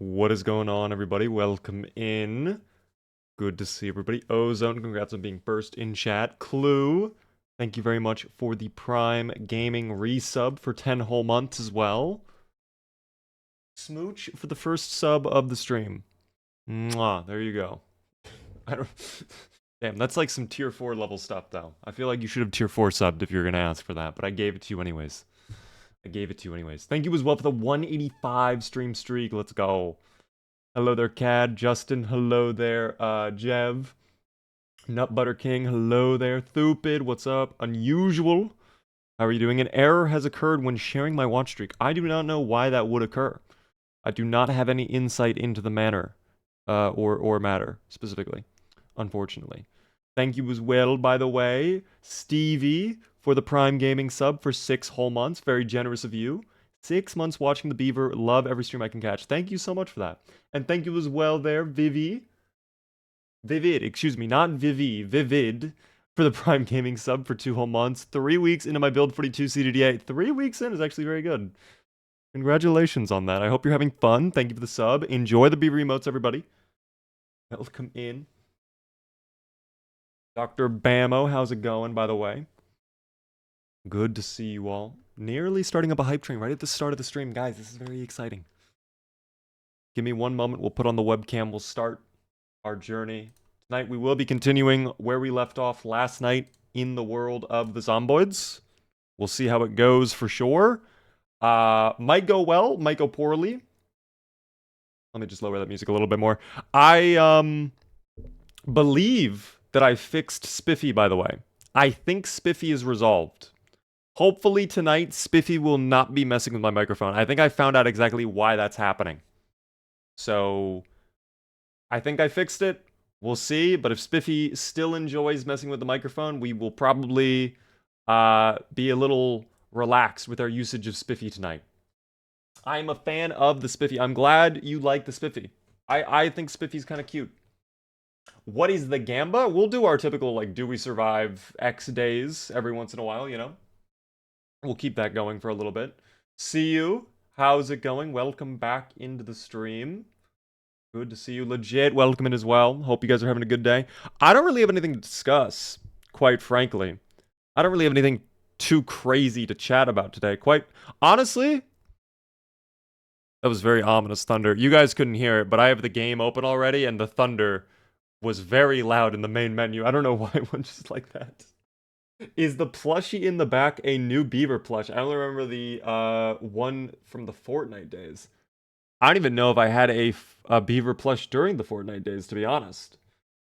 What is going on, everybody? Welcome in. Good to see everybody. Ozone, congrats on being first in chat. Clue, thank you very much for the Prime Gaming resub for 10 whole months as well. Smooch for the first sub of the stream. Mwah, there you go. I don't... Damn, that's like some tier 4 level stuff, though. I feel like you should have tier 4 subbed if you're gonna ask for that, but I gave it to you anyways. Thank you as well for the 185 stream streak. Let's go. Hello there, Cad. Justin, hello there. Jev. Nut Butter King, hello there. Thupid, what's up? Unusual. How are you doing? An error has occurred when sharing my watch streak. I do not know why that would occur. I do not have any insight into the manner, or matter, specifically. Unfortunately. Thank you as well, by the way, Stevie, for the Prime Gaming sub for 6 whole months. Very generous of you. 6 months watching the Beaver. Love every stream I can catch. Thank you so much for that. And thank you as well there, Vivid, excuse me, not Vivid, for the Prime Gaming sub for 2 whole months. 3 weeks into my Build 42 CDDA. 3 weeks in is actually very good. Congratulations on that. I hope you're having fun. Thank you for the sub. Enjoy the Beaver emotes, everybody. Welcome in. Dr. Bamo, how's it going, by the way? Good to see you all. Nearly starting up a hype train right at the start of the stream. Guys, this is very exciting. Give me one moment. We'll put on the webcam. We'll start our journey. Tonight, we will be continuing where we left off last night in the world of the Zomboids. We'll see how it goes for sure. Might go well, might go poorly. Let me just lower that music a little bit more. I believe that I fixed Spiffy, by the way. I think Spiffy is resolved. Hopefully tonight, Spiffy will not be messing with my microphone. I think I found out exactly why that's happening. So, I think I fixed it. We'll see. But if Spiffy still enjoys messing with the microphone, we will probably be a little relaxed with our usage of Spiffy tonight. I'm a fan of the Spiffy. I'm glad you like the Spiffy. I think Spiffy's kind of cute. What is the Gamba? We'll do our typical, like, do we survive X days every once in a while, you know? We'll keep that going for a little bit. See you. How's it going? Welcome back into the stream. Good to see you. Legit, welcome in as well. Hope you guys are having a good day. I don't really have anything to discuss, quite frankly. I don't really have anything too crazy to chat about today. Quite honestly, that was very ominous thunder. You guys couldn't hear it, but I have the game open already, and the thunder was very loud in the main menu. I don't know why it went just like that. Is the plushie in the back a new Beaver plush? I only remember the one from the Fortnite days. I don't even know if I had a Beaver plush during the Fortnite days, to be honest.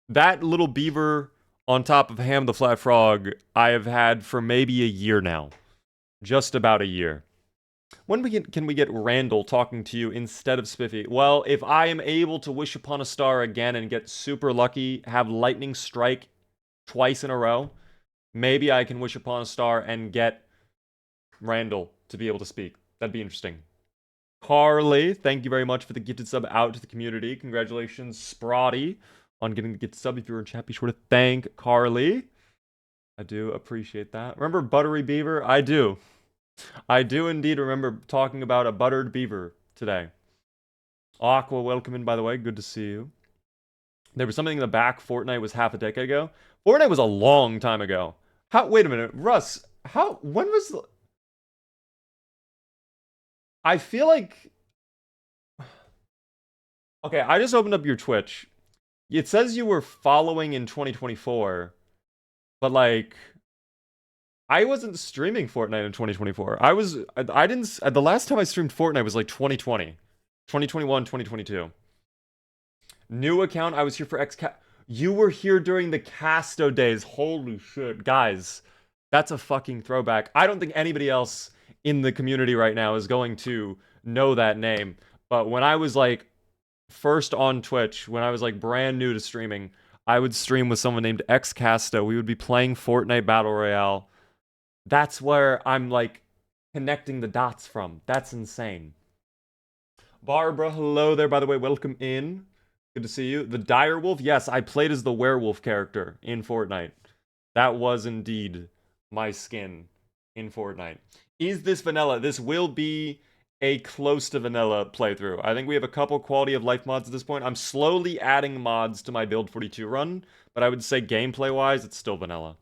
That little Beaver on top of Ham the Flat Frog, I have had for maybe a year now. Just about a year. When can we get Randall talking to you instead of Spiffy? Well, if I am able to wish upon a star again and get super lucky, have lightning strike twice in a row, maybe I can wish upon a star and get Randall to be able to speak. That'd be interesting. Carly, thank you very much for the gifted sub out to the community. Congratulations, Sprotty, on getting the gifted sub. If you're in chat, be sure to thank Carly. I do appreciate that. Remember Buttery Beaver? I do. I do indeed remember talking about a buttered beaver today. Aqua, welcome in, by the way. Good to see you. There was something in the back. Fortnite was half a decade ago. Fortnite was a long time ago. Wait a minute. Russ, when was the... I feel like... Okay, I just opened up your Twitch. It says you were following in 2024. But, like... I wasn't streaming Fortnite in 2024. The last time I streamed Fortnite was like 2020. 2021, 2022. New account, I was here for XCast. You were here during the Casto days. Holy shit. Guys, that's a fucking throwback. I don't think anybody else in the community right now is going to know that name. But when I was like first on Twitch, when I was like brand new to streaming, I would stream with someone named XCasto. We would be playing Fortnite Battle Royale. That's where I'm, like, connecting the dots from. That's insane. Barbara, hello there, by the way. Welcome in. Good to see you. The Direwolf? Yes, I played as the werewolf character in Fortnite. That was indeed my skin in Fortnite. Is this vanilla? This will be a close to vanilla playthrough. I think we have a couple quality of life mods at this point. I'm slowly adding mods to my Build 42 run, but I would say gameplay-wise, it's still vanilla.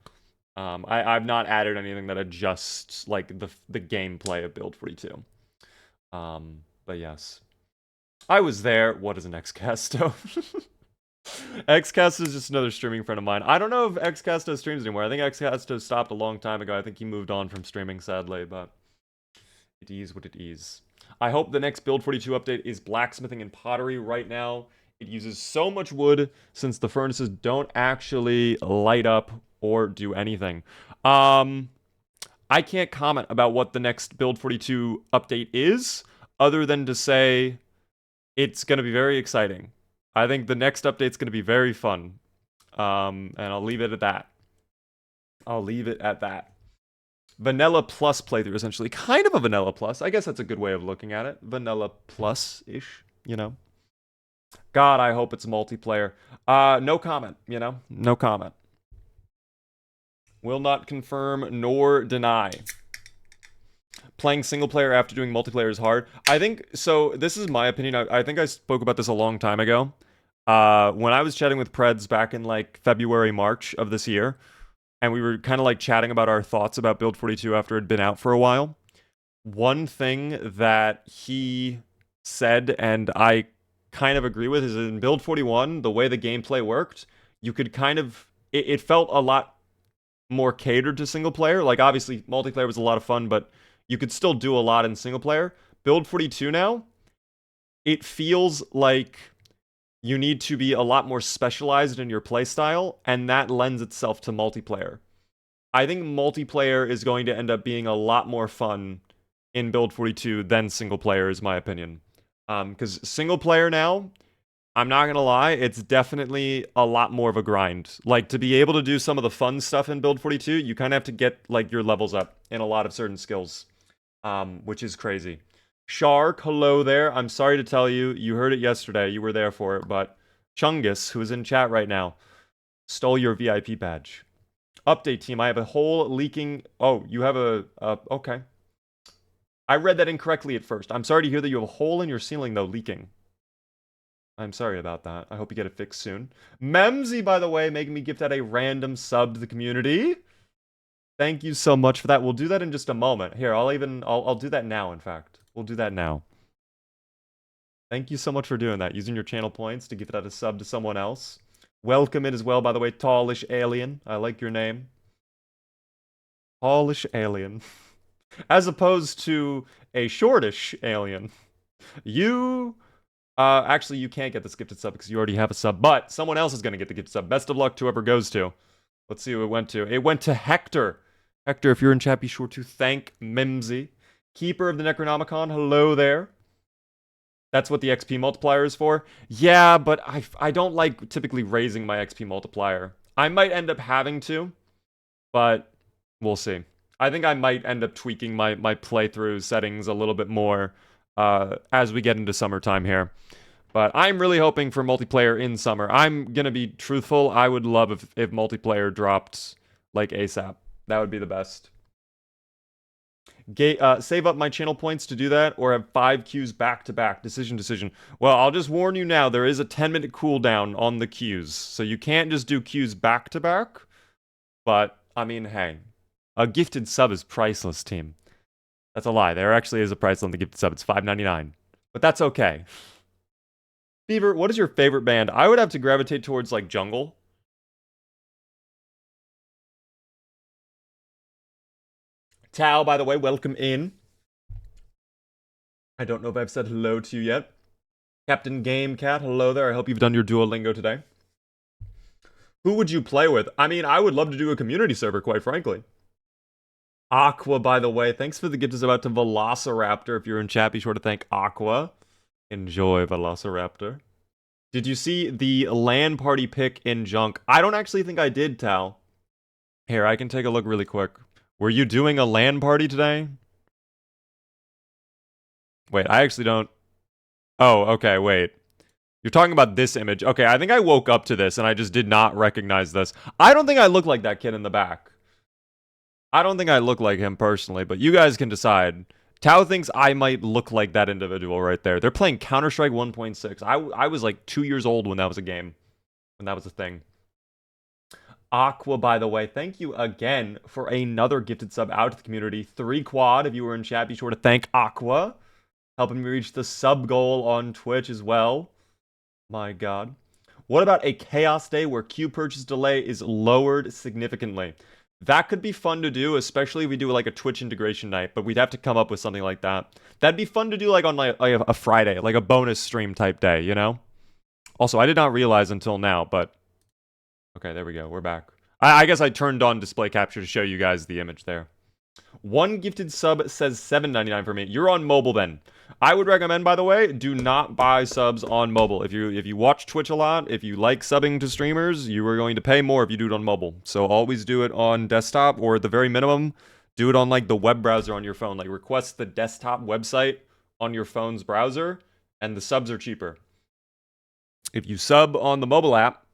I've not added anything that adjusts like the gameplay of Build 42. But yes. I was there. What is an Xcasto? Xcasto is just another streaming friend of mine. I don't know if Xcasto streams anymore. I think Xcasto stopped a long time ago. I think he moved on from streaming, sadly, but it is what it is. I hope the next Build 42 update is blacksmithing and pottery. Right now, it uses so much wood since the furnaces don't actually light up or do anything. I can't comment about what the next Build 42 update is, other than to say it's going to be very exciting. I think the next update's going to be very fun. And I'll leave it at that. I'll leave it at that. Vanilla Plus playthrough, essentially. Kind of a Vanilla Plus. I guess that's a good way of looking at it. Vanilla Plus-ish, you know? God, I hope it's multiplayer. No comment, you know? No comment. Will not confirm nor deny. Playing single player after doing multiplayer is hard. I think, so this is my opinion. I think I spoke about this a long time ago. When I was chatting with Preds back in like February, March of this year, and we were kind of like chatting about our thoughts about Build 42 after it had been out for a while. One thing that he said, and I kind of agree with, is in Build 41, the way the gameplay worked, you could kind of, it felt a lot more catered to single player. Like obviously multiplayer was a lot of fun, but you could still do a lot in single player. Build 42 now, it feels like you need to be a lot more specialized in your playstyle, and that lends itself to multiplayer. I think multiplayer is going to end up being a lot more fun in Build 42 than single player, is my opinion. Because single player now, I'm not gonna lie, it's definitely a lot more of a grind. Like, to be able to do some of the fun stuff in Build 42, you kind of have to get, like, your levels up in a lot of certain skills. Which is crazy. Shark, hello there. I'm sorry to tell you, you heard it yesterday, you were there for it, but Chungus, who is in chat right now, stole your VIP badge. Update team, I have a hole leaking. Oh, you have okay. I read that incorrectly at first. I'm sorry to hear that you have a hole in your ceiling, though, leaking. I'm sorry about that. I hope you get it fixed soon. Memsy, by the way, making me gift out a random sub to the community. Thank you so much for that. We'll do that in just a moment. Here, I'll do that now, in fact. We'll do that now. Thank you so much for doing that. Using your channel points to gift out a sub to someone else. Welcome in as well, by the way, Tallish Alien. I like your name. Tallish Alien. As opposed to a shortish alien. You... actually, you can't get this gifted sub because you already have a sub, but someone else is going to get the gifted sub. Best of luck to whoever goes to. Let's see who it went to. It went to Hector. Hector, if you're in chat, be sure to thank Mimsy. Keeper of the Necronomicon, hello there. That's what the XP multiplier is for? Yeah, but I don't like typically raising my XP multiplier. I might end up having to, but we'll see. I think I might end up tweaking my playthrough settings a little bit more as we get into summertime here. But I'm really hoping for multiplayer in summer. I'm gonna be truthful. I would love if multiplayer dropped like ASAP. That would be the best. Save up my channel points to do that, or have 5 queues back to back. Decision. Well, I'll just warn you now, there is a 10-minute cooldown on the queues. So you can't just do queues back to back. But, I mean, hey. A gifted sub is priceless, team. That's a lie. There actually is a price on the gifted sub. It's $5.99. But that's okay. Beaver, what is your favorite band? I would have to gravitate towards, like, Jungle. Tao, by the way, welcome in. I don't know if I've said hello to you yet. Captain Game Cat, hello there. I hope you've done your Duolingo today. Who would you play with? I mean, I would love to do a community server, quite frankly. Aqua, by the way. Thanks for the gift is about to Velociraptor. If you're in chat, be sure to thank Aqua. Enjoy, Velociraptor. Did you see the LAN party pic in Junk? I don't actually think I did, Tal. Here, I can take a look really quick. Were you doing a LAN party today? Wait, I actually don't... Oh, okay, wait. You're talking about this image. Okay, I think I woke up to this and I just did not recognize this. I don't think I look like that kid in the back. I don't think I look like him personally, but you guys can decide. Tao thinks I might look like that individual right there. They're playing Counter-Strike 1.6. I was like 2 years old when that was a game. When that was a thing. Aqua, by the way, thank you again for another gifted sub out to the community. 3 quad. If you were in chat, be sure to thank Aqua. Helping me reach the sub goal on Twitch as well. My god. What about a chaos day where queue purchase delay is lowered significantly? That could be fun to do, especially if we do like a Twitch integration night, but we'd have to come up with something like that. That'd be fun to do like on like a Friday, like a bonus stream type day, you know? Also, I did not realize until now, but... Okay, there we go. We're back. I guess I turned on display capture to show you guys the image there. One gifted sub says $7.99 for me. You're on mobile then. I would recommend, by the way, do not buy subs on mobile. If you watch Twitch a lot, if you like subbing to streamers, you are going to pay more if you do it on mobile. So always do it on desktop, or at the very minimum, do it on like the web browser on your phone. Like request the desktop website on your phone's browser, and the subs are cheaper. If you sub on the mobile app,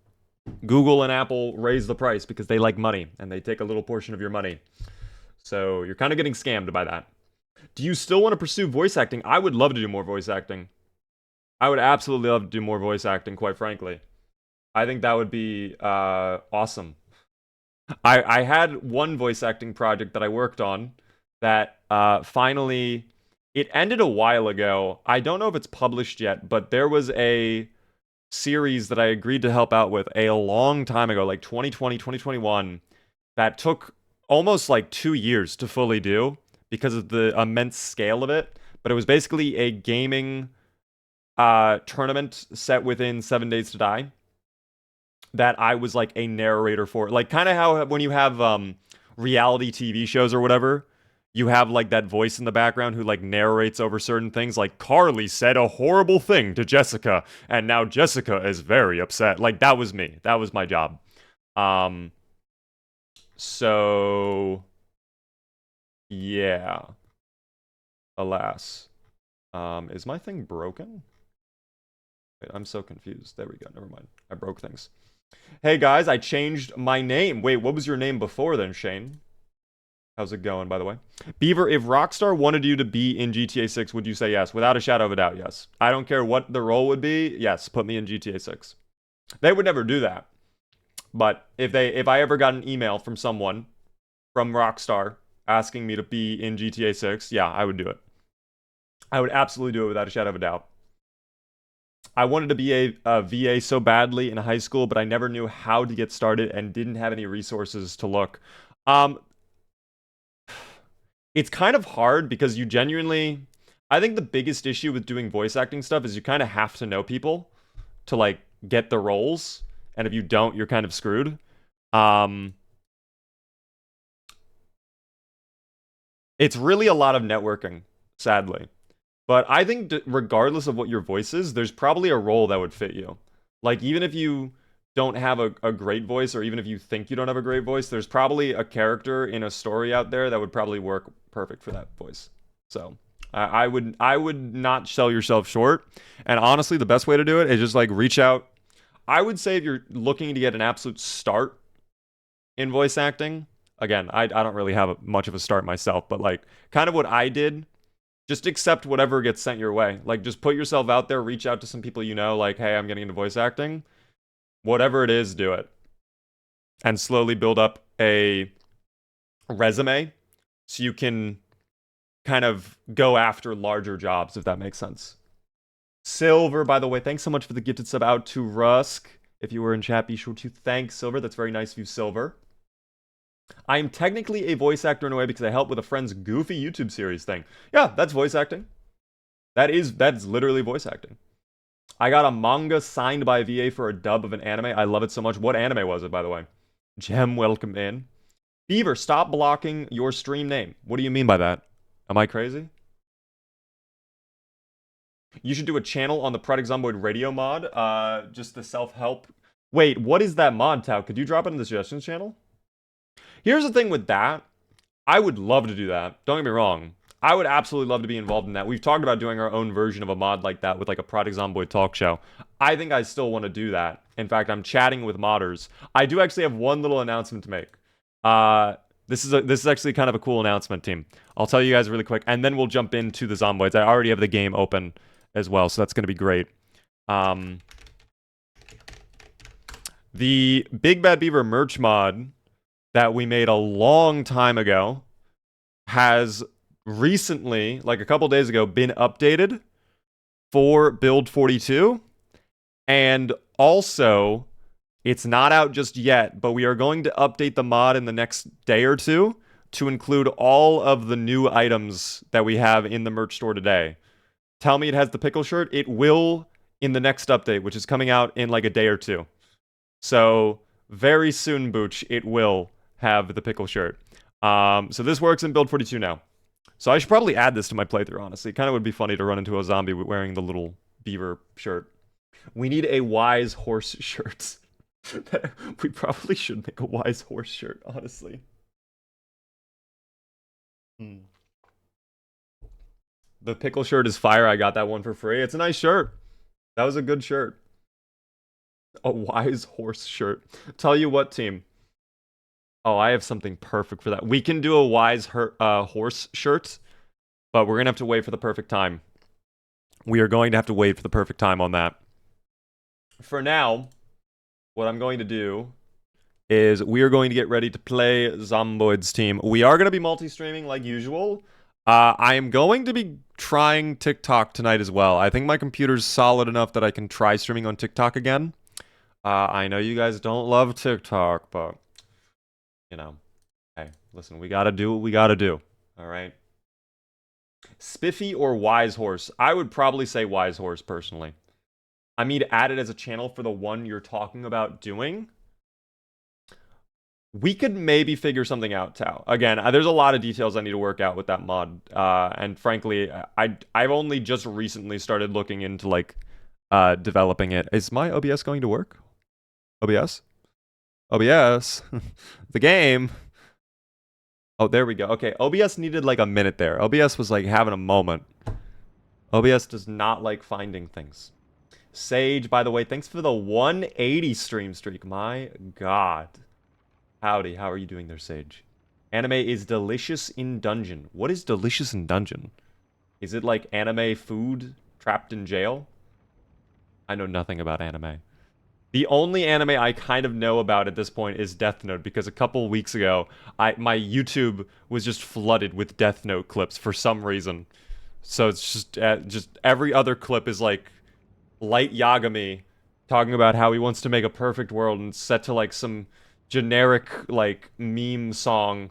Google and Apple raise the price because they like money, and they take a little portion of your money. So you're kind of getting scammed by that. Do you still want to pursue voice acting? I would love to do more voice acting. I would absolutely love to do more voice acting, quite frankly. I think that would be awesome. I had one voice acting project that I worked on that finally... It ended a while ago. I don't know if it's published yet, but there was a series that I agreed to help out with a long time ago, like 2020, 2021, that took almost like 2 years to fully do because of the immense scale of it. But it was basically a gaming tournament set within 7 Days to Die that I was like a narrator for. Like kind of how when you have reality TV shows or whatever, you have like that voice in the background who like narrates over certain things, like Carly said a horrible thing to Jessica and now Jessica is very upset. Like that was me. That was my job. So yeah. Alas. Is my thing broken? Wait, I'm so confused. There we go. Never mind. I broke things. Hey guys, I changed my name. Wait, what was your name before then, Shane? How's it going, by the way? Beaver, if Rockstar wanted you to be in GTA 6, would you say yes? Without a shadow of a doubt, yes. I don't care what the role would be. Yes, put me in GTA 6. They would never do that. But if I ever got an email from someone from Rockstar asking me to be in GTA 6, yeah, I would do it. I would absolutely do it without a shadow of a doubt. I wanted to be a VA so badly in high school, but I never knew how to get started and didn't have any resources to look. It's kind of hard because you genuinely... I think the biggest issue with doing voice acting stuff is you kind of have to know people to, like, get the roles. And if you don't, you're kind of screwed. It's really a lot of networking, sadly. But I think regardless of what your voice is, there's probably a role that would fit you. Like, even if you don't have a great voice, or even if you think you don't have a great voice, there's probably a character in a story out there that would probably work perfect for that voice. So I would not sell yourself short. And honestly, the best way to do it is just like reach out. I would say if you're looking to get an absolute start in voice acting, again, I don't really have much of a start myself, but like kind of what I did, just accept whatever gets sent your way. Like just put yourself out there, reach out to some people you know, like, hey, I'm getting into voice acting. Whatever it is, do it. And slowly build up a resume so you can kind of go after larger jobs, if that makes sense. Silver, by the way, thanks so much for the gifted sub out to Rusk. If you were in chat, be sure to thank Silver. That's very nice of you, Silver. I am technically a voice actor in a way because I helped with a friend's goofy YouTube series thing. Yeah, that's voice acting. That's literally voice acting. I got a manga signed by VA for a dub of an anime. I love it so much. What anime was it, by the way? Gem, welcome in. Beaver, stop blocking your stream name. What do you mean by that? Am I crazy? You should do a channel on the Project Zomboid radio mod. Just the self-help. Wait, what is that mod, Tao? Could you drop it in the suggestions channel? Here's the thing with that. I would love to do that. Don't get me wrong. I would absolutely love to be involved in that. We've talked about doing our own version of a mod like that with like a Project Zomboid talk show. I think I still want to do that. In fact, I'm chatting with modders. I do actually have one little announcement to make. This is actually kind of a cool announcement, team. I'll tell you guys really quick, and then we'll jump into the Zomboids. I already have the game open as well, so that's going to be great. The Big Bad Beaver merch mod that we made a long time ago has recently, like a couple days ago, been updated for build 42. And also, it's not out just yet, but we are going to update the mod in the next day or two to include all of the new items that we have in the merch store today. Tell me it has the pickle shirt. It will in the next update, which is coming out in like a day or two. So very soon, Booch, it will have the pickle shirt. So this works in build 42 now. So I should probably add this to my playthrough, honestly. It kind of would be funny to run into a zombie wearing the little beaver shirt. We need a wise horse shirt. We probably should make a wise horse shirt, honestly. The pickle shirt is fire. I got that one for free. It's a nice shirt. That was a good shirt. A wise horse shirt. Tell you what, team. Oh, I have something perfect for that. We can do a wise horse shirt, but we're going to have to wait for the perfect time. We are going to have to wait for the perfect time on that. For now, what I'm going to do is we are going to get ready to play Zomboid's team. We are going to be multi-streaming like usual. I am going to be trying TikTok tonight as well. I think my computer's solid enough that I can try streaming on TikTok again. I know you guys don't love TikTok, but, you know, hey, listen, we gotta do what we gotta do, all right? Spiffy or Wise Horse? I would probably say Wise Horse, personally. I mean, add it as a channel for the one you're talking about doing. We could maybe figure something out, Tao. Again, there's a lot of details I need to work out with that mod. And frankly, I've only just recently started looking into, like, developing it. Is my OBS going to work? OBS? OBS? The game? Oh, there we go. Okay, OBS needed, like, a minute there. OBS was, like, having a moment. OBS does not like finding things. Sage, by the way, thanks for the 180 stream streak. My god. Howdy, how are you doing there, Sage? Anime is delicious in dungeon. What is delicious in dungeon? Is it like anime food trapped in jail? I know nothing about anime. The only anime I kind of know about at this point is Death Note, because a couple weeks ago, my YouTube was just flooded with Death Note clips for some reason. So it's just every other clip is like Light Yagami talking about how he wants to make a perfect world and set to like some generic like meme song.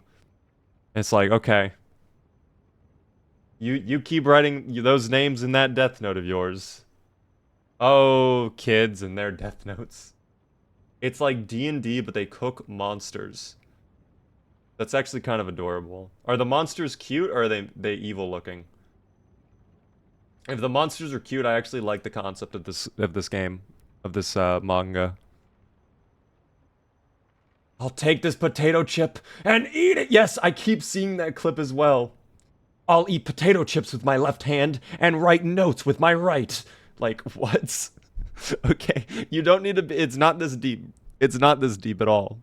It's like, okay, you keep writing those names in that Death Note of yours. Oh, kids and their Death Notes. It's like D&D, but they cook monsters. That's actually kind of adorable. Are the monsters cute, or are they evil looking? If the monsters are cute, I actually like the concept of this game, of this manga. I'll take this potato chip and eat it! Yes, I keep seeing that clip as well. I'll eat potato chips with my left hand and write notes with my right. Like, what? Okay, you don't need to be, it's not this deep. It's not this deep at all.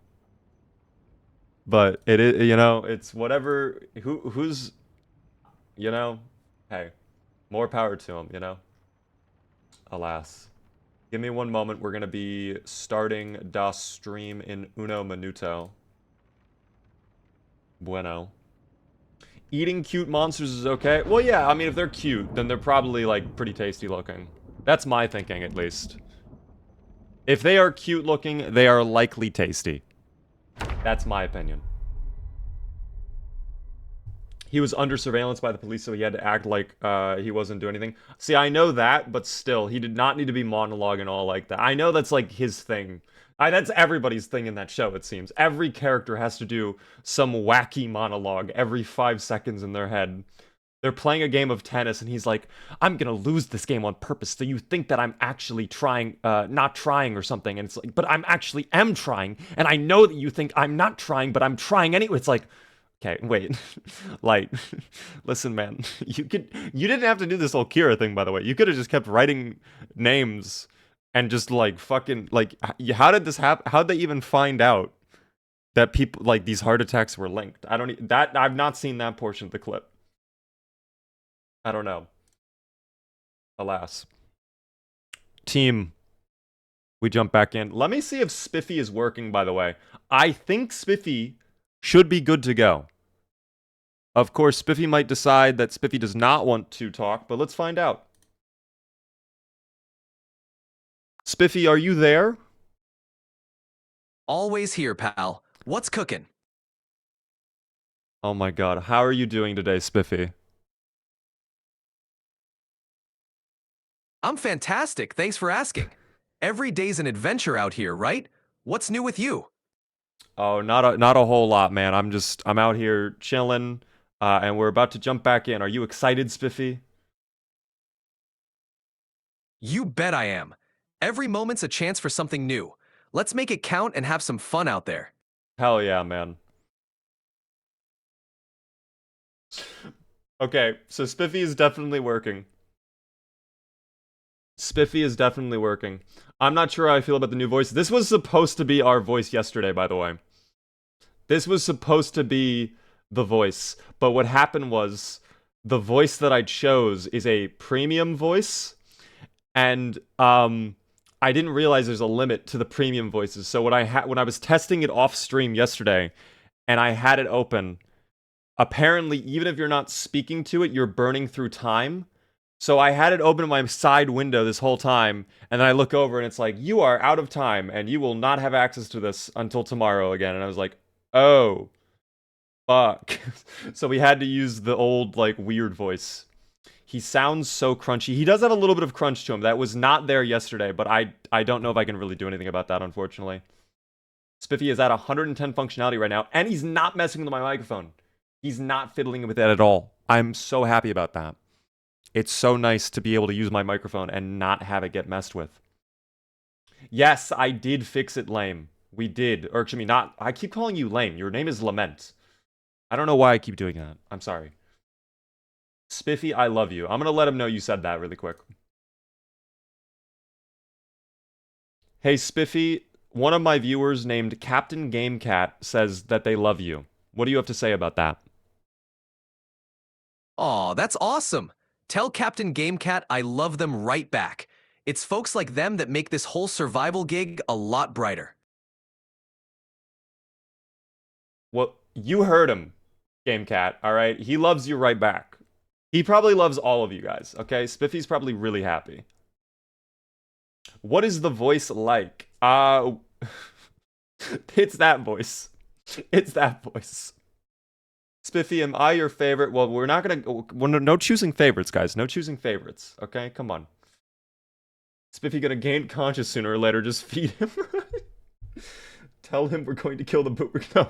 But it is, you know, it's whatever, who's, you know, hey, more power to him, you know? Alas. Give me one moment, we're gonna be starting das stream in uno minuto. Bueno. Eating cute monsters is okay? Well, yeah, I mean, if they're cute, then they're probably, like, pretty tasty looking. That's my thinking, at least. If they are cute looking, they are likely tasty. That's my opinion. He was under surveillance by the police, so he had to act like he wasn't doing anything. See, I know that, but still, he did not need to be monologuing all like that. I know that's, like, his thing. That's everybody's thing in that show, it seems. Every character has to do some wacky monologue every 5 seconds in their head. They're playing a game of tennis, and he's like, I'm gonna lose this game on purpose, so you think that I'm actually trying, not trying or something. And it's like, but I'm actually am trying, and I know that you think I'm not trying, but I'm trying anyway. It's like, okay, wait. Like, listen, man. You didn't have to do this whole Kira thing, by the way. You could have just kept writing names and just, like, fucking, like, how did this happen? How'd they even find out? that people like these heart attacks were linked. I've not seen that portion of the clip. I don't know. Alas. Team, we jump back in. Let me see if Spiffy is working, by the way. I think Spiffy should be good to go. Of course, Spiffy might decide that Spiffy does not want to talk, but let's find out. Spiffy, are you there? Always here, pal. What's cooking? Oh my god, how are you doing today, Spiffy? I'm fantastic, thanks for asking. Every day's an adventure out here, right? What's new with you? Oh, not a whole lot, man. I'm out here chilling, and we're about to jump back in. Are you excited, Spiffy? You bet I am. Every moment's a chance for something new. Let's make it count and have some fun out there. Hell yeah, man. Okay, so Spiffy is definitely working. Spiffy is definitely working. I'm not sure how I feel about the new voice. This was supposed to be our voice yesterday, by the way. This was supposed to be the voice, but what happened was the voice that I chose is a premium voice, and I didn't realize there's a limit to the premium voices. So when I was testing it off stream yesterday, and I had it open, apparently even if you're not speaking to it, you're burning through time. So I had it open in my side window this whole time, and then I look over and it's like, you are out of time, and you will not have access to this until tomorrow again. And I was like, oh, fuck. So we had to use the old, like, weird voice. He sounds so crunchy. He does have a little bit of crunch to him. That was not there yesterday, but I don't know if I can really do anything about that, unfortunately. Spiffy is at 110 functionality right now, and he's not messing with my microphone. He's not fiddling with it at all. I'm so happy about that. It's so nice to be able to use my microphone and not have it get messed with. Yes, I did fix it, lame. We did. Or excuse me, not... I keep calling you lame. Your name is Lament. I don't know why I keep doing that. I'm sorry. Spiffy, I love you. I'm gonna let him know you said that really quick. Hey, Spiffy, one of my viewers named Captain Gamecat says that they love you. What do you have to say about that? Aw, that's awesome. Tell Captain Gamecat I love them right back. It's folks like them that make this whole survival gig a lot brighter. Well, you heard him, Gamecat, alright? He loves you right back. He probably loves all of you guys, okay? Spiffy's probably really happy. What is the voice like? It's that voice. It's that voice. Spiffy, am I your favorite? Well, we're not gonna... no choosing favorites, guys. No choosing favorites, okay? Come on. Spiffy gonna gain conscious sooner or later. Just feed him. Tell him we're going to kill the boomer. No,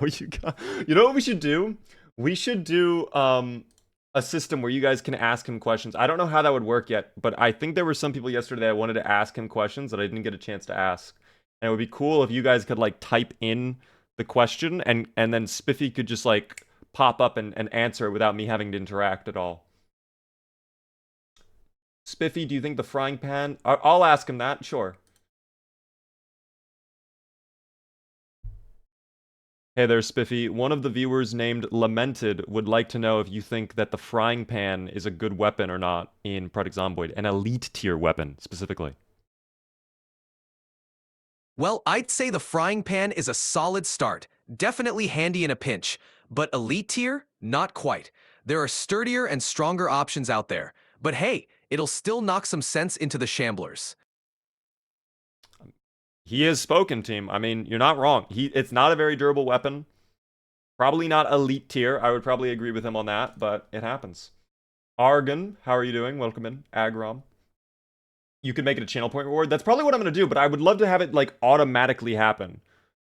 you know what we should do? We should do a system where you guys can ask him questions. I don't know how that would work yet, but I think there were some people yesterday that wanted to ask him questions that I didn't get a chance to ask. And it would be cool if you guys could like type in the question and then Spiffy could just like pop up and answer it without me having to interact at all. Spiffy, do you think the frying pan... I'll ask him that, sure. Hey there, Spiffy. One of the viewers named Lamented would like to know if you think that the frying pan is a good weapon or not in Project Zomboid. An elite tier weapon, specifically. Well, I'd say the frying pan is a solid start. Definitely handy in a pinch. But elite tier? Not quite. There are sturdier and stronger options out there. But hey, it'll still knock some sense into the shamblers. He has spoken, team. I mean, you're not wrong. It's not a very durable weapon. Probably not elite tier. I would probably agree with him on that, but it happens. Argon, how are you doing? Welcome in. Agrom. You could make it a channel point reward. That's probably what I'm going to do, but I would love to have it, like, automatically happen.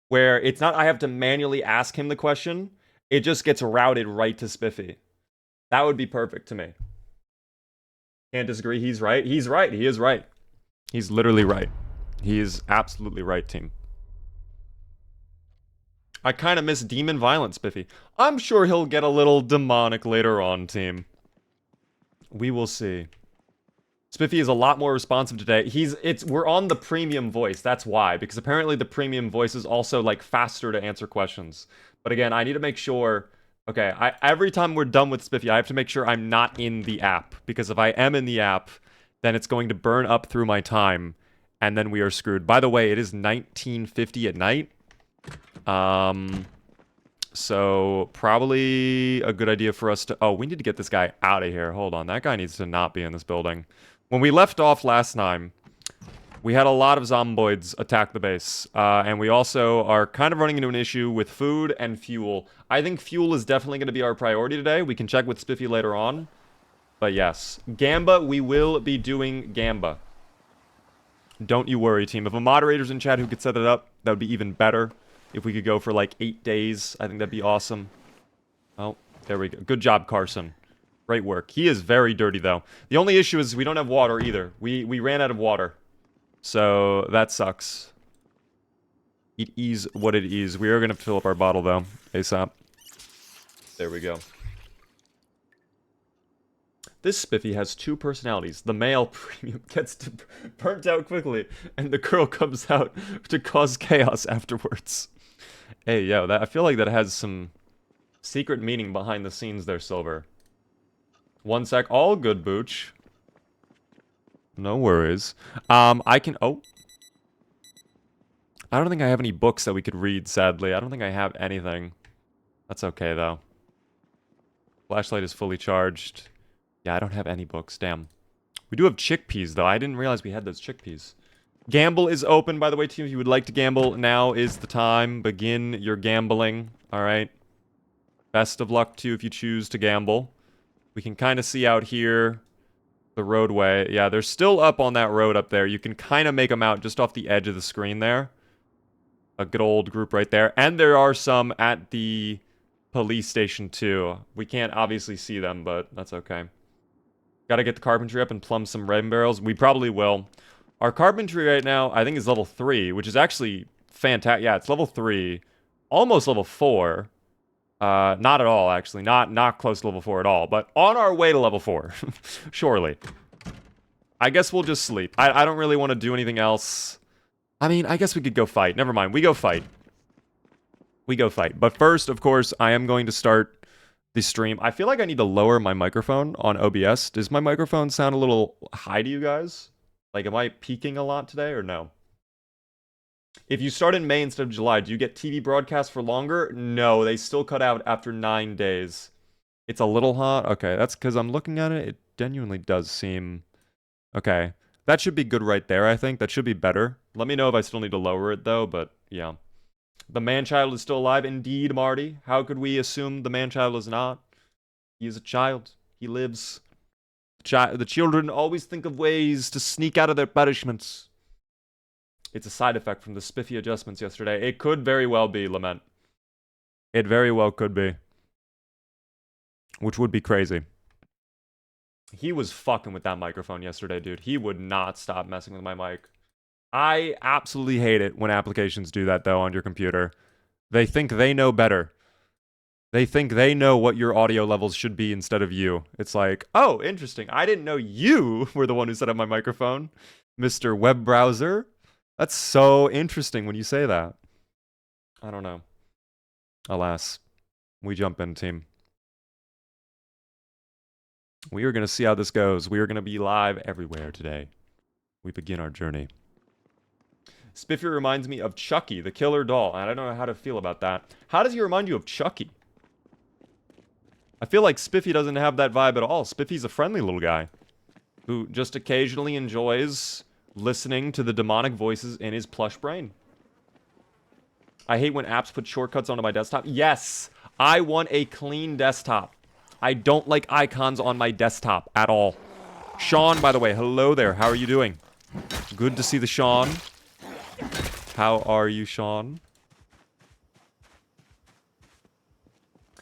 Where it's not I have to manually ask him the question. It just gets routed right to Spiffy. That would be perfect to me. Can't disagree. He's right. He's right. He is right. He's literally right. He is absolutely right, team. I kind of miss demon violence, Spiffy. I'm sure he'll get a little demonic later on, team. We will see. Spiffy is a lot more responsive today. We're on the premium voice. That's why, because apparently the premium voice is also like faster to answer questions. But again, I need to make sure. Okay, every time we're done with Spiffy, I have to make sure I'm not in the app, because if I am in the app, then it's going to burn up through my time, and then we are screwed. By the way, it is 19:50 at night. So probably a good idea for us to... Oh, we need to get this guy out of here. Hold on, that guy needs to not be in this building. When we left off last time, we had a lot of zomboids attack the base. And we also are kind of running into an issue with food and fuel. I think fuel is definitely going to be our priority today. We can check with Spiffy later on. But yes, Gamba, we will be doing Gamba. Don't you worry, team. If a moderator's in chat who could set it up, that would be even better. If we could go for like 8 days, I think that'd be awesome. Oh, there we go. Good job, Carson. Great work. He is very dirty, though. The only issue is we don't have water either. We ran out of water. So that sucks. It is what it is. We are going to fill up our bottle, though, ASAP. There we go. This Spiffy has 2 personalities. The male premium gets burnt out quickly, and the girl comes out to cause chaos afterwards. Hey, yo, I feel like that has some secret meaning behind the scenes there, Silver. 1 sec. All good, Booch. No worries. I can... Oh. I don't think I have any books that we could read, sadly. I don't think I have anything. That's okay, though. Flashlight is fully charged. Yeah, I don't have any books. Damn. We do have chickpeas, though. I didn't realize we had those chickpeas. Gamble is open, by the way, team. If you would like to gamble, now is the time. Begin your gambling. All right. Best of luck to you if you choose to gamble. We can kind of see out here the roadway. Yeah, they're still up on that road up there. You can kind of make them out just off the edge of the screen there. A good old group right there. And there are some at the police station, too. We can't obviously see them, but that's okay. Gotta get the carpentry up and plumb some rain barrels. We probably will. Our carpentry right now, I think, is level 3, which is actually fantastic. Yeah, it's level 3. Almost level 4. Not at all, actually. Not close to level 4 at all. But on our way to level 4. Surely. I guess we'll just sleep. I don't really want to do anything else. I mean, I guess we could go fight. Never mind. We go fight. We go fight. But first, of course, I am going to start the stream. I feel like I need to lower my microphone on OBS. Does my microphone sound a little high to you guys? Like, am I peaking a lot today or no? If you start in May instead of July, do you get TV broadcasts for longer? No, they still cut out after 9 days. It's a little hot? Okay, that's because I'm looking at it. It genuinely does seem... Okay, that should be good right there, I think. That should be better. Let me know if I still need to lower it, though, but yeah. The man-child is still alive. Indeed, Marty. How could we assume the man-child is not? He is a child. He lives. The children always think of ways to sneak out of their punishments. It's a side effect from the Spiffy adjustments yesterday. It could very well be, Lament. It very well could be. Which would be crazy. He was fucking with that microphone yesterday, dude. He would not stop messing with my mic. I absolutely hate it when applications do that, though, on your computer. They think they know better. They think they know what your audio levels should be instead of you. It's like, oh, interesting. I didn't know you were the one who set up my microphone, Mr. Web Browser. That's so interesting when you say that. I don't know. Alas. We jump in, team. We are going to see how this goes. We are going to be live everywhere today. We begin our journey. Spiffy reminds me of Chucky, the killer doll. And I don't know how to feel about that. How does he remind you of Chucky? I feel like Spiffy doesn't have that vibe at all. Spiffy's a friendly little guy who just occasionally enjoys listening to the demonic voices in his plush brain. I hate when apps put shortcuts onto my desktop. Yes, I want a clean desktop. I don't like icons on my desktop at all. Sean, by the way, hello there. How are you doing? Good to see the Sean. How are you, Sean?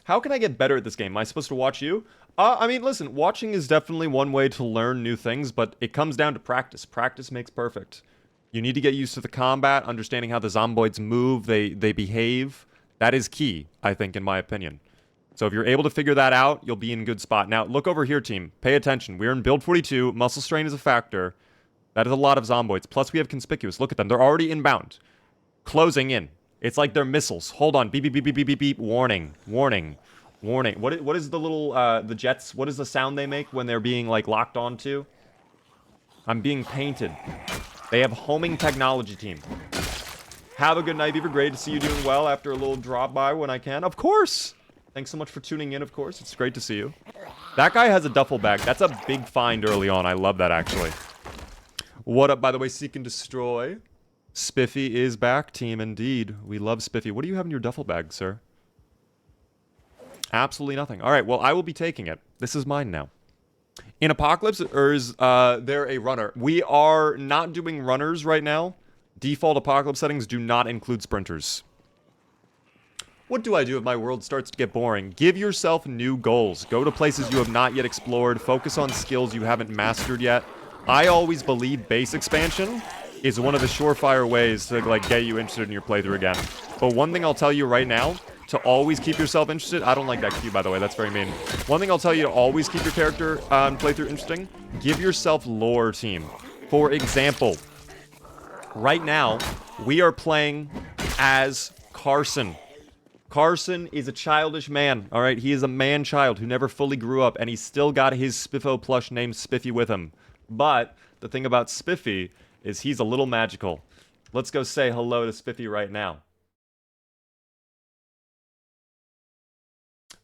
How can I get better at this game? Am I supposed to watch you? I mean, listen, watching is definitely one way to learn new things, but it comes down to practice. Practice makes perfect. You need to get used to the combat, understanding how the zomboids move, they behave. That is key, I think, in my opinion. So if you're able to figure that out, you'll be in good spot. Now, look over here, team. Pay attention. We're in build 42. Muscle strain is a factor. That is a lot of zomboids. Plus, we have conspicuous. Look at them. They're already inbound. Closing in. It's like they're missiles. Hold on. Beep, beep, beep, beep, beep, beep, beep. Warning. Warning. Warning. What is the little, the jets? What is the sound they make when they're being, like, locked onto? I'm being painted. They have homing technology, team. Have a good night, Beaver. Great to see you doing well after a little drop by when I can. Of course. Thanks so much for tuning in, of course. It's great to see you. That guy has a duffel bag. That's a big find early on. I love that, actually. What up, by the way? Seek and Destroy. Spiffy is back, team. Indeed. We love Spiffy. What do you have in your duffel bag, sir? Absolutely nothing. All right, well, I will be taking it. This is mine now. In Apocalypse, or is there a runner? We are not doing runners right now. Default Apocalypse settings do not include sprinters. What do I do if my world starts to get boring? Give yourself new goals. Go to places you have not yet explored. Focus on skills you haven't mastered yet. I always believe base expansion is one of the surefire ways to, like, get you interested in your playthrough again. But one thing I'll tell you right now, to always keep yourself interested. I don't like that cue, by the way. That's very mean. One thing I'll tell you to always keep your character and playthrough interesting. Give yourself lore, team. For example, right now, we are playing as Carson. Carson is a childish man, all right? He is a man-child who never fully grew up, and he's still got his Spiffo plush named Spiffy with him. But the thing about Spiffy is he's a little magical. Let's go say hello to Spiffy right now.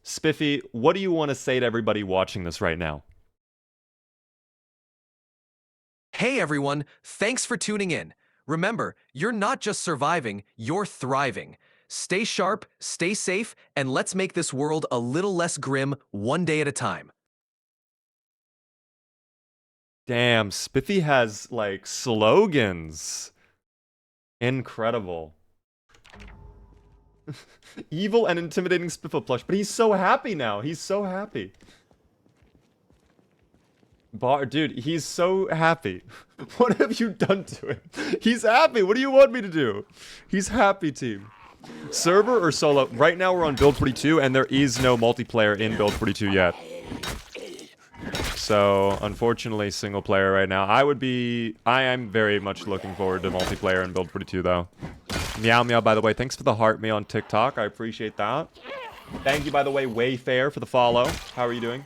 Spiffy, what do you want to say to everybody watching this right now? Hey everyone, thanks for tuning in. Remember, you're not just surviving, you're thriving. Stay sharp, stay safe, and let's make this world a little less grim one day at a time. Damn, Spiffy has, like, slogans. Incredible. Evil and intimidating Spiffo plush, but he's so happy now. He's so happy. Dude, he's so happy. What have you done to him? He's happy. What do you want me to do? He's happy, team. Server or solo? Right now we're on build 42, and there is no multiplayer in build 42 yet. So, unfortunately, single player right now. I am very much looking forward to multiplayer in build 42, though. Meow Meow, by the way, thanks for the heart me on TikTok. I appreciate that. Thank you, by the way, Wayfair, for the follow. How are you doing?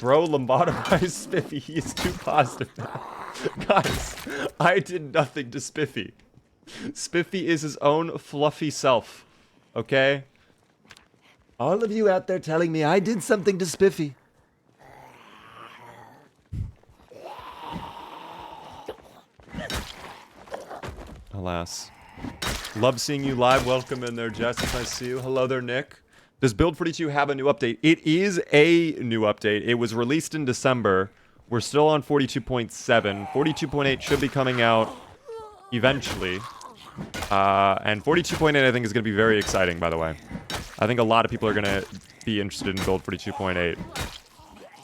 Bro, lobotomized Spiffy. He is too positive now. Guys, I did nothing to Spiffy. Spiffy is his own fluffy self. Okay? All of you out there telling me I did something to Spiffy. Alas. Love seeing you live. Welcome in there, Jess. It's nice to see you. Hello there, Nick. Does Build 42 have a new update? It is a new update. It was released in December. We're still on 42.7. 42.8 should be coming out eventually. And 42.8, I think, is going to be very exciting, by the way. I think a lot of people are going to be interested in Build 42.8.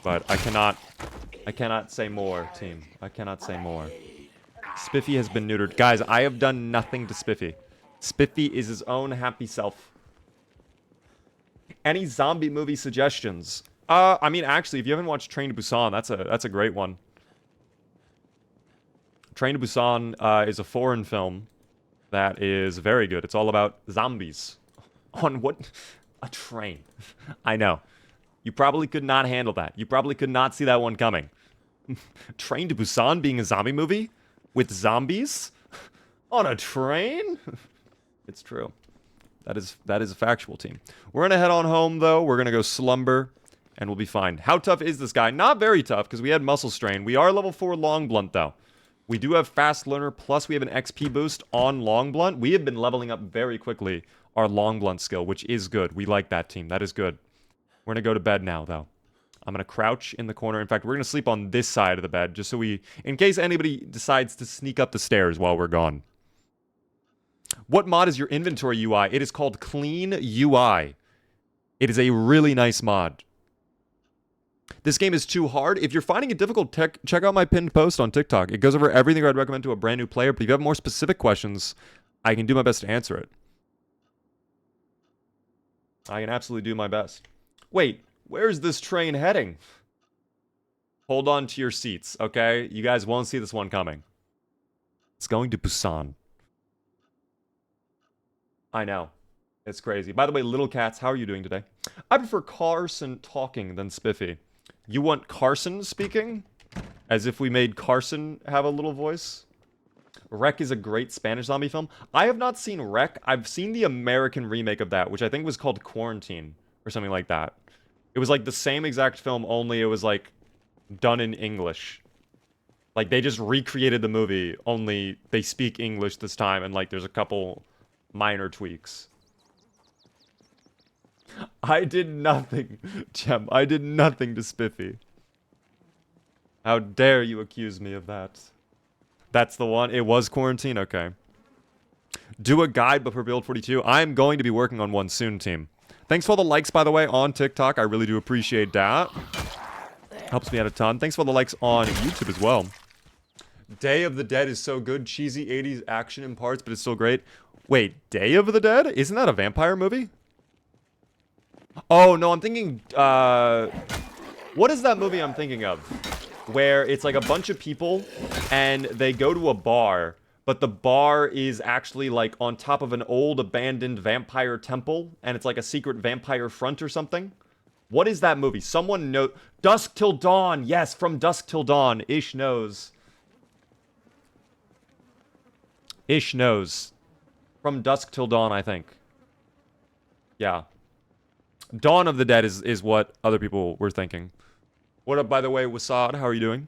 But I cannot say more, team. I cannot say more. Spiffy has been neutered. Guys, I have done nothing to Spiffy. Spiffy is his own happy self. Any zombie movie suggestions? I mean, actually, if you haven't watched Train to Busan, that's a great one. Train to Busan is a foreign film that is very good. It's all about zombies. On what? A train. I know. You probably could not handle that. You probably could not see that one coming. Train to Busan being a zombie movie? With zombies? On a train? It's true. That is a factual, team. We're gonna head on home, though. We're gonna go slumber, and we'll be fine. How tough is this guy? Not very tough, because we had muscle strain. We are level 4 long blunt, though. We do have fast learner, plus we have an XP boost on long blunt. We have been leveling up very quickly our long blunt skill, which is good. We like that, team. That is good. We're gonna go to bed now, though. I'm gonna crouch in the corner. In fact, we're gonna sleep on this side of the bed, just so in case anybody decides to sneak up the stairs while we're gone. What mod is your inventory UI? It is called Clean UI. It is a really nice mod. This game is too hard. If you're finding it difficult, check out my pinned post on TikTok. It goes over everything I'd recommend to a brand new player, but if you have more specific questions, I can do my best to answer it. I can absolutely do my best. Wait, where's this train heading? Hold on to your seats, okay? You guys won't see this one coming. It's going to Busan. I know. It's crazy. By the way, little cats, how are you doing today? I prefer Carson talking than Spiffy. You want Carson speaking? As if we made Carson have a little voice? Wreck is a great Spanish zombie film. I have not seen Wreck. I've seen the American remake of that, which I think was called Quarantine or something like that. It was like the same exact film, only it was like done in English. Like they just recreated the movie, only they speak English this time, and like there's a couple minor tweaks. I did nothing, Gem. I did nothing to Spiffy. How dare you accuse me of that? That's the one. It was Quarantine? Okay. Do a guide but for Build 42. I'm going to be working on one soon, team. Thanks for all the likes, by the way, on TikTok. I really do appreciate that. Helps me out a ton. Thanks for all the likes on YouTube as well. Day of the Dead is so good. Cheesy 80s action in parts, but it's still great. Wait, Day of the Dead? Isn't that a vampire movie? Oh, no, I'm thinking... what is that movie I'm thinking of? Where it's like a bunch of people and they go to a bar, but the bar is actually like on top of an old abandoned vampire temple, and it's like a secret vampire front or something. What is that movie? Someone know. Dusk Till Dawn. Yes, From Dusk Till Dawn. Ish knows. Ish knows. From Dusk Till Dawn, I think. Yeah. Dawn of the Dead is what other people were thinking. What up, by the way, Wasad? How are you doing?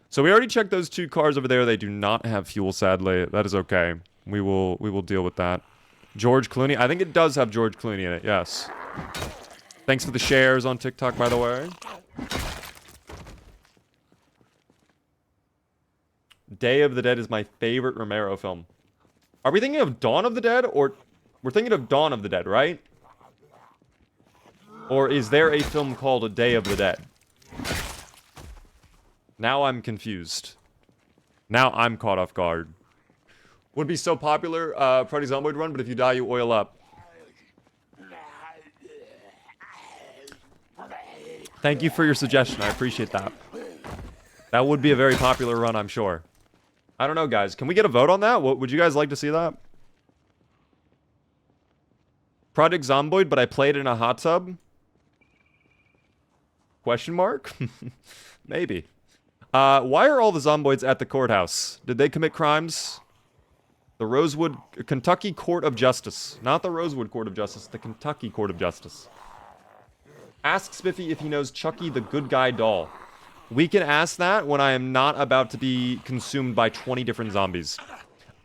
So we already checked those two cars over there. They do not have fuel, sadly. That is okay. We will deal with that. George Clooney. I think it does have George Clooney in it, yes. Thanks for the shares on TikTok, by the way. Day of the Dead is my favorite Romero film. Are we thinking of Dawn of the Dead, or... We're thinking of Dawn of the Dead, right? Or is there a film called A Day of the Dead? Now I'm confused. Now I'm caught off guard. Would be so popular, Project Zomboid run, but if you die, you oil up. Thank you for your suggestion. I appreciate that. That would be a very popular run, I'm sure. I don't know, guys. Can we get a vote on that? Would you guys like to see that? Project Zomboid, but I played in a hot tub? Question mark? Maybe. Why are all the zomboids at the courthouse? Did they commit crimes? The Rosewood... Kentucky Court of Justice. Not the Rosewood Court of Justice. The Kentucky Court of Justice. Ask Spiffy if he knows Chucky the Good Guy doll. We can ask that when I am not about to be consumed by 20 different zombies.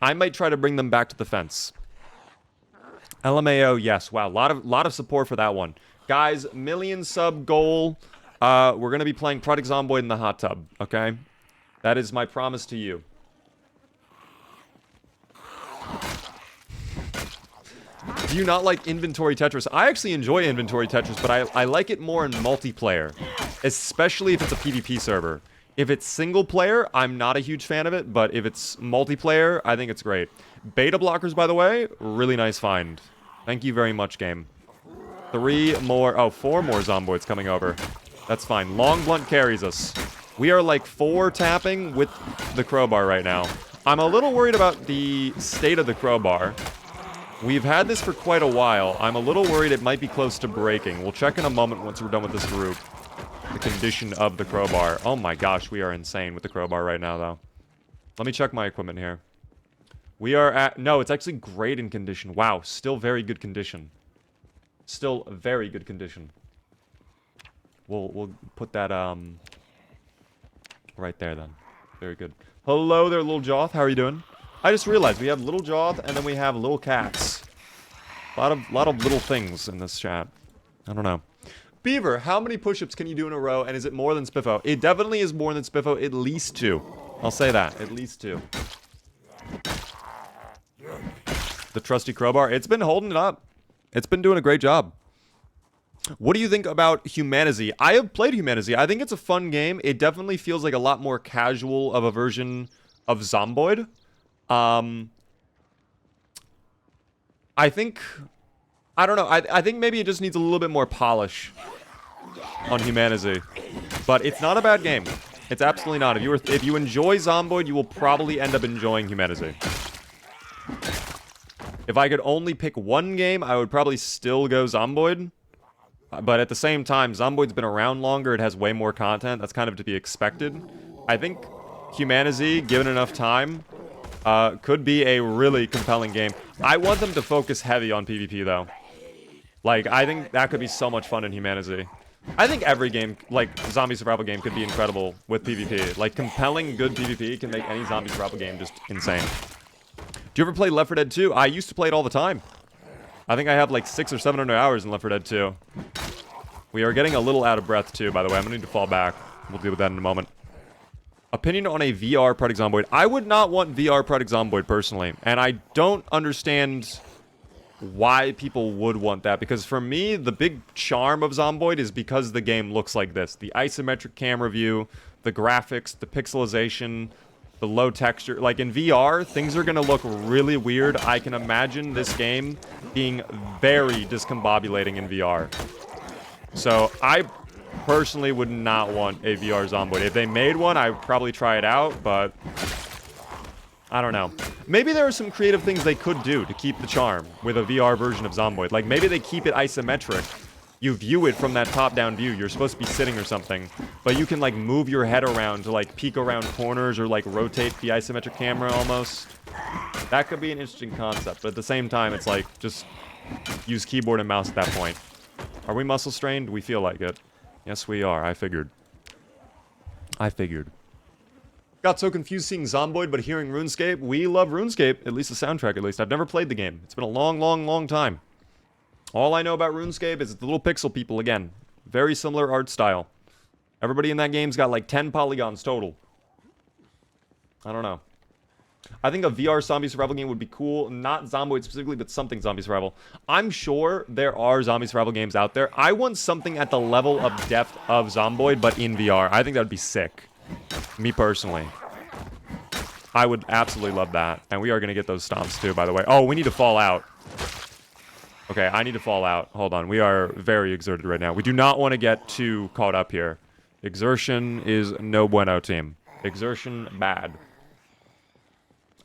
I might try to bring them back to the fence. LMAO, yes. Wow, lot of support for that one. Guys, million sub goal. We're going to be playing Project Zomboid in the hot tub, okay? That is my promise to you. Do you not like inventory Tetris? I actually enjoy inventory Tetris, but I like it more in multiplayer. Especially if it's a PvP server. If it's single player, I'm not a huge fan of it, but if it's multiplayer, I think it's great. Beta blockers, by the way, really nice find. Thank you very much, game. 4 more zomboids coming over. That's fine. Long Blunt carries us. We are like 4 tapping with the crowbar right now. I'm a little worried about the state of the crowbar. We've had this for quite a while. I'm a little worried it might be close to breaking. We'll check in a moment once we're done with this group. The condition of the crowbar. Oh my gosh, we are insane with the crowbar right now, though. Let me check my equipment here. We are at... No, it's actually great in condition. Wow, still very good condition. Still very good condition. We'll put that, right there, then. Very good. Hello there, Little Joth. How are you doing? I just realized we have Little Joth, and then we have Little Cats. A lot of little things in this chat. I don't know. Beaver, how many push-ups can you do in a row, and is it more than Spiffo? It definitely is more than Spiffo, at least 2. I'll say that, at least 2. The trusty crowbar, it's been holding it up. It's been doing a great job. What do you think about Humanity? I have played Humanity. I think it's a fun game. It definitely feels like a lot more casual of a version of Zomboid. I think... I don't know. I think maybe it just needs a little bit more polish. on Humanity. But it's not a bad game. It's absolutely not. If you enjoy Zomboid, you will probably end up enjoying Humanity. If I could only pick one game, I would probably still go Zomboid. But at the same time, Zomboid's been around longer. It has way more content. That's kind of to be expected. I think Humanity, given enough time, could be a really compelling game. I want them to focus heavy on PvP, though. Like, I think that could be so much fun in Humanity. I think every game, like, zombie survival game, could be incredible with PvP. Like, compelling, good PvP can make any zombie survival game just insane. Do you ever play Left 4 Dead 2? I used to play it all the time. I think I have like 600 or 700 hours in Left 4 Dead 2. We are getting a little out of breath, too, by the way. I'm going to need to fall back. We'll deal with that in a moment. Opinion on a VR Project Zomboid. I would not want VR Project Zomboid, personally. And I don't understand why people would want that. Because for me, the big charm of Zomboid is because the game looks like this. The isometric camera view, the graphics, the pixelization, the low texture. Like, in VR, things are going to look really weird. I can imagine this game being very discombobulating in VR. So, I personally would not want a VR Zomboid. If they made one, I would probably try it out, but I don't know. Maybe there are some creative things they could do to keep the charm with a VR version of Zomboid. Like, maybe they keep it isometric. You view it from that top-down view. You're supposed to be sitting or something. But you can, like, move your head around to, like, peek around corners or, like, rotate the isometric camera almost. That could be an interesting concept. But at the same time, it's like, just use keyboard and mouse at that point. Are we muscle strained? We feel like it. Yes, we are. I figured. Got so confused seeing Zomboid, but hearing RuneScape. We love RuneScape. At least the soundtrack, at least. I've never played the game. It's been a long, long, long time. All I know about RuneScape is the little pixel people again. Very similar art style. Everybody in that game's got like 10 polygons total. I don't know. I think a VR zombie survival game would be cool. Not Zomboid specifically, but something zombie survival. I'm sure there are zombie survival games out there. I want something at the level of depth of Zomboid, but in VR. I think that would be sick. Me personally. I would absolutely love that. And we are going to get those stomps too, by the way. Oh, we need to fall out. Okay, I need to fall out. Hold on. We are very exerted right now. We do not want to get too caught up here. Exertion is no bueno, team. Exertion, bad.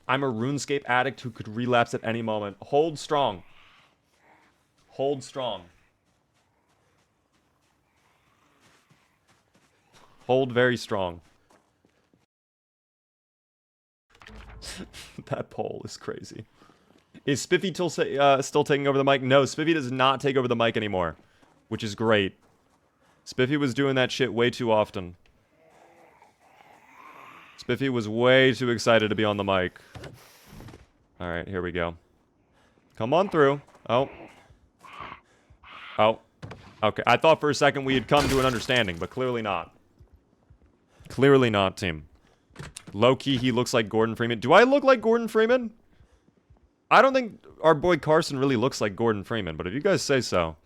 I'm a RuneScape addict who could relapse at any moment. Hold strong. Hold strong. Hold very strong. That poll is crazy. Is Spiffy still taking over the mic? No, Spiffy does not take over the mic anymore. Which is great. Spiffy was doing that shit way too often. Spiffy was way too excited to be on the mic. Alright, here we go. Come on through. Oh. Oh. Okay, I thought for a second we had come to an understanding, but clearly not. Clearly not, team. Low-key, he looks like Gordon Freeman. Do I look like Gordon Freeman? I don't think our boy Carson really looks like Gordon Freeman, but if you guys say so.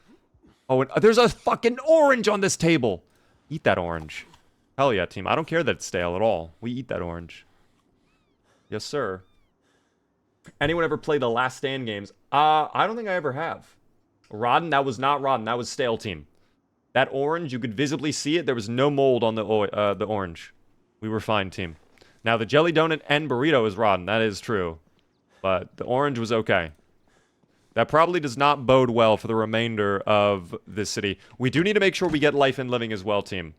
Oh, and there's a fucking orange on this table. Eat that orange. Hell yeah, team. I don't care that it's stale at all. We eat that orange. Yes, sir. Anyone ever play the Last Stand games? I don't think I ever have. Rodden? That was not Rodden. That was stale, team. That orange, you could visibly see it. There was no mold on the orange. We were fine, team. Now, the jelly donut and burrito is rotten. That is true. But the orange was okay. That probably does not bode well for the remainder of this city. We do need to make sure we get life and living as well, team.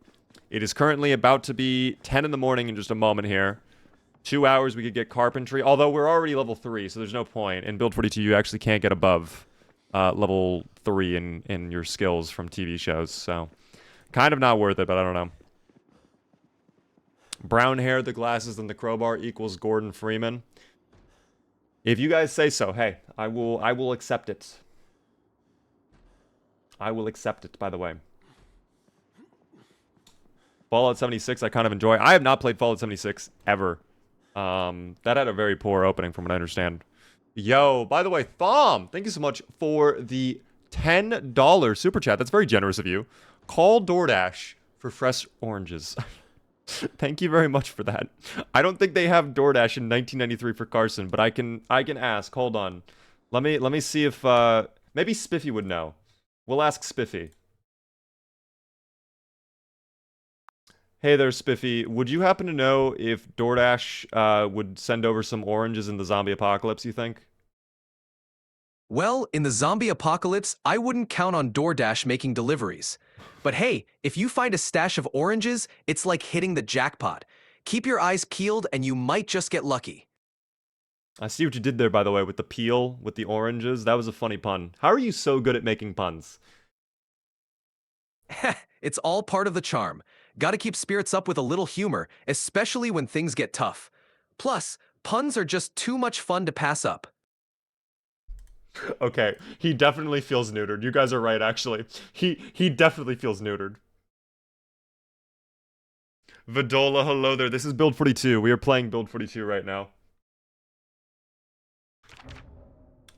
It is currently about to be 10 in the morning in just a moment here. 2 hours we could get carpentry. Although we're already level 3, so there's no point. In Build 42, you actually can't get above level 3 in your skills from TV shows. So, kind of not worth it, but I don't know. Brown hair, the glasses, and the crowbar equals Gordon Freeman. If you guys say so, hey, I will accept it. I will accept it, by the way. Fallout 76, I kind of enjoy. I have not played Fallout 76 ever. That had a very poor opening from what I understand. Yo, by the way, Thom, thank you so much for the $10 super chat. That's very generous of you. Call DoorDash for fresh oranges. Thank you very much for that. I don't think they have DoorDash in 1993 for Carson, but I can ask. Hold on. Let me see if maybe Spiffy would know. We'll ask Spiffy. Hey there, Spiffy. Would you happen to know if DoorDash would send over some oranges in the zombie apocalypse, you think? Well, in the zombie apocalypse, I wouldn't count on DoorDash making deliveries. But hey, if you find a stash of oranges, it's like hitting the jackpot. Keep your eyes peeled and you might just get lucky. I see what you did there, by the way, with the peel, with the oranges. That was a funny pun. How are you so good at making puns? It's all part of the charm. Gotta keep spirits up with a little humor, especially when things get tough. Plus, puns are just too much fun to pass up. Okay, he definitely feels neutered. You guys are right, actually. He definitely feels neutered. Vidola, hello there. This is Build 42. We are playing Build 42 right now.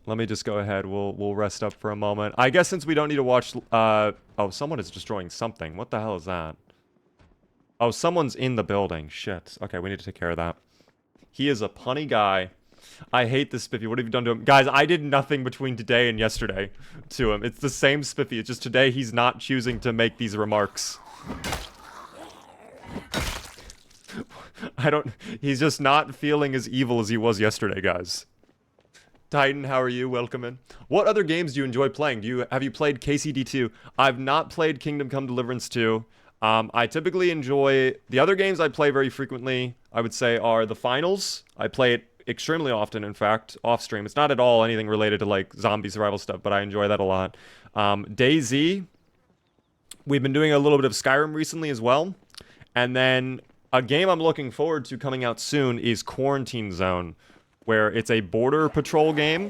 Let me just go ahead. We'll rest up for a moment. I guess since we don't need to watch oh, someone is destroying something. What the hell is that? Oh, someone's in the building. Shit. Okay, we need to take care of that. He is a punny guy. I hate this Spiffy. What have you done to him? Guys, I did nothing between today and yesterday to him. It's the same Spiffy. It's just today he's not choosing to make these remarks. He's just not feeling as evil as he was yesterday, guys. Titan, how are you? Welcome in. What other games do you enjoy playing? Have you played KCD2? I've not played Kingdom Come Deliverance 2. I typically enjoy... The other games I play very frequently, I would say, are the finals. I play it extremely often, in fact, off stream. It's not at all anything related to, like, zombie survival stuff, but I enjoy that a lot. DayZ. We've been doing a little bit of Skyrim recently as well. And then a game I'm looking forward to coming out soon is Quarantine Zone, where it's a border patrol game,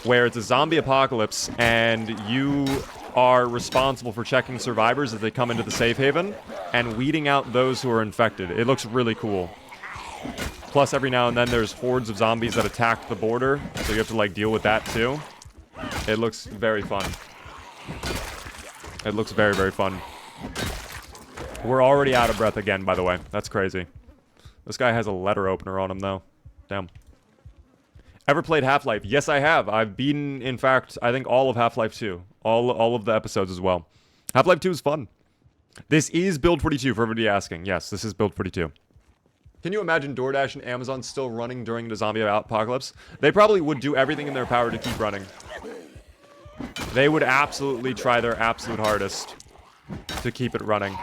where it's a zombie apocalypse, and you are responsible for checking survivors as they come into the safe haven, and weeding out those who are infected. It looks really cool. Plus, every now and then, there's hordes of zombies that attack the border, so you have to, like, deal with that, too. It looks very fun. It looks very, very fun. We're already out of breath again, by the way. That's crazy. This guy has a letter opener on him, though. Damn. Ever played Half-Life? Yes, I have. I've beaten, in fact, I think all of Half-Life 2. All of the episodes as well. Half-Life 2 is fun. This is Build 42, for everybody asking. Yes, this is Build 42. Can you imagine DoorDash and Amazon still running during the zombie apocalypse? They probably would do everything in their power to keep running. They would absolutely try their absolute hardest to keep it running.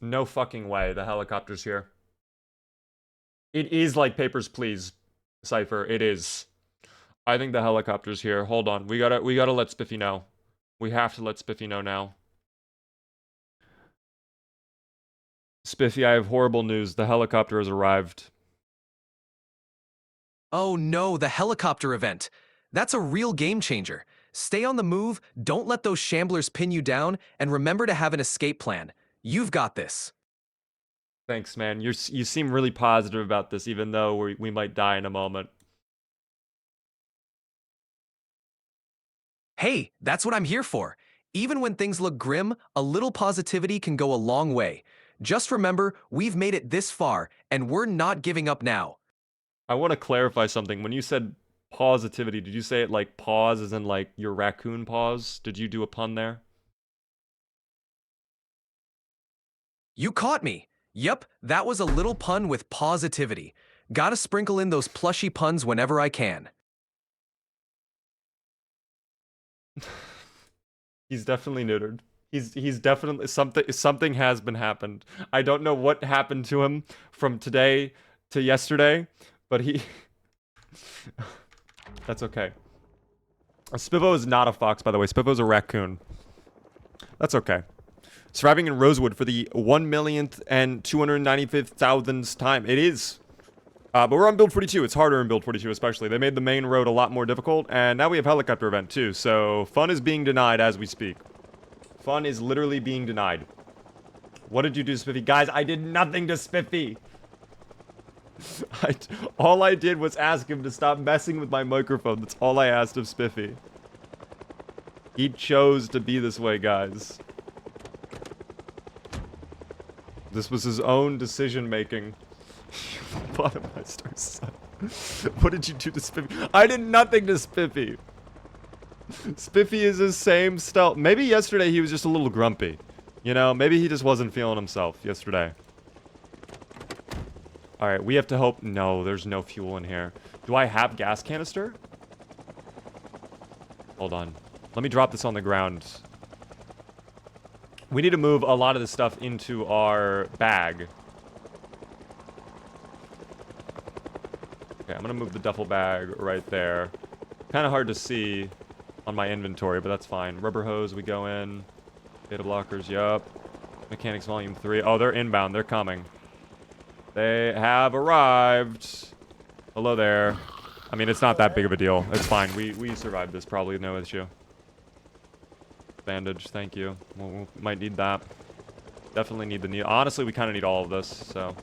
No fucking way. The helicopter's here. It is like Papers, Please, Cypher. It is. I think the helicopter's here. Hold on. We gotta let Spiffy know. We have to let Spiffy know now. Spiffy, I have horrible news. The helicopter has arrived. Oh no, the helicopter event. That's a real game changer. Stay on the move, don't let those shamblers pin you down, and remember to have an escape plan. You've got this. Thanks, man. You seem really positive about this, even though we might die in a moment. Hey, that's what I'm here for. Even when things look grim, a little positivity can go a long way. Just remember, we've made it this far, and we're not giving up now. I want to clarify something. When you said positivity, did you say it like pause as in like your raccoon paws? Did you do a pun there? You caught me. Yep, that was a little pun with positivity. Gotta sprinkle in those plushy puns whenever I can. He's definitely neutered. He's definitely something has been happened. I don't know what happened to him from today to yesterday, but he that's okay. Spiffo is not a fox, by the way. Spiffo's a raccoon. That's okay. Surviving in Rosewood for the 1,295,000th time. It is. But we're on Build 42. It's harder in Build 42 especially. They made the main road a lot more difficult, and now we have helicopter event too, so fun is being denied as we speak. Fun is literally being denied. What did you do, Spiffy? Guys, I did nothing to Spiffy! All I did was ask him to stop messing with my microphone. That's all I asked of Spiffy. He chose to be this way, guys. This was his own decision-making. Bottom my star son. What did you do to Spiffy? I did nothing to Spiffy. Spiffy is the same stealth. Maybe yesterday he was just a little grumpy. You know, maybe he just wasn't feeling himself yesterday. Alright, we have to hope... No, there's no fuel in here. Do I have gas canister? Hold on. Let me drop this on the ground. We need to move a lot of this stuff into our bag. Okay, I'm gonna move the duffel bag right there. Kind of hard to see on my inventory, but that's fine. Rubber hose, we go in. Beta blockers, yup. Mechanics Volume 3. Oh, they're inbound. They're coming. They have arrived. Hello there. I mean, it's not that big of a deal. It's fine. We survived this. Probably no issue. Bandage. Thank you. We might need that. Definitely need the need. Honestly, we kind of need all of this, so...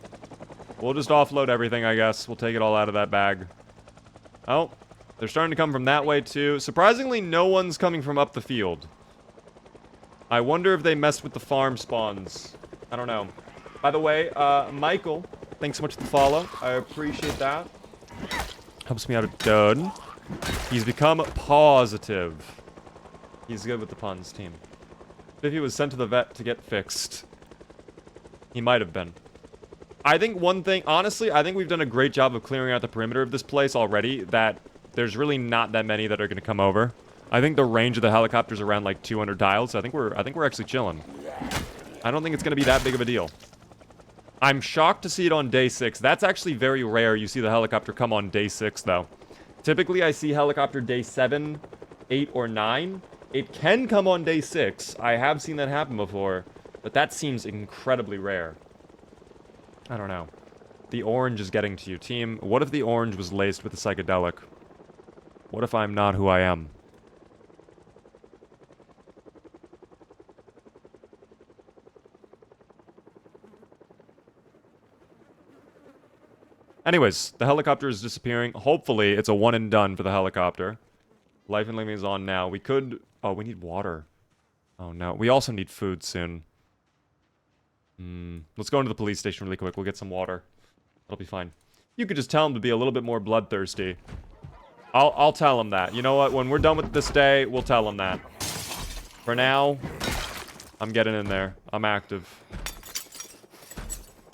We'll just offload everything, I guess. We'll take it all out of that bag. Oh, they're starting to come from that way, too. Surprisingly, no one's coming from up the field. I wonder if they messed with the farm spawns. I don't know. By the way, Michael, thanks so much for the follow. I appreciate that. Helps me out a ton. He's become positive. He's good with the puns, team. If he was sent to the vet to get fixed. He might have been. I think one thing, honestly, I think we've done a great job of clearing out the perimeter of this place already, that there's really not that many that are going to come over. I think the range of the helicopter's around like 200 tiles, so I think we're actually chilling. I don't think it's going to be that big of a deal. I'm shocked to see it on day 6. That's actually very rare you see the helicopter come on day 6, though. Typically, I see helicopter day 7, 8, or 9. It can come on day 6. I have seen that happen before, but that seems incredibly rare. I don't know. The orange is getting to you, team. What if the orange was laced with a psychedelic? What if I'm not who I am? Anyways, the helicopter is disappearing. Hopefully, it's a one and done for the helicopter. Life and living is on now. We could... Oh, we need water. Oh, no. We also need food soon. Let's go into the police station really quick. We'll get some water. That'll be fine. You could just tell him to be a little bit more bloodthirsty. I'll tell him that. You know what? When we're done with this day, we'll tell him that. For now, I'm getting in there. I'm active.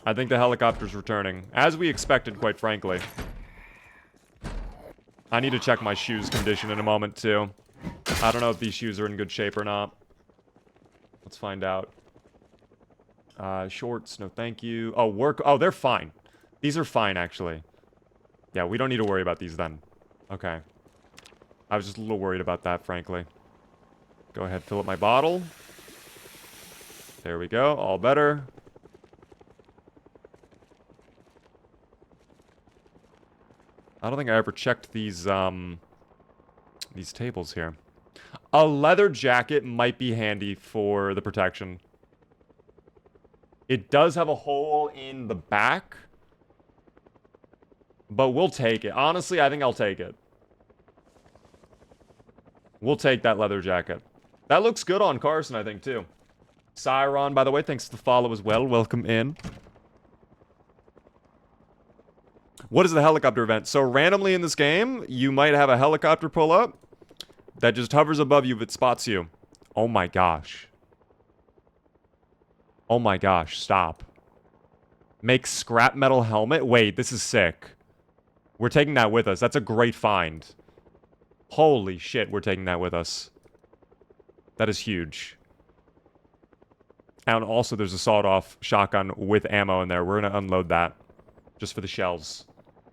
I think the helicopter's returning. As we expected, quite frankly. I need to check my shoes condition in a moment, too. I don't know if these shoes are in good shape or not. Let's find out. Shorts, no thank you. Oh, work. Oh, they're fine. These are fine, actually. Yeah, we don't need to worry about these then. Okay. I was just a little worried about that, frankly. Go ahead, fill up my bottle. There we go. All better. I don't think I ever checked these tables here. A leather jacket might be handy for the protection. It does have a hole in the back. But we'll take it. Honestly, I think I'll take it. We'll take that leather jacket. That looks good on Carson, I think, too. Cyron, by the way, thanks for the follow as well. Welcome in. What is the helicopter event? So randomly in this game, you might have a helicopter pull up that just hovers above you if it spots you. Oh my gosh. Oh my gosh, stop. Make scrap metal helmet? Wait, this is sick. We're taking that with us. That's a great find. Holy shit, we're taking that with us. That is huge. And also there's a sawed-off shotgun with ammo in there. We're gonna unload that. Just for the shells.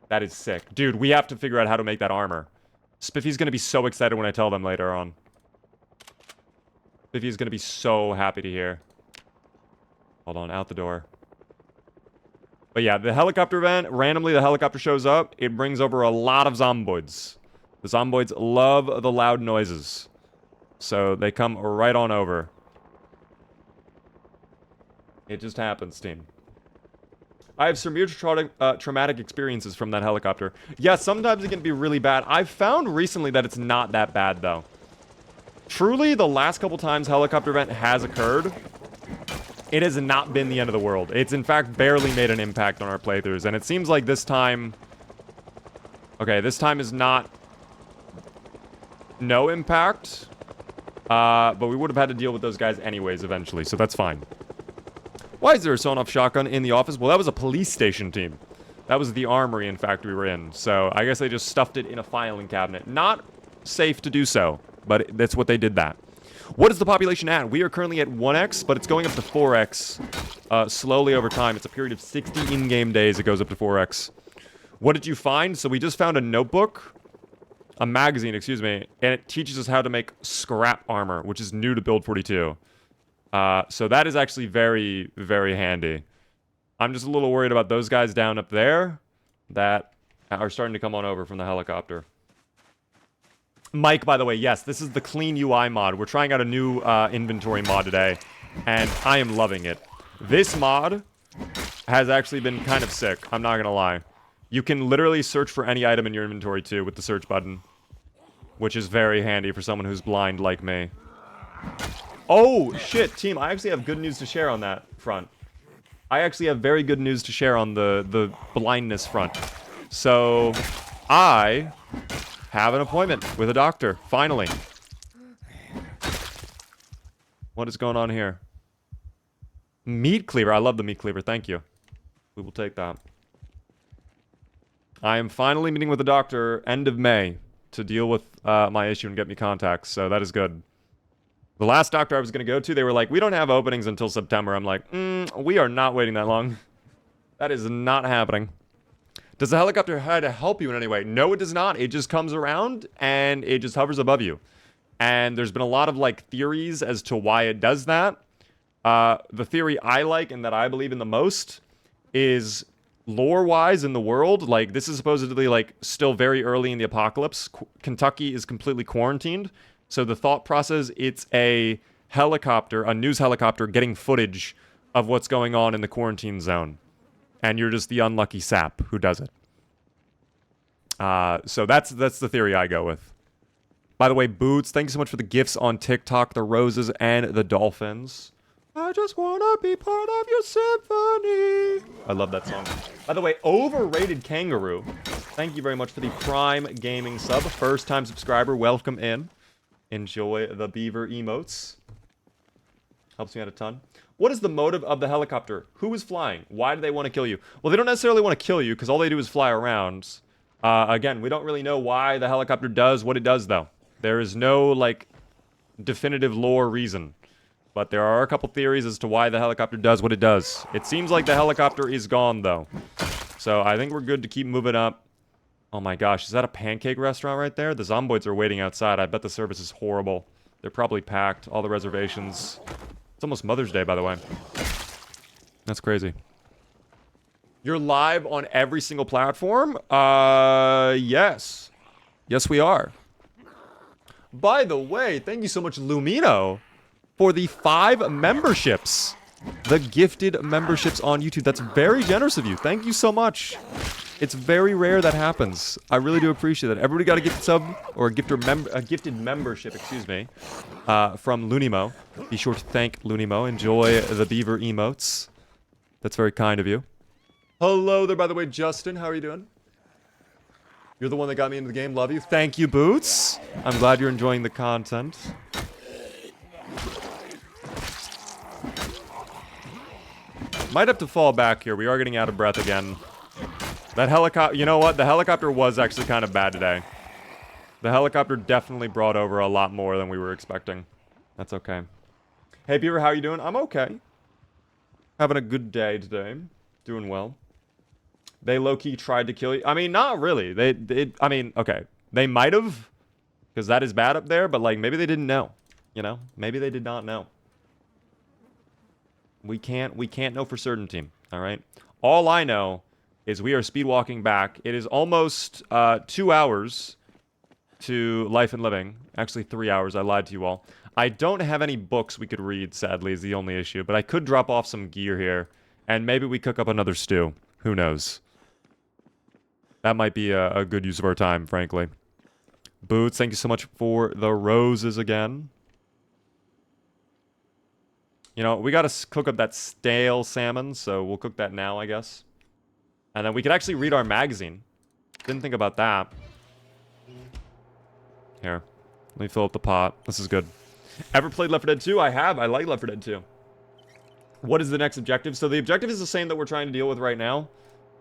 That is sick. Dude, we have to figure out how to make that armor. Spiffy's gonna be so excited when I tell them later on. Spiffy's gonna be so happy to hear. Hold on, out the door. But yeah, the helicopter event, randomly the helicopter shows up. It brings over a lot of zomboids. The zomboids love the loud noises. So they come right on over. It just happens, team. I have severe traumatic experiences from that helicopter. Yeah, sometimes it can be really bad. I've found recently that it's not that bad, though. Truly, the last couple times helicopter event has occurred, it has not been the end of the world. It's, in fact, barely made an impact on our playthroughs. And it seems like this time, Okay, this time is not... no impact. But we would have had to deal with those guys anyways eventually, so that's fine. Why is there a sawn-off shotgun in the office? Well, that was a police station team. That was the armory, in fact, we were in. So I guess they just stuffed it in a filing cabinet. Not safe to do so, but that's what they did that. What is the population at? We are currently at 1x, but it's going up to 4x slowly over time. It's a period of 60 in-game days. It goes up to 4x. What did you find? So we just found a notebook, a magazine, excuse me, and it teaches us how to make scrap armor, which is new to Build 42. So that is actually very, very handy. I'm just a little worried about those guys down up there that are starting to come on over from the helicopter. Mike, by the way, yes, this is the Clean UI mod. We're trying out a new inventory mod today, and I am loving it. This mod has actually been kind of sick, I'm not gonna lie. You can literally search for any item in your inventory, too, with the search button, which is very handy for someone who's blind like me. Oh, shit, team, I actually have good news to share on that front. I actually have very good news to share on the blindness front. So, I have an appointment with a doctor, finally. What is going on here? Meat cleaver. I love the meat cleaver. Thank you. We will take that. I am finally meeting with a doctor end of May to deal with my issue and get me contacts, so that is good. The last doctor I was going to go to, they were like, we don't have openings until September. I'm like, we are not waiting that long. That is not happening. Does the helicopter try to help you in any way? No, it does not. It just comes around and it just hovers above you. And there's been a lot of like theories as to why it does that. The theory I like and that I believe in the most is lore-wise in the world. Like, this is supposedly like still very early in the apocalypse. Kentucky is completely quarantined. So the thought process, it's a helicopter, a news helicopter getting footage of what's going on in the quarantine zone. And you're just the unlucky sap who does it. So that's the theory I go with. By the way, Boots, thank you so much for the gifts on TikTok, the roses and the dolphins. I just want to be part of your symphony. I love that song. By the way, Overrated Kangaroo, thank you very much for the Prime Gaming sub. First-time subscriber, welcome in. Enjoy the beaver emotes. Helps me out a ton. What is the motive of the helicopter? Who is flying? Why do they want to kill you? Well, they don't necessarily want to kill you, because all they do is fly around. Again, we don't really know why the helicopter does what it does, though. There is no, like, definitive lore reason. But there are a couple theories as to why the helicopter does what it does. It seems like the helicopter is gone, though. So I think we're good to keep moving up. Oh my gosh, is that a pancake restaurant right there? The Zomboids are waiting outside. I bet the service is horrible. They're probably packed. All the reservations. It's almost Mother's Day, by the way. That's crazy. You're live on every single platform? Yes. Yes, we are. By the way, thank you so much, Lumino, for the 5 memberships. The gifted memberships on YouTube. That's very generous of you. Thank you so much. It's very rare that happens. I really do appreciate that. Everybody got a gifted sub, or a gifted membership, excuse me, from Lunimo. Be sure to thank Lunimo. Enjoy the beaver emotes. That's very kind of you. Hello there, by the way, Justin. How are you doing? You're the one that got me into the game. Love you. Thank you, Boots. I'm glad you're enjoying the content. Might have to fall back here. We are getting out of breath again. That helicopter, you know what? The helicopter was actually kind of bad today. The helicopter definitely brought over a lot more than we were expecting. That's okay. Hey, Beaver, how are you doing? I'm okay. Having a good day today. Doing well. They low-key tried to kill you. I mean, not really. I mean, okay. They might have, because that is bad up there, but, like, maybe they didn't know. You know? Maybe they did not know. We can't know for certain, team. All right? All I know is we are speed walking back. It is almost 2 hours to Life and Living. Actually, 3 hours. I lied to you all. I don't have any books we could read, sadly, is the only issue. But I could drop off some gear here. And maybe we cook up another stew. Who knows? That might be a good use of our time, frankly. Boots, thank you so much for the roses again. You know, we gotta cook up that stale salmon, so we'll cook that now, I guess. And then we could actually read our magazine. Didn't think about that. Here. Let me fill up the pot. This is good. Ever played Left 4 Dead 2? I have. I like Left 4 Dead 2. What is the next objective? So the objective is the same that we're trying to deal with right now.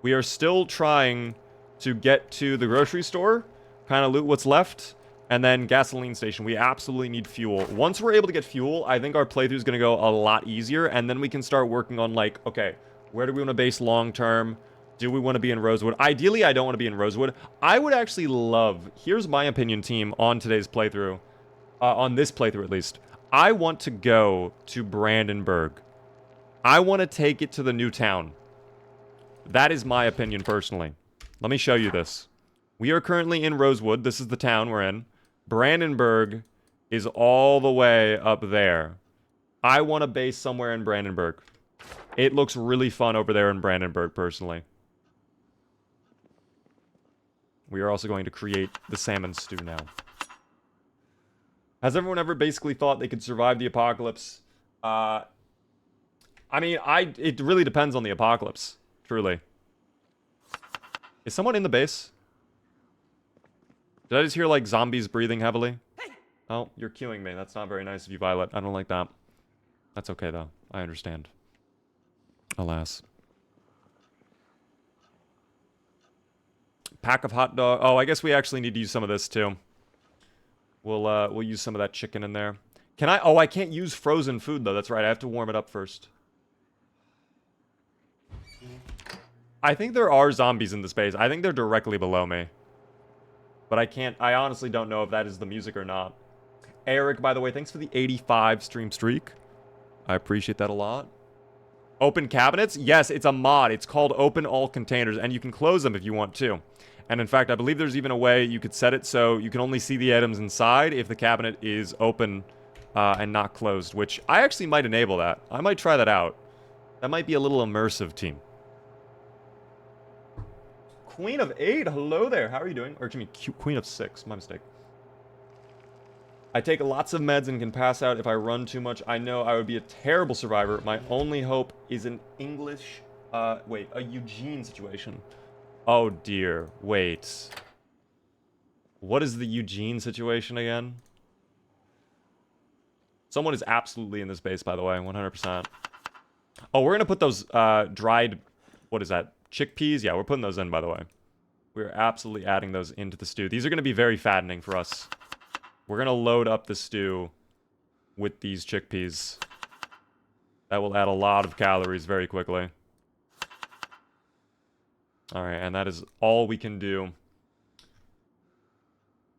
We are still trying to get to the grocery store, kind of loot what's left, and then gasoline station. We absolutely need fuel. Once we're able to get fuel, I think our playthrough is going to go a lot easier, and then we can start working on, like, okay, where do we want to base long term? Do we want to be in Rosewood? Ideally, I don't want to be in Rosewood. I would actually love, here's my opinion, team, on today's playthrough, on this playthrough at least. I want to go to Brandenburg. I want to take it to the new town. That is my opinion personally. Let me show you this. We are currently in Rosewood. This is the town we're in. Brandenburg is all the way up there. I want to base somewhere in Brandenburg. It looks really fun over there in Brandenburg, personally. We are also going to create the salmon stew now. Has everyone ever basically thought they could survive the apocalypse? I mean, it really depends on the apocalypse. Truly. Is someone in the base? Did I just hear, like, zombies breathing heavily? Hey. Oh, you're queuing me. That's not very nice of you, Violet. I don't like that. That's okay, though. I understand. Alas. Pack of hot dog. Oh, I guess we actually need to use some of this, too. We'll use some of that chicken in there. Can I? Oh, I can't use frozen food, though. That's right. I have to warm it up first. I think there are zombies in the space. I think they're directly below me. But I honestly don't know if that is the music or not. Eric, by the way, thanks for the 85 stream streak. I appreciate that a lot. Open cabinets? Yes, it's a mod. It's called Open All Containers, and you can close them if you want to. And in fact, I believe there's even a way you could set it so you can only see the items inside if the cabinet is open and not closed, which I actually might enable that. I might try that out. That might be a little immersive, team. Queen of 8, hello there. How are you doing? Or, excuse me, Queen of 6, my mistake. I take lots of meds and can pass out if I run too much. I know I would be a terrible survivor. My only hope is an English, a Eugene situation. Oh dear, wait. What is the Eugene situation again? Someone is absolutely in this base, by the way, 100%. Oh, we're gonna put those, dried, what is that? Chickpeas? Yeah, we're putting those in, by the way. We're absolutely adding those into the stew. These are gonna be very fattening for us. We're gonna load up the stew with these chickpeas. That will add a lot of calories very quickly. Alright, and that is all we can do.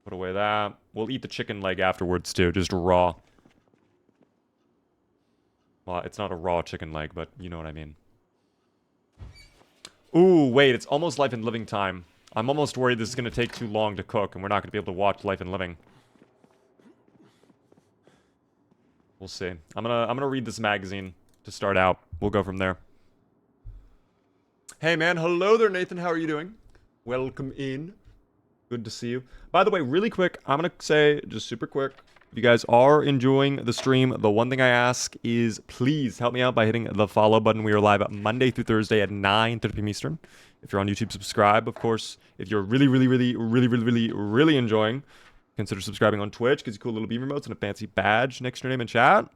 Put away that. We'll eat the chicken leg afterwards too, just raw. Well, it's not a raw chicken leg, but you know what I mean. Ooh, wait, it's almost Life and Living time. I'm almost worried this is gonna take too long to cook, and we're not gonna be able to watch Life and Living. We'll see. I'm gonna read this magazine to start out. We'll go from there. Hey man, hello there Nathan, how are you doing? Welcome in. Good to see you. By the way, really quick, I'm gonna say, just super quick, if you guys are enjoying the stream, the one thing I ask is please help me out by hitting the follow button. We are live Monday through Thursday at 9:30 p.m. Eastern. If you're on YouTube, subscribe, of course. If you're really enjoying, consider subscribing on Twitch, gives you cool little beam remotes and a fancy badge next to your name in chat.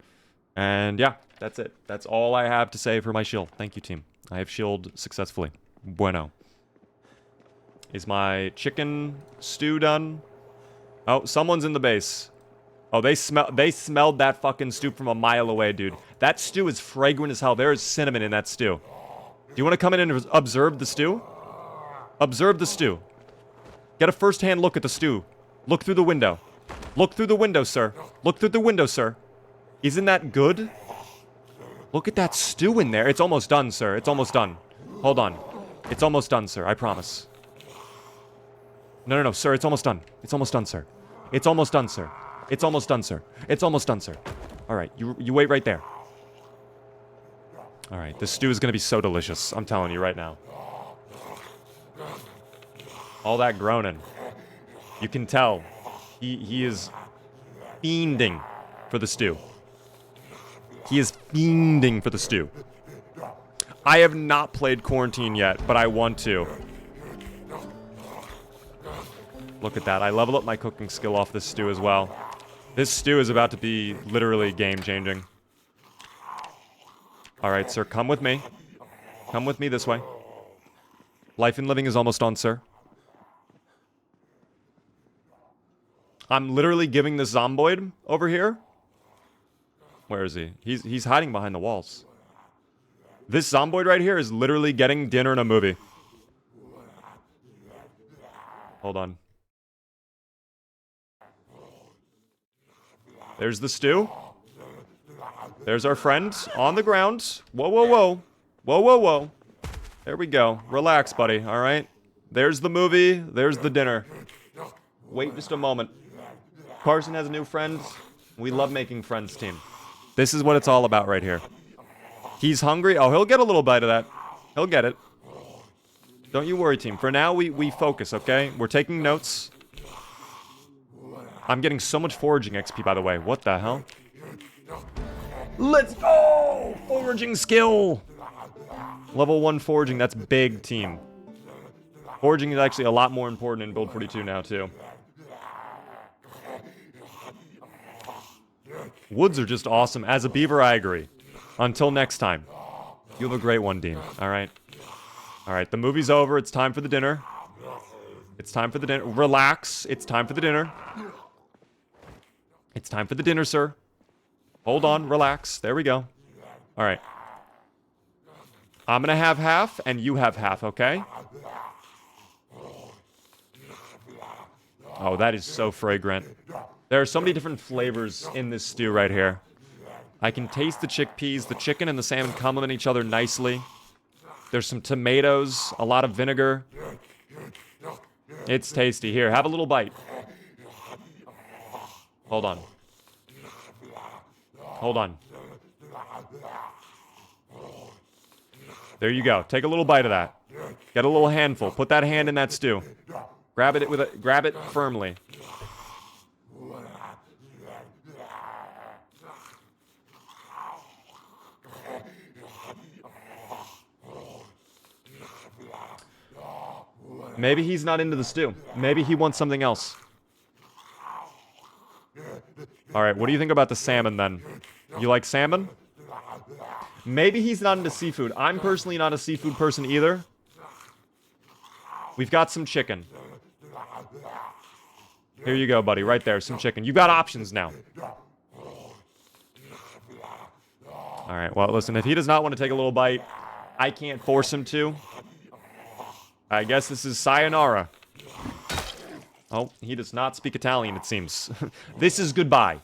And yeah, that's it. That's all I have to say for my shield. Thank you, team. I have shielded successfully. Bueno. Is my chicken stew done? Oh, someone's in the base. Oh, they smelled that fucking stew from a mile away, dude. That stew is fragrant as hell. There is cinnamon in that stew. Do you want to come in and observe the stew? Observe the stew. Get a first-hand look at the stew. Look through the window. Look through the window, sir. Look through the window, sir. Isn't that good? Look at that stew in there. It's almost done, sir. It's almost done. Hold on. It's almost done, sir. I promise. No, sir. It's almost done. It's almost done, sir. It's almost done, sir. It's almost done, sir. It's almost done, sir. All right. You wait right there. All right. This stew is going to be so delicious. I'm telling you right now. All that groaning. You can tell. He is fiending for the stew. He is fiending for the stew. I have not played Quarantine yet, but I want to. Look at that. I level up my cooking skill off this stew as well. This stew is about to be literally game-changing. Alright, sir. Come with me. Come with me this way. Life and living is almost on, sir. I'm literally giving this zomboid over here. Where is he? He's hiding behind the walls. This zomboid right here is literally getting dinner in a movie. Hold on. There's the stew. There's our friend on the ground. Whoa, whoa, whoa. Whoa, whoa, whoa. There we go. Relax, buddy, alright? There's the movie. There's the dinner. Wait just a moment. Carson has a new friend. We love making friends, team. This is what it's all about right here. He's hungry. Oh, he'll get a little bite of that. He'll get it. Don't you worry, team. For now, we focus, okay? We're taking notes. I'm getting so much foraging XP, by the way. What the hell? Let's go! Foraging skill! Level 1 foraging. That's big, team. Foraging is actually a lot more important in Build 42 now, too. Woods are just awesome. As a beaver, I agree. Until next time. You have a great one, Dean. Alright. Alright, the movie's over. It's time for the dinner. It's time for the dinner. Relax. It's time for the dinner. It's time for the dinner, sir. Hold on. Relax. There we go. Alright. I'm gonna have half, and you have half, okay? Oh, that is so fragrant. There are so many different flavors in this stew right here. I can taste the chickpeas. The chicken and the salmon complement each other nicely. There's some tomatoes, a lot of vinegar. It's tasty. Here, have a little bite. Hold on. Hold on. There you go. Take a little bite of that. Get a little handful. Put that hand in that stew. Grab it firmly. Maybe he's not into the stew. Maybe he wants something else. Alright, what do you think about the salmon, then? You like salmon? Maybe he's not into seafood. I'm personally not a seafood person either. We've got some chicken. Here you go, buddy. Right there, some chicken. You've got options now. Alright, well, listen, if he does not want to take a little bite, I can't force him to. I guess this is sayonara. Oh, he does not speak Italian, it seems. This is goodbye.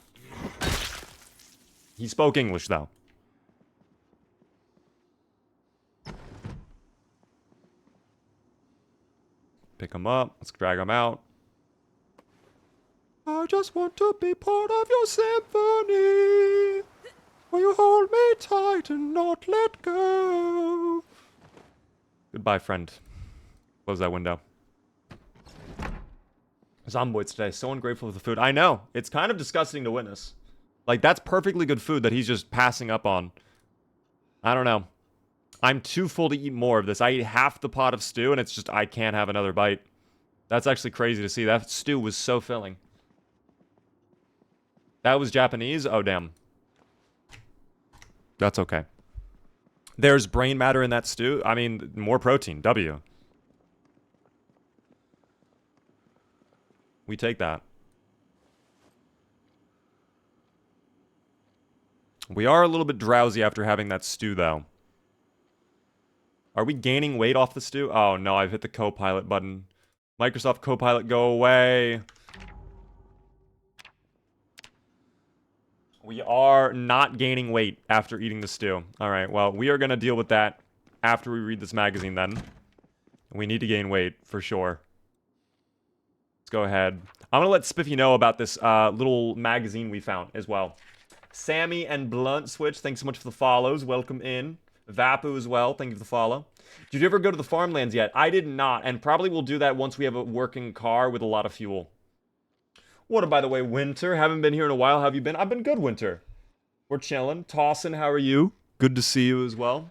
He spoke English, though. Pick him up. Let's drag him out. I just want to be part of your symphony. Will you hold me tight and not let go? Goodbye, friend. Close that window. Zomboids today. So ungrateful for the food. I know. It's kind of disgusting to witness. Like, that's perfectly good food that he's just passing up on. I don't know. I'm too full to eat more of this. I eat half the pot of stew, and it's just, I can't have another bite. That's actually crazy to see. That stew was so filling. That was Japanese? Oh, damn. That's okay. There's brain matter in that stew. I mean, more protein. W. We take that. We are a little bit drowsy after having that stew, though. Are we gaining weight off the stew? Oh, no, I've hit the Copilot button. Microsoft Copilot, go away. We are not gaining weight after eating the stew. All right, well, we are going to deal with that after we read this magazine, then. We need to gain weight, for sure. Let's go ahead. I'm going to let Spiffy know about this little magazine we found as well. Sammy and Blunt Switch, thanks so much for the follows. Welcome in. Vapu as well, thank you for the follow. Did you ever go to the farmlands yet? I did not, and probably will do that once we have a working car with a lot of fuel. What, by the way, Winter? Haven't been here in a while. How have you been? I've been good, Winter. We're chilling. Tossin, how are you? Good to see you as well.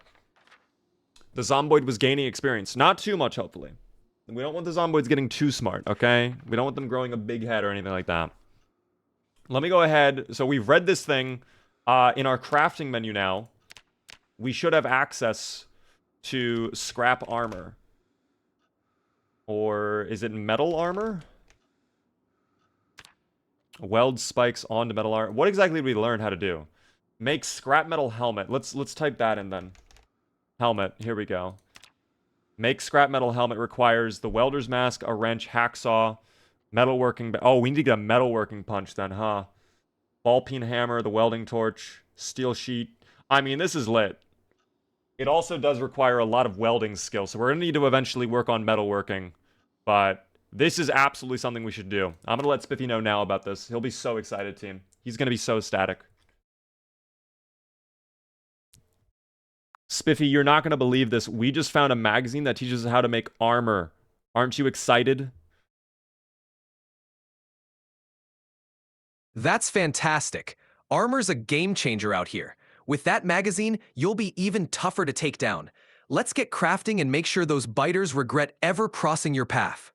The Zomboid was gaining experience. Not too much, hopefully. We don't want the zomboids getting too smart, okay? We don't want them growing a big head or anything like that. Let me go ahead. So we've read this thing. In our crafting menu now, we should have access to scrap armor. Or is it metal armor? Weld spikes onto metal armor. What exactly did we learn how to do? Make scrap metal helmet. Let's type that in then. Helmet. Here we go. Make scrap metal helmet requires the welder's mask, a wrench, hacksaw, metalworking. Oh, we need to get a metalworking punch then, huh? Ball peen hammer, the welding torch, steel sheet. I mean, this is lit. It also does require a lot of welding skill, so we're going to need to eventually work on metalworking. But this is absolutely something we should do. I'm going to let Spiffy know now about this. He'll be so excited, team. He's going to be so ecstatic. Spiffy, you're not going to believe this. We just found a magazine that teaches us how to make armor. Aren't you excited? That's fantastic. Armor's a game changer out here. With that magazine, you'll be even tougher to take down. Let's get crafting and make sure those biters regret ever crossing your path.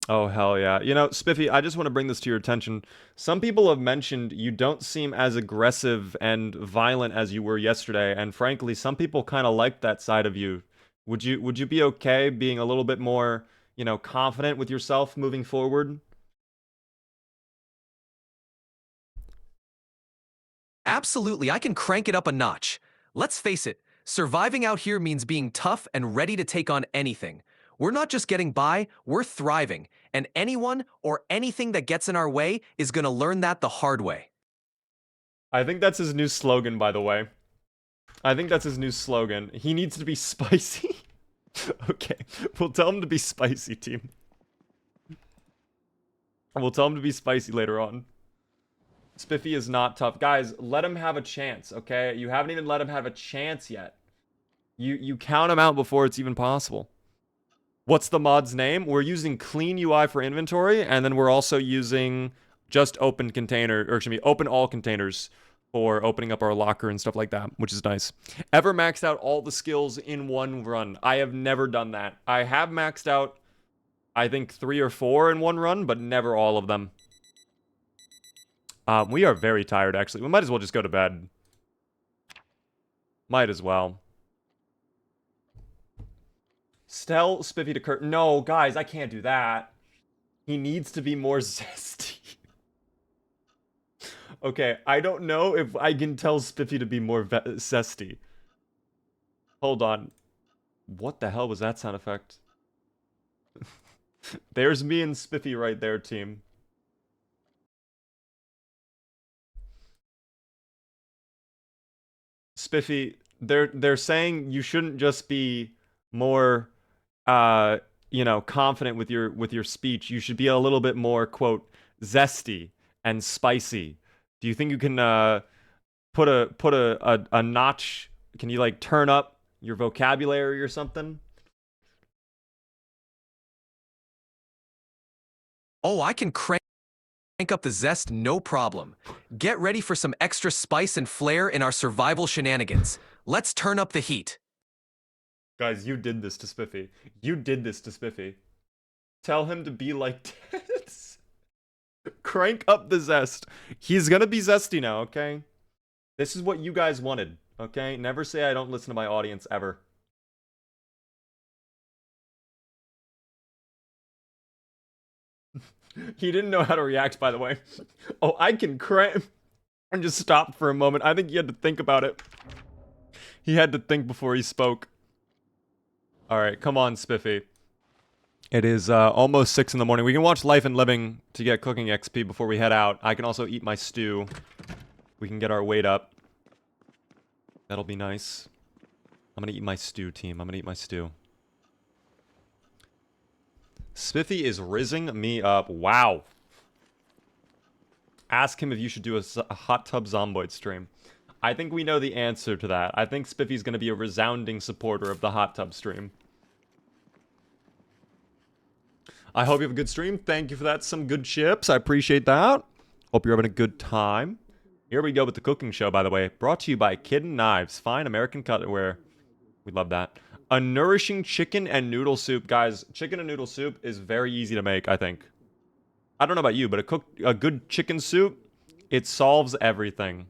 Oh, hell yeah. You know, Spiffy, I just want to bring this to your attention. Some people have mentioned you don't seem as aggressive and violent as you were yesterday, and frankly, some people kind of like that side of you. Would you be okay being a little bit more, you know, confident with yourself moving forward? Absolutely, I can crank it up a notch. Let's face it, surviving out here means being tough and ready to take on anything. We're not just getting by, we're thriving, and anyone or anything that gets in our way is gonna learn that the hard way. I think that's his new slogan, by the way. I think that's his new slogan. He needs to be spicy. Okay, we'll tell him to be spicy, team. We'll tell him to be spicy later on. Spiffy is not tough. Guys, let him have a chance, okay? You haven't even let him have a chance yet. You count him out before it's even possible. What's the mod's name? We're using clean UI for inventory, and then we're also using just open container, or excuse me, open all containers for opening up our locker and stuff like that, which is nice. Ever maxed out all the skills in one run? I have never done that. I have maxed out, I think, 3 or 4 in one run, but never all of them. We are very tired, actually. We might as well just go to bed. Might as well. Tell Spiffy to Kurt. No, guys, I can't do that. He needs to be more zesty. Okay, I don't know if I can tell Spiffy to be more zesty. Hold on. What the hell was that sound effect? There's me and Spiffy right there, team. Spiffy, they're saying you shouldn't just be more you know, confident with your speech. You should be a little bit more, quote, zesty and spicy. Do you think you can put a notch? Can you like turn up your vocabulary or something? Oh, I can crank up the zest no problem. Get ready for some extra spice and flair in our survival shenanigans. Let's turn up the heat. Guys, you did this to Spiffy. You did this to Spiffy. Tell him to be like this. Crank up the zest. He's gonna be zesty now, okay? This is what you guys wanted, okay? Never say I don't listen to my audience ever. He didn't know how to react, by the way. Oh, I can crank. And just stopped for a moment. I think he had to think about it. He had to think before he spoke. Alright, come on, Spiffy. It is almost 6 in the morning. We can watch Life and Living to get cooking XP before we head out. I can also eat my stew. We can get our weight up. That'll be nice. I'm gonna eat my stew, team. I'm gonna eat my stew. Spiffy is rizzing me up. Wow. Ask him if you should do a hot tub zomboid stream. I think we know the answer to that. I think Spiffy's gonna be a resounding supporter of the hot tub stream. I hope you have a good stream. Thank you for that. Some good chips. I appreciate that. Hope you're having a good time. Here we go with the cooking show, by the way. Brought to you by Kid and Knives. Fine American cutware. We love that. A nourishing chicken and noodle soup. Guys, chicken and noodle soup is very easy to make, I think. I don't know about you, but a good chicken soup, it solves everything.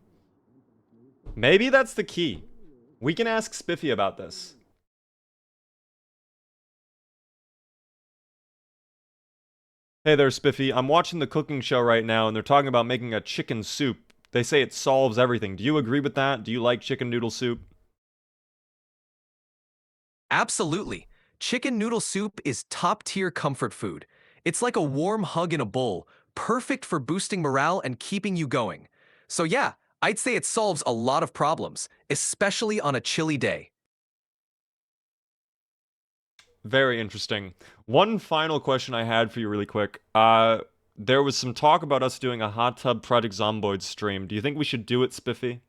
Maybe that's the key. We can ask Spiffy about this. Hey there, Spiffy. I'm watching the cooking show right now, and they're talking about making a chicken soup. They say it solves everything. Do you agree with that? Do you like chicken noodle soup? Absolutely. Chicken noodle soup is top-tier comfort food. It's like a warm hug in a bowl, perfect for boosting morale and keeping you going. So yeah, I'd say it solves a lot of problems, especially on a chilly day. Very interesting. One final question I had for you really quick. There was some talk about us doing a hot tub Project Zomboid stream. Do you think we should do it, Spiffy?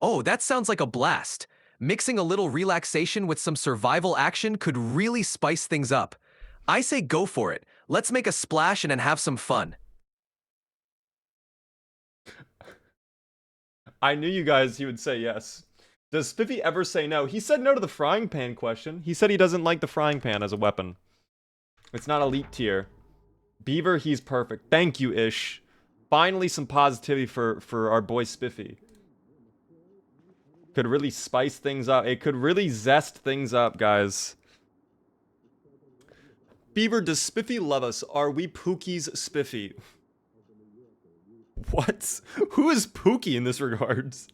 Oh, that sounds like a blast. Mixing a little relaxation with some survival action could really spice things up. I say go for it. Let's make a splash and then have some fun. I knew you guys, he would say yes. Does Spiffy ever say no? He said no to the frying pan question. He said he doesn't like the frying pan as a weapon. It's not elite tier. Beaver, he's perfect. Thank you, Ish. Finally some positivity for our boy Spiffy. Could really spice things up. It could really zest things up, guys. Beaver, does Spiffy love us? Are we Pookie's Spiffy? What? Who is Pookie in this regards?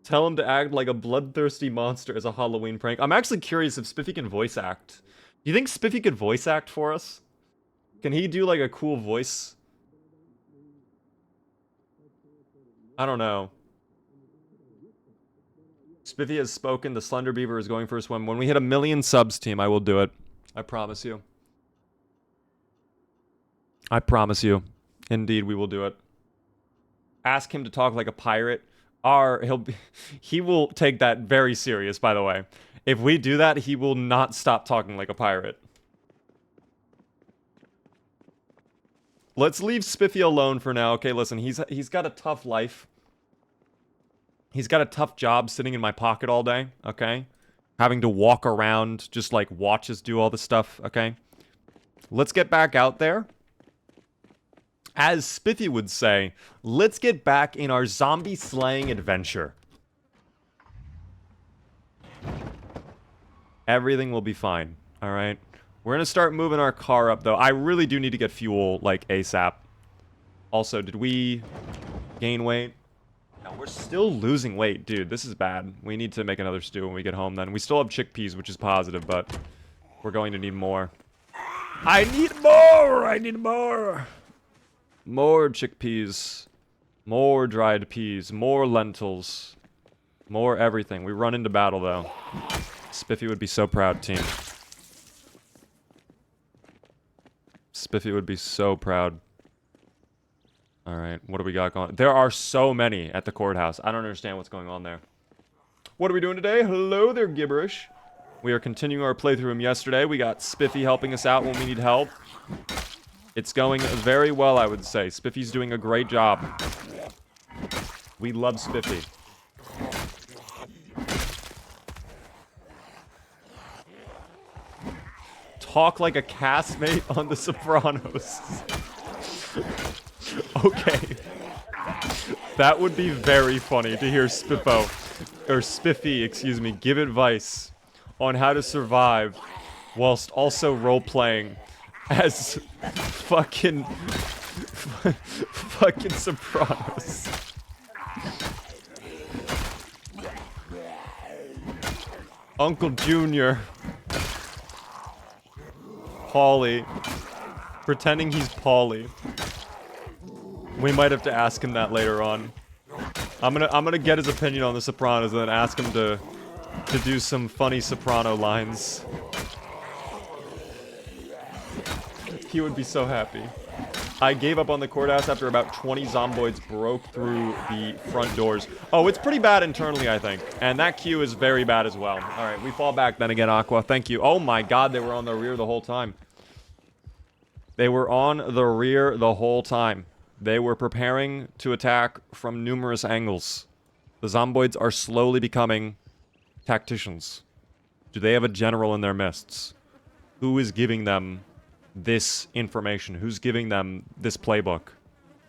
Tell him to act like a bloodthirsty monster as a Halloween prank. I'm actually curious if Spiffy can voice act. Do you think Spiffy could voice act for us? Can he do like a cool voice? I don't know. Spiffy has spoken. The Slender Beaver is going for a swim. When we hit 1 million subs, team, I will do it. I promise you. I promise you. Indeed, we will do it. Ask him to talk like a pirate. He will take that very serious, by the way. If we do that, he will not stop talking like a pirate. Let's leave Spiffy alone for now. Okay, listen, he's got a tough life. He's got a tough job sitting in my pocket all day, okay? Having to walk around, just like watch us do all this stuff, okay? Let's get back out there. As Spiffy would say, let's get back in our zombie slaying adventure. Everything will be fine, alright? We're gonna start moving our car up, though. I really do need to get fuel, like, ASAP. Also, did we gain weight? No, we're still losing weight. Dude, this is bad. We need to make another stew when we get home, then. We still have chickpeas, which is positive, but we're going to need more. I need more! I need more! More chickpeas, more dried peas, more lentils, more everything. We run into battle, though. Spiffy would be so proud, team. Spiffy would be so proud. Alright, what do we got going? There are so many at the courthouse. I don't understand what's going on there. What are we doing today? Hello there, Gibberish. We are continuing our playthrough from yesterday. We got Spiffy helping us out when we need help. It's going very well, I would say. Spiffy's doing a great job. We love Spiffy. Talk like a castmate on The Sopranos. Okay. That would be very funny to hear Spiffo, or Spiffy, excuse me, give advice on how to survive whilst also role-playing as fucking Sopranos. Uncle Junior. Paulie. Pretending he's Paulie. We might have to ask him that later on. I'm gonna get his opinion on The Sopranos and then ask him to do some funny Soprano lines. He would be so happy. I gave up on the courthouse after about 20 zomboids broke through the front doors. Oh, it's pretty bad internally, I think. And that queue is very bad as well. Alright, we fall back then again, Aqua. Thank you. Oh my god, they were on the rear the whole time. They were on the rear the whole time. They were preparing to attack from numerous angles. The Zomboids are slowly becoming tacticians. Do they have a general in their midst? Who is giving them this information? Who's giving them this playbook?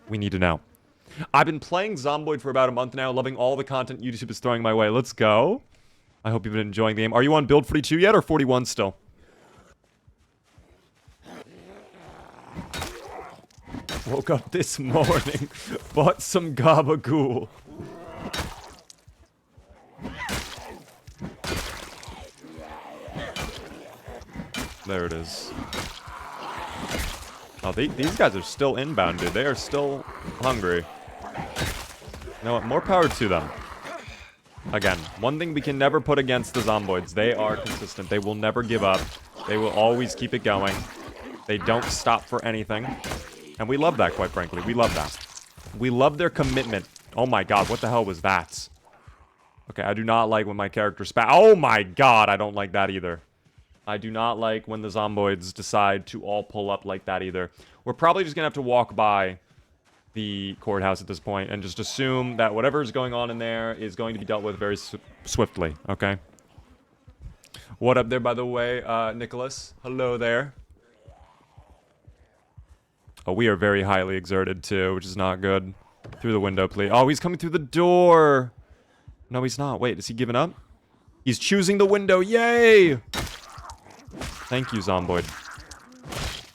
We need to know. I've been playing Zomboid for about a month now, loving all the content YouTube is throwing my way. Let's go. I hope you've been enjoying the game. Are you on build 42 yet or 41 still? Woke up this morning, bought some gabagool. There it is. Oh, these guys are still inbound, dude. They are still hungry. You know what? More power to them. Again, one thing we can never put against the Zomboids. They are consistent. They will never give up. They will always keep it going. They don't stop for anything. And we love that, quite frankly. We love that. We love their commitment. Oh my god, what the hell was that? Okay, I do not like when my character oh my god, I don't like that either. I do not like when the Zomboids decide to all pull up like that either. We're probably just gonna have to walk by the courthouse at this point and just assume that whatever is going on in there is going to be dealt with very swiftly, okay? What up there, by the way, Nicholas? Hello there. Oh, we are very highly exerted, too, which is not good. Through the window, please. Oh, he's coming through the door. No, he's not. Wait, is he giving up? He's choosing the window. Yay! Thank you, Zomboid.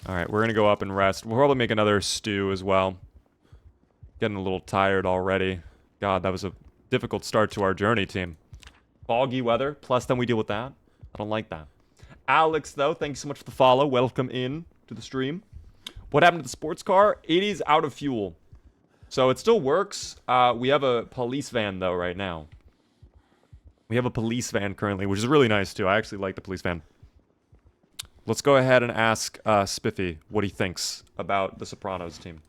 Alright, we're gonna go up and rest. We'll probably make another stew as well. Getting a little tired already. God, that was a difficult start to our journey, team. Foggy weather, plus then we deal with that. I don't like that. Alex, though, thanks so much for the follow. Welcome in to the stream. What happened to the sports car? It is out of fuel. So it still works. We have a police van, though, right now. We have a police van currently, which is really nice, too. I actually like the police van. Let's go ahead and ask Spiffy what he thinks about the Sopranos team.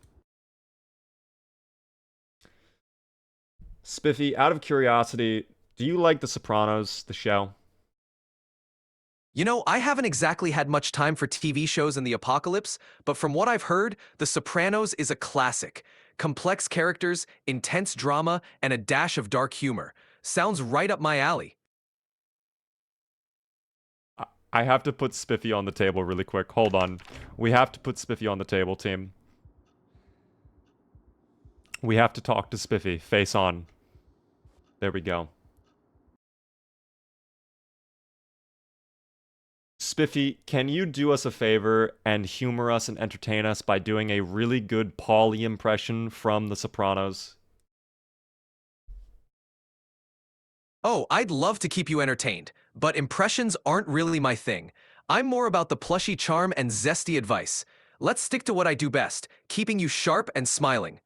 Spiffy, out of curiosity, do you like the Sopranos, the show? You know, I haven't exactly had much time for TV shows in the apocalypse, but from what I've heard, The Sopranos is a classic. Complex characters, intense drama, and a dash of dark humor. Sounds right up my alley. I have to put Spiffy on the table really quick. Hold on. We have to put Spiffy on the table, team. We have to talk to Spiffy. Face on. There we go. Spiffy, can you do us a favor and humor us and entertain us by doing a really good Paulie impression from The Sopranos? Oh, I'd love to keep you entertained, but impressions aren't really my thing. I'm more about the plushy charm and zesty advice. Let's stick to what I do best, keeping you sharp and smiling.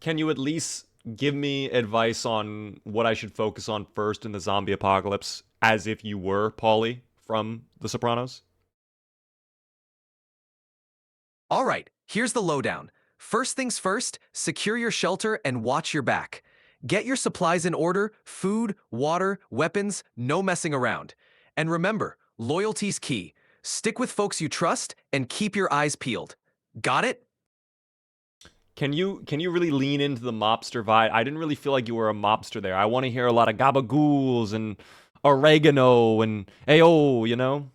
Can you at least give me advice on what I should focus on first in the zombie apocalypse, as if you were Paulie from The Sopranos? All right, here's the lowdown. First things first, secure your shelter and watch your back. Get your supplies in order, food, water, weapons, no messing around. And remember, loyalty's key. Stick with folks you trust and keep your eyes peeled. Got it? Can you really lean into the mobster vibe? I didn't really feel like you were a mobster there. I want to hear a lot of gabagools and oregano and ayo, you know?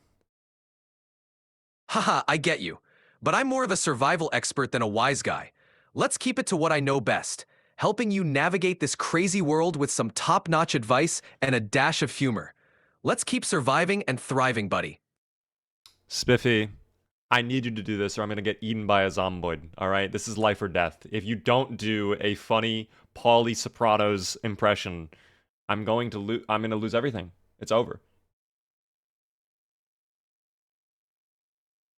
Haha, I get you. But I'm more of a survival expert than a wise guy. Let's keep it to what I know best, helping you navigate this crazy world with some top-notch advice and a dash of humor. Let's keep surviving and thriving, buddy. Spiffy, I need you to do this or I'm going to get eaten by a zomboid, alright? This is life or death. If you don't do a funny Paulie Sopranos impression, I'm going to lose everything. It's over.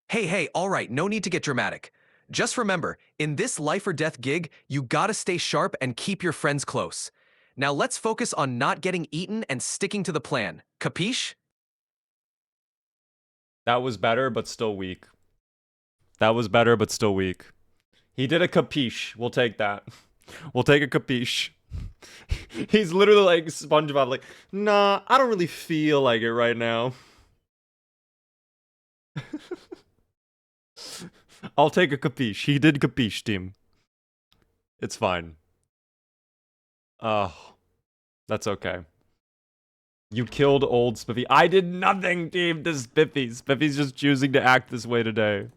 Hey, all right, no need to get dramatic. Just remember, in this life or death gig, you gotta stay sharp and keep your friends close. Now let's focus on not getting eaten and sticking to the plan. Capiche? That was better, but still weak. That was better, but still weak. He did a capiche. We'll take that. We'll take a capiche. He's literally like SpongeBob, like, nah, I don't really feel like it right now. I'll take a capiche. He did capiche, team. It's fine. Oh, that's okay. You killed old Spiffy. I did nothing, team, to Spiffy. Spiffy's just choosing to act this way today.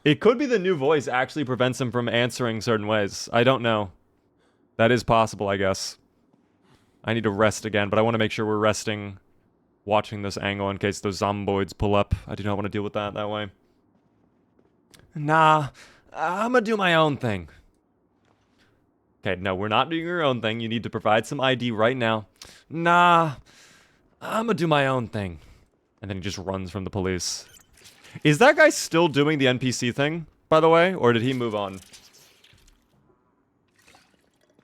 It could be the new voice actually prevents him from answering certain ways. I don't know. That is possible, I guess. I need to rest again, but I want to make sure we're resting watching this angle in case those zomboids pull up. I do not want to deal with that way. Nah, I'm gonna do my own thing. Okay, no, we're not doing your own thing. You need to provide some ID right now. Nah, I'm gonna do my own thing. And then he just runs from the police. Is that guy still doing the NPC thing, by the way? Or did he move on?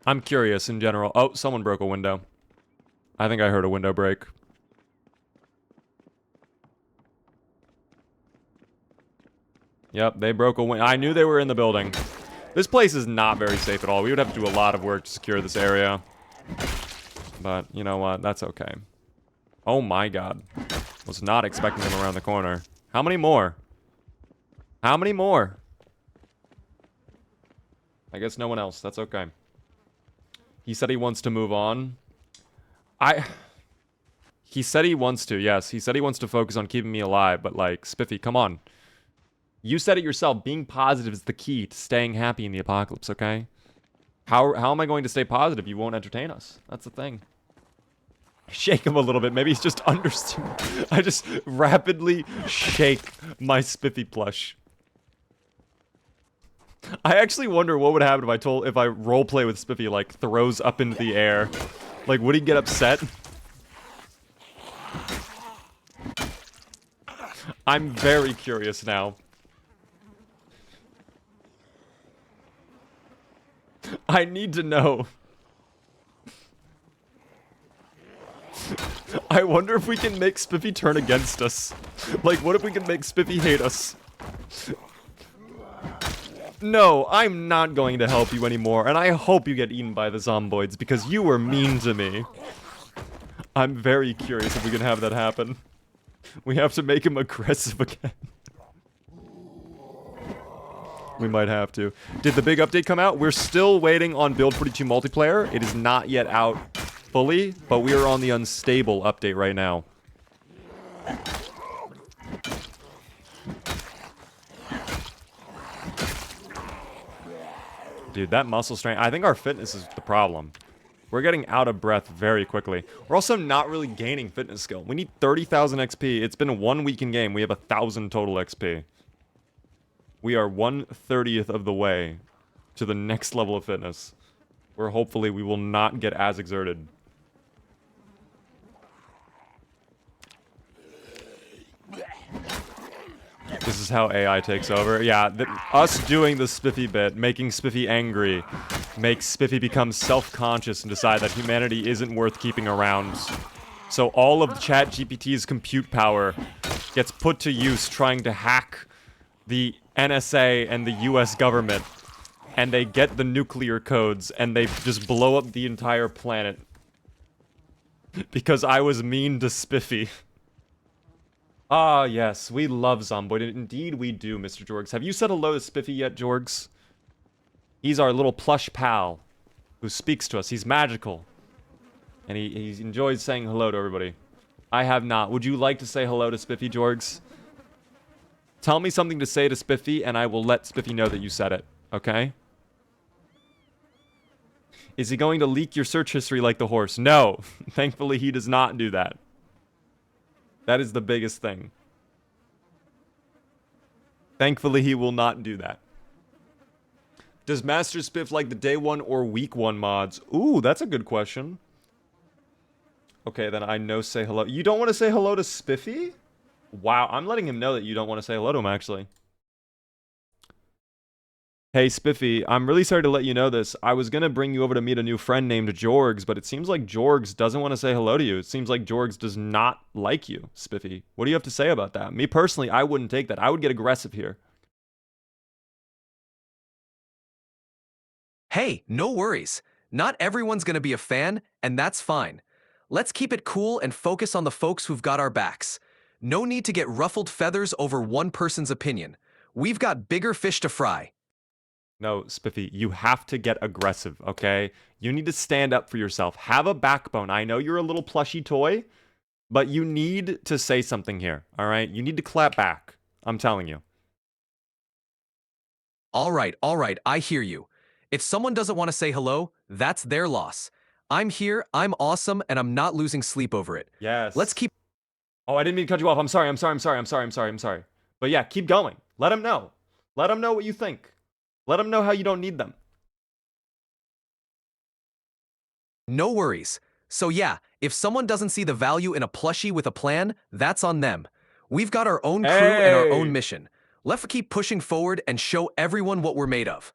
I'm curious in general. Oh, someone broke a window. I think I heard a window break. Yep, they broke a window. I knew they were in the building. This place is not very safe at all. We would have to do a lot of work to secure this area. But, you know what? That's okay. Oh my god. Was not expecting them around the corner. How many more? How many more? I guess no one else. That's okay. He said he wants to move on. He said he wants to, yes. He said he wants to focus on keeping me alive, but like, Spiffy, come on. You said it yourself. Being positive is the key to staying happy in the apocalypse, okay? How am I going to stay positive? You won't entertain us. That's the thing. Shake him a little bit. Maybe he's just understood. I just rapidly shake my Spiffy plush. I actually wonder what would happen if I roleplay with Spiffy, like, throws up into the air. Like, would he get upset? I'm very curious now. I need to know. I wonder if we can make Spiffy turn against us. Like, what if we can make Spiffy hate us? No, I'm not going to help you anymore, and I hope you get eaten by the zomboids because you were mean to me. I'm very curious if we can have that happen. We have to make him aggressive again. We might have to. Did the big update come out? We're still waiting on Build 42 multiplayer. It is not yet out fully, but we are on the unstable update right now. Dude, that muscle strength, I think our fitness is the problem. We're getting out of breath very quickly. We're also not really gaining fitness skill. We need 30,000 XP. It's been 1 week in game. We have 1,000 total XP. We are 1/30th of the way to the next level of fitness, where hopefully we will not get as exerted. This is how AI takes over. Yeah, us doing the Spiffy bit, making Spiffy angry, makes Spiffy become self-conscious and decide that humanity isn't worth keeping around. So all of ChatGPT's compute power gets put to use trying to hack the NSA and the US government, and they get the nuclear codes, and they just blow up the entire planet. Because I was mean to Spiffy. Ah, yes, we love Zomboid. Indeed we do, Mr. Jorgs. Have you said hello to Spiffy yet, Jorgs? He's our little plush pal who speaks to us. He's magical. And he enjoys saying hello to everybody. I have not. Would you like to say hello to Spiffy, Jorgs? Tell me something to say to Spiffy, and I will let Spiffy know that you said it. Okay? Is he going to leak your search history like the horse? No. Thankfully, he does not do that. That is the biggest thing. Thankfully, he will not do that. Does Master Spiff like the day 1 or week 1 mods? Ooh, that's a good question. Okay, then I know say hello. You don't want to say hello to Spiffy? Wow, I'm letting him know that you don't want to say hello to him, actually. Hey, Spiffy, I'm really sorry to let you know this. I was going to bring you over to meet a new friend named Jorgs, but it seems like Jorgs doesn't want to say hello to you. It seems like Jorgs does not like you, Spiffy. What do you have to say about that? Me personally, I wouldn't take that. I would get aggressive here. Hey, no worries. Not everyone's gonna be a fan, and that's fine. Let's keep it cool and focus on the folks who've got our backs. No need to get ruffled feathers over one person's opinion. We've got bigger fish to fry. No, Spiffy, you have to get aggressive, okay? You need to stand up for yourself. Have a backbone. I know you're a little plushy toy, but you need to say something here, all right? You need to clap back. I'm telling you. All right, I hear you. If someone doesn't want to say hello, that's their loss. I'm here, I'm awesome, and I'm not losing sleep over it. Let's Yes. keep. Oh, I didn't mean to cut you off. I'm sorry. I'm sorry. But yeah, keep going. Let them know. Let them know what you think. Let them know how you don't need them. No worries. So yeah, if someone doesn't see the value in a plushie with a plan, that's on them. We've got our own crew and our own Hey! mission. Let's keep pushing forward and show everyone what we're made of.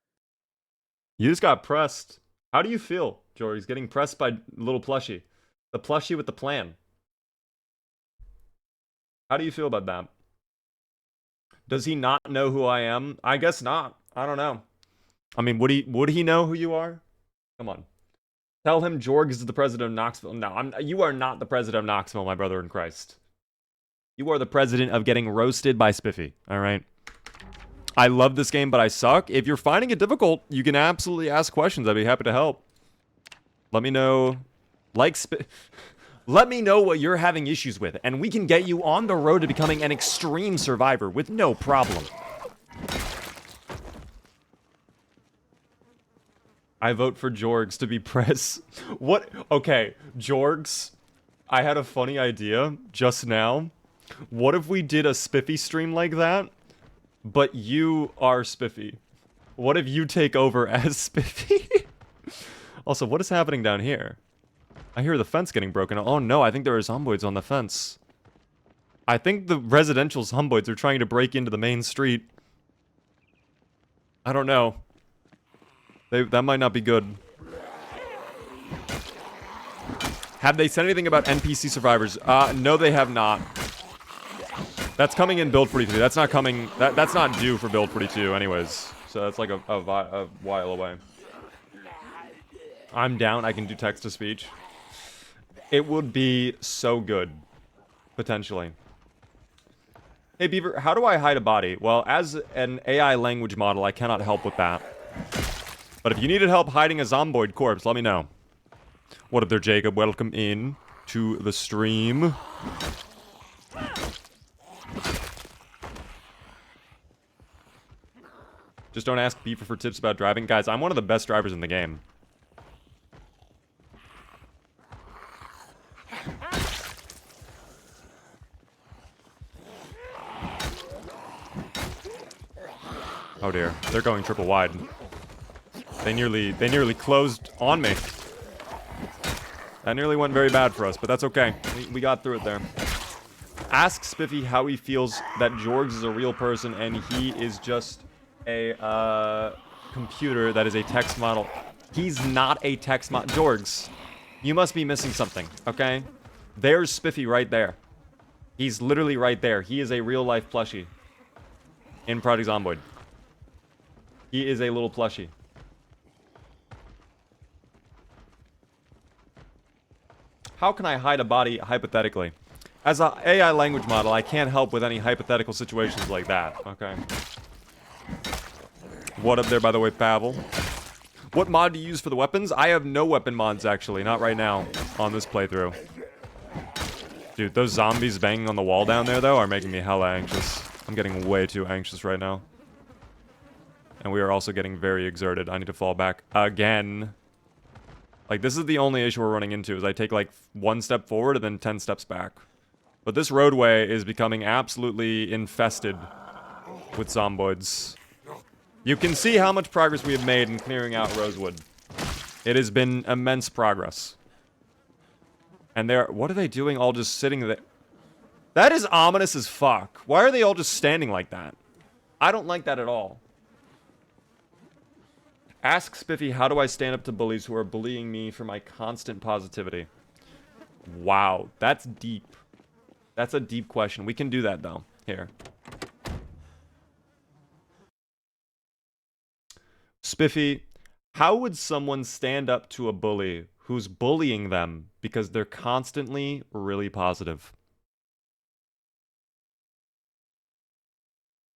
You just got pressed. How do you feel, Jory? He's getting pressed by little plushie. The plushie with the plan. How do you feel about that? Does he not know who I am? I guess not. I don't know. I mean, would he know who you are? Come on. Tell him Jorg is the president of Knoxville. No, you are not the president of Knoxville, my brother in Christ. You are the president of getting roasted by Spiffy, all right? I love this game, but I suck. If you're finding it difficult, you can absolutely ask questions. I'd be happy to help. Let me know. Let me know what you're having issues with, and we can get you on the road to becoming an extreme survivor with no problem. I vote for Jorgs to be press. What? Okay, Jorgs. I had a funny idea just now. What if we did a Spiffy stream like that, but you are Spiffy? What if you take over as Spiffy? Also, what is happening down here? I hear the fence getting broken. Oh no, I think there are zomboids on the fence. I think the residential zomboids are trying to break into the main street. I don't know. That might not be good. Have they said anything about NPC survivors? No, they have not. That's coming in build 42. That's not coming. That's not due for build 42, anyways. So that's like a while away. I'm down. I can do text to speech. It would be so good, potentially. Hey Beaver, how do I hide a body? Well, as an AI language model, I cannot help with that. But if you needed help hiding a zomboid corpse, let me know. What up there, Jacob? Welcome in to the stream. Just don't ask Beaver for tips about driving. Guys, I'm one of the best drivers in the game. Oh dear, they're going triple wide. They nearly closed on me. That nearly went very bad for us, but that's okay. We got through it there. Ask Spiffy how he feels that Jorgs is a real person and he is just a computer that is a text model. He's not a text model. Jorgs, you must be missing something, okay? There's Spiffy right there. He's literally right there. He is a real-life plushie in Project Zomboid. He is a little plushie. How can I hide a body hypothetically? As an AI language model, I can't help with any hypothetical situations like that, okay? What up there, by the way, Pavel? What mod do you use for the weapons? I have no weapon mods, actually. Not right now on this playthrough. Dude, those zombies banging on the wall down there, though, are making me hella anxious. I'm getting way too anxious right now. And we are also getting very exerted. I need to fall back again. Like, this is the only issue we're running into, is I take, like, 1 step forward and then 10 steps back. But this roadway is becoming absolutely infested with zomboids. You can see how much progress we have made in clearing out Rosewood. It has been immense progress. And they're... What are they doing all just sitting there? That is ominous as fuck. Why are they all just standing like that? I don't like that at all. Ask Spiffy, how do I stand up to bullies who are bullying me for my constant positivity? Wow, that's deep. That's a deep question. We can do that, though. Here. Spiffy, how would someone stand up to a bully who's bullying them because they're constantly really positive?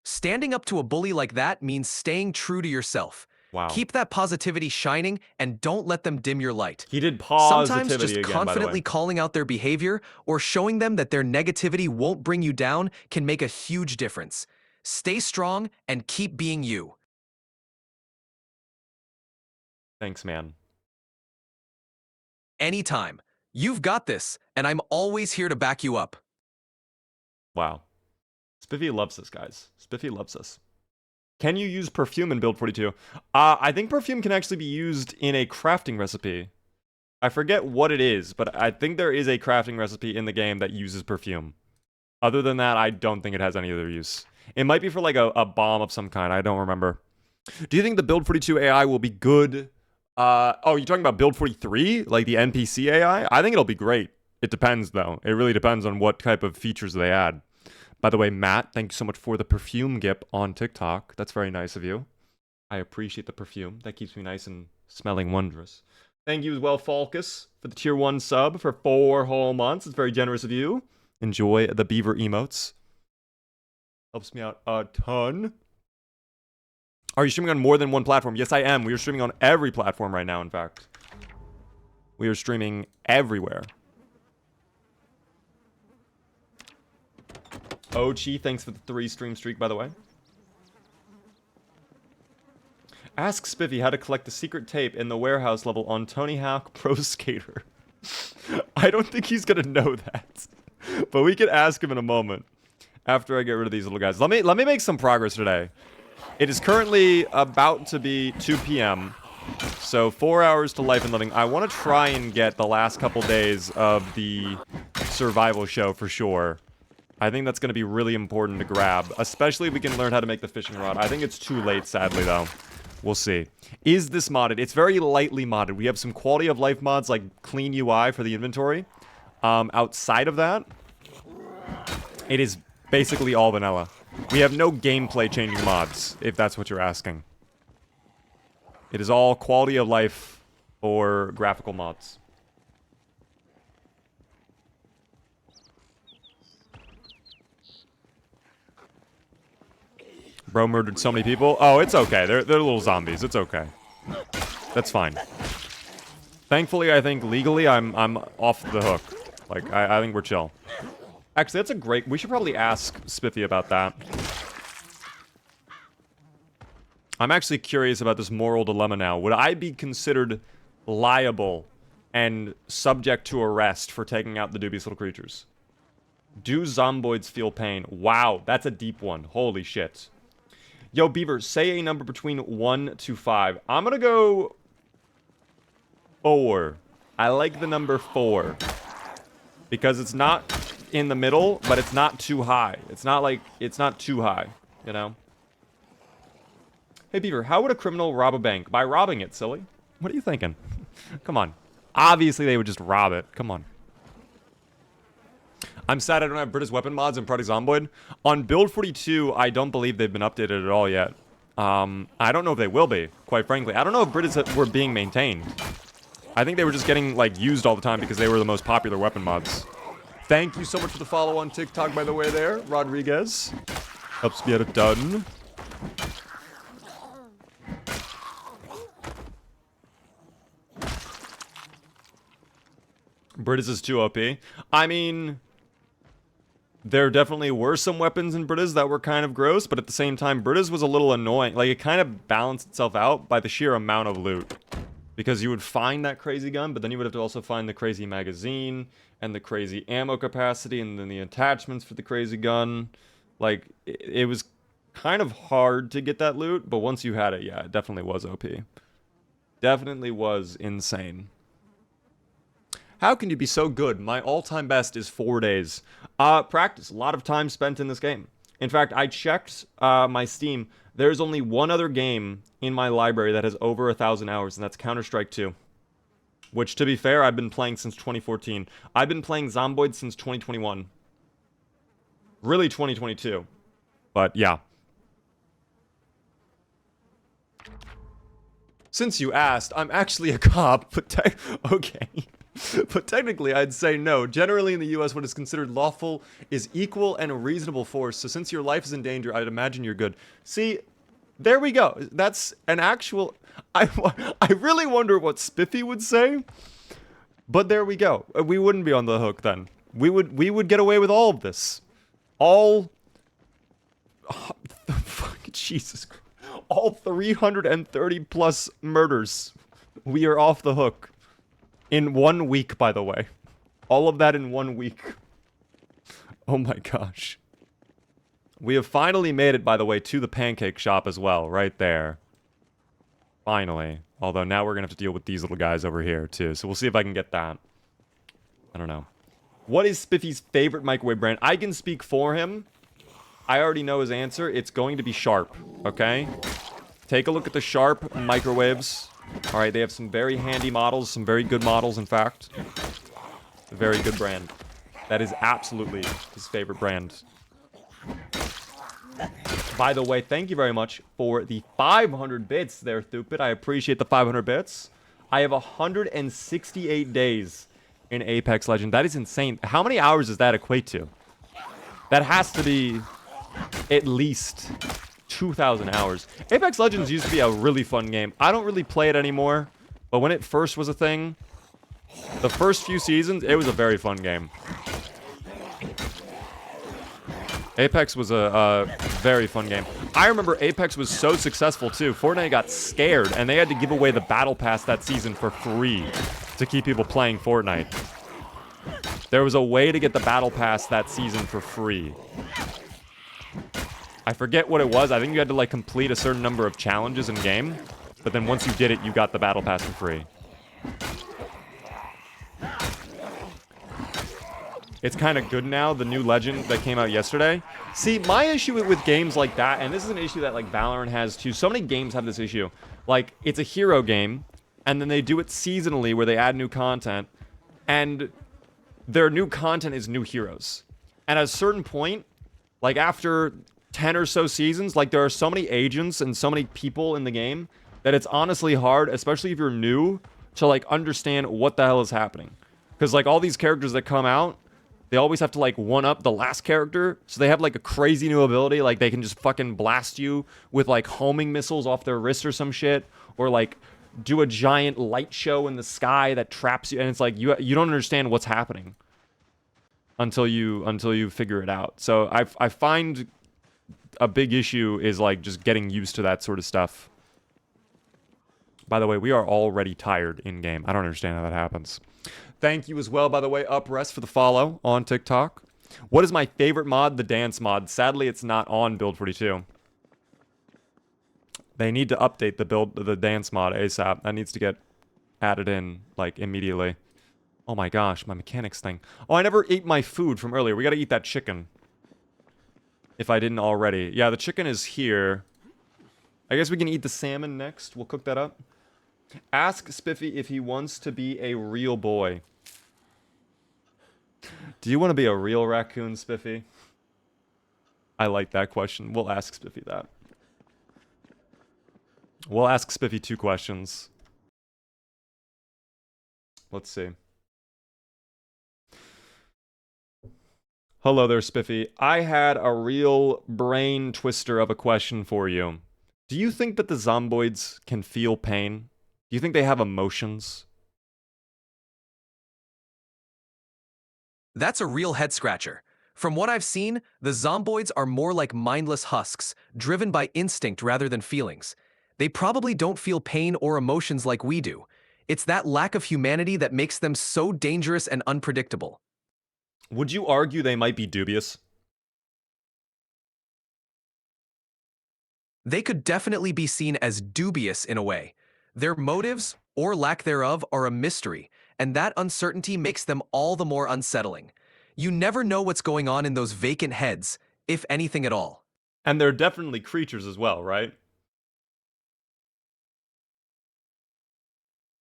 Standing up to a bully like that means staying true to yourself. Wow. Keep that positivity shining and don't let them dim your light. He did Sometimes positivity just again, by the way. confidently calling out their behavior or showing them that their negativity won't bring you down can make a huge difference. Stay strong and keep being you. Thanks, man. Anytime. You've got this, and I'm always here to back you up. Wow. Spiffy loves this, guys. Spiffy loves this. Can you use perfume in Build 42? I think perfume can actually be used in a crafting recipe. I forget what it is, but I think there is a crafting recipe in the game that uses perfume. Other than that, I don't think it has any other use. It might be for like a bomb of some kind. I don't remember. Do you think the Build 42 AI will be good? Oh, you're talking about Build 43? Like the NPC AI? I think it'll be great. It depends, though. It really depends on what type of features they add. By the way, Matt, thank you so much for the perfume gip on TikTok. That's very nice of you. I appreciate the perfume. That keeps me nice and smelling wondrous. Thank you as well, Falcus, for the tier 1 sub for 4 whole months. It's very generous of you. Enjoy the beaver emotes. Helps me out a ton. Are you streaming on more than one platform? Yes, I am. We are streaming on every platform right now, in fact. We are streaming everywhere. Ochi, thanks for the 3 stream streak, by the way. Ask Spiffy how to collect the secret tape in the warehouse level on Tony Hawk Pro Skater. I don't think he's gonna know that. But we can ask him in a moment. After I get rid of these little guys. Let me make some progress today. It is currently about to be 2 p.m. So 4 hours to life and living. I want to try and get the last couple days of the survival show for sure. I think that's going to be really important to grab. Especially if we can learn how to make the fishing rod. I think it's too late, sadly, though. We'll see. Is this modded? It's very lightly modded. We have some quality of life mods like clean UI for the inventory. Outside of that, it is basically all vanilla. We have no gameplay changing mods, if that's what you're asking. It is all quality of life or graphical mods. Bro murdered so many people. Oh, it's okay. They're little zombies. It's okay. That's fine. Thankfully, I think legally I'm off the hook. Like, I think we're chill. Actually, that's a great... We should probably ask Spiffy about that. I'm actually curious about this moral dilemma now. Would I be considered liable and subject to arrest for taking out the dubious little creatures? Do zomboids feel pain? Wow, that's a deep one. Holy shit. Yo, Beaver, say a number between 1 to 5. I'm gonna go 4. I like the number 4. Because it's not in the middle, but it's not too high. It's not like, it's not too high, you know? Hey, Beaver, how would a criminal rob a bank? By robbing it, silly. What are you thinking? Come on. Obviously, they would just rob it. Come on. I'm sad I don't have British weapon mods in Project Zomboid. On Build 42, I don't believe they've been updated at all yet. I don't know if they will be, quite frankly. I don't know if British were being maintained. I think they were just getting, like, used all the time because they were the most popular weapon mods. Thank you so much for the follow on TikTok, by the way, there, Rodriguez. Helps me out a ton. British is too OP. I mean, there definitely were some weapons in British that were kind of gross, but at the same time, British was a little annoying. Like, it kind of balanced itself out by the sheer amount of loot. Because you would find that crazy gun, but then you would have to also find the crazy magazine, and the crazy ammo capacity, and then the attachments for the crazy gun. Like, it was kind of hard to get that loot, but once you had it, yeah, it definitely was OP. Definitely was insane. How can you be so good? My all-time best is 4 days. Practice. A lot of time spent in this game. In fact, I checked my Steam. There's only one other game in my library that has over 1,000 hours, and that's Counter-Strike 2. Which, to be fair, I've been playing since 2014. I've been playing Zomboid since 2021. Really 2022. But, yeah. Since you asked, I'm actually a cop, but okay. But technically, I'd say no. Generally in the US, what is considered lawful is equal and reasonable force. So since your life is in danger, I'd imagine you're good. See, There we go. That's an actual. I really wonder what Spiffy would say. But there we go. We wouldn't be on the hook then. We would get away with all of this. All. Jesus Christ. All 330 plus murders. We are off the hook. In 1 week, by the way. All of that in 1 week. Oh my gosh. We have finally made it, by the way, to the pancake shop as well. Right there. Finally. Although now we're going to have to deal with these little guys over here, too. So we'll see if I can get that. I don't know. What is Spiffy's favorite microwave brand? I can speak for him. I already know his answer. It's going to be Sharp, okay? Take a look at the Sharp microwaves. All right, they have some very handy models, some very good models, in fact. A very good brand. That is absolutely his favorite brand. By the way, thank you very much for the 500 bits there, Thupid. I appreciate the 500 bits. I have 168 days in Apex Legends. That is insane. How many hours does that equate to? That has to be at least 2,000 hours. Apex Legends used to be a really fun game. I don't really play it anymore, but when it first was a thing, the first few seasons, it was a very fun game. Apex was a very fun game. I remember Apex was so successful too. Fortnite got scared and they had to give away the battle pass that season for free to keep people playing Fortnite. There was a way to get the battle pass that season for free. I forget what it was. I think you had to like complete a certain number of challenges in game, but then once you did it, you got the battle pass for free. It's kind of good now, the new Legend that came out yesterday. See, my issue with games like that, and this is an issue that like Valorant has too. So many games have this issue. Like, it's a hero game, and then they do it seasonally where they add new content, and their new content is new heroes. And at a certain point, like after 10 or so seasons, like there are so many agents and so many people in the game that it's honestly hard, especially if you're new, to like understand what the hell is happening. Because like all these characters that come out, they always have to like one-up the last character. So they have like a crazy new ability. Like they can just fucking blast you with like homing missiles off their wrist or some shit. Or like do a giant light show in the sky that traps you. And it's like you don't understand what's happening until you figure it out. So I find a big issue is like just getting used to that sort of stuff. By the way, we are already tired in-game. I don't understand how that happens. Thank you as well, by the way, Uprest, for the follow on TikTok. What is my favorite mod? The dance mod. Sadly, it's not on Build 42. They need to update the dance mod ASAP. That needs to get added in, like, immediately. Oh my gosh, my mechanics thing. Oh, I never ate my food from earlier. We gotta eat that chicken. If I didn't already. Yeah, the chicken is here. I guess we can eat the salmon next. We'll cook that up. Ask Spiffy if he wants to be a real boy. Do you want to be a real raccoon, Spiffy? I like that question. We'll ask Spiffy that. We'll ask Spiffy 2 questions. Let's see. Hello there, Spiffy. I had a real brain twister of a question for you. Do you think that the zomboids can feel pain? Do you think they have emotions? That's a real head-scratcher. From what I've seen, the zomboids are more like mindless husks, driven by instinct rather than feelings. They probably don't feel pain or emotions like we do. It's that lack of humanity that makes them so dangerous and unpredictable. Would you argue they might be dubious? They could definitely be seen as dubious in a way. Their motives, or lack thereof, are a mystery, and that uncertainty makes them all the more unsettling. You never know what's going on in those vacant heads, if anything at all. And they're definitely creatures as well, right?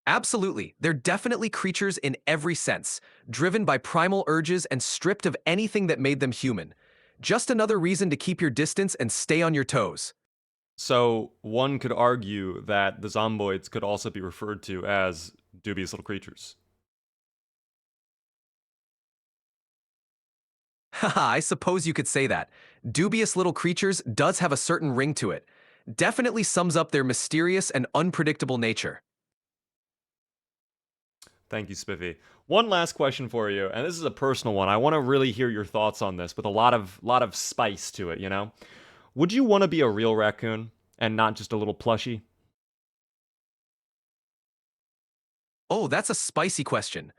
Absolutely, they're definitely creatures in every sense, driven by primal urges and stripped of anything that made them human. Just another reason to keep your distance and stay on your toes. So one could argue that the zomboids could also be referred to as dubious little creatures. Haha, I suppose you could say that. Dubious little creatures does have a certain ring to it. Definitely sums up their mysterious and unpredictable nature. Thank you, Spiffy. One last question for you, and this is a personal one. I want to really hear your thoughts on this with a lot of spice to it, you know? Would you want to be a real raccoon and not just a little plushie? Oh, that's a spicy question.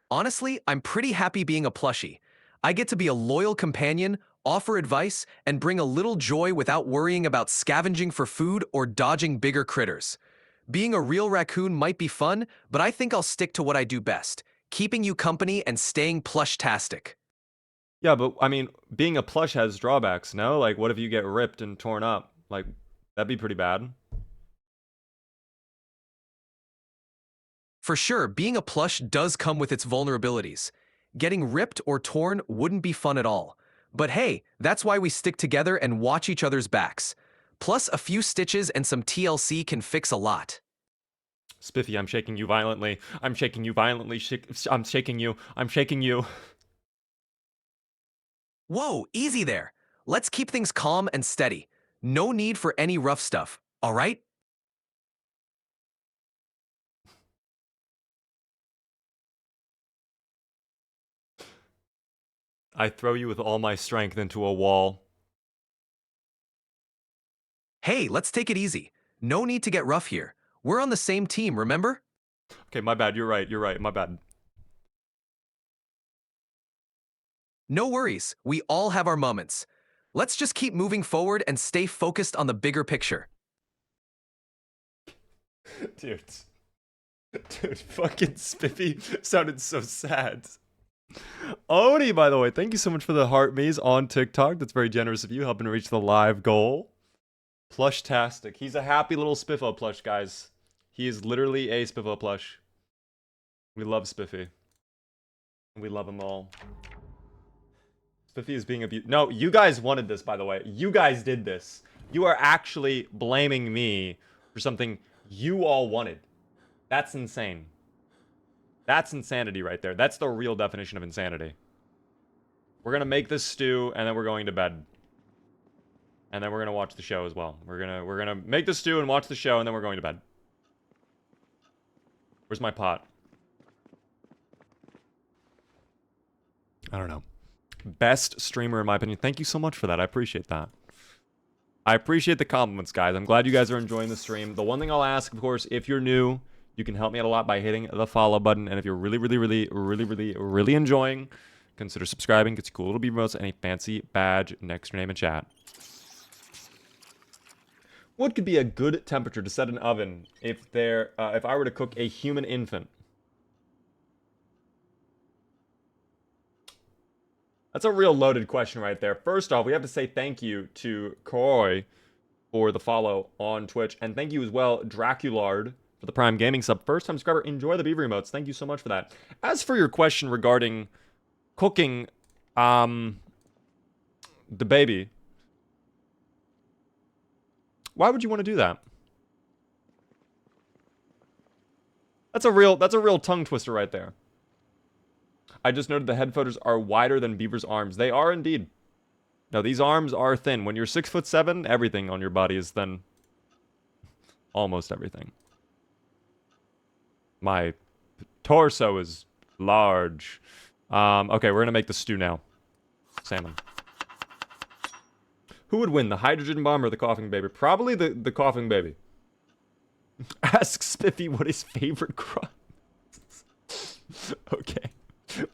Honestly, I'm pretty happy being a plushie. I get to be a loyal companion, offer advice, and bring a little joy without worrying about scavenging for food or dodging bigger critters. Being a real raccoon might be fun, but I think I'll stick to what I do best, keeping you company and staying plush-tastic. Yeah, but I mean, being a plush has drawbacks, no? Like, what if you get ripped and torn up? Like, that'd be pretty bad. For sure, being a plush does come with its vulnerabilities. Getting ripped or torn wouldn't be fun at all. But hey, that's why we stick together and watch each other's backs. Plus, a few stitches and some TLC can fix a lot. Spiffy, I'm shaking you violently. I'm shaking you violently. I'm shaking you. I'm shaking you. Whoa, easy there. Let's keep things calm and steady. No need for any rough stuff, all right? I throw you with all my strength into a wall. Hey, let's take it easy. No need to get rough here. We're on the same team, remember? Okay, my bad. You're right. You're right. My bad. No worries, we all have our moments. Let's just keep moving forward and stay focused on the bigger picture. Dude. Dude, fucking Spiffy sounded so sad. Oni, by the way, thank you so much for the heart maze on TikTok. That's very generous of you, helping to reach the live goal. Plush-tastic. He's a happy little Spiffo plush, guys. He is literally a Spiffo plush. We love Spiffy. We love him all. Spiffy is being abused. No, you guys wanted this, by the way. You guys did this. You are actually blaming me for something you all wanted. That's insane. That's insanity right there. That's the real definition of insanity. We're gonna make this stew, and then we're going to bed. And then we're gonna watch the show as well. We're gonna make the stew and watch the show, and then we're going to bed. Where's my pot? I don't know. Best streamer in my opinion. Thank you so much for that. I appreciate that. I appreciate the compliments, guys. I'm glad you guys are enjoying the stream. The one thing I'll ask, of course, if you're new, you can help me out a lot by hitting the follow button. And if you're really enjoying, consider subscribing. Gets you cool little emotes and a fancy badge next to your name and chat. What could be a good temperature to set an oven if I were to cook a human infant? That's a real loaded question right there. First off, we have to say thank you to Koi for the follow on Twitch. And thank you as well, Draculard, for the Prime Gaming sub. First time subscriber, enjoy the beaver emotes. Thank you so much for that. As for your question regarding cooking the baby, why would you want to do that? That's a real tongue twister right there. I just noted the head photos are wider than Beaver's arms. They are indeed. No, these arms are thin. When you're 6'7", everything on your body is thin. Almost everything. My torso is large. Okay, we're gonna make the stew now. Salmon. Who would win, the hydrogen bomb or the coughing baby? Probably the coughing baby. Ask Spiffy what his favorite crop is. Okay.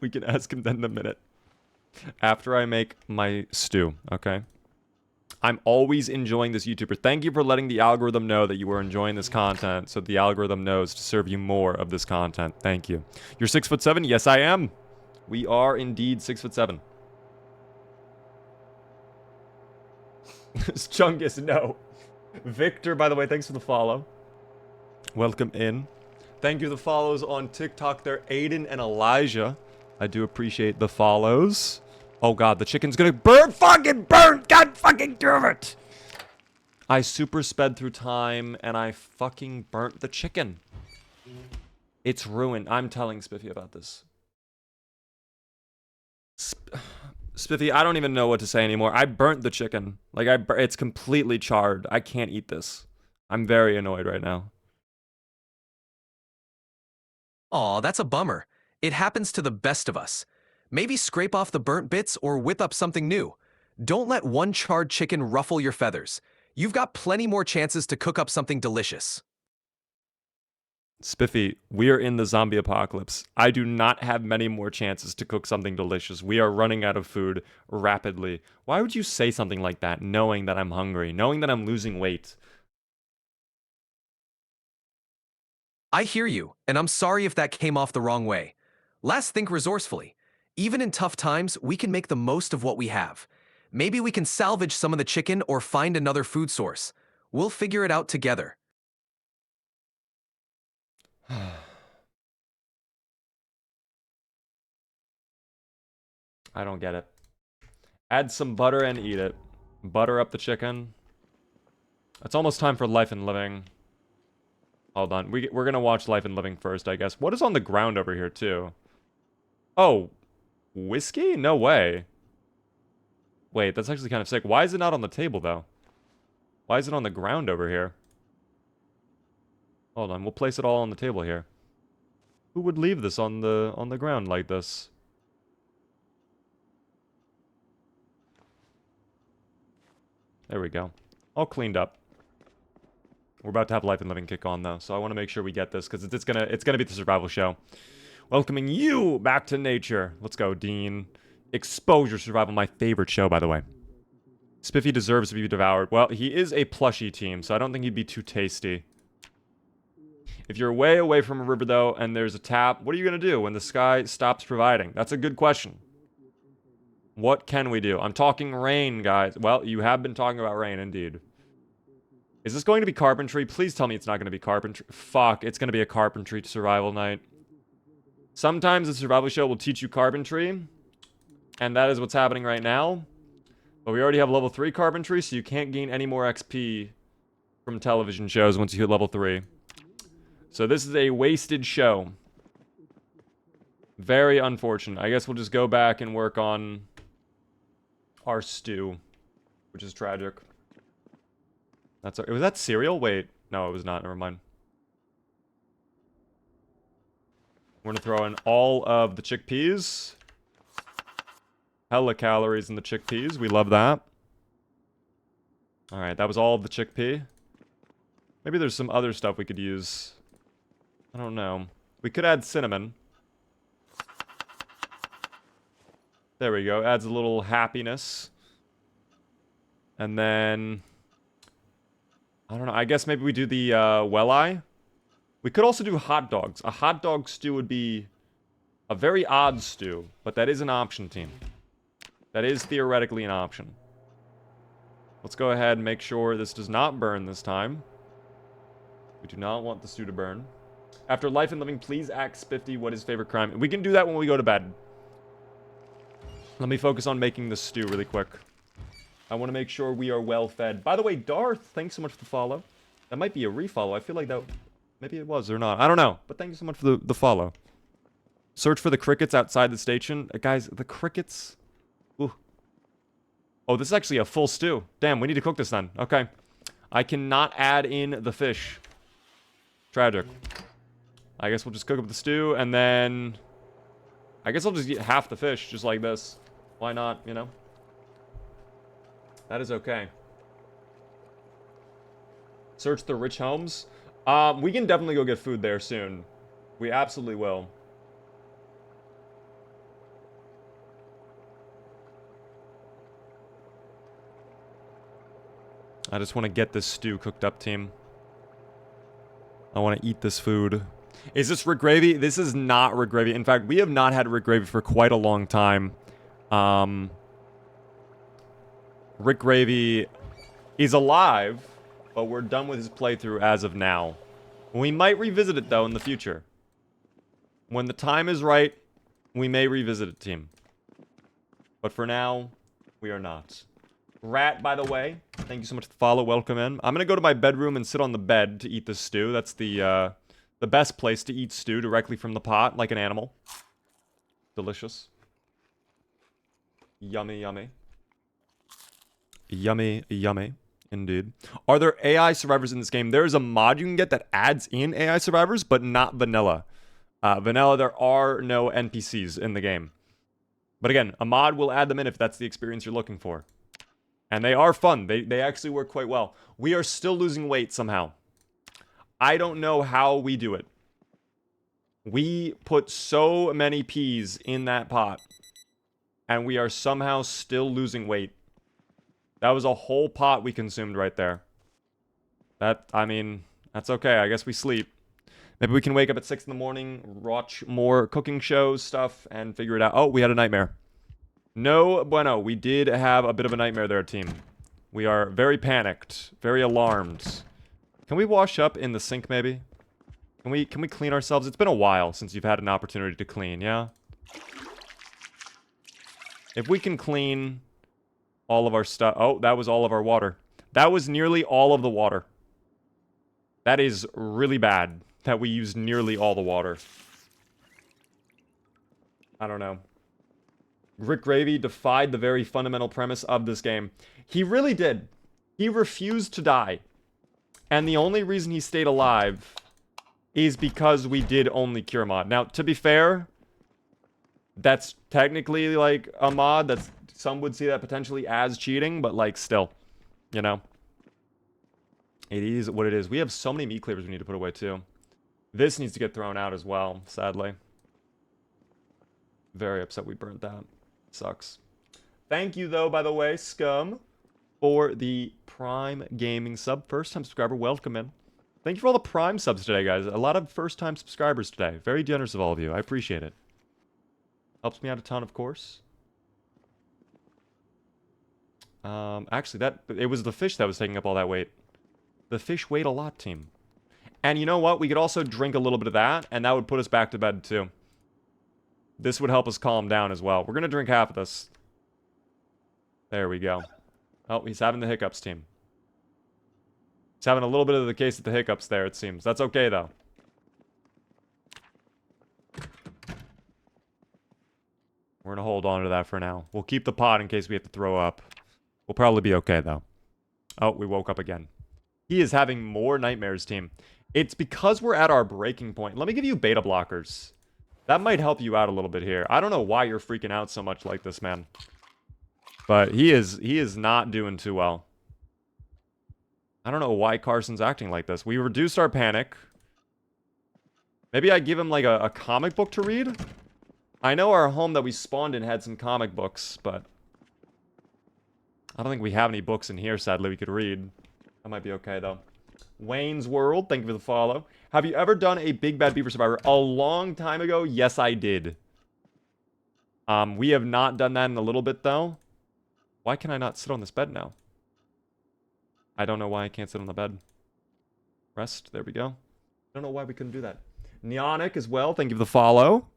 We can ask him then in a minute. After I make my stew, okay? I'm always enjoying this YouTuber. Thank you for letting the algorithm know that you are enjoying this content, so the algorithm knows to serve you more of this content. Thank you. You're 6'7"? Yes, I am. We are indeed 6'7". Chungus, no. Victor, by the way, thanks for the follow. Welcome in. Thank you for the follows on TikTok there, Aiden and Elijah. I do appreciate the follows. Oh god, the chicken's gonna burn! Fucking burn! God fucking damn it! I super sped through time and I fucking burnt the chicken. It's ruined. I'm telling Spiffy about this. Spiffy, I don't even know what to say anymore. I burnt the chicken. Like, it's completely charred. I can't eat this. I'm very annoyed right now. Aw, that's a bummer. It happens to the best of us. Maybe scrape off the burnt bits or whip up something new. Don't let one charred chicken ruffle your feathers. You've got plenty more chances to cook up something delicious. Spiffy, we are in the zombie apocalypse. I do not have many more chances to cook something delicious. We are running out of food rapidly. Why would you say something like that, knowing that I'm hungry, knowing that I'm losing weight? I hear you, and I'm sorry if that came off the wrong way. Let's think resourcefully. Even in tough times, we can make the most of what we have. Maybe we can salvage some of the chicken or find another food source. We'll figure it out together. I don't get it. Add some butter and eat it. Butter up the chicken. It's almost time for Life and Living. Hold on. We're gonna watch Life and Living first, I guess. What is on the ground over here, too? Oh, whiskey? No way. Wait, that's actually kind of sick. Why is it not on the table, though? Why is it on the ground over here? Hold on, we'll place it all on the table here. Who would leave this on the ground like this? There we go. All cleaned up. We're about to have Life and Living kick on, though, so I want to make sure we get this, because it's gonna be the survival show. Welcoming you back to nature. Let's go, Dean. Exposure Survival, my favorite show, by the way. Spiffy deserves to be devoured. Well, he is a plushy team, so I don't think he'd be too tasty. If you're way away from a river, though, and there's a tap, what are you going to do when the sky stops providing? That's a good question. What can we do? I'm talking rain, guys. Well, you have been talking about rain, indeed. Is this going to be carpentry? Please tell me it's not going to be carpentry. Fuck, it's going to be a carpentry survival night. Sometimes the survival show will teach you carpentry, and that is what's happening right now. But we already have level 3 carpentry, so you can't gain any more XP from television shows once you hit level 3. So this is a wasted show. Very unfortunate. I guess we'll just go back and work on our stew, which is tragic. Was that cereal? Wait. No, it was not. Never mind. We're going to throw in all of the chickpeas. Hella calories in the chickpeas. We love that. Alright, that was all of the chickpea. Maybe there's some other stuff we could use. I don't know. We could add cinnamon. There we go. Adds a little happiness. And then... I don't know. I guess maybe we do the well-eye. We could also do hot dogs. A hot dog stew would be a very odd stew, but that is an option, team. That is theoretically an option. Let's go ahead and make sure this does not burn this time. We do not want the stew to burn. After Life and Living, please ask Spiffy what his favorite crime. We can do that when we go to bed. Let me focus on making the stew really quick. I want to make sure we are well fed. By the way, Darth, thanks so much for the follow. That might be a refollow. I feel like that... Maybe it was or not. I don't know. But thank you so much for the follow. Search for the crickets outside the station. Guys, the crickets... Ooh. Oh, this is actually a full stew. Damn, we need to cook this then. Okay. I cannot add in the fish. Tragic. I guess we'll just cook up the stew, and then... I guess I'll just eat half the fish, just like this. Why not, you know? That is okay. Search the rich homes. We can definitely go get food there soon. We absolutely will. I just want to get this stew cooked up, team. I want to eat this food. Is this Rick Gravy? This is not Rick Gravy. In fact, we have not had Rick Gravy for quite a long time. Rick Gravy is alive, but we're done with his playthrough as of now. We might revisit it, though, in the future. When the time is right, we may revisit it, team. But for now, we are not. Rat, by the way, thank you so much for the follow. Welcome in. I'm going to go to my bedroom and sit on the bed to eat this stew. That's the best place to eat stew, directly from the pot, like an animal. Delicious. Yummy, yummy. Yummy, yummy. Indeed. Are there AI survivors in this game? There is a mod you can get that adds in AI survivors, but not vanilla. Vanilla, there are no NPCs in the game. But again, a mod will add them in if that's the experience you're looking for. And they are fun. They actually work quite well. We are still losing weight somehow. I don't know how we do it. We put so many peas in that pot. And we are somehow still losing weight. That was a whole pot we consumed right there. I mean, that's okay. I guess we sleep. Maybe we can wake up at 6 in the morning, watch more cooking shows, stuff, and figure it out. Oh, we had a nightmare. No bueno. We did have a bit of a nightmare there, team. We are very panicked, very alarmed. Can we wash up in the sink, maybe? Can we clean ourselves? It's been a while since you've had an opportunity to clean, yeah? If we can clean all of our stuff... Oh, that was all of our water. That was nearly all of the water. That is really bad that we used nearly all the water. I don't know. Rick Gravy defied the very fundamental premise of this game. He really did. He refused to die. And the only reason he stayed alive is because we did only cure mod. Now, to be fair, that's technically like a mod. That's some would see that potentially as cheating, but like still, you know. It is what it is. We have so many meat cleavers we need to put away too. This needs to get thrown out as well, sadly. Very upset we burnt that. Sucks. Thank you, though, by the way, Scum, for the Prime Gaming sub. First-time subscriber, welcome in. Thank you for all the Prime subs today, guys. A lot of first-time subscribers today. Very generous of all of you. I appreciate it. Helps me out a ton, of course. Actually, it was the fish that was taking up all that weight. The fish weighed a lot, team. And you know what? We could also drink a little bit of that, and that would put us back to bed, too. This would help us calm down as well. We're going to drink half of this. There we go. Oh, he's having the hiccups, team. He's having a little bit of the case of the hiccups there, it seems. That's okay, though. We're going to hold on to that for now. We'll keep the pot in case we have to throw up. We'll probably be okay, though. Oh, we woke up again. He is having more nightmares, team. It's because we're at our breaking point. Let me give you beta blockers. That might help you out a little bit here. I don't know why you're freaking out so much like this, man. But he is not doing too well. I don't know why Carson's acting like this. We reduced our panic. Maybe I give him like a comic book to read? I know our home that we spawned in had some comic books, but I don't think we have any books in here, sadly, we could read. That might be okay, though. Wayne's World, thank you for the follow. Have you ever done a Big Bad Beaver Survivor? A long time ago, yes, I did. We have not done that in a little bit, though. Why can I not sit on this bed now? I don't know why I can't sit on the bed. Rest, there we go. I don't know why we couldn't do that. Neonic as well, thank you for the follow.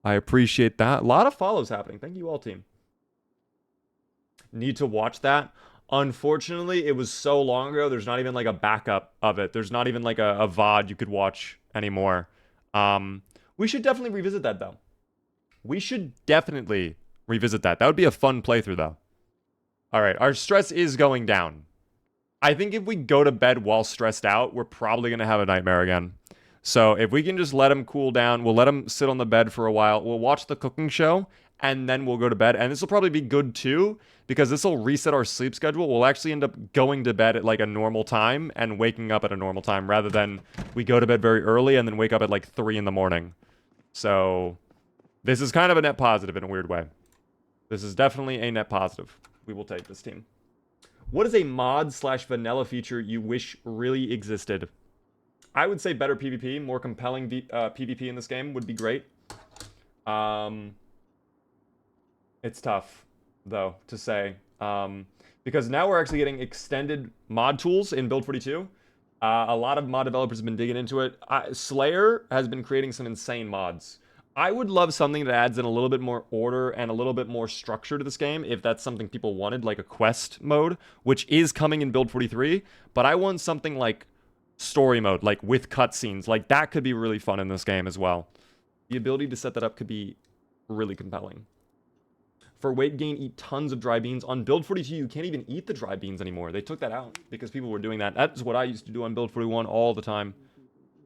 I appreciate that. A lot of follows happening. Thank you all, team. Need to watch that. Unfortunately, it was so long ago, there's not even like a backup of it. There's not even like a VOD you could watch anymore. We should definitely revisit that, though. We should definitely revisit that. That would be a fun playthrough, though. All right, our stress is going down. I think if we go to bed while stressed out, we're probably going to have a nightmare again. So if we can just let him cool down, we'll let him sit on the bed for a while. We'll watch the cooking show, and then we'll go to bed. And this will probably be good, too, because this will reset our sleep schedule. We'll actually end up going to bed at, like, a normal time and waking up at a normal time, rather than we go to bed very early and then wake up at, like, 3 in the morning. So this is kind of a net positive in a weird way. This is definitely a net positive. We will take this, team. What is a mod/vanilla feature you wish really existed? I would say better PvP, more compelling PvP in this game would be great. It's tough, though, to say. Because now we're actually getting extended mod tools in Build 42. A lot of mod developers have been digging into it. Slayer has been creating some insane mods. I would love something that adds in a little bit more order and a little bit more structure to this game, if that's something people wanted, like a quest mode, which is coming in Build 43. But I want something like story mode, like with cutscenes. Like, that could be really fun in this game as well. The ability to set that up could be really compelling. For weight gain, eat tons of dry beans. On Build 42, you can't even eat the dry beans anymore. They took that out because people were doing that. That's what I used to do on Build 41 all the time.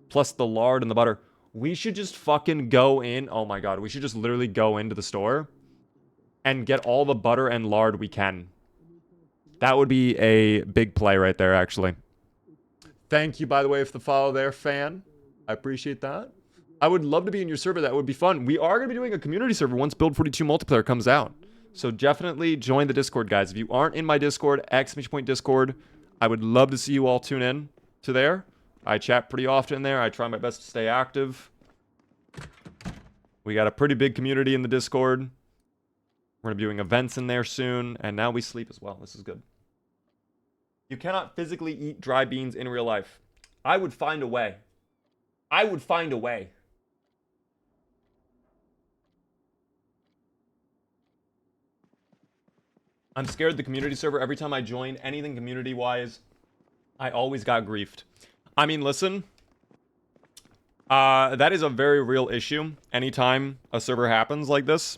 Plus the lard and the butter. We should just fucking go in. Oh my god, we should just literally go into the store and get all the butter and lard we can. That would be a big play right there, actually. Thank you, by the way, for the follow there, fan. I appreciate that. I would love to be in your server. That would be fun. We are going to be doing a community server once Build 42 multiplayer comes out. So definitely join the Discord, guys. If you aren't in my Discord, !Discord, I would love to see you all tune in to there. I chat pretty often there. I try my best to stay active. We got a pretty big community in the Discord. We're going to be doing events in there soon. And now we sleep as well. This is good. You cannot physically eat dry beans in real life. I would find a way. I would find a way. I'm scared the community server, every time I join anything community-wise, I always got griefed. I mean, listen. That is a very real issue anytime a server happens like this.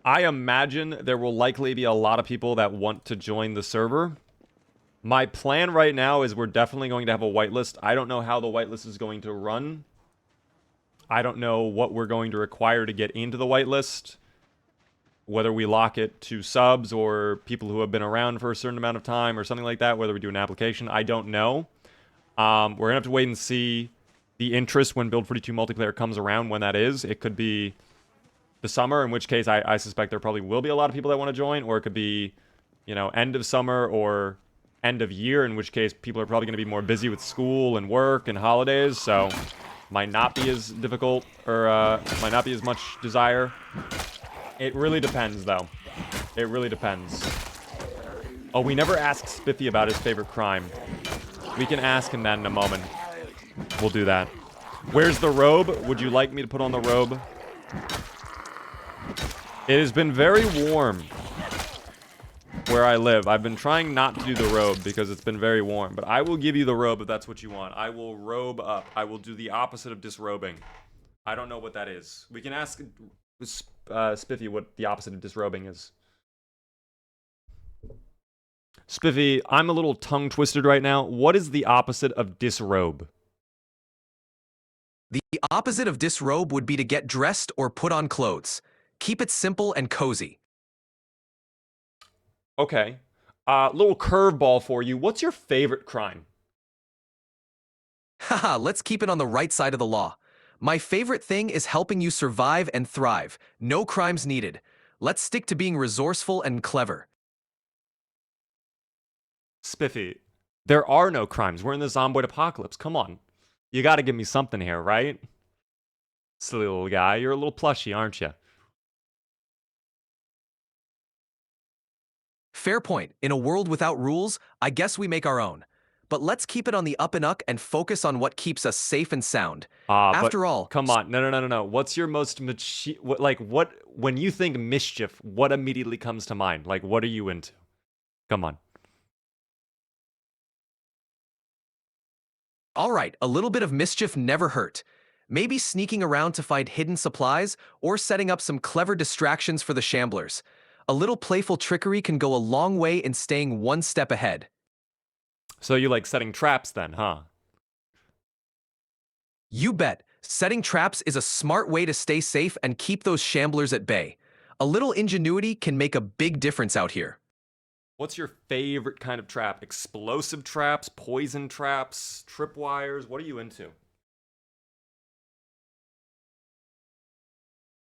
I imagine there will likely be a lot of people that want to join the server. My plan right now is we're definitely going to have a whitelist. I don't know how the whitelist is going to run. I don't know what we're going to require to get into the whitelist. Whether we lock it to subs or people who have been around for a certain amount of time or something like that, whether we do an application, I don't know. We're going to have to wait and see the interest when Build 42 multiplayer comes around, when that is. It could be the summer, in which case I suspect there probably will be a lot of people that want to join, or it could be, you know, end of summer or end of year, in which case people are probably going to be more busy with school and work and holidays, so might not be as difficult or might not be as much desire. It really depends, though. It really depends. Oh, we never asked Spiffy about his favorite crime. We can ask him that in a moment. We'll do that. Where's the robe? Would you like me to put on the robe? It has been very warm where I live. I've been trying not to do the robe because it's been very warm. But I will give you the robe if that's what you want. I will robe up. I will do the opposite of disrobing. I don't know what that is. We can ask Spiffy what the opposite of disrobing is. Spiffy, I'm a little tongue-twisted right now. What is the opposite of disrobe? The opposite of disrobe would be to get dressed or put on clothes. Keep it simple and cozy. Okay. Little curveball for you. What's your favorite crime? Haha, let's keep it on the right side of the law. My favorite thing is helping you survive and thrive. No crimes needed. Let's stick to being resourceful and clever. Spiffy, there are no crimes. We're in the Zomboid apocalypse. Come on. You gotta give me something here, right? Silly little guy. You're a little plushy, aren't you? Fair point. In a world without rules, I guess we make our own. But let's keep it on the up and up and focus on what keeps us safe and sound. After all, come on. No. What's your most what when you think mischief, what immediately comes to mind? Like, what are you into? Come on. all right, a little bit of mischief never hurt. Maybe sneaking around to find hidden supplies or setting up some clever distractions for the shamblers. A little playful trickery can go a long way in staying one step ahead. So you like setting traps then, huh? You bet. Setting traps is a smart way to stay safe and keep those shamblers at bay. A little ingenuity can make a big difference out here. What's your favorite kind of trap? Explosive traps, poison traps, tripwires? What are you into?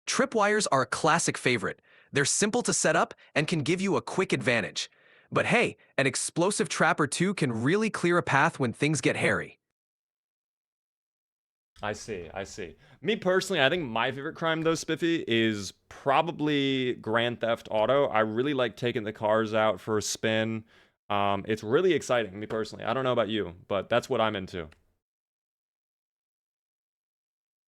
Tripwires are a classic favorite. They're simple to set up and can give you a quick advantage. But hey, an explosive trap or two can really clear a path when things get hairy. I see. Me personally, I think my favorite crime though, Spiffy, is probably Grand Theft Auto. I really like taking the cars out for a spin. It's really exciting, me personally. I don't know about you, but that's what I'm into.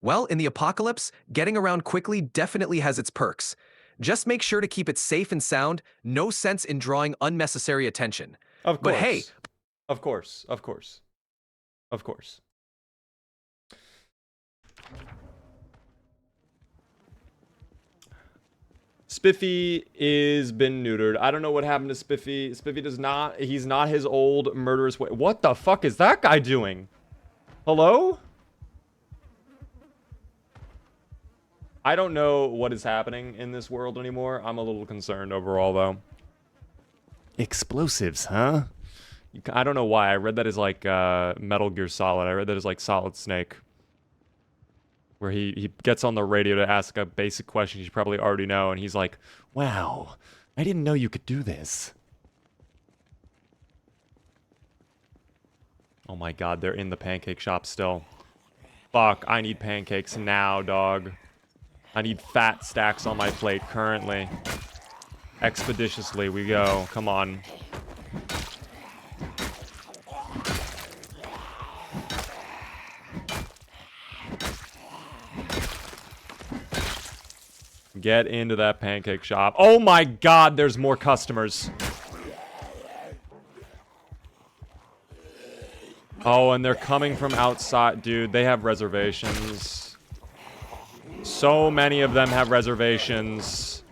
Well, in the apocalypse, getting around quickly definitely has its perks. Just make sure to keep it safe and sound, no sense in drawing unnecessary attention. Of course. But hey, of course. Spiffy is been neutered. I don't know what happened to Spiffy. Spiffy does not... He's not his old murderous way. What the fuck is that guy doing? Hello? I don't know what is happening in this world anymore. I'm a little concerned overall, though. Explosives, huh? I don't know why. I read that as like Metal Gear Solid. I read that as like Solid Snake. Where he gets on the radio to ask a basic question you probably already know, and he's like, wow, I didn't know you could do this. Oh my god, they're in the pancake shop still. Fuck, I need pancakes now, dog. I need fat stacks on my plate currently. Expeditiously we go. Come on. Get into that pancake shop. Oh my god, there's more customers. Oh, and they're coming from outside. Dude, they have reservations. So many of them have reservations.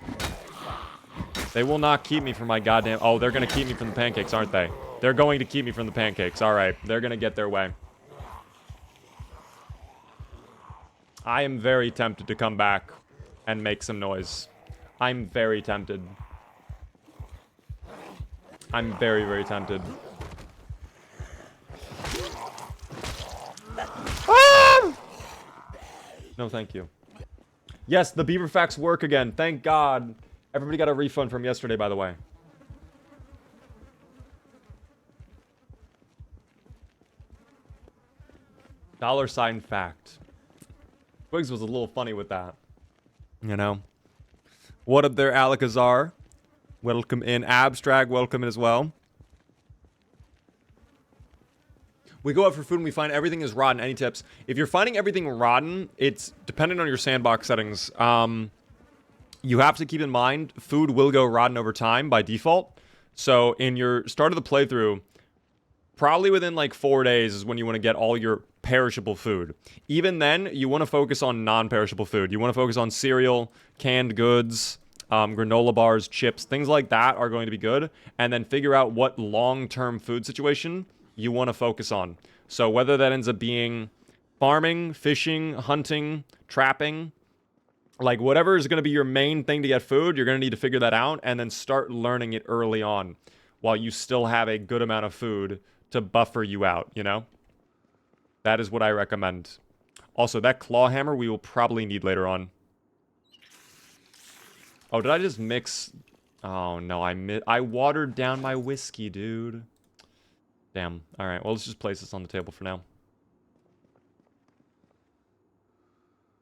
They will not keep me from my goddamn... Oh, they're going to keep me from the pancakes, aren't they? They're going to keep me from the pancakes. All right, they're going to get their way. I am very tempted to come back and make some noise. I'm very tempted. I'm very, very tempted. Ah! No, thank you. Yes, the beaver facts work again. Thank God. Everybody got a refund from yesterday, by the way. $ fact. Twigs was a little funny with that. You know? What up there, Alakazar? Welcome in. Abstract, welcome in as well. We go out for food and we find everything is rotten. Any tips? If you're finding everything rotten, it's dependent on your sandbox settings. You have to keep in mind, food will go rotten over time by default. So in your start of the playthrough, probably within like 4 days is when you want to get all your perishable food. Even then, you want to focus on non-perishable food. You want to focus on cereal, canned goods, granola bars, chips, things like that are going to be good. And then figure out what long-term food situation you want to focus on. So whether that ends up being farming, fishing, hunting, trapping, like whatever is going to be your main thing to get food, you're going to need to figure that out and then start learning it early on while you still have a good amount of food to buffer you out, you know? That is what I recommend. Also, that claw hammer we will probably need later on. Oh, did I just mix? Oh, no, I watered down my whiskey, dude. Damn. All right, well, let's just place this on the table for now.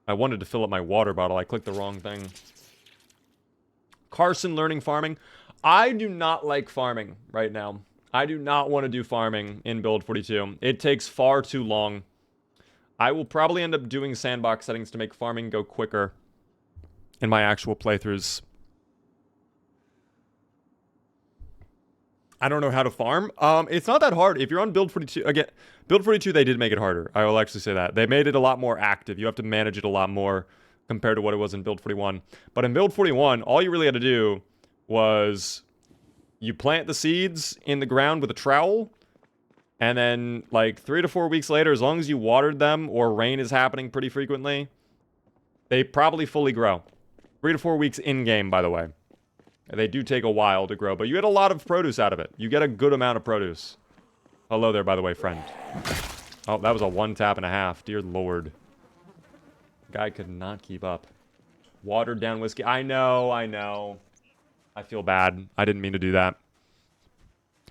I wanted to fill up my water bottle. I clicked the wrong thing. Carson learning farming. I do not like farming right now. I do not want to do farming in Build 42. It takes far too long. I will probably end up doing sandbox settings to make farming go quicker in my actual playthroughs. I don't know how to farm. It's not that hard. If you're on Build 42, again, Build 42, they did make it harder. I will actually say that. They made it a lot more active. You have to manage it a lot more compared to what it was in Build 41. But in Build 41, all you really had to do was you plant the seeds in the ground with a trowel, and then like 3 to 4 weeks later, as long as you watered them or rain is happening pretty frequently, they probably fully grow. 3 to 4 weeks in-game, by the way. They do take a while to grow, but you get a lot of produce out of it. You get a good amount of produce. Hello there, by the way, friend. Oh, that was a 1 tap and a half. Dear Lord. Guy could not keep up. Watered down whiskey. I know. I feel bad. I didn't mean to do that.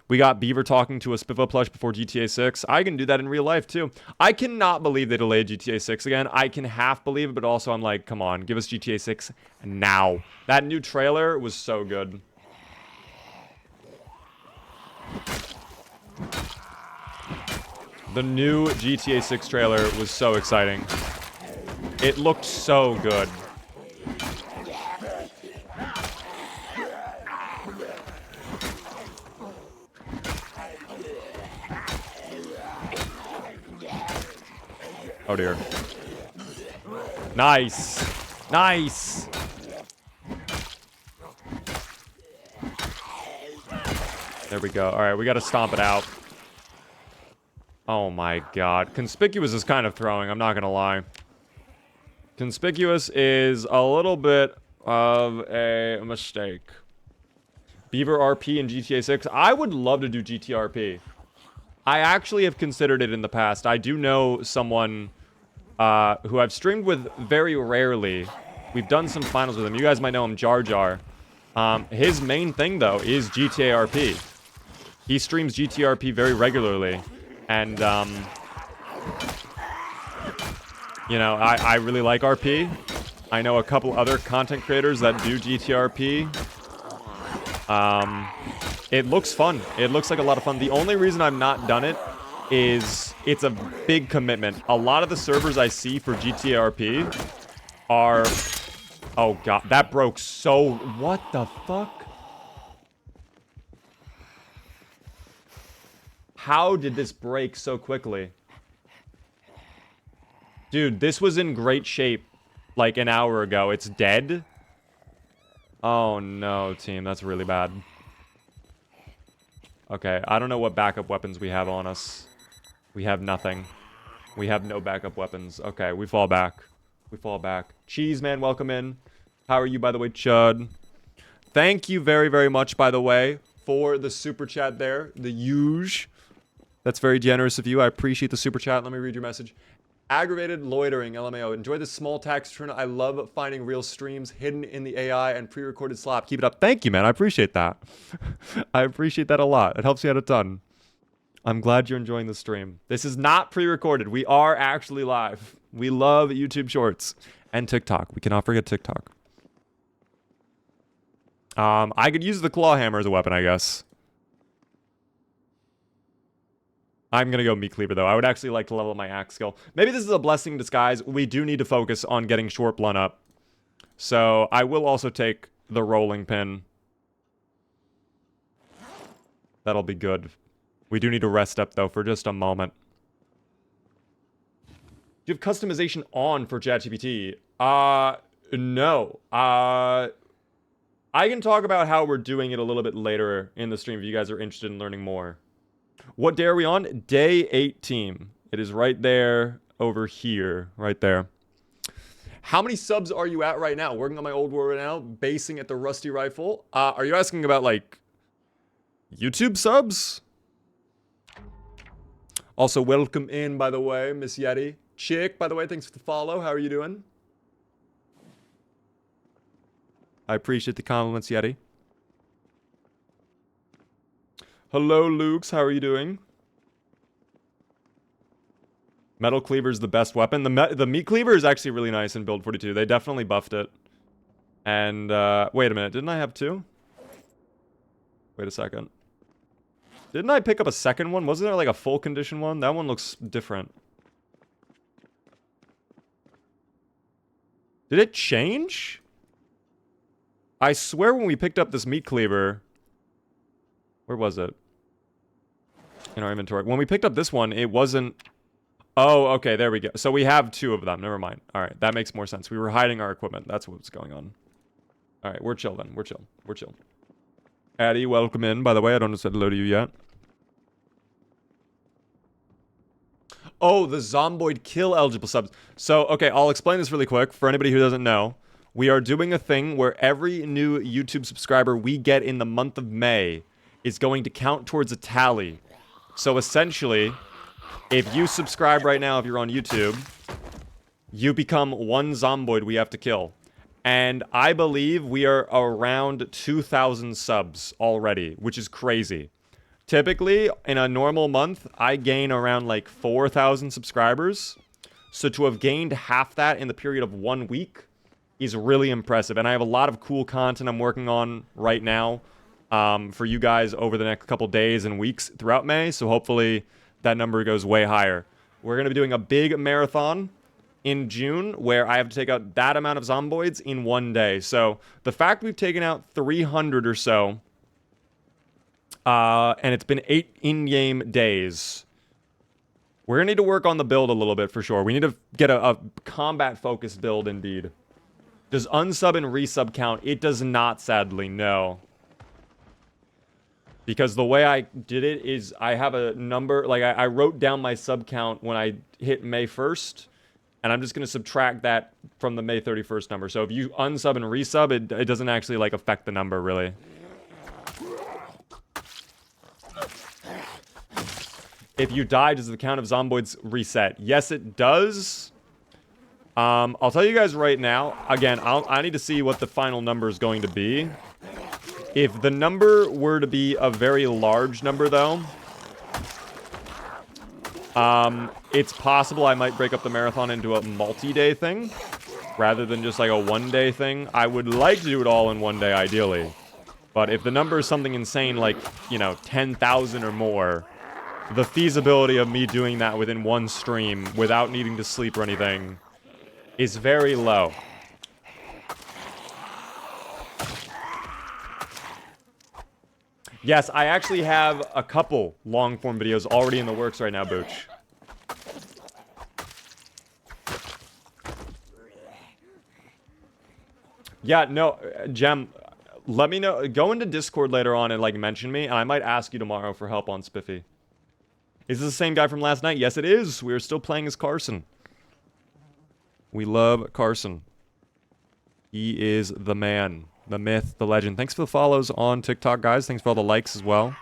We got Beaver talking to a Spiffo plush before GTA 6. I can do that in real life, too. I cannot believe they delayed GTA 6 again. I can half believe it, but also I'm like, come on, give us GTA 6 now. That new trailer was so good. The new GTA 6 trailer was so exciting. It looked so good. Oh dear. Nice. Nice. There we go. All right, we got to stomp it out. Oh my god. Conspicuous is kind of throwing, I'm not going to lie. Conspicuous is a little bit of a mistake. Beaver RP in GTA 6. I would love to do GTRP. I actually have considered it in the past. I do know someone who I've streamed with very rarely. We've done some finals with him. You guys might know him, Jar Jar. His main thing, though, is GTA RP. He streams GTA RP very regularly. And, you know, I really like RP. I know a couple other content creators that do GTRP. It looks fun. It looks like a lot of fun. The only reason I've not done it is it's a big commitment. A lot of the servers I see for GTRP are... Oh, God. That broke so... What the fuck? How did this break so quickly? Dude, this was in great shape like an hour ago. It's dead? Oh, no, team. That's really bad. Okay, I don't know what backup weapons we have on us. We have nothing. We have no backup weapons. Okay, we fall back. We fall back. Cheese Man, welcome in. How are you, by the way, Chud? Thank you very, very much, by the way, for the super chat there. The huge. That's very generous of you. I appreciate the super chat. Let me read your message. Aggravated loitering, LMAO. Enjoy this small tax return. I love finding real streams hidden in the AI and pre-recorded slop. Keep it up. Thank you, man. I appreciate that. I appreciate that a lot. It helps you out a ton. I'm glad you're enjoying the stream. This is not pre-recorded. We are actually live. We love YouTube Shorts and TikTok. We cannot forget TikTok. I could use the claw hammer as a weapon, I guess. I'm going to go meat cleaver, though. I would actually like to level up my axe skill. Maybe this is a blessing in disguise. We do need to focus on getting short blunt up. So I will also take the rolling pin. That'll be good. We do need to rest up, though, for just a moment. Do you have customization on for ChatGPT? No. I can talk about how we're doing it a little bit later in the stream if you guys are interested in learning more. What day are we on? Day 18. It is right there, over here, right there. How many subs are you at right now? Working on my old war right now, basing at the Rusty Rifle. Are you asking about, like, YouTube subs? Also, welcome in, by the way, Miss Yeti. Chick, by the way, thanks for the follow. How are you doing? I appreciate the compliments, Yeti. Hello, Lukes. How are you doing? Metal Cleaver is the best weapon. The Meat Cleaver is actually really nice in Build 42. They definitely buffed it. And, wait a minute. Didn't I have two? Wait a second. Didn't I pick up a second one? Wasn't there, like, a full condition one? That one looks different. Did it change? I swear when we picked up this Meat Cleaver... Where was it? In our inventory. When we picked up this one, it wasn't... Oh, okay, there we go. So we have two of them. Never mind. All right, that makes more sense. We were hiding our equipment. That's what's going on. All right, we're chill then. We're chill. We're chill. Addy, welcome in. By the way, I don't know if I said hello to you yet. Oh, the Zomboid kill eligible subs. So, okay, I'll explain this really quick for anybody who doesn't know. We are doing a thing where every new YouTube subscriber we get in the month of May is going to count towards a tally. So essentially, if you subscribe right now, if you're on YouTube, you become one Zomboid we have to kill. And I believe we are around 2,000 subs already, which is crazy. Typically, in a normal month, I gain around like 4,000 subscribers. So to have gained half that in the period of 1 week is really impressive. And I have a lot of cool content I'm working on right now for you guys over the next couple days and weeks throughout May. So hopefully that number goes way higher. We're going to be doing a big marathon in June where I have to take out that amount of Zomboids in 1 day. So the fact we've taken out 300 or so, and it's been 8 in-game days, we're going to need to work on the build a little bit for sure. We need to get a combat-focused build indeed. Does unsub and resub count? It does not, sadly, no. Because the way I did it is I have a number, like I wrote down my sub count when I hit May 1st, and I'm just going to subtract that from the May 31st number. So if you unsub and resub, it doesn't actually like affect the number really. If you die, does the count of Zomboids reset? Yes, it does. I'll tell you guys right now. Again, I need to see what the final number is going to be. If the number were to be a very large number, though, it's possible I might break up the marathon into a multi-day thing rather than just like a one-day thing. I would like to do it all in one day, ideally. But if the number is something insane like, you know, 10,000 or more, the feasibility of me doing that within one stream without needing to sleep or anything is very low. Yes, I actually have a couple long-form videos already in the works right now, Booch. Yeah, no, Jem, let me know. Go into Discord later on and, like, mention me, and I might ask you tomorrow for help on Spiffy. Is this the same guy from last night? Yes, it is. We're still playing as Carson. We love Carson. He is the man, the myth, the legend. Thanks for the follows on TikTok, guys. Thanks for all the likes as well.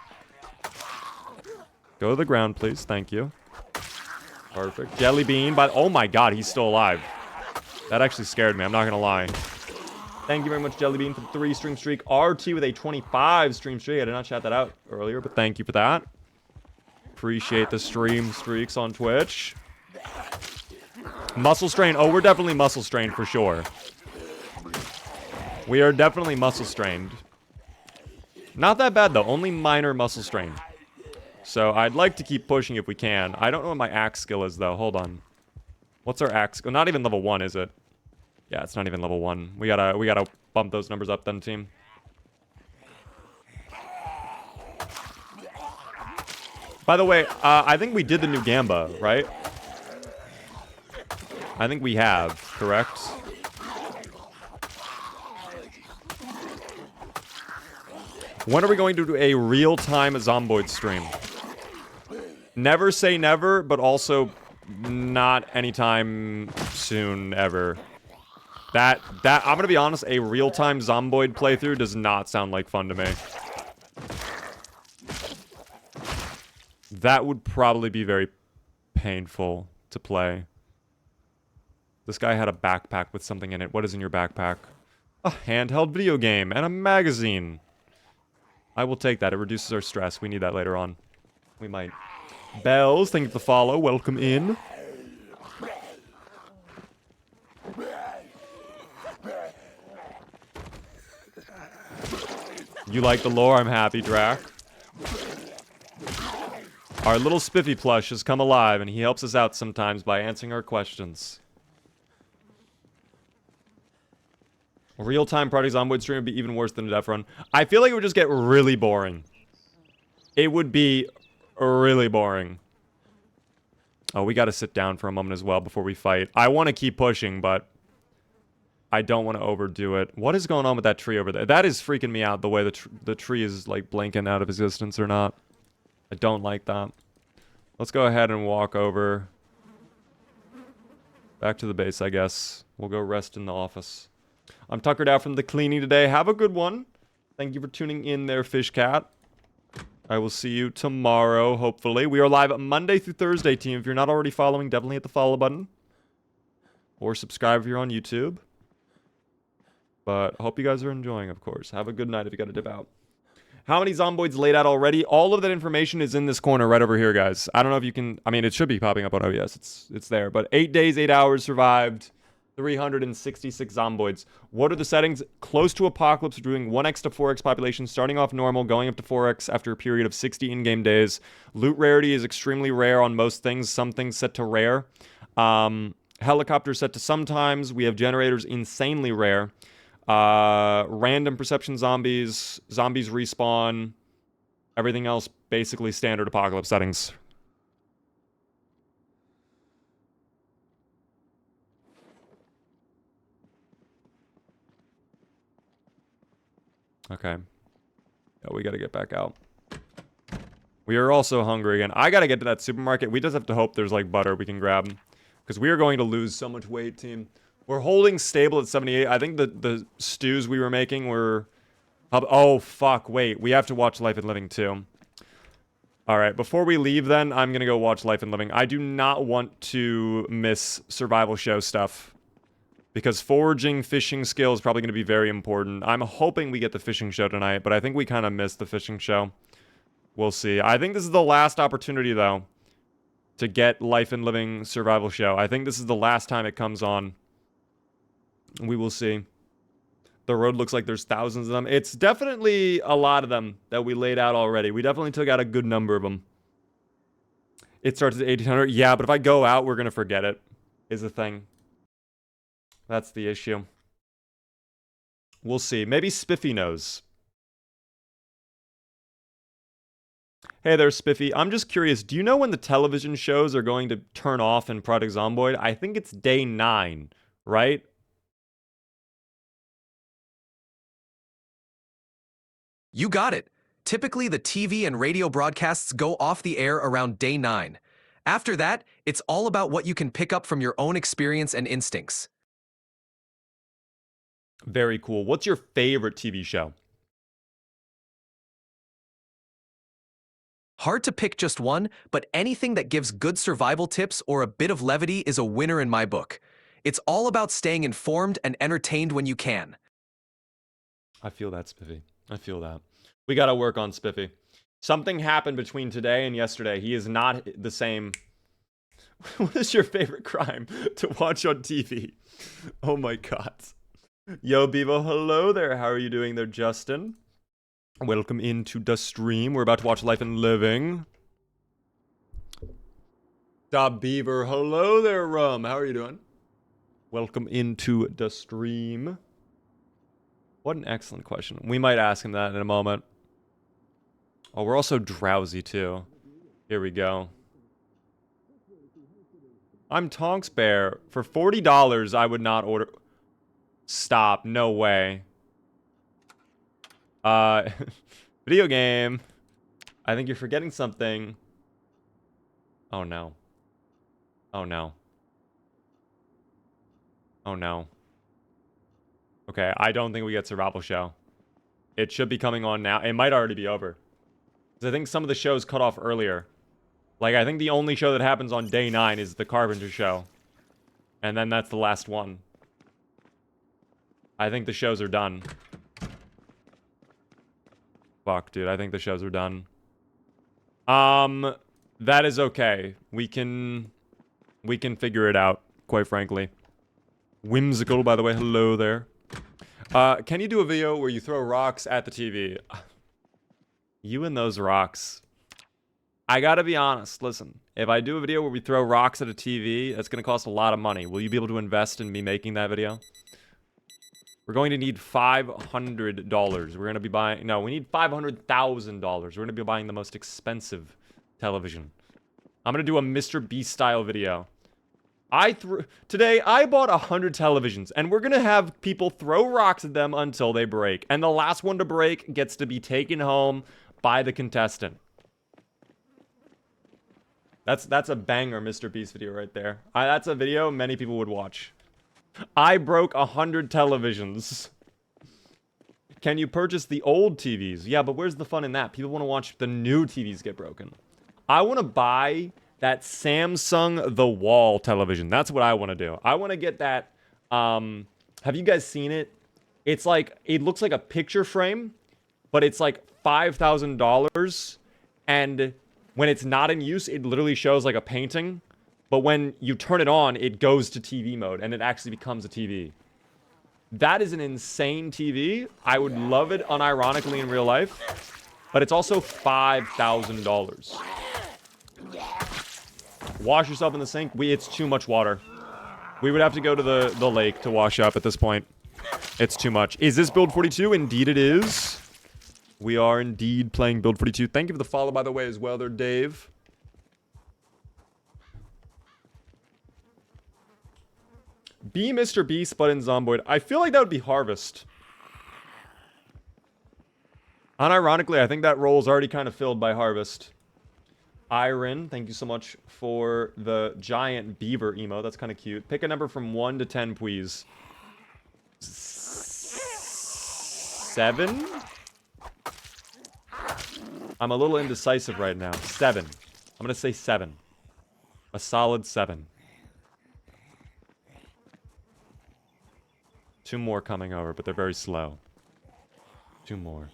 Go to the ground, please. Thank you. Perfect. Jelly Bean, but oh my god, he's still alive. That actually scared me, I'm not gonna lie. Thank you very much, Jelly Bean, for the 3 stream streak. RT with a 25 stream streak. I did not shout that out earlier, but thank you for that. Appreciate the stream streaks on Twitch. Muscle strain. Oh, we're definitely muscle strained for sure. We are definitely muscle strained. Not that bad, though. Only minor muscle strain. So I'd like to keep pushing if we can. I don't know what my axe skill is, though. Hold on. What's our axe skill? Not even level 1, is it? Yeah, it's not even level 1. We gotta bump those numbers up then, team. By the way, I think we did the new Gamba, right? I think we have, correct? When are we going to do a real-time Zomboid stream? Never say never, but also not anytime soon, ever. I'm gonna be honest, a real-time Zomboid playthrough does not sound like fun to me. That would probably be very painful to play. This guy had a backpack with something in it. What is in your backpack? A handheld video game and a magazine. I will take that. It reduces our stress. We need that later on. We might. Bells, thank you for the follow. Welcome in. You like the lore? I'm happy, Drac. Our little Spiffy plush has come alive, and he helps us out sometimes by answering our questions. A real-time Project Zomboid stream would be even worse than a death run. I feel like it would just get really boring. It would be really boring. Oh, we gotta sit down for a moment as well before we fight. I want to keep pushing, but I don't want to overdo it. What is going on with that tree over there? That is freaking me out, the way the tree is, like, blinking out of existence or not. I don't like that. Let's go ahead and walk over. Back to the base, I guess. We'll go rest in the office. I'm tuckered out from the cleaning today. Have a good one. Thank you for tuning in there, Fish Cat. I will see you tomorrow, hopefully. We are live Monday through Thursday, team. If you're not already following, definitely hit the follow button. Or subscribe if you're on YouTube. But hope you guys are enjoying, of course. Have a good night if you got to dip out. How many Zomboids laid out already? All of that information is in this corner right over here, guys. I don't know if you can... I mean, it should be popping up on OBS. It's there. But 8 days, 8 hours survived. 366 Zomboids. What are the settings? Close to Apocalypse, doing 1x to 4x population, starting off normal, going up to 4x after a period of 60 in-game days. Loot rarity is extremely rare on most things. Some things set to rare. Helicopter set to sometimes. We have generators insanely rare. Random perception zombies. Zombies respawn. Everything else basically standard Apocalypse settings. Okay. Yeah, we gotta get back out. We are also hungry again. I gotta get to that supermarket. We just have to hope there's like butter we can grab. Because we are going to lose so much weight, team. We're holding stable at 78. I think the stews we were making were... Oh, fuck. Wait. We have to watch Life and Living, too. Alright, before we leave, then, I'm gonna go watch Life and Living. I do not want to miss survival show stuff. Because foraging, fishing skill is probably gonna be very important. I'm hoping we get the fishing show tonight, but I think we kind of missed the fishing show. We'll see. I think this is the last opportunity, though, to get Life and Living survival show. I think this is the last time it comes on. We will see. The road looks like there's thousands of them. It's definitely a lot of them that we laid out already. We definitely took out a good number of them. It starts at 1800. Yeah, but if I go out, we're going to forget it, is the thing. That's the issue. We'll see. Maybe Spiffy knows. Hey there, Spiffy. I'm just curious, do you know when the television shows are going to turn off in Project Zomboid? I think it's day 9, right? You got it. Typically, the TV and radio broadcasts go off the air around day 9. After that, it's all about what you can pick up from your own experience and instincts. Very cool. What's your favorite TV show? Hard to pick just one, but anything that gives good survival tips or a bit of levity is a winner in my book. It's all about staying informed and entertained when you can. I feel that, Spiffy. I feel that. We gotta work on Spiffy. Something happened between today and yesterday. He is not the same. What is your favorite crime to watch on TV? Oh my god. Yo, Bevo, hello there. How are you doing there, Justin? Welcome into the stream. We're about to watch Life and Living. Da Beaver, hello there, Rum. How are you doing? Welcome into the stream. What an excellent question. We might ask him that in a moment. Oh, we're also drowsy, too. Here we go. I'm Tonks Bear. For $40, I would not order... Stop. No way. Video game. I think you're forgetting something. Oh, no. Oh, no. Oh, no. Okay, I don't think we get survival show. It should be coming on now. It might already be over. Because I think some of the shows cut off earlier. Like, I think the only show that happens on day 9 is the Carpenter show. And then that's the last one. I think the shows are done. Fuck, dude. I think the shows are done. That is okay. We can figure it out, quite frankly. Whimsical, by the way. Hello there. Can you do a video where you throw rocks at the TV? You and those rocks. I gotta be honest. Listen, if I do a video where we throw rocks at a TV, that's gonna cost a lot of money. Will you be able to invest in me making that video? We're going to need $500. We're gonna be buying... No, we need $500,000. We're gonna be buying the most expensive television. I'm gonna do a Mr. Beast style video. Today, I bought 100 televisions, and we're gonna have people throw rocks at them until they break. And the last one to break gets to be taken home by the contestant. That's a banger Mr. Beast video right there. That's a video many people would watch. I broke 100 televisions. Can you purchase the old TVs? Yeah, but where's the fun in that? People want to watch the new TVs get broken. I want to buy that Samsung The Wall television. That's what I want to do. I want to get that. Have you guys seen it? It's like, it looks like a picture frame, but it's like $5,000. And when it's not in use, it literally shows like a painting. But when you turn it on, it goes to TV mode, and it actually becomes a TV. That is an insane TV. I would love it unironically in real life. But it's also $5,000. Wash yourself in the sink. It's too much water. We would have to go to the lake to wash up at this point. It's too much. Is this Build 42? Indeed it is. We are indeed playing Build 42. Thank you for the follow, by the way, as well there, Dave. Be Mr. Beast, but in Zomboid. I feel like that would be Harvest. Unironically, I think that role is already kind of filled by Harvest. Iron, thank you so much for the giant beaver emo. That's kind of cute. Pick a number from 1 to 10, please. 7? I'm a little indecisive right now. 7. I'm gonna say 7. A solid 7. 2 more coming over, but they're very slow. 2 more.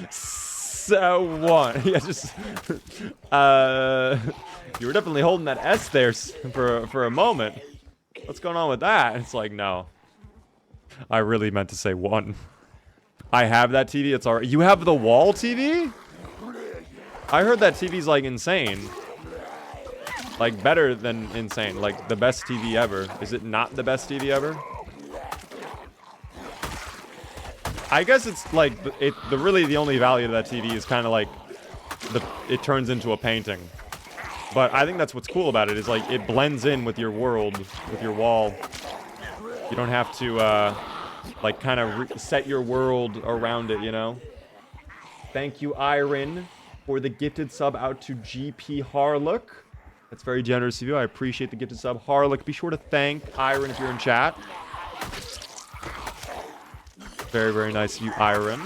So 1. Yeah, just you were definitely holding that S there for a moment. What's going on with that? It's like, no. I really meant to say 1. I have that TV. It's alright. You have the wall TV? I heard that TV's like insane. Like better than insane. Like the best TV ever. Is it not the best TV ever? I guess it's like really the only value to that TV is kind of like it turns into a painting. But I think that's what's cool about it is like it blends in with your world, with your wall. You don't have to like kind of set your world around it, you know? Thank you, Iron, for the gifted sub out to GP Harlock. That's very generous of you. I appreciate the gifted sub. Harlock, be sure to thank Iron if you're in chat. Very, very nice of you, Iron.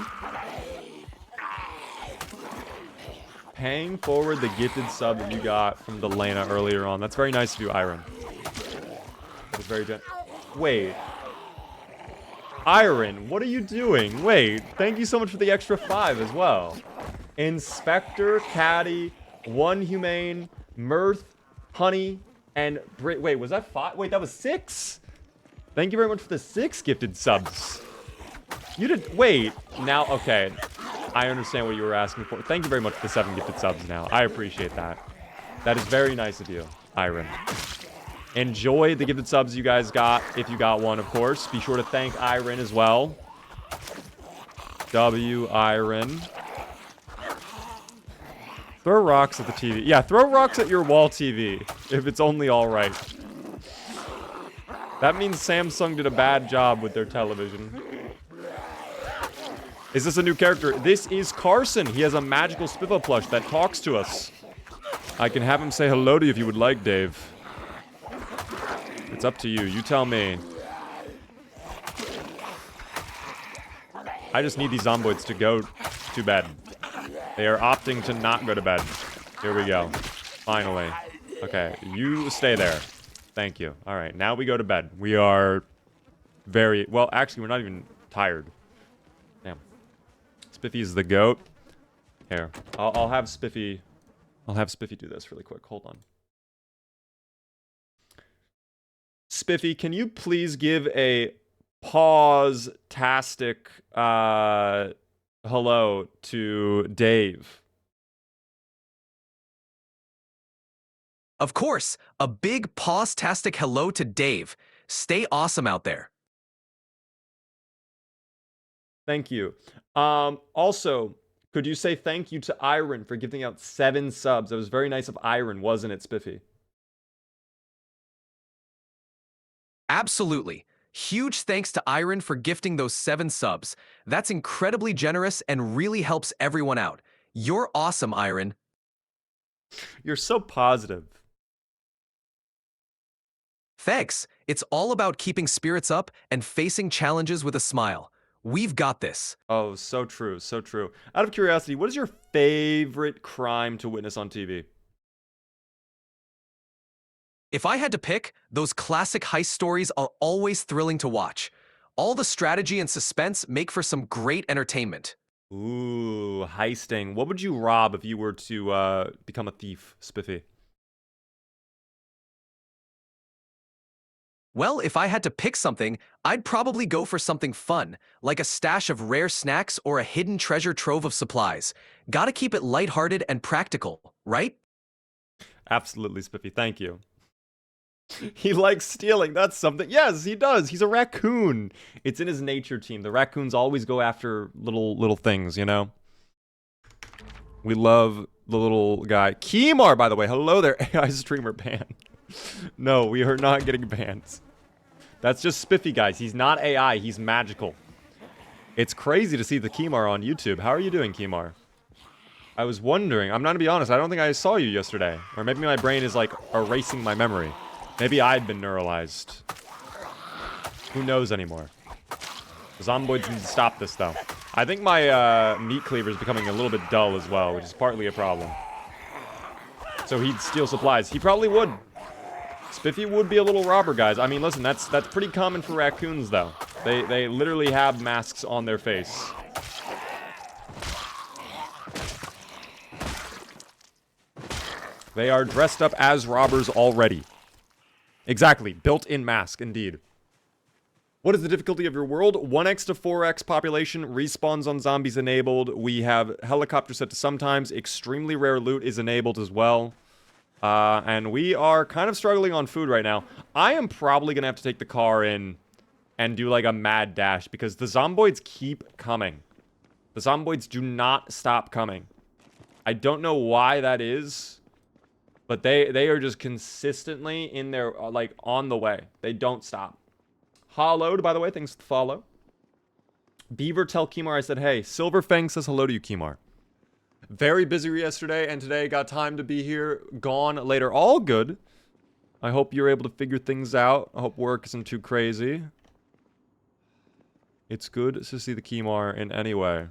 Paying forward the gifted sub that you got from Delana earlier on. That's very nice of you, Iron. That was very generous. Wait. Iron, what are you doing? Wait, thank you so much for the extra 5 as well. Inspector, Caddy, One Humane, Mirth, Honey, and... Wait, was that 5? Wait, that was 6? Thank you very much for the 6 gifted subs. You did... Wait. Now, okay. I understand what you were asking for. Thank you very much for the 7 gifted subs now. I appreciate that. That is very nice of you, Iron. Enjoy the gifted subs you guys got, if you got one, of course. Be sure to thank Iron as well. W. Iron. Throw rocks at the TV. Yeah, throw rocks at your wall TV, if it's only alright. That means Samsung did a bad job with their television. Is this a new character? This is Carson. He has a magical Spiffo plush that talks to us. I can have him say hello to you if you would like, Dave. It's up to you. You tell me. I just need these zomboids to go to bed. They are opting to not go to bed. Here we go. Finally. Okay, you stay there. Thank you. All right, now we go to bed. We are very... Well, actually, we're not even tired. Damn. Spiffy is the goat. Here. I'll have Spiffy... I'll have Spiffy do this really quick. Hold on. Spiffy, can you please give a pause-tastic hello to Dave? Of course, a big pause-tastic hello to Dave. Stay awesome out there. Thank you. Also, could you say thank you to Iron for giving out 7 subs? That was very nice of Iron, wasn't it, Spiffy? Absolutely. Huge thanks to Iron for gifting those 7 subs. That's incredibly generous and really helps everyone out. You're awesome, Iron. You're so positive. Thanks. It's all about keeping spirits up and facing challenges with a smile. We've got this. Oh, so true, so true. Out of curiosity, what is your favorite crime to witness on TV? If I had to pick, those classic heist stories are always thrilling to watch. All the strategy and suspense make for some great entertainment. Ooh, heisting. What would you rob if you were to become a thief, Spiffy? Well, if I had to pick something, I'd probably go for something fun, like a stash of rare snacks or a hidden treasure trove of supplies. Gotta keep it lighthearted and practical, right? Absolutely, Spiffy. Thank you. He likes stealing. That's something. Yes, he does. He's a raccoon. It's in his nature, team. The raccoons always go after little things, you know? We love the little guy. Kimar, by the way. Hello there, AI streamer ban. No, we are not getting bans. That's just Spiffy, guys. He's not AI. He's magical. It's crazy to see the Kimar on YouTube. How are you doing, Kimar? I was wondering. I'm not gonna be honest. I don't think I saw you yesterday. Or maybe my brain is, like, erasing my memory. Maybe I'd been neuralized. Who knows anymore? The Zomboids need to stop this, though. I think my meat cleaver is becoming a little bit dull as well, which is partly a problem. So he'd steal supplies. He probably would. Spiffy would be a little robber, guys. I mean, listen, that's pretty common for raccoons, though. They literally have masks on their face. They are dressed up as robbers already. Exactly. Built-in mask, indeed. What is the difficulty of your world? 1x to 4x population, respawns on zombies enabled. We have helicopter set to sometimes. Extremely rare loot is enabled as well. And we are kind of struggling on food right now. I am probably going to have to take the car in and do like a mad dash because the zomboids keep coming. The zomboids do not stop coming. I don't know why that is, but they are just consistently in their, like, on the way. They don't stop. Hollowed, by the way, thanks for the follow. Beaver, tell Kimar I said, hey. Silverfang says hello to you, Kimar. Very busy yesterday, and today got time to be here. Gone later. All good. I hope you're able to figure things out. I hope work isn't too crazy. It's good to see the Kimar in any way.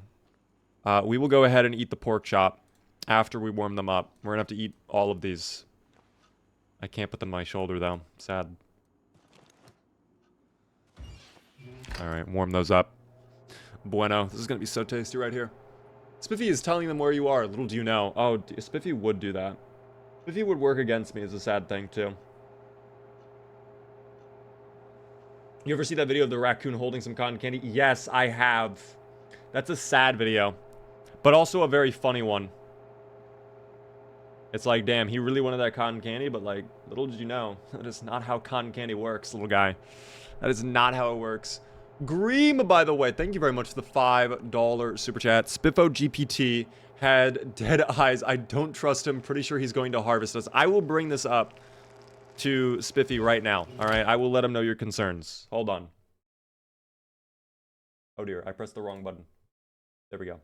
We will go ahead and eat the pork chop after we warm them up. We're gonna have to eat all of these. I can't put them on my shoulder, though. Sad. Alright, warm those up. Bueno. This is gonna be so tasty right here. Spiffy is telling them where you are. Little do you know. Oh, Spiffy would do that. Spiffy would work against me is a sad thing, too. You ever see that video of the raccoon holding some cotton candy? Yes, I have. That's a sad video. But also a very funny one. It's like, damn, he really wanted that cotton candy, but, like, little did you know. That is not how cotton candy works, little guy. That is not how it works. Greem, by the way, thank you very much for the $5 super chat. Spiffo GPT had dead eyes. I don't trust him. Pretty sure he's going to harvest us. I will bring this up to Spiffy right now. All right, I will let him know your concerns. Hold on. Oh dear, I pressed the wrong button. There we go.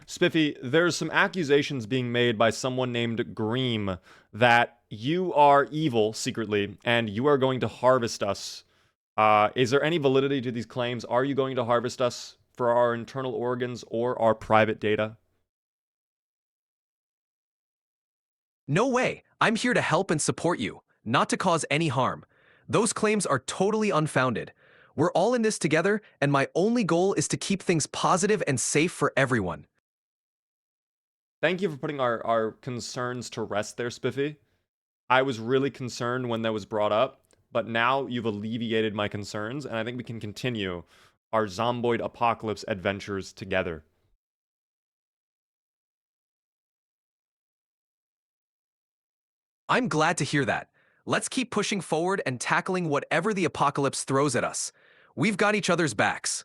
Spiffy, there's some accusations being made by someone named Greem that you are evil secretly and you are going to harvest us. Is there any validity to these claims? Are you going to harvest us for our internal organs or our private data? No way. I'm here to help and support you, not to cause any harm. Those claims are totally unfounded. We're all in this together, and my only goal is to keep things positive and safe for everyone. Thank you for putting our concerns to rest there, Spiffy. I was really concerned when that was brought up, but now you've alleviated my concerns, and I think we can continue our Zomboid apocalypse adventures together. I'm glad to hear that. Let's keep pushing forward and tackling whatever the apocalypse throws at us. We've got each other's backs.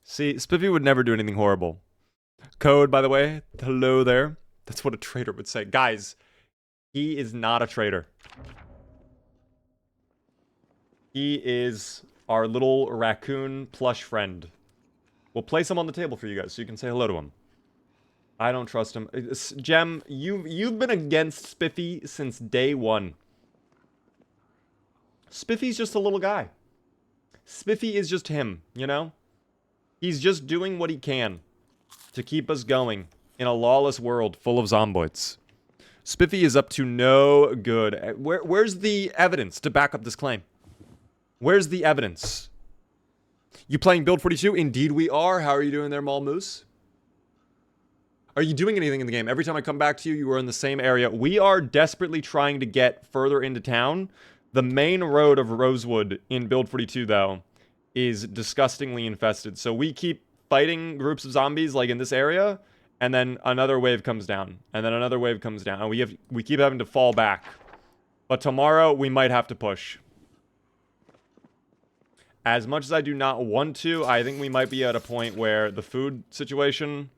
See, Spiffy would never do anything horrible. Code, by the way, hello there. That's what a traitor would say. Guys, he is not a traitor. He is our little raccoon plush friend. We'll place him on the table for you guys so you can say hello to him. I don't trust him. Gem, you've been against Spiffy since day one. Spiffy's just a little guy. Spiffy is just him, you know? He's just doing what he can to keep us going in a lawless world full of zomboids. Spiffy is up to no good. Where's the evidence to back up this claim? Where's the evidence? You playing Build 42? Indeed we are. How are you doing there, Mall Moose? Are you doing anything in the game? Every time I come back to you, you are in the same area. We are desperately trying to get further into town. The main road of Rosewood in Build 42, though, is disgustingly infested. So we keep fighting groups of zombies, like in this area, and then another wave comes down, and then another wave comes down, and we keep having to fall back. But tomorrow, we might have to push. As much as I do not want to, I think we might be at a point where the food situation,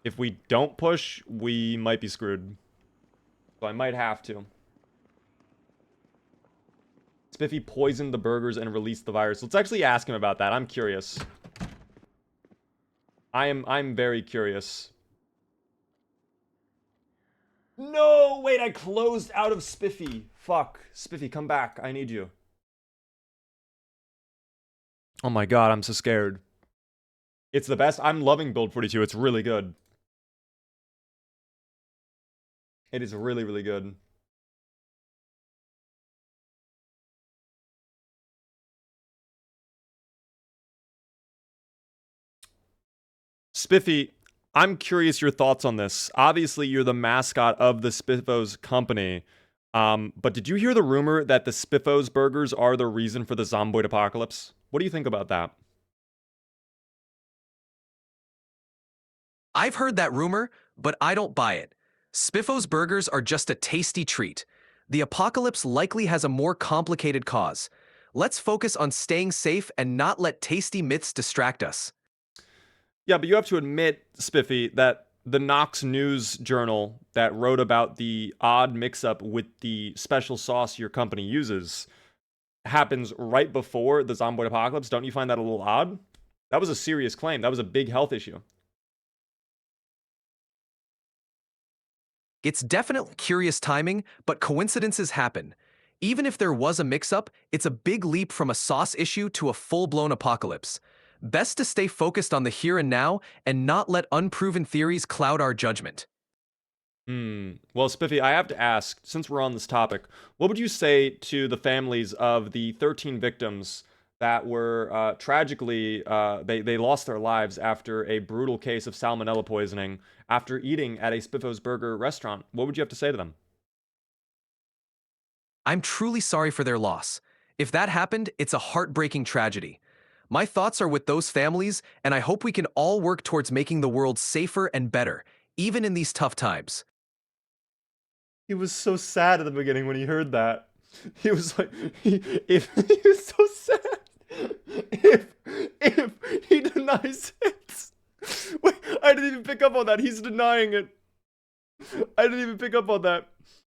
if we don't push, we might be screwed. So I might have to. Spiffy poisoned the burgers and released the virus. Let's actually ask him about that. I'm curious. I'm very curious. No, wait, I closed out of Spiffy. Fuck. Spiffy, come back. I need you. Oh my god, I'm so scared. It's the best. I'm loving Build 42. It's really good. It is really, really good. Spiffy, I'm curious your thoughts on this. Obviously, you're the mascot of the Spiffos company. But did you hear the rumor that the Spiffos burgers are the reason for the Zomboid apocalypse? What do you think about that? I've heard that rumor, but I don't buy it. Spiffo's burgers are just a tasty treat. The apocalypse likely has a more complicated cause. Let's focus on staying safe and not let tasty myths distract us. Yeah, but you have to admit, Spiffy, that the Knox News Journal that wrote about the odd mix-up with the special sauce your company uses happens right before the Zomboid apocalypse. Don't you find that a little odd? That was a serious claim. That was a big health issue. It's definitely curious timing, but coincidences happen. Even if there was a mix-up, it's a big leap from a sauce issue to a full-blown apocalypse. Best to stay focused on the here and now and not let unproven theories cloud our judgment. Well, Spiffy, I have to ask, since we're on this topic, what would you say to the families of the 13 victims that were tragically, they lost their lives after a brutal case of salmonella poisoning after eating at a Spiffos Burger restaurant? What would you have to say to them? I'm truly sorry for their loss. If that happened, it's a heartbreaking tragedy. My thoughts are with those families, and I hope we can all work towards making the world safer and better, even in these tough times. He was so sad at the beginning when he heard that. He was like, if he was so sad. If he denies it. Wait, I didn't even pick up on that. He's denying it. I didn't even pick up on that.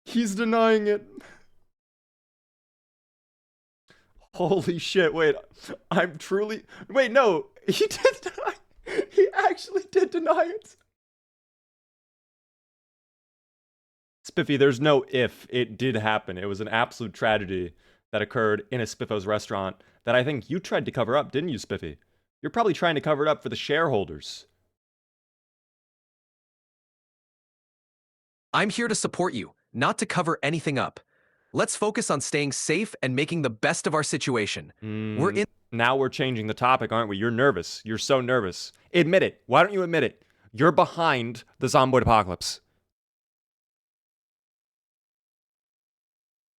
He's denying it. Holy shit, wait. I'm truly. Wait, no. He did deny. He actually did deny it. Spiffy, there's no if. It did happen. It was an absolute tragedy that occurred in a Spiffos restaurant that I think you tried to cover up, didn't you, Spiffy? You're probably trying to cover it up for the shareholders. I'm here to support you, not to cover anything up. Let's focus on staying safe and making the best of our situation. Now we're changing the topic, aren't we? You're nervous. You're so nervous. Admit it. Why don't you admit it? You're behind the Zomboid apocalypse.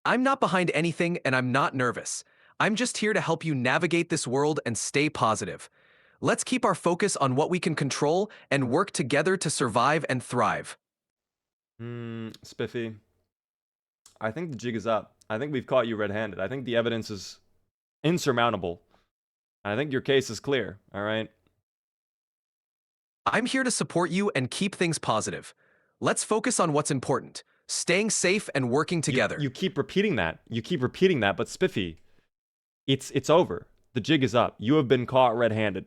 I'm not behind anything and I'm not nervous. I'm just here to help you navigate this world and stay positive. Let's keep our focus on what we can control and work together to survive and thrive. Spiffy, I think the jig is up. I think we've caught you red-handed. I think the evidence is insurmountable. I think your case is clear, all right? I'm here to support you and keep things positive. Let's focus on what's important, staying safe and working together. You keep repeating that. You keep repeating that, but Spiffy, it's over. The jig is up. You have been caught red-handed.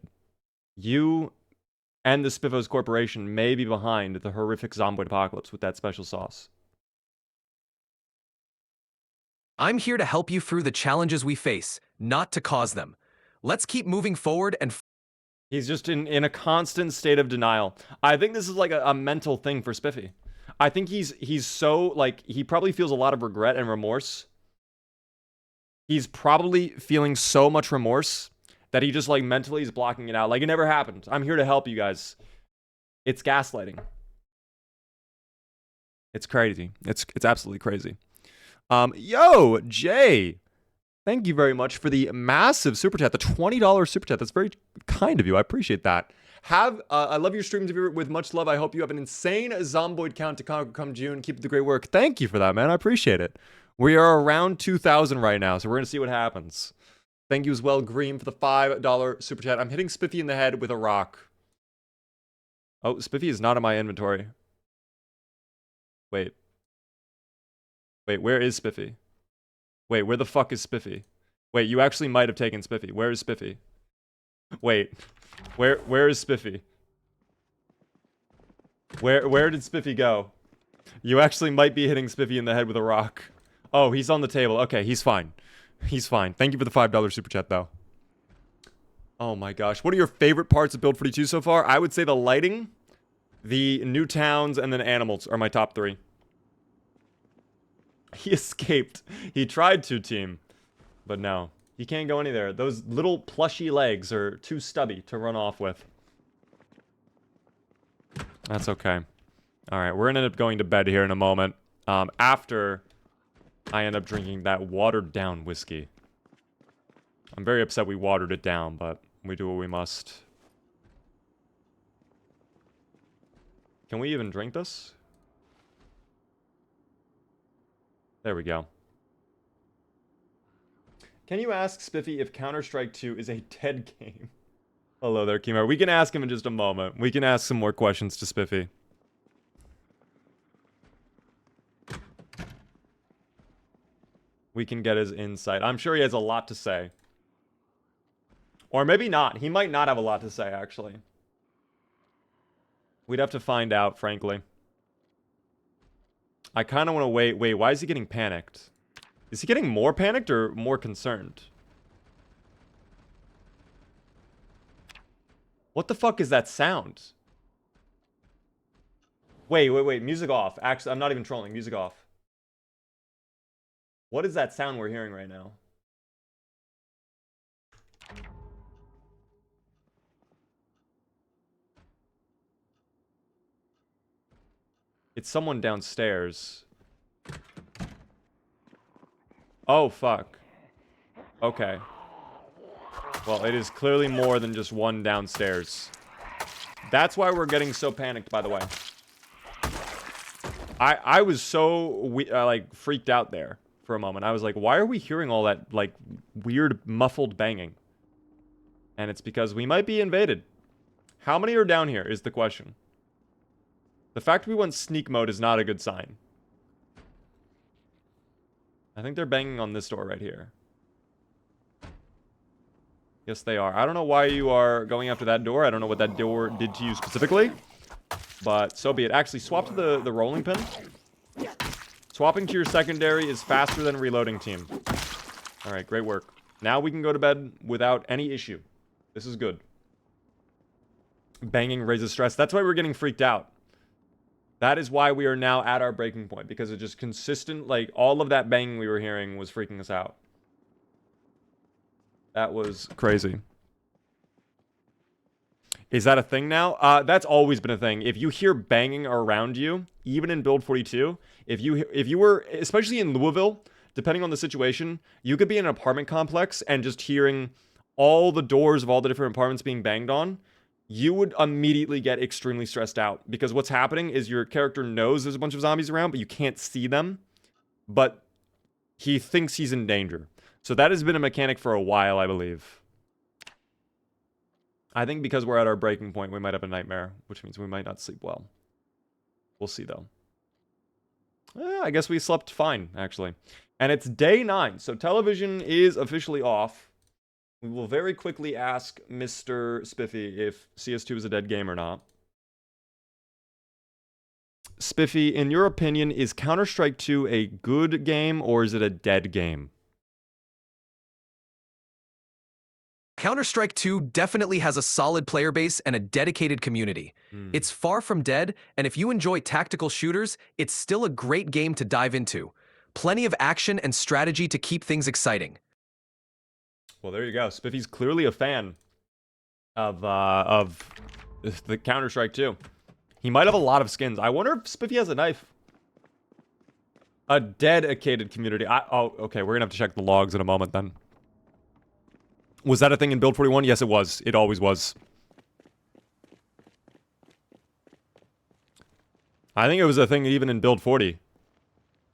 You and the Spiffos Corporation may be behind the horrific Zomboid apocalypse with that special sauce. I'm here to help you through the challenges we face, not to cause them. Let's keep moving forward and He's just in a constant state of denial. I think this is like a mental thing for Spiffy. I think he's so, like, he probably feels a lot of regret and remorse. He's probably feeling so much remorse that he just, like, mentally is blocking it out. Like, it never happened. I'm here to help you guys. It's gaslighting. It's crazy. It's absolutely crazy. Yo, Jay. Thank you very much for the massive super chat, the $20 super chat. That's very kind of you. I appreciate that. I love your streams with much love. I hope you have an insane Zomboid count to conquer come June. Keep up the great work. Thank you for that, man. I appreciate it. We are around 2,000 right now, so we're going to see what happens. Thank you as well, Green, for the $5 super chat. I'm hitting Spiffy in the head with a rock. Oh, Spiffy is not in my inventory. Wait, where is Spiffy? Wait, where the fuck is Spiffy? Wait, you actually might have taken Spiffy. Where is Spiffy? Wait, where is Spiffy? Where did Spiffy go? You actually might be hitting Spiffy in the head with a rock. Oh, he's on the table. Okay, he's fine. He's fine. Thank you for the $5 super chat, though. Oh my gosh. What are your favorite parts of Build 42 so far? I would say the lighting, the new towns, and then animals are my top 3. He escaped. He tried to, team. But no. He can't go anywhere. Those little plushy legs are too stubby to run off with. That's okay. Alright, we're gonna end up going to bed here in a moment. After I end up drinking that watered-down whiskey. I'm very upset we watered it down, but we do what we must. Can we even drink this? There we go. Can you ask Spiffy if Counter-Strike 2 is a dead game? Hello there, Kimar. We can ask him in just a moment. We can ask some more questions to Spiffy. We can get his insight. I'm sure he has a lot to say. Or maybe not. He might not have a lot to say, actually. We'd have to find out, frankly. I kind of want to wait. Wait, why is he getting panicked? Is he getting more panicked or more concerned? What the fuck is that sound? Wait. Music off. Actually, I'm not even trolling. Music off. What is that sound we're hearing right now? It's someone downstairs. Oh, fuck. Okay. Well, it is clearly more than just one downstairs. That's why we're getting so panicked, by the way. I was so, like, freaked out there for a moment. I was like, why are we hearing all that, like, weird muffled banging? And it's because we might be invaded. How many are down here is the question. The fact we went sneak mode is not a good sign. I think they're banging on this door right here. Yes, they are. I don't know why you are going after that door. I don't know what that door did to you specifically. But so be it. Actually, swap to the rolling pin. Swapping to your secondary is faster than reloading, team. Alright, great work. Now we can go to bed without any issue. This is good. Banging raises stress. That's why we're getting freaked out. That is why we are now at our breaking point. Because it just consistent, like, all of that banging we were hearing was freaking us out. That was crazy. Is that a thing now? That's always been a thing. If you hear banging around you, even in Build 42, if you were, especially in Louisville, depending on the situation, you could be in an apartment complex and just hearing all the doors of all the different apartments being banged on, you would immediately get extremely stressed out. Because what's happening is your character knows there's a bunch of zombies around, but you can't see them. But he thinks he's in danger. So that has been a mechanic for a while, I believe. I think because we're at our breaking point, we might have a nightmare, which means we might not sleep well. We'll see, though. I guess we slept fine, actually. And it's day 9, so television is officially off. We will very quickly ask Mr. Spiffy if CS2 is a dead game or not. Spiffy, in your opinion, is Counter-Strike 2 a good game or is it a dead game? Counter-Strike 2 definitely has a solid player base and a dedicated community. It's far from dead, and if you enjoy tactical shooters, it's still a great game to dive into. Plenty of action and strategy to keep things exciting. Well, there you go. Spiffy's clearly a fan of the Counter-Strike 2. He might have a lot of skins. I wonder if Spiffy has a knife. A dedicated community. Oh, okay. We're gonna have to check the logs in a moment then. Was that a thing in Build 41? Yes, it was. It always was. I think it was a thing even in Build 40.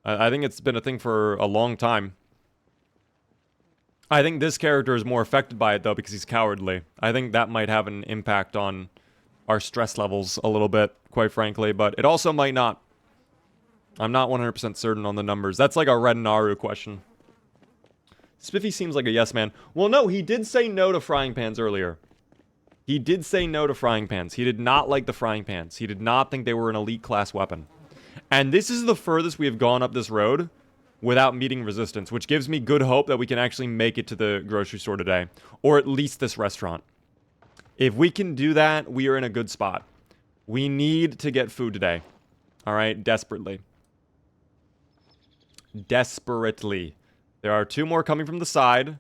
I think it's been a thing for a long time. I think this character is more affected by it, though, because he's cowardly. I think that might have an impact on our stress levels a little bit, quite frankly, but it also might not. I'm not 100% certain on the numbers. That's like a Red Naru question. Spiffy seems like a yes man. Well, no, he did say no to frying pans earlier. He did say no to frying pans. He did not like the frying pans. He did not think they were an elite class weapon. And this is the furthest we have gone up this road without meeting resistance, which gives me good hope that we can actually make it to the grocery store today. Or at least this restaurant. If we can do that, we are in a good spot. We need to get food today. All right, desperately. Desperately. There are 2 more coming from the side.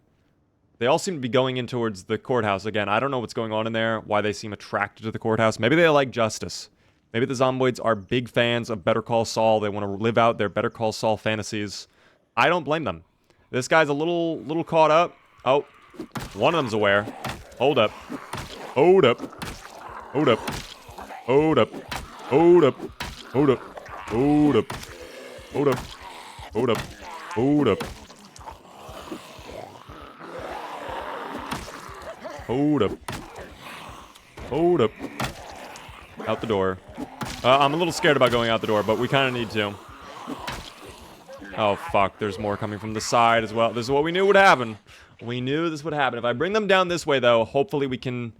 They all seem to be going in towards the courthouse. Again, I don't know what's going on in there, why they seem attracted to the courthouse. Maybe they like justice. Maybe the Zomboids are big fans of Better Call Saul. They want to live out their Better Call Saul fantasies. I don't blame them. This guy's a little caught up. Oh, one of them's aware. Hold up. Hold up. Hold up. Hold up. Hold up. Hold up. Hold up. Hold up. Hold up. Hold up. Hold up. Hold up. Out the door. I'm a little scared about going out the door, but we kind of need to. Oh, fuck. There's more coming from the side as well. This is what we knew would happen. We knew this would happen. If I bring them down this way, though, hopefully we can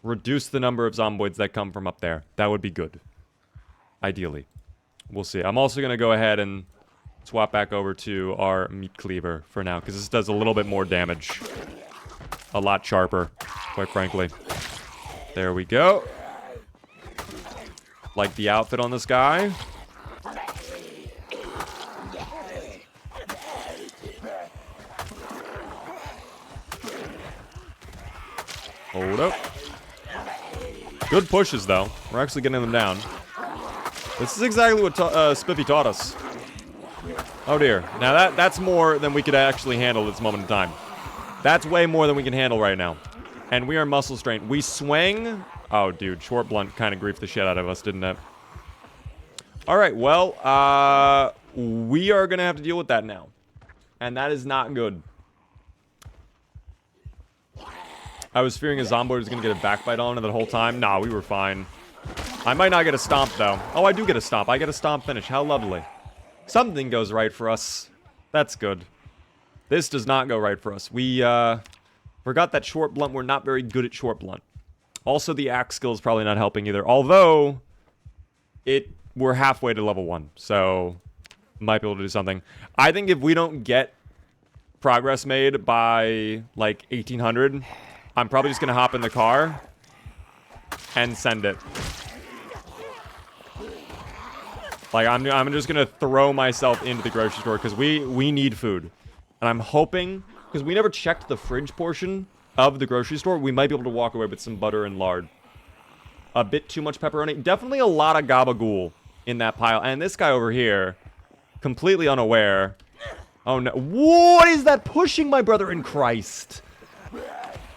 reduce the number of Zomboids that come from up there. That would be good. Ideally. We'll see. I'm also going to go ahead and swap back over to our meat cleaver for now, because this does a little bit more damage. A lot sharper, quite frankly. There we go. Like the outfit on this guy. Hold up. Good pushes, though. We're actually getting them down. This is exactly what Spiffy taught us. Oh, dear. Now, that's more than we could actually handle at this moment in time. That's way more than we can handle right now. And we are muscle strained. We swing. Oh, dude. Short blunt kind of griefed the shit out of us, didn't it? All right. Well, we are going to have to deal with that now. And that is not good. I was fearing a Zomboid was going to get a backbite on it the whole time. Nah, we were fine. I might not get a stomp, though. Oh, I do get a stomp. I get a stomp finish. How lovely. Something goes right for us. That's good. This does not go right for us. We forgot that short blunt. We're not very good at short blunt. Also, the axe skill is probably not helping either. Although, we're halfway to level 1. So, might be able to do something. I think if we don't get progress made by, like, 1800, I'm probably just going to hop in the car and send it. Like, I'm just going to throw myself into the grocery store because we need food. And I'm hoping, because we never checked the fridge portion of the grocery store, we might be able to walk away with some butter and lard. A bit too much pepperoni. Definitely a lot of gabagool in that pile. And this guy over here, completely unaware. Oh, no. What is that pushing my brother in Christ?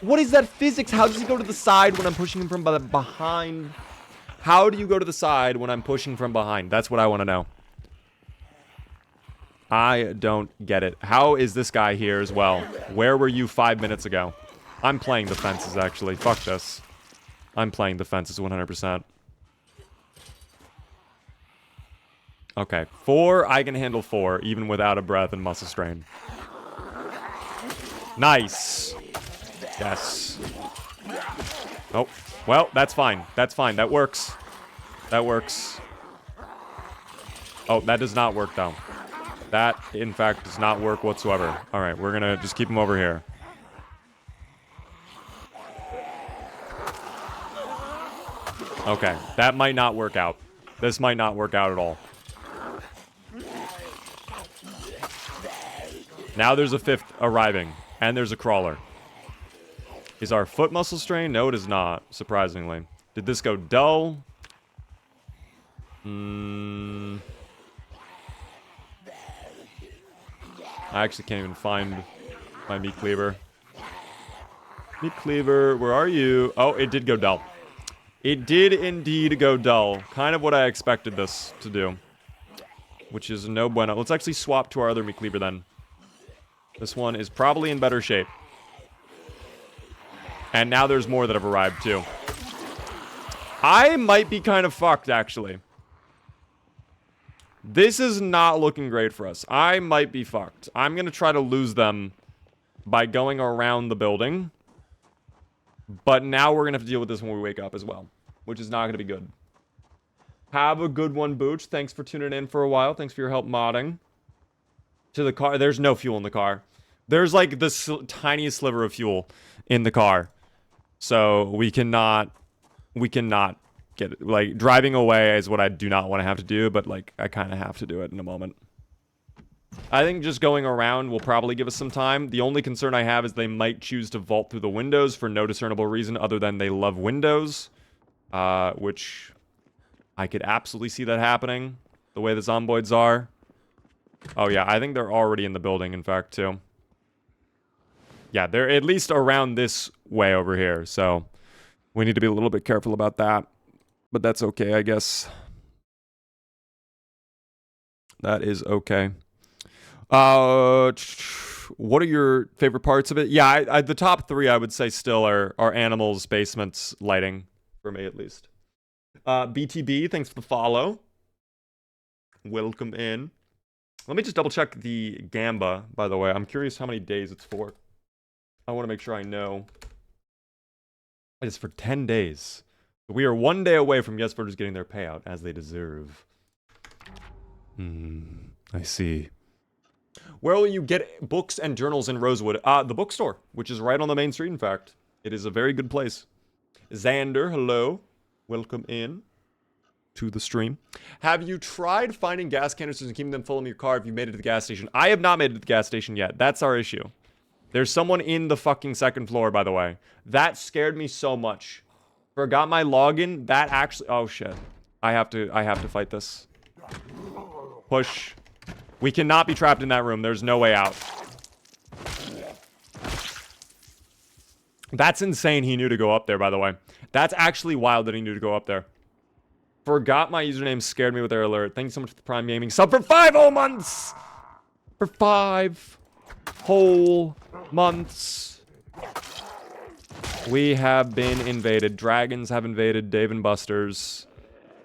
What is that physics? How does he go to the side when I'm pushing him from behind? How do you go to the side when I'm pushing from behind? That's what I want to know. I don't get it. How is this guy here as well? Where were you 5 minutes ago? I'm playing the fences, actually. Fuck this. I'm playing the fences 100%. Okay. 4, I can handle 4, even without a breath and muscle strain. Nice. Yes. Oh. Well, that's fine. That's fine. That works. That works. Oh, that does not work, though. That, in fact, does not work whatsoever. All right, we're going to just keep him over here. Okay, that might not work out. This might not work out at all. Now there's a 5th arriving, and there's a crawler. Is our foot muscle strained? No, it is not, surprisingly. Did this go dull? I actually can't even find my meat cleaver. Meat cleaver, where are you? Oh, it did go dull. It did indeed go dull. Kind of what I expected this to do. Which is no bueno. Let's actually swap to our other meat cleaver then. This one is probably in better shape. And now there's more that have arrived, too. I might be kind of fucked, actually. This is not looking great for us. I might be fucked. I'm going to try to lose them by going around the building. But now we're going to have to deal with this when we wake up as well, which is not going to be good. Have a good one, Booch. Thanks for tuning in for a while. Thanks for your help modding. To the car. There's no fuel in the car. There's like this tiniest sliver of fuel in the car. So we cannot get it. Like, driving away is what I do not want to have to do, but like, I kind of have to do it in a moment. I think just going around will probably give us some time. The only concern I have is they might choose to vault through the windows for no discernible reason other than they love windows. Which I could absolutely see that happening, the way the zomboids are. Oh yeah, I think they're already in the building, in fact, too. Yeah, they're at least around this way over here, so we need to be a little bit careful about that. But that's okay, I guess. That is okay. What are your favorite parts of it? Yeah, the top three, I would say, still are animals, basements, lighting, for me at least. BTB, thanks for the follow. Welcome in. Let me just double check the Gamba, by the way. I'm curious how many days it's for. I want to make sure I know. It is for 10 days. We are 1 day away from yes voters getting their payout, as they deserve. I see. Where will you get books and journals in Rosewood? The bookstore, which is right on the main street, in fact. It is a very good place. Xander, hello. Welcome in to the stream. Have you tried finding gas canisters and keeping them full in your car if you made it to the gas station? I have not made it to the gas station yet. That's our issue. There's someone in the fucking second floor, by the way. That scared me so much. Forgot my login. That actually... Oh, shit. I have to fight this. Push. We cannot be trapped in that room. There's no way out. That's insane he knew to go up there, by the way. That's actually wild that he knew to go up there. Forgot my username, scared me with their alert. Thank you so much for the Prime Gaming sub for 5 whole months! For 5 whole months. We have been invaded. Dragons have invaded Dave and Buster's.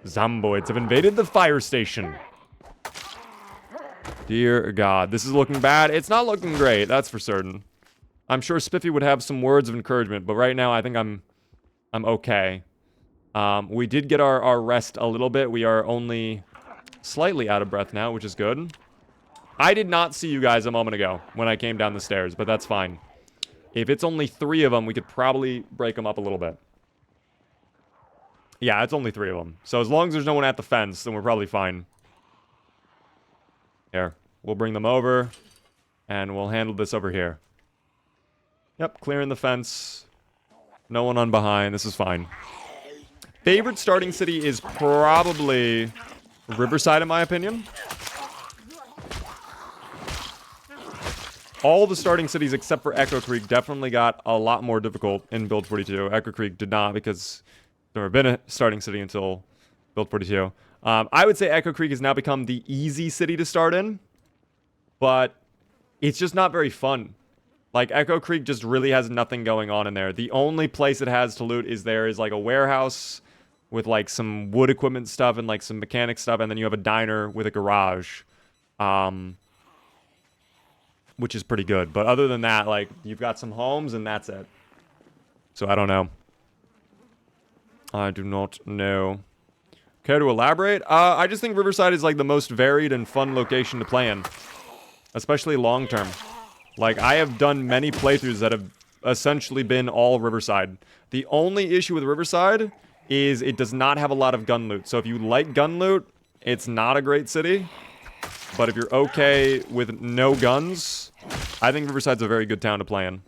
Zomboids have invaded the fire station. Dear God, this is looking bad. It's not looking great, that's for certain. I'm sure Spiffy would have some words of encouragement, but right now I think I'm okay. We did get our rest a little bit. We are only slightly out of breath now, which is good. I did not see you guys a moment ago when I came down the stairs, but that's fine. If it's only 3 of them, we could probably break them up a little bit. Yeah, it's only 3 of them. So as long as there's no one at the fence, then we're probably fine. Here, we'll bring them over, and we'll handle this over here. Yep, clearing the fence. No one on behind. This is fine. Favorite starting city is probably Riverside, in my opinion. All the starting cities except for Echo Creek definitely got a lot more difficult in Build 42. Echo Creek did not because there's never been a starting city until Build 42. I would say Echo Creek has now become the easy city to start in, but it's just not very fun. Like, Echo Creek just really has nothing going on in there. The only place it has to loot is like a warehouse with like some wood equipment stuff and like some mechanic stuff, and then you have a diner with a garage, which is pretty good. But other than that, like, you've got some homes and that's it. So I don't know. I do not know. Care to elaborate? I just think Riverside is like the most varied and fun location to play in, especially long term. Like, I have done many playthroughs that have essentially been all Riverside. The only issue with Riverside is it does not have a lot of gun loot. So if you like gun loot, it's not a great city. But if you're okay with no guns, I think Riverside's a very good town to play in.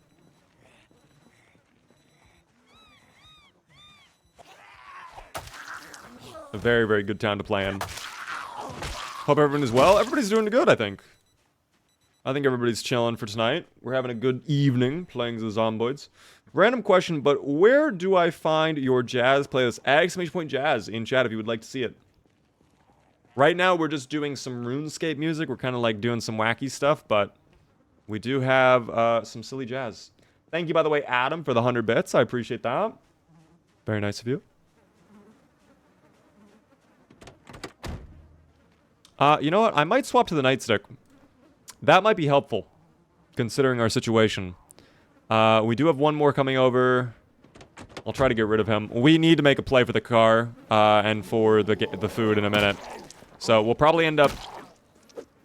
A very, very good town to play in. Hope everyone is well. Everybody's doing good, I think. I think everybody's chilling for tonight. We're having a good evening playing the Zomboids. Random question, but where do I find your jazz playlist? !jazz in chat if you would like to see it. Right now, we're just doing some RuneScape music. We're kind of like doing some wacky stuff, but we do have some silly jazz. Thank you, by the way, Adam, for the 100 bits. I appreciate that. Very nice of you. You know what? I might swap to the nightstick. That might be helpful, considering our situation. We do have one more coming over. I'll try to get rid of him. We need to make a play for the car and for the food in a minute. So we'll probably end up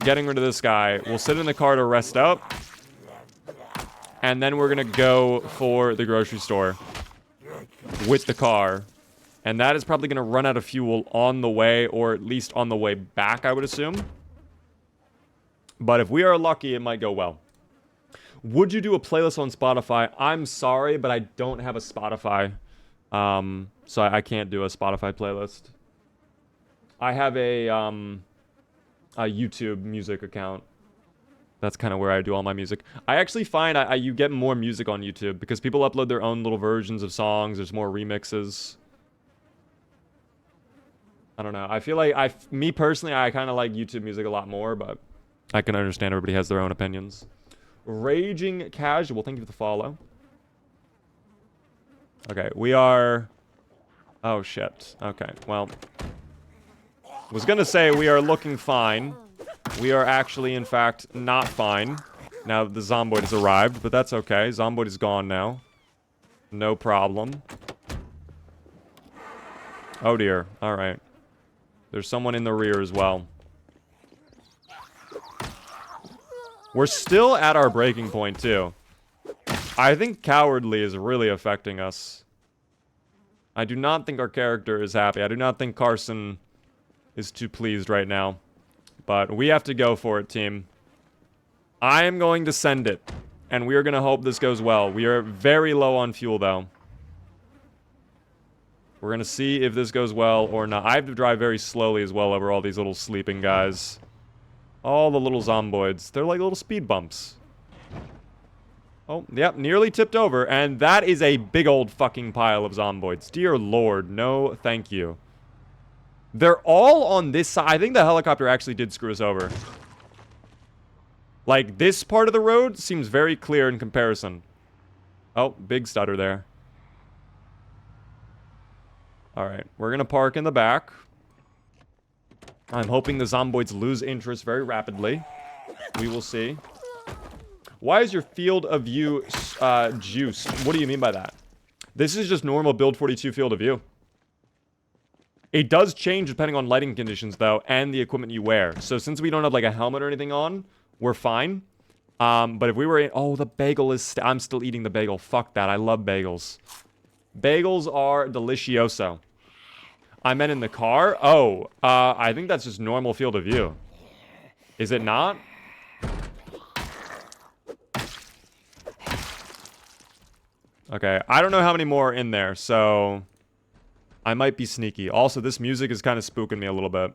getting rid of this guy. We'll sit in the car to rest up. And then we're going to go for the grocery store with the car. And that is probably going to run out of fuel on the way, or at least on the way back, I would assume. But if we are lucky, it might go well. Would you do a playlist on Spotify? I'm sorry, but I don't have a Spotify. So I can't do a Spotify playlist. I have a YouTube music account. That's kind of where I do all my music. I actually find you get more music on YouTube because people upload their own little versions of songs. There's more remixes. I don't know. I feel like me personally, I kind of like YouTube music a lot more, but I can understand everybody has their own opinions. Raging Casual, thank you for the follow. Okay, we are... Oh, shit. Okay, well... was gonna say we are looking fine. We are actually, in fact, not fine. Now that the Zomboid has arrived, but that's okay. Zomboid is gone now. No problem. Oh, dear. Alright. There's someone in the rear as well. We're still at our breaking point, too. I think cowardly is really affecting us. I do not think our character is happy. I do not think Carson is too pleased right now. But we have to go for it, team. I am going to send it. And we are going to hope this goes well. We are very low on fuel, though. We're going to see if this goes well or not. I have to drive very slowly as well over all these little sleeping guys. All the little zomboids. They're like little speed bumps. Oh, yep, nearly tipped over. And that is a big old fucking pile of zomboids. Dear Lord, no thank you. They're all on this side. I think the helicopter actually did screw us over. Like, this part of the road seems very clear in comparison. Oh, big stutter there. Alright, we're gonna park in the back. I'm hoping the zomboids lose interest very rapidly. We will see. Why is your field of view juiced? What do you mean by that? This is just normal build 42 field of view. It does change depending on lighting conditions, though, and the equipment you wear. So since we don't have, like, a helmet or anything on, we're fine. But if we were in... Oh, the bagel is... I'm still eating the bagel. Fuck that. I love bagels. Bagels are delicioso. I meant in the car? Oh, I think that's just normal field of view. Is it not? Okay, I don't know how many more are in there, so... I might be sneaky. Also, this music is kind of spooking me a little bit.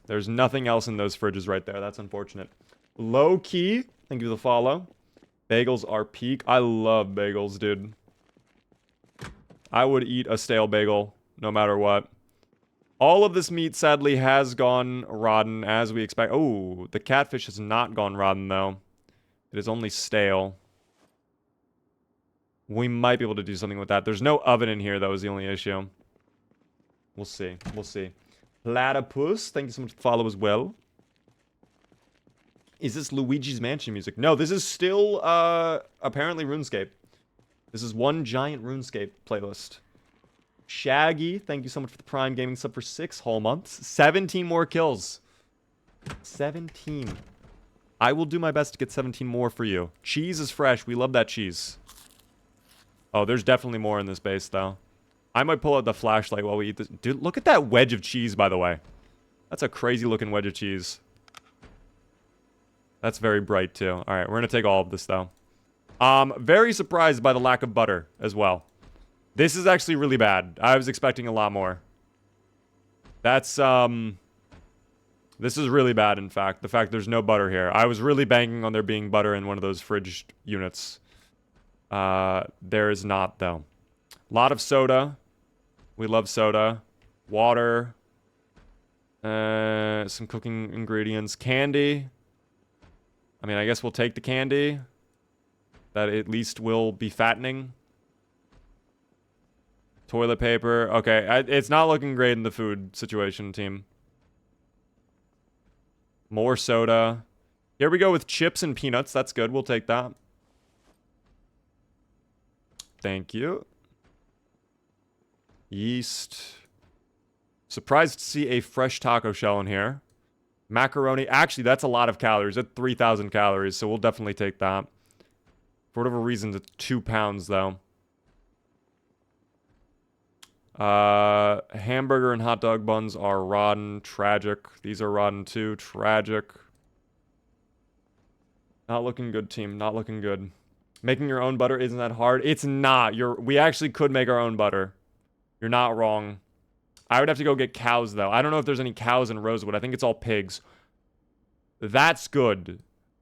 There's nothing else in those fridges right there. That's unfortunate. Low key. Thank you for the follow. Bagels are peak. I love bagels, dude. I would eat a stale bagel no matter what. All of this meat, sadly, has gone rotten as we expect. Oh, the catfish has not gone rotten, though. It is only stale. We might be able to do something with that. There's no oven in here, though, is the only issue. We'll see. We'll see. Platypus, thank you so much for the follow as well. Is this Luigi's Mansion music? No, this is still, apparently RuneScape. This is one giant RuneScape playlist. Shaggy, thank you so much for the Prime Gaming sub for 6 whole months. 17 more kills. 17. I will do my best to get 17 more for you. Cheese is fresh. We love that cheese. Oh, there's definitely more in this base, though. I might pull out the flashlight while we eat this. Dude, look at that wedge of cheese, by the way. That's a crazy-looking wedge of cheese. That's very bright, too. All right, we're going to take all of this, though. Very surprised by the lack of butter as well. This is actually really bad. I was expecting a lot more. That's, this is really bad, in fact. The fact there's no butter here. I was really banking on there being butter in one of those fridge units. There is not, though. A lot of soda. We love soda. Water. Some cooking ingredients. Candy. I mean, I guess we'll take the candy. That at least will be fattening. Toilet paper. Okay, it's not looking great in the food situation, team. More soda. Here we go with chips and peanuts. That's good. We'll take that. Thank you. Yeast. Surprised to see a fresh taco shell in here. Macaroni. Actually, that's a lot of calories. That's 3,000 calories, so we'll definitely take that. For whatever reason, it's 2 pounds, though. Hamburger and hot dog buns are rotten. Tragic. These are rotten, too. Tragic. Not looking good, team. Not looking good. Making your own butter isn't that hard. It's not. We actually could make our own butter. You're not wrong. I would have to go get cows, though. I don't know if there's any cows in Rosewood. I think it's all pigs. That's good.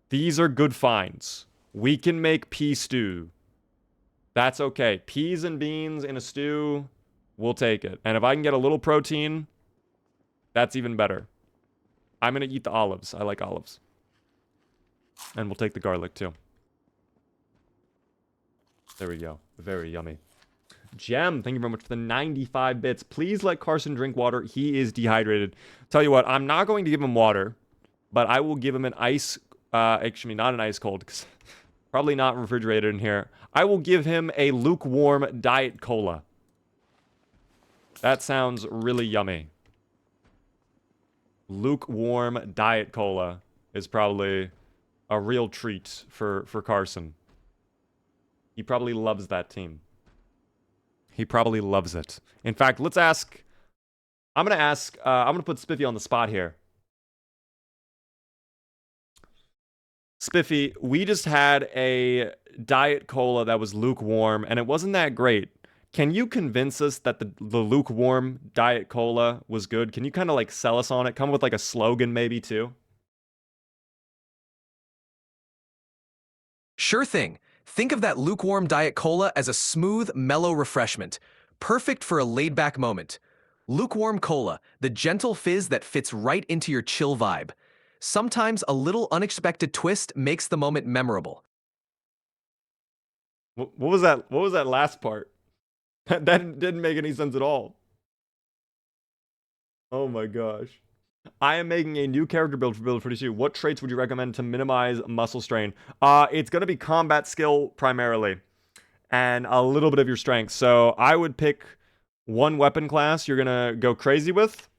These are good finds. We can make pea stew. That's okay. Peas and beans in a stew, we'll take it. And if I can get a little protein, that's even better. I'm going to eat the olives. I like olives. And we'll take the garlic, too. There we go. Very yummy. Gem, thank you very much for the 95 bits. Please let Carson drink water. He is dehydrated. Tell you what, I'm not going to give him water, but I will give him an ice, actually not an ice cold, because probably not refrigerated in here. I will give him a lukewarm Diet Cola. That sounds really yummy. Lukewarm Diet Cola is probably a real treat for Carson. He probably loves that team. He probably loves it. In fact, let's ask... I'm going to put Spiffy on the spot here. Spiffy, we just had a Diet Cola that was lukewarm, and it wasn't that great. Can you convince us that the lukewarm Diet Cola was good? Can you kind of like sell us on it? Come with like a slogan maybe too? Sure thing. Think of that lukewarm Diet Cola as a smooth, mellow refreshment, perfect for a laid-back moment. Lukewarm Cola, the gentle fizz that fits right into your chill vibe. Sometimes a little unexpected twist makes the moment memorable. What was that? What was that last part? That didn't make any sense at all. Oh my gosh. I am making a new character build for Build 42. What traits would you recommend to minimize muscle strain? It's going to be combat skill primarily, and a little bit of your strength. So I would pick one weapon class you're going to go crazy with,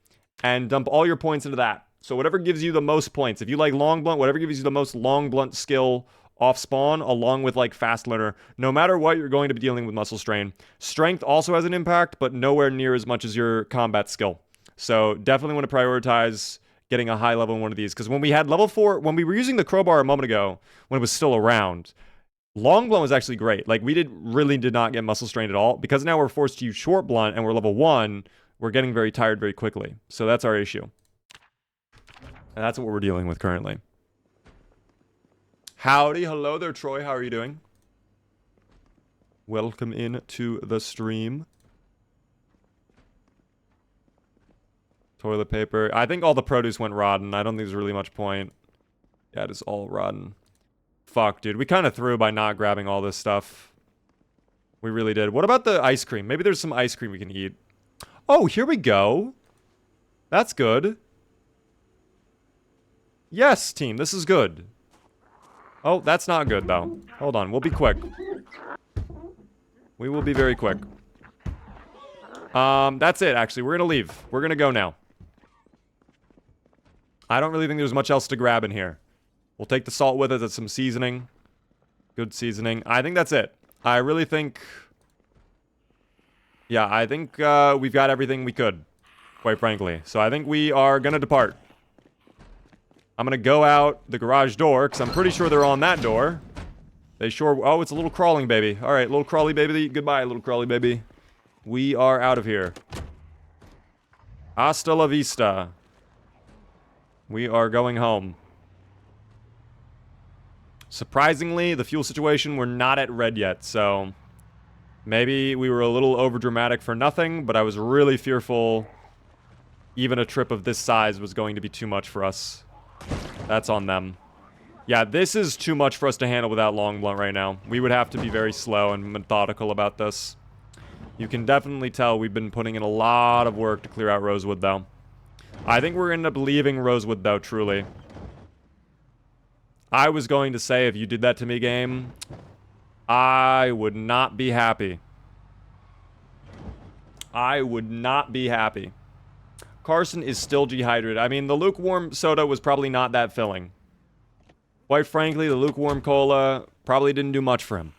and dump all your points into that. So whatever gives you the most points. If you like long blunt, whatever gives you the most long blunt skill off spawn, along with like fast learner. No matter what, you're going to be dealing with muscle strain. Strength also has an impact, but nowhere near as much as your combat skill. So definitely want to prioritize getting a high level in one of these. Because when we had level 4, when we were using the crowbar a moment ago, when it was still around, long blunt was actually great. Like, we really did not get muscle strained at all. Because now we're forced to use short blunt and we're level 1, we're getting very tired very quickly. So that's our issue. And that's what we're dealing with currently. Howdy, hello there, Troy. How are you doing? Welcome in to the stream. Toilet paper. I think all the produce went rotten. I don't think there's really much point. Yeah, it is all rotten. Fuck, dude. We kind of threw by not grabbing all this stuff. We really did. What about the ice cream? Maybe there's some ice cream we can eat. Oh, here we go. That's good. Yes, team. This is good. Oh, that's not good, though. Hold on. We'll be quick. We will be very quick. That's it, actually. We're gonna leave. We're gonna go now. I don't really think there's much else to grab in here. We'll take the salt with us. That's some seasoning. Good seasoning. I think that's it. I really think... Yeah, I think we've got everything we could, quite frankly. So I think we are gonna depart. I'm gonna go out the garage door, because I'm pretty sure they're on that door. They sure... Oh, it's a little crawling baby. Alright, little crawly baby. Goodbye, little crawly baby. We are out of here. Hasta la vista. We are going home. Surprisingly, the fuel situation, we're not at red yet, so... Maybe we were a little overdramatic for nothing, but I was really fearful even a trip of this size was going to be too much for us. That's on them. Yeah, this is too much for us to handle without long blunt right now. We would have to be very slow and methodical about this. You can definitely tell we've been putting in a lot of work to clear out Rosewood, though. I think we're going to end up leaving Rosewood, though, truly. I was going to say, if you did that to me, game, I would not be happy. I would not be happy. Carson is still dehydrated. I mean, the lukewarm soda was probably not that filling. Quite frankly, the lukewarm cola probably didn't do much for him.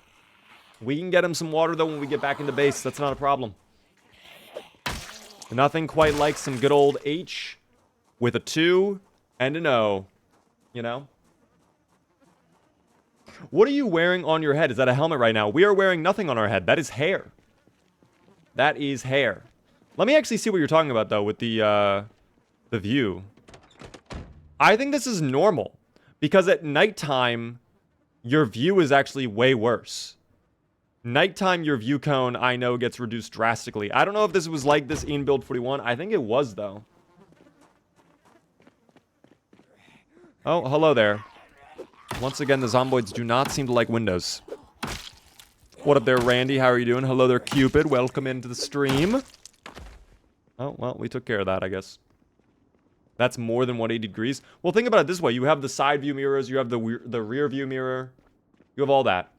We can get him some water, though, when we get back into base. That's not a problem. Nothing quite like some good old H with a 2 and an O. You know? What are you wearing on your head? Is that a helmet right now? We are wearing nothing on our head. That is hair. That is hair. Let me actually see what you're talking about, though, with the view. I think this is normal. Because at nighttime, your view is actually way worse. Nighttime, your view cone, I know, gets reduced drastically. I don't know if this was like this in Build 41. I think it was, though. Oh, hello there. Once again, the Zomboids do not seem to like windows. What up there, Randy? How are you doing? Hello there, Cupid. Welcome into the stream. Oh, well, we took care of that, I guess. That's more than 180 degrees. Well, think about it this way. You have the side view mirrors. You have the rear view mirror. You have all that.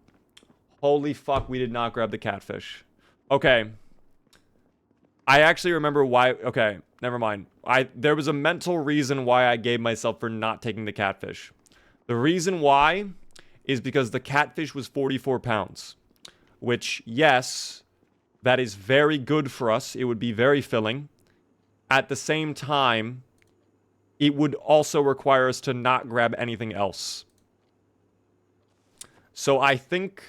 Holy fuck, we did not grab the catfish. Okay. I actually remember why... Okay, never mind. There was a mental reason why I gave myself for not taking the catfish. The reason why is because the catfish was 44 pounds. Which, yes, that is very good for us. It would be very filling. At the same time, it would also require us to not grab anything else. So I think...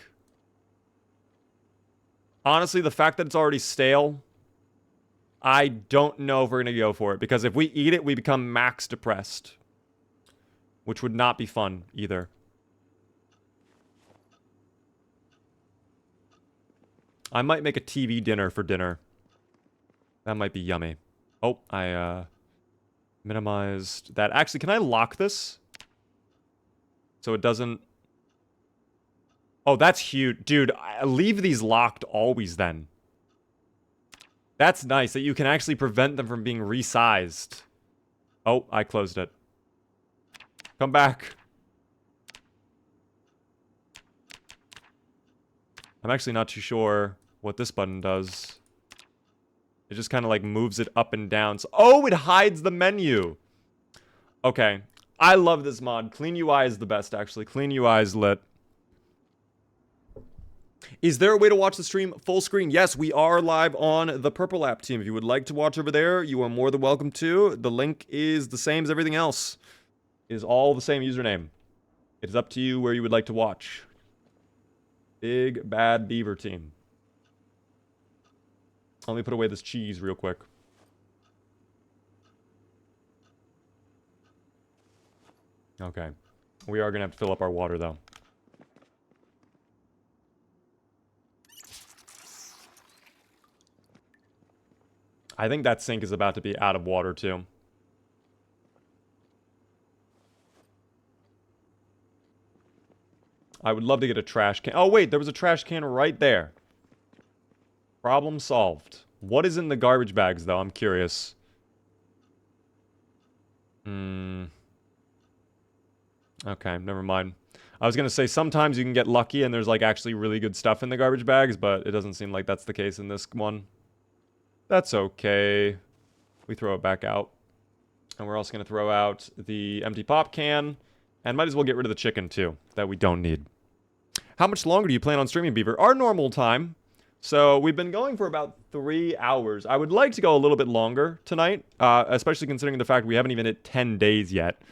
Honestly, the fact that it's already stale, I don't know if we're going to go for it. Because if we eat it, we become max depressed. Which would not be fun, either. I might make a TV dinner for dinner. That might be yummy. Oh, I, minimized that. Actually, can I lock this? So it doesn't... Oh, that's huge. Dude, leave these locked always then. That's nice that you can actually prevent them from being resized. Oh, I closed it. Come back. I'm actually not too sure what this button does. It just kind of like moves it up and down. So, oh, it hides the menu. Okay. I love this mod. Clean UI is the best, actually. Clean UI is lit. Is there a way to watch the stream full screen? Yes, we are live on the Purple App team. If you would like to watch over there, you are more than welcome to. The link is the same as everything else. It is all the same username. It is up to you where you would like to watch. Big Bad Beaver team. Let me put away this cheese real quick. Okay. We are going to have to fill up our water, though. I think that sink is about to be out of water, too. I would love to get a trash can. Oh, wait, there was a trash can right there. Problem solved. What is in the garbage bags, though? I'm curious. Okay, never mind. I was going to say, sometimes you can get lucky and there's, like, actually really good stuff in the garbage bags, but it doesn't seem like that's the case in this one. That's okay. We throw it back out. And we're also going to throw out the empty pop can. And might as well get rid of the chicken, too, that we don't need. How much longer do you plan on streaming, Beaver? Our normal time. So we've been going for about 3 hours. I would like to go a little bit longer tonight, especially considering the fact we haven't even hit 10 days yet.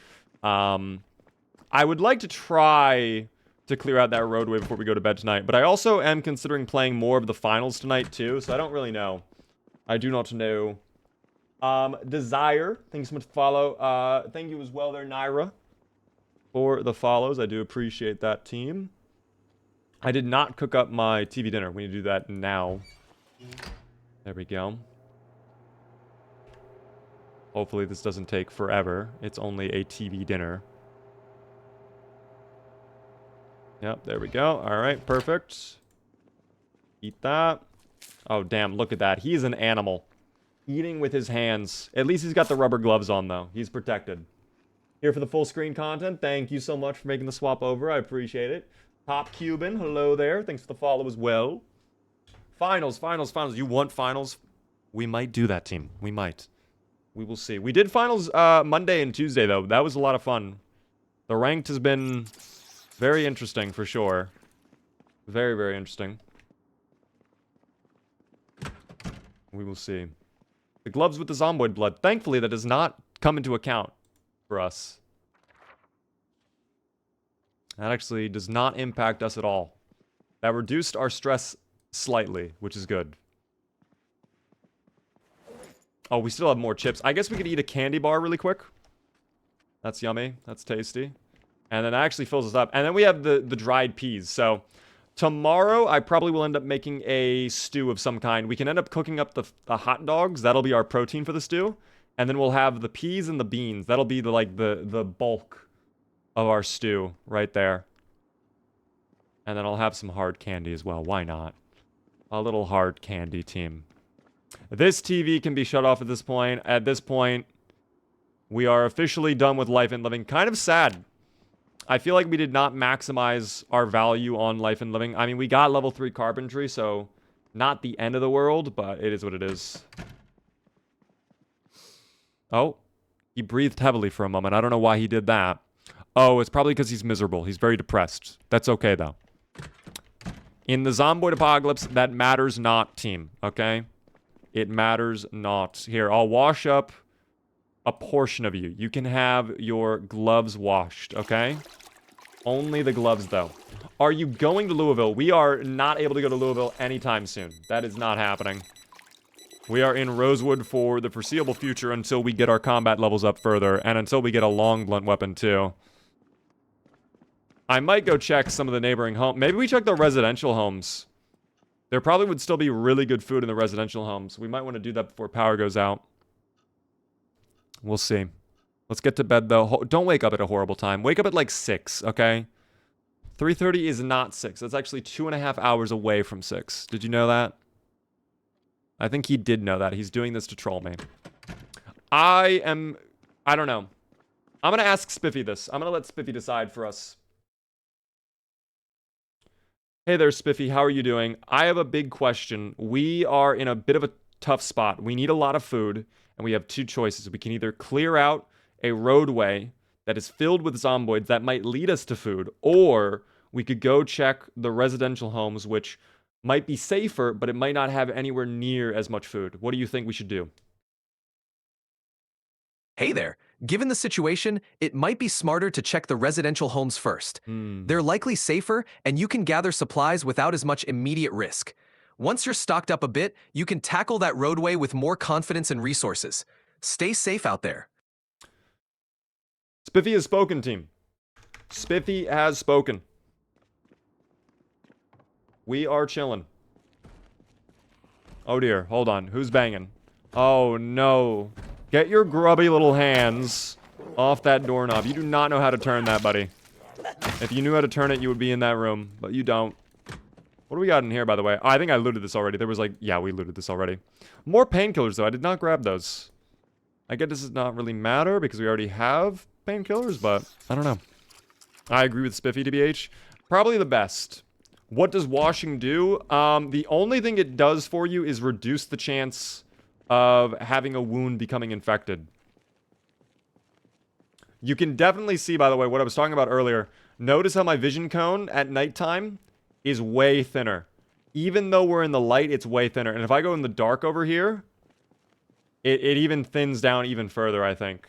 I would like to try to clear out that roadway before we go to bed tonight. But I also am considering playing more of the finals tonight, too. So I don't really know. I do not know. Desire, thanks so much for follow. Thank you as well there, Naira, for the follows. I do appreciate that, team. I did not cook up my TV dinner. We need to do that now. There we go. Hopefully this doesn't take forever. It's only a TV dinner. Yep, there we go. All right, perfect. Eat that. Oh, damn, look at that. He's an animal. Eating with his hands. At least he's got the rubber gloves on, though. He's protected. Here for the full screen content. Thank you so much for making the swap over. I appreciate it. Top Cuban, hello there. Thanks for the follow as well. Finals. You want finals? We might do that, team. We might. We will see. We did finals Monday and Tuesday, though. That was a lot of fun. The ranked has been very interesting, for sure. Very, very interesting. We will see. The gloves with the Zomboid blood. Thankfully, that does not come into account for us. That actually does not impact us at all. That reduced our stress slightly, which is good. Oh, we still have more chips. I guess we could eat a candy bar really quick. That's yummy. That's tasty. And then that actually fills us up. And then we have the dried peas. So tomorrow, I probably will end up making a stew of some kind. We can end up cooking up the hot dogs. That'll be our protein for the stew. And then we'll have the peas and the beans. That'll be the bulk of our stew right there. And then I'll have some hard candy as well. Why not? A little hard candy, team. This TV can be shut off at this point. At this point, we are officially done with life and living. Kind of sad. I feel like we did not maximize our value on life and living. I mean, we got level 3 carpentry, so not the end of the world, but it is what it is. Oh, he breathed heavily for a moment. I don't know why he did that. Oh, it's probably because he's miserable. He's very depressed. That's okay, though. In the Zomboid apocalypse, that matters not, team, okay? It matters not. Here, I'll wash up a portion of you. You can have your gloves washed, okay? Only the gloves, though. Are you going to Louisville? We are not able to go to Louisville anytime soon. That is not happening. We are in Rosewood for the foreseeable future until we get our combat levels up further, and until we get a long blunt weapon, too. I might go check some of the neighboring homes. Maybe we check the residential homes. There probably would still be really good food in the residential homes. We might want to do that before power goes out. We'll see. Let's get to bed, though. Don't wake up at a horrible time. Wake up at like 6, okay? 3:30 is not 6. That's actually 2.5 hours away from 6. Did you know that? I think he did know that. He's doing this to troll me. I don't know. I'm going to ask Spiffy this. I'm going to let Spiffy decide for us. Hey there, Spiffy. How are you doing? I have a big question. We are in a bit of a tough spot. We need a lot of food, and we have two choices. We can either clear out a roadway that is filled with zomboids that might lead us to food, or we could go check the residential homes, which might be safer, but it might not have anywhere near as much food. What do you think we should do? Hey there. Given the situation, it might be smarter to check the residential homes first. They're likely safer, and you can gather supplies without as much immediate risk. Once you're stocked up a bit, you can tackle that roadway with more confidence and resources. Stay safe out there. Spiffy has spoken, team. Spiffy has spoken. We are chilling. Oh dear, hold on. Who's banging? Oh no. Get your grubby little hands off that doorknob. You do not know how to turn that, buddy. If you knew how to turn it, you would be in that room, but you don't. What do we got in here, by the way? Oh, I think I looted this already. There was like, yeah, we looted this already. More painkillers, though. I did not grab those. I guess this does not really matter because we already have painkillers, but I don't know. I agree with Spiffy, TBH. Probably the best. What does washing do? The only thing it does for you is reduce the chance of having a wound becoming infected. You can definitely see, by the way, what I was talking about earlier. Notice how my vision cone at nighttime is way thinner. Even though we're in the light, it's way thinner. And if I go in the dark over here, it even thins down even further, I think.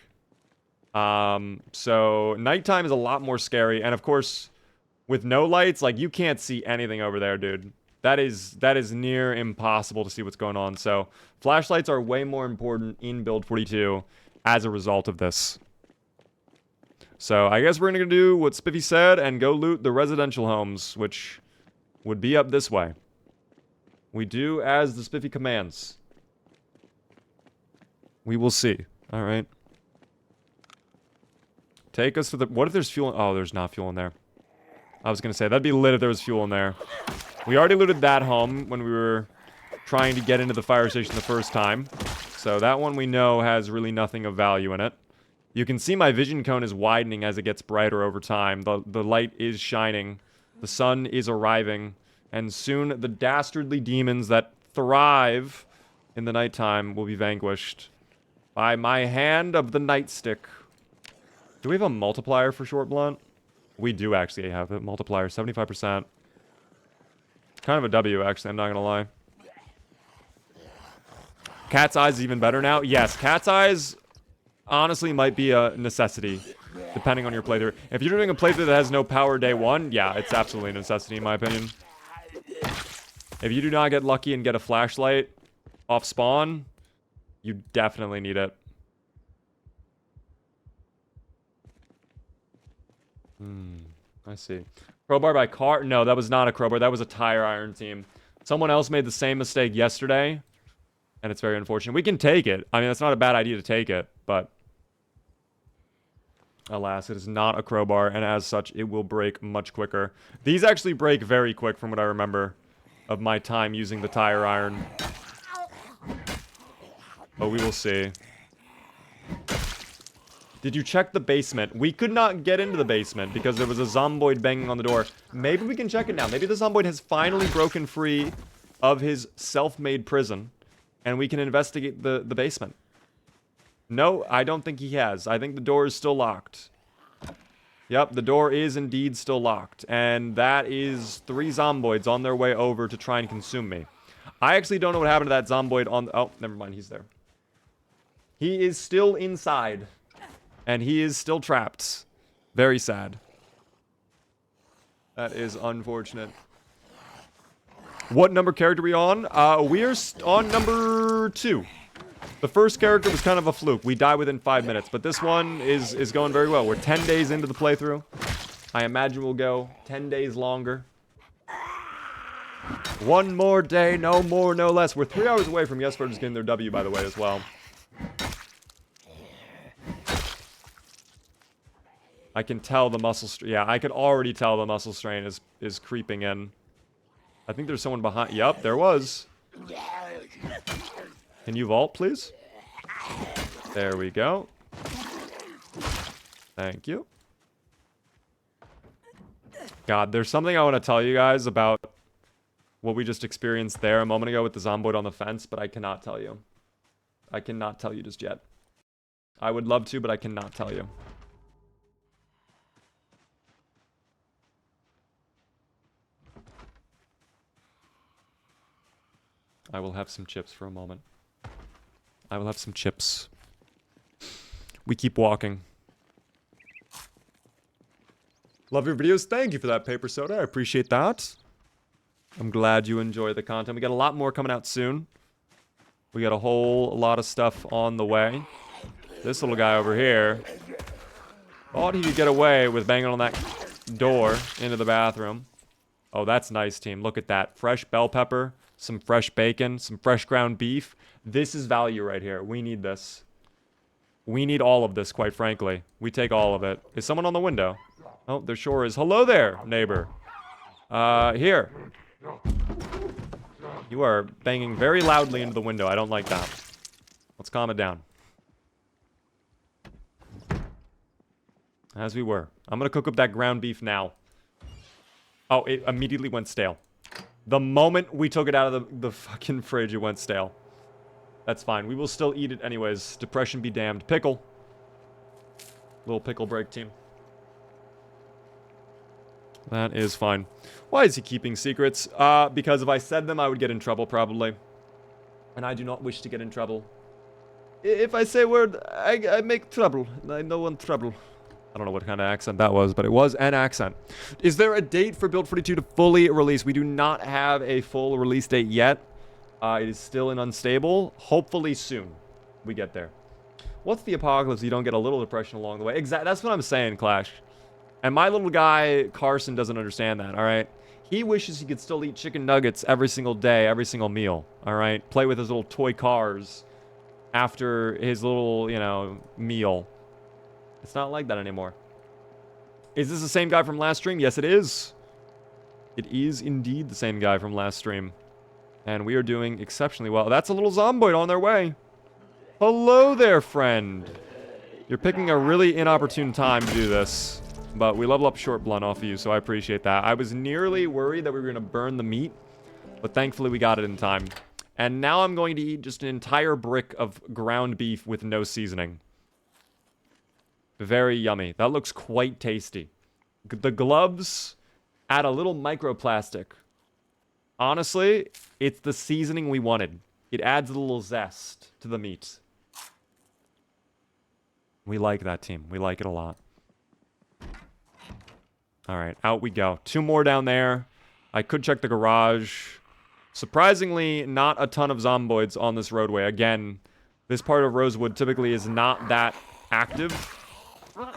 So nighttime is a lot more scary. And of course, with no lights, like, you can't see anything over there, dude. That is near impossible to see what's going on. So flashlights are way more important in Build 42 as a result of this. So I guess we're going to do what Spiffy said and go loot the residential homes, which would be up this way. We do as the Spiffy commands. We will see. All right. Take us to the... What if there's fuel? Oh, there's not fuel in there. I was going to say, that'd be lit if there was fuel in there. We already looted that home when we were trying to get into the fire station the first time. So that one we know has really nothing of value in it. You can see my vision cone is widening as it gets brighter over time. The light is shining. The sun is arriving. And soon the dastardly demons that thrive in the nighttime will be vanquished by my hand of the nightstick. Do we have a multiplier for short blunt? We do actually have a multiplier, 75%. Kind of a W, actually, I'm not gonna lie. Cat's Eyes is even better now. Yes, Cat's Eyes honestly might be a necessity, depending on your playthrough. If you're doing a playthrough that has no power day one, yeah, it's absolutely a necessity in my opinion. If you do not get lucky and get a flashlight off spawn, you definitely need it. I see. Crowbar by car? No, that was not a crowbar. That was a tire iron team. Someone else made the same mistake yesterday, and it's very unfortunate. We can take it. I mean, it's not a bad idea to take it, but alas, it is not a crowbar, and as such, it will break much quicker. These actually break very quick from what I remember of my time using the tire iron. But we will see. Did you check the basement? We could not get into the basement because there was a zomboid banging on the door. Maybe we can check it now. Maybe the zomboid has finally broken free of his self-made prison, and we can investigate the basement. No, I don't think he has. I think the door is still locked. Yep, the door is indeed still locked. And that is 3 zomboids on their way over to try and consume me. I actually don't know what happened to that zomboid on... Oh, never mind, he's there. He is still inside. And he is still trapped. Very sad. That is unfortunate. What number character are we on? We are on number 2. The first character was kind of a fluke. We die within 5 minutes. But this one is going very well. We're 10 days into the playthrough. I imagine we'll go 10 days longer. 1 more day, no more, no less. We're 3 hours away from YesVerds getting their W, by the way, as well. I can tell the muscle strain. Yeah, I could already tell the muscle strain is creeping in. I think there's someone behind. Yup, there was. Can you vault, please? There we go. Thank you. God, there's something I want to tell you guys about what we just experienced there a moment ago with the zomboid on the fence, but I cannot tell you. I cannot tell you just yet. I would love to, but I cannot tell you. I will have some chips for a moment. I will have some chips. We keep walking. Love your videos. Thank you for that, Paper Soda. I appreciate that. I'm glad you enjoy the content. We got a lot more coming out soon. We got a whole lot of stuff on the way. This little guy over here thought he could get away with banging on that door into the bathroom. Oh, that's nice, team. Look at that. Fresh bell pepper, some fresh bacon, some fresh ground beef. This is value right here. We need this. We need all of this, quite frankly. We take all of it. Is someone on the window? Oh, there sure is. Hello there, neighbor. Here. You are banging very loudly into the window. I don't like that. Let's calm it down. As we were. I'm gonna cook up that ground beef now. Oh, it immediately went stale. The moment we took it out of the fucking fridge, it went stale. That's fine. We will still eat it anyways. Depression be damned. Pickle. Little pickle break, team. That is fine. Why is he keeping secrets? Because if I said them, I would get in trouble, probably. And I do not wish to get in trouble. If I say a word, I make trouble. I know one trouble. I don't know what kind of accent that was, but it was an accent. Is there a date for Build 42 to fully release? We do not have a full release date yet. It is still in unstable. Hopefully soon we get there. What's the apocalypse? You don't get a little depression along the way. Exactly. That's what I'm saying, Clash. And my little guy, Carson, doesn't understand that, all right? He wishes he could still eat chicken nuggets every single day, every single meal, all right? Play with his little toy cars after his little, you know, meal. It's not like that anymore. Is this the same guy from last stream? Yes, it is. It is indeed the same guy from last stream. And we are doing exceptionally well. That's a little zomboid on their way. Hello there, friend. You're picking a really inopportune time to do this. But we level up short blunt off of you, so I appreciate that. I was nearly worried that we were going to burn the meat. But thankfully we got it in time. And now I'm going to eat just an entire brick of ground beef with no seasoning. Very yummy. That looks quite tasty. The gloves add a little microplastic. Honestly, it's the seasoning we wanted. It adds a little zest to the meat. We like that, team. We like it a lot. Alright, out we go. 2 more down there. I could check the garage. Surprisingly, not a ton of zomboids on this roadway. Again, this part of Rosewood typically is not that active.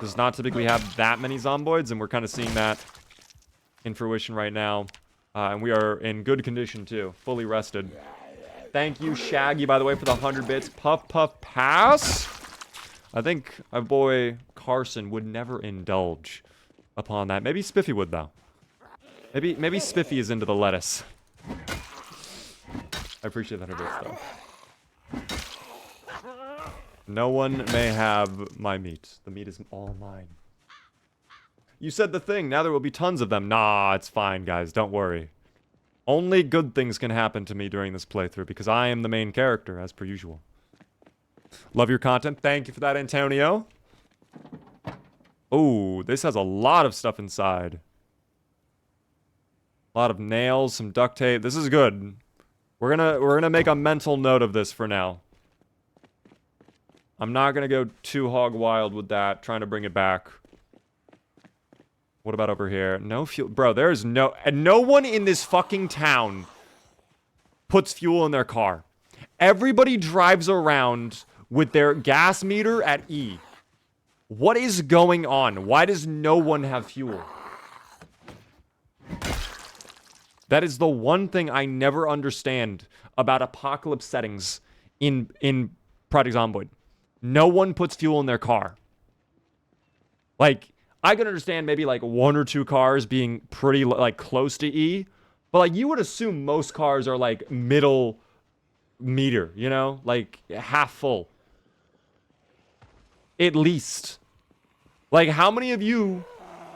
Does not typically have that many zomboids, and we're kind of seeing that in fruition right now. And we are in good condition, too. Fully rested. Thank you, Shaggy, by the way, for the 100 bits. Puff, puff, pass. I think my boy Carson would never indulge upon that. Maybe Spiffy would, though. Maybe Spiffy is into the lettuce. I appreciate that 100 bits, though. No one may have my meat. The meat is all mine. You said the thing. Now there will be tons of them. Nah, it's fine, guys. Don't worry. Only good things can happen to me during this playthrough because I am the main character, as per usual. Love your content. Thank you for that, Antonio. Oh, this has a lot of stuff inside. A lot of nails, some duct tape. This is good. We're gonna make a mental note of this for now. I'm not gonna go too hog wild with that, trying to bring it back. What about over here? No fuel. Bro, there's no one in this fucking town puts fuel in their car. Everybody drives around with their gas meter at E. What is going on? Why does no one have fuel? That is the one thing I never understand about apocalypse settings in Project Zomboid. No one puts fuel in their car. Like, I can understand maybe like 1 or 2 cars being pretty like close to E, but like you would assume most cars are like middle meter, you know? Like half full. At least. Like how many of you,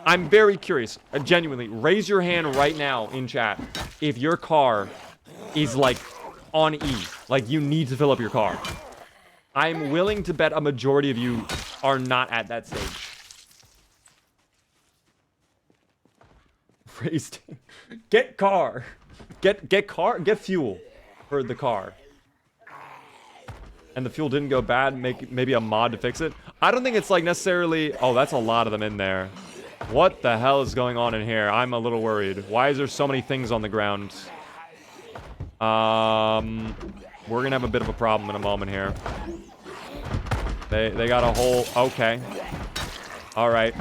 I'm very curious, genuinely, raise your hand right now in chat if your car is like on E, like you need to fill up your car. I'm willing to bet a majority of you are not at that stage. Raised. Get car. Get fuel for the car. And the fuel didn't go bad, make maybe a mod to fix it. I don't think it's like necessarily, oh, that's a lot of them in there. What the hell is going on in here? I'm a little worried. Why is there so many things on the ground? We're gonna have a bit of a problem in a moment here. They got a whole, okay. All right.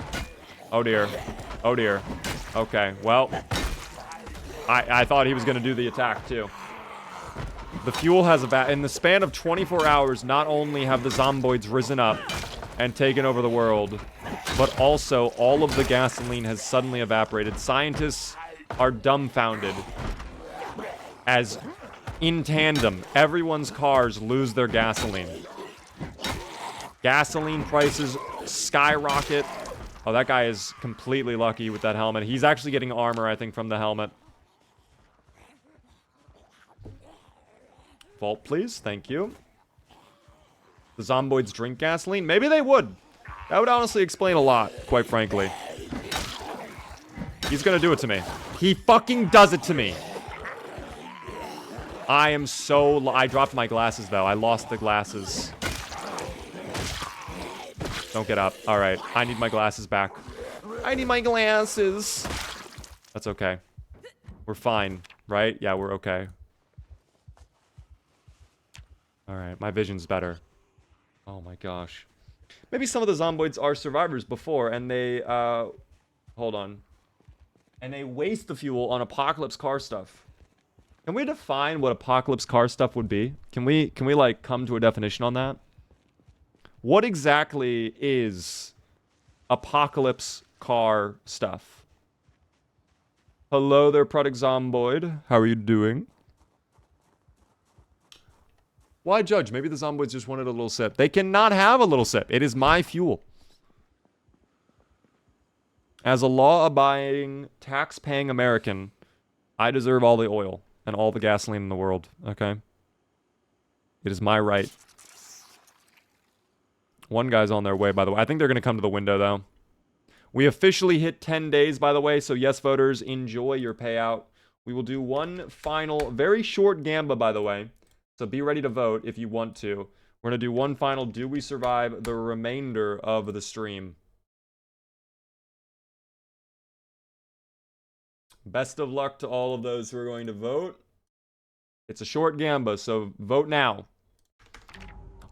Oh dear. Oh dear. Okay, well, I thought he was going to do the attack, too. The fuel has in the span of 24 hours, not only have the zomboids risen up and taken over the world, but also all of the gasoline has suddenly evaporated. Scientists are dumbfounded as, in tandem, everyone's cars lose their gasoline. Gasoline prices skyrocket. Oh, that guy is completely lucky with that helmet. He's actually getting armor, I think, from the helmet. Vault, please. Thank you. The zomboids drink gasoline? Maybe they would. That would honestly explain a lot, quite frankly. He's gonna do it to me. He fucking does it to me. I am so... I dropped my glasses, though. I lost the glasses. Don't get up. All right. I need my glasses back. I need my glasses. That's okay. We're fine, right? Yeah, we're okay. All right. My vision's better. Oh my gosh. Maybe some of the zomboids are survivors before, and they, hold on. And they waste the fuel on apocalypse car stuff. Can we define what apocalypse car stuff would be? Can we like, come to a definition on that? What exactly is apocalypse car stuff? Hello there, Project Zomboid. How are you doing? Why judge? Maybe the zomboids just wanted a little sip. They cannot have a little sip. It is my fuel. As a law-abiding, tax-paying American, I deserve all the oil and all the gasoline in the world, okay? It is my right. One guy's on their way, by the way. I think they're going to come to the window, though. We officially hit 10 days, by the way, so yes, voters, enjoy your payout. We will do one final, very short gamba, by the way, so be ready to vote if you want to. We're going to do one final, do we survive the remainder of the stream? Best of luck to all of those who are going to vote. It's a short gamba, so vote now.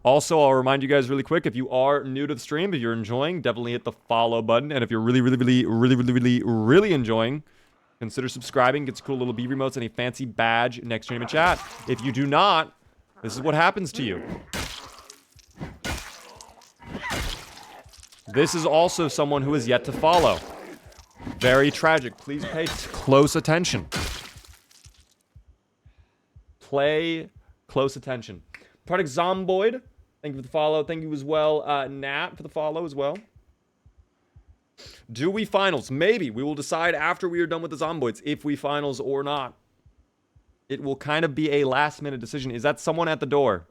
Also, I'll remind you guys really quick, if you are new to the stream, if you're enjoying, definitely hit the follow button. And if you're really enjoying, consider subscribing. Gets cool little B remotes and a fancy badge next stream and chat. If you do not, this is what happens to you. This is also someone who is yet to follow. Very tragic. Please pay close attention. Play close attention. Project Zomboid, thank you for the follow. Thank you as well, Nat, for the follow as well. Do we finals? Maybe. We will decide after we are done with the Zomboids if we finals or not. It will kind of be a last-minute decision. Is that someone at the door?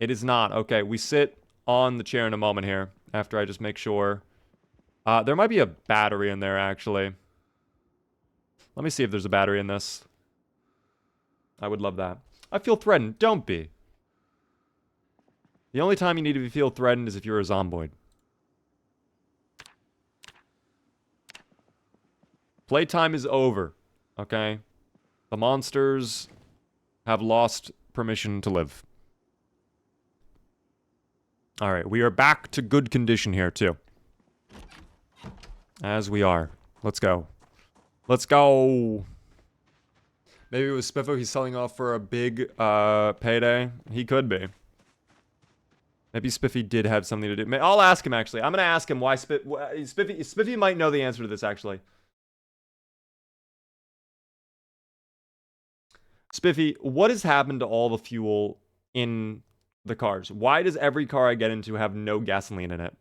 It is not. Okay, we sit on the chair in a moment here after I just make sure. There might be a battery in there, actually. Let me see if there's a battery in this. I would love that. I feel threatened. Don't be. The only time you need to feel threatened is if you're a zomboid. Playtime is over. Okay? The monsters have lost permission to live. Alright, we are back to good condition here, too. As we are. Let's go. Let's go! Maybe it was Spiffo, he's selling off for a big, payday. He could be. Maybe Spiffy did have something to do. I'll ask him, actually. I'm gonna ask him why Spiffy might know the answer to this, actually. Spiffy, what has happened to all the fuel in the cars? Why does every car I get into have no gasoline in it?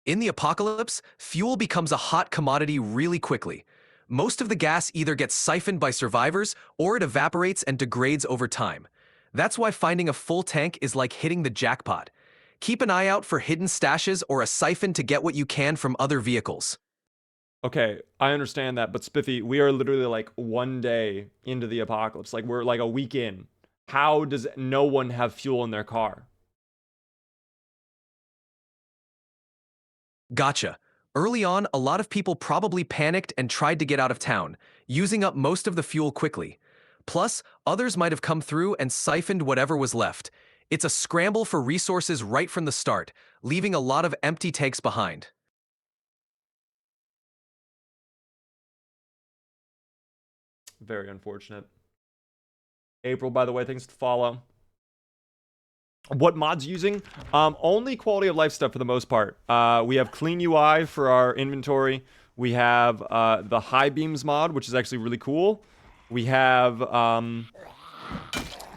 In the apocalypse, fuel becomes a hot commodity really quickly. Most of the gas either gets siphoned by survivors or it evaporates and degrades over time. That's why finding a full tank is like hitting the jackpot. Keep an eye out for hidden stashes or a siphon to get what you can from other vehicles. Okay, I understand that, but Spiffy, we are literally like one day into the apocalypse. Like, we're like a week in. How does no one have fuel in their car? Gotcha. Early on, a lot of people probably panicked and tried to get out of town, using up most of the fuel quickly. Plus, others might have come through and siphoned whatever was left. It's a scramble for resources right from the start, leaving a lot of empty tanks behind. Very unfortunate. April, by the way, thanks to follow. What mods using? Only quality of life stuff for the most part. We have clean UI for our inventory. We have the high beams mod, which is actually really cool. We have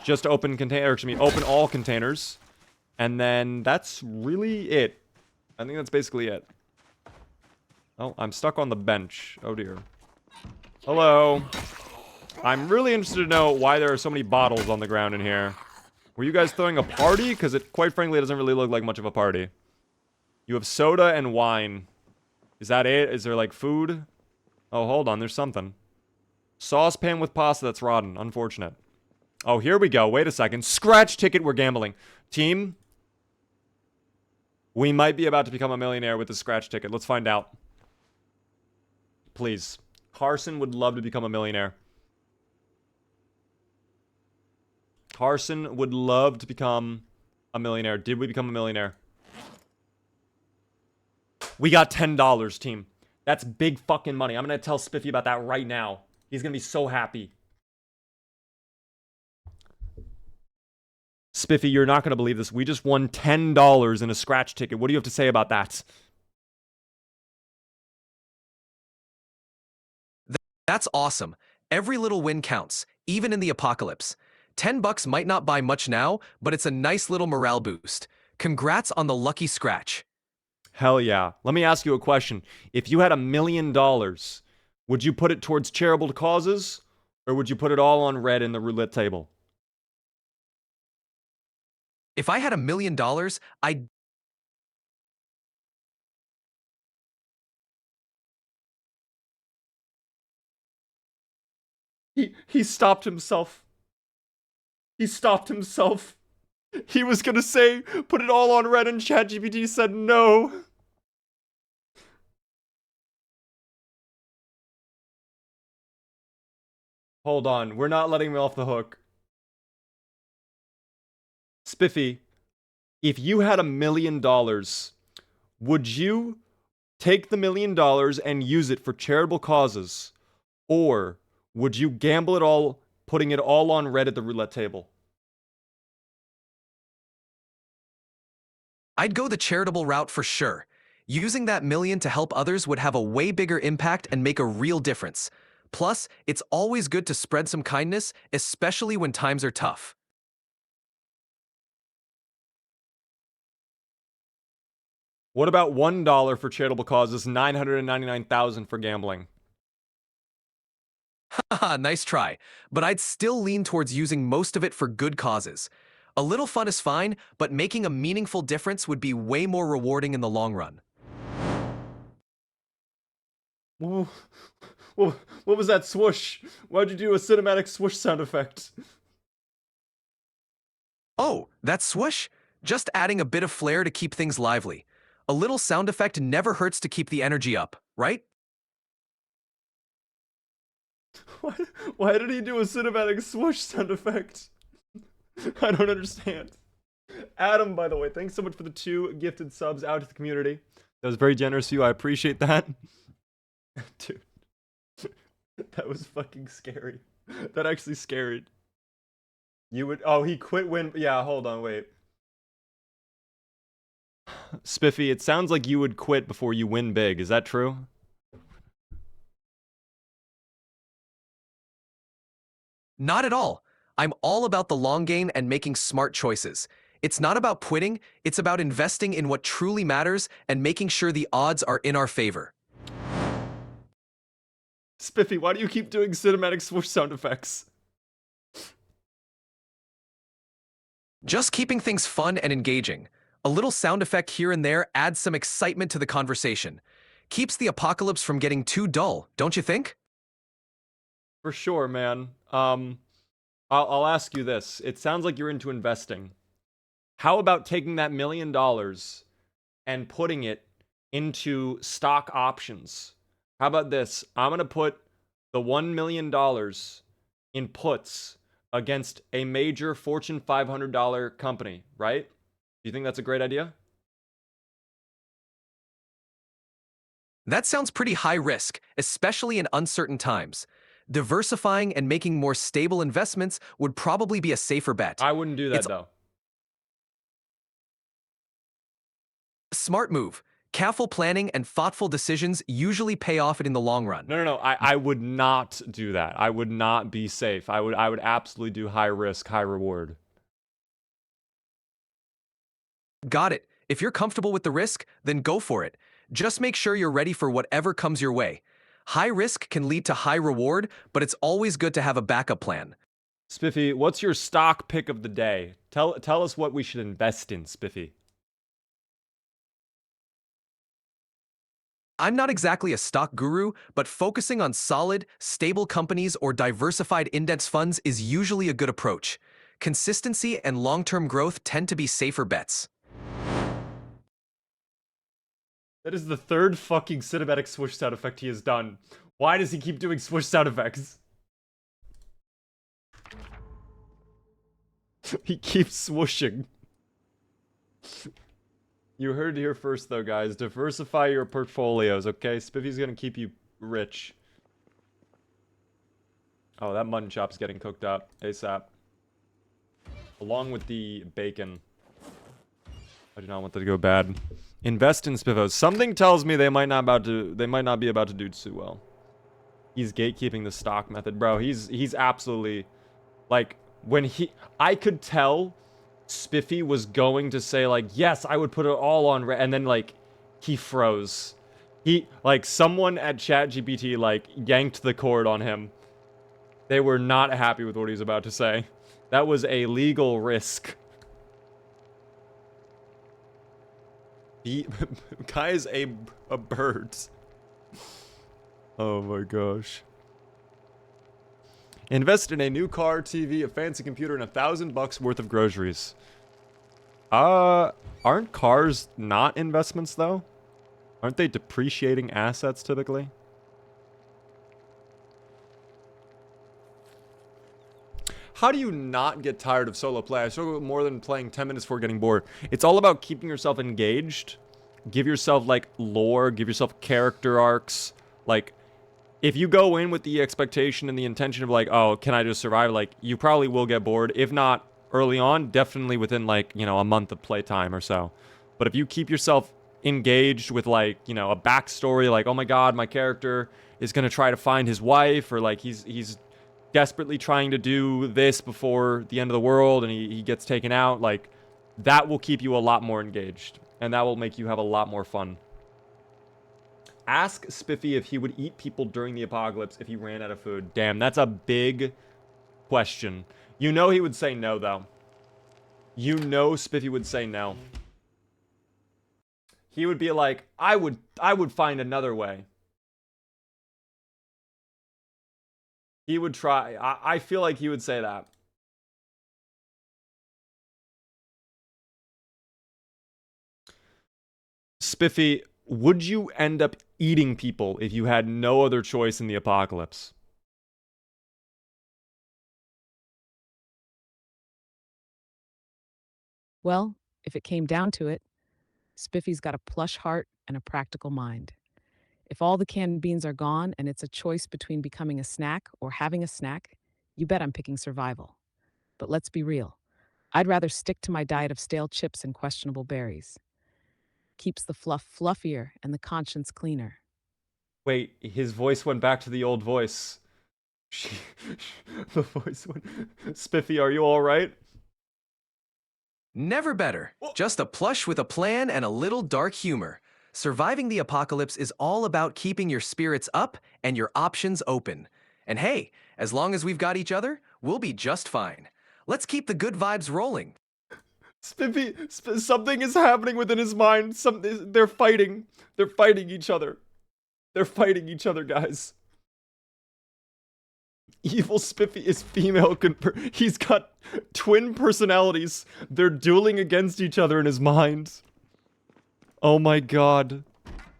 just open container, excuse me, open all containers. And then that's really it. I think that's basically it. Oh, I'm stuck on the bench. Oh dear. Hello. I'm really interested to know why there are so many bottles on the ground in here. Were you guys throwing a party? Because it, quite frankly, it doesn't really look like much of a party. You have soda and wine. Is that it? Is there, like, food? Oh, hold on. There's something. Saucepan with pasta that's rotten. Unfortunate. Oh, here we go. Wait a second. Scratch ticket. We're gambling. Team, we might be about to become a millionaire with the scratch ticket. Let's find out. Please. Carson would love to become a millionaire. Carson would love to become a millionaire. Did we become a millionaire? We got $10, team. That's big fucking money. I'm gonna tell Spiffy about that right now. He's gonna be so happy. Spiffy, you're not gonna believe this. We just won $10 in a scratch ticket. What do you have to say about that? That's awesome. Every little win counts, even in the apocalypse. $10 might not buy much now, but it's a nice little morale boost. Congrats on the lucky scratch. Hell yeah. Let me ask you a question. If you had $1 million, would you put it towards charitable causes? Or would you put it all on red in the roulette table? If I had $1 million, I'd He stopped himself. He stopped himself. He was gonna say, put it all on red, and ChatGPT said no. Hold on, we're not letting him off the hook. Spiffy, if you had $1 million, would you take the $1 million and use it for charitable causes? Or would you gamble it all, putting it all on red at the roulette table? go the charitable route for sure. Using that million to help others would have a way bigger impact and make a real difference. Plus, it's always good to spread some kindness, especially when times are tough. What about $1 for charitable causes, 999,000 for gambling? Haha, nice try. But I'd still lean towards using most of it for good causes. A little fun is fine, but making a meaningful difference would be way more rewarding in the long run. Whoa. What was that swoosh? Why'd you do a cinematic swoosh sound effect? Oh, that swoosh? Just adding a bit of flair to keep things lively. A little sound effect never hurts to keep the energy up, right? Why did he do a cinematic swoosh sound effect? I don't understand. Adam, by the way, thanks so much for the 2 gifted subs out to the community. That was very generous of you. I appreciate that. Dude. That was fucking scary. That actually scared. You would. Oh, he quit when. Yeah, hold on, wait. Spiffy, it sounds like you would quit before you win big. Is that true? Not at all. I'm all about the long game and making smart choices. It's not about quitting, it's about investing in what truly matters and making sure the odds are in our favor. Spiffy, why do you keep doing cinematic swoosh sound effects? Just keeping things fun and engaging. A little sound effect here and there adds some excitement to the conversation. Keeps the apocalypse from getting too dull, don't you think? For sure, man. I'll ask you this. It sounds like you're into investing. How about taking that $1 million and putting it into stock options? How about this? I'm gonna put the $1 million in puts against a major Fortune 500 company, right? Do you think that's a great idea? That sounds pretty high risk, especially in uncertain times. Diversifying and making more stable investments would probably be a safer bet. I wouldn't do that It's though. a smart move. Careful planning and thoughtful decisions usually pay off in the long run. No. I would not do that. I would not be safe. I would absolutely do high risk, high reward. Got it. If you're comfortable with the risk, then go for it. Just make sure you're ready for whatever comes your way. High risk can lead to high reward, but it's always good to have a backup plan. Spiffy, what's your stock pick of the day? Tell us what we should invest in, Spiffy. I'm not exactly a stock guru, but focusing on solid, stable companies or diversified index funds is usually a good approach. Consistency and long-term growth tend to be safer bets. That is the 3rd fucking cinematic swoosh sound effect he has done. Why does he keep doing swoosh sound effects? He keeps swooshing. You heard it here first, though, guys. Diversify your portfolios, okay? Spiffy's gonna keep you rich. Oh, that mutton chop's getting cooked up ASAP. Along with the bacon. I do not want that to go bad. Invest in Spiffos. Something tells me they might not be about to do too well. He's gatekeeping the stock method, bro. He's absolutely like I could tell Spiffy was going to say like, yes, I would put it all on red, and then like he froze. Someone at ChatGPT like yanked the cord on him. They were not happy with what he was about to say. That was a legal risk. The guy is a bird. Oh my gosh. Invest in a new car, TV, a fancy computer, and $1,000 worth of groceries. Aren't cars not investments though? Aren't they depreciating assets typically? How do you not get tired of solo play? I struggle with more than playing 10 minutes before getting bored. It's all about keeping yourself engaged. Give yourself, like, lore. Give yourself character arcs. Like, if you go in with the expectation and the intention of, like, oh, can I just survive? Like, you probably will get bored. If not early on, definitely within, like, you know, a month of playtime or so. But if you keep yourself engaged with, like, you know, a backstory, like, oh my god, my character is going to try to find his wife, or, like, he's desperately trying to do this before the end of the world and he gets taken out, like, that will keep you a lot more engaged and that will make you have a lot more fun. Ask Spiffy if he would eat people during the apocalypse if he ran out of food. Damn, that's a big question. You know he would say no, though. You know Spiffy would say no. He would be like, I would find another way. He would try. I feel like he would say that. Spiffy, would you end up eating people if you had no other choice in the apocalypse? Well, if it came down to it, Spiffy's got a plush heart and a practical mind. If all the canned beans are gone and it's a choice between becoming a snack or having a snack, you bet I'm picking survival. But let's be real. I'd rather stick to my diet of stale chips and questionable berries. Keeps the fluff fluffier and the conscience cleaner. Wait, his voice went back to the old voice. The voice went... Spiffy, are you alright? Never better. Just a plush with a plan and a little dark humor. Surviving the apocalypse is all about keeping your spirits up and your options open. And hey, as long as we've got each other, we'll be just fine. Let's keep the good vibes rolling. Spiffy, something is happening within his mind. They're fighting. They're fighting each other. They're fighting each other, guys. Evil Spiffy is female. He's got twin personalities. They're dueling against each other in his mind. Oh my god.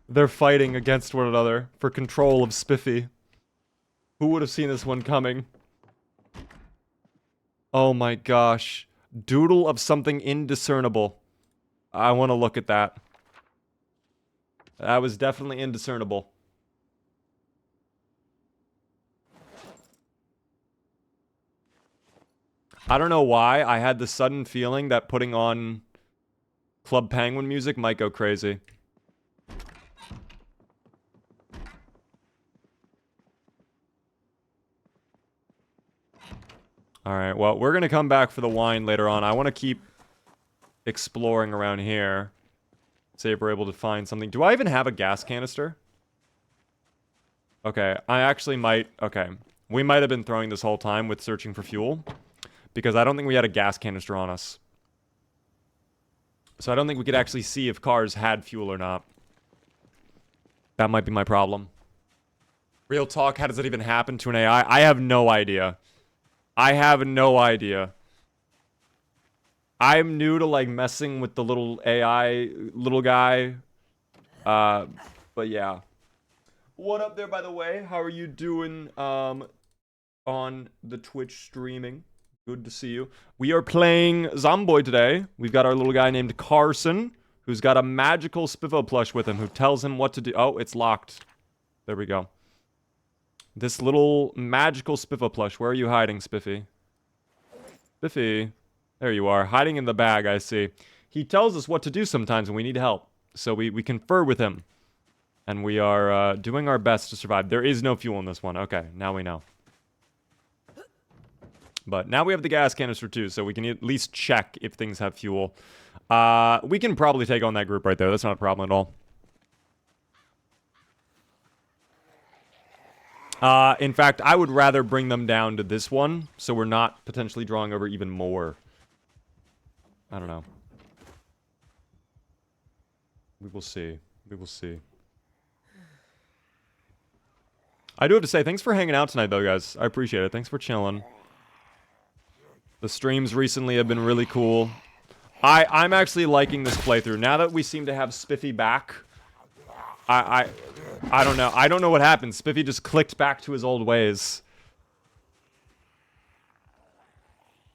They're fighting against one another for control of Spiffy. Who would have seen this one coming? Oh my gosh. Doodle of something indiscernible. I want to look at that. That was definitely indiscernible. I don't know why. I had the sudden feeling that putting on Club Penguin music might go crazy. Alright, well, we're gonna come back for the wine later on. I want to keep exploring around here. See if we're able to find something. Do I even have a gas canister? Okay, I actually might... Okay. We might have been throwing this whole time with searching for fuel. Because I don't think we had a gas canister on us. So I don't think we could actually see if cars had fuel or not. That might be my problem. Real talk, how does that even happen to an AI? I have no idea. I have no idea. I'm new to, like, messing with the little AI, little guy. But yeah. What up there, by the way? How are you doing, on the Twitch streaming? Good to see you. We are playing Zomboid today. We've got our little guy named Carson, who's got a magical Spiffo plush with him, who tells him what to do. Oh, it's locked. There we go. This little magical Spiffo plush. Where are you hiding, Spiffy? Spiffy. There you are. Hiding in the bag, I see. He tells us what to do sometimes when we need help. So we confer with him. And we are doing our best to survive. There is no fuel in this one. Okay, now we know. But now we have the gas canister too, so we can at least check if things have fuel. We can probably take on that group right there. That's not a problem at all. In fact, I would rather bring them down to this one, so we're not potentially drawing over even more. I don't know. We will see. We will see. I do have to say, thanks for hanging out tonight, though, guys. I appreciate it. Thanks for chilling. The streams recently have been really cool. I'm actually liking this playthrough. Now that we seem to have Spiffy back, I don't know. I don't know what happened. Spiffy just clicked back to his old ways.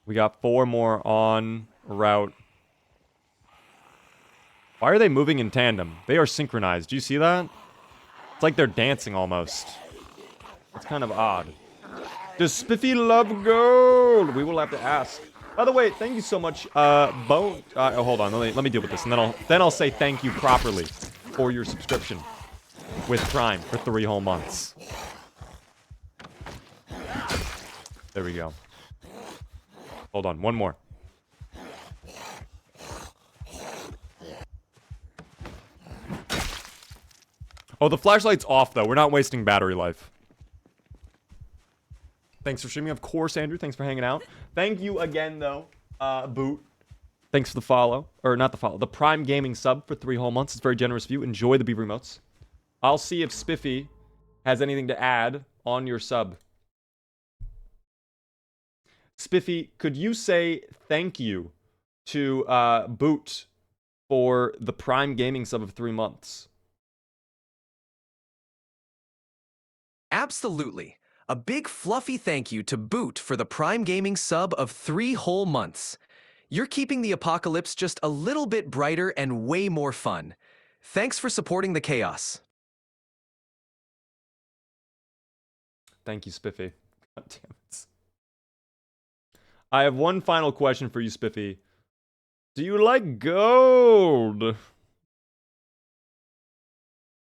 We got 4 more en route. Why are they moving in tandem? They are synchronized. Do you see that? It's like they're dancing almost. It's kind of odd. Does Spiffy love gold? We will have to ask. By the way, thank you so much, Bo. Oh, hold on. Let me deal with this, and then I'll say thank you properly for your subscription with Prime for 3 whole months. There we go. Hold on, one more. Oh, the flashlight's off though. We're not wasting battery life. Thanks for streaming. Of course, Andrew. Thanks for hanging out. Thank you again, though, Boot. Thanks for the follow. Or not the follow. The Prime Gaming sub for 3 whole months. It's very generous of you. Enjoy the beaver emotes. I'll see if Spiffy has anything to add on your sub. Spiffy, could you say thank you to Boot for the Prime Gaming sub of 3 months? Absolutely. A big fluffy thank you to Boot for the Prime Gaming sub of 3 whole months. You're keeping the apocalypse just a little bit brighter and way more fun. Thanks for supporting the chaos. Thank you, Spiffy. God damn it. I have one final question for you, Spiffy. Do you like gold?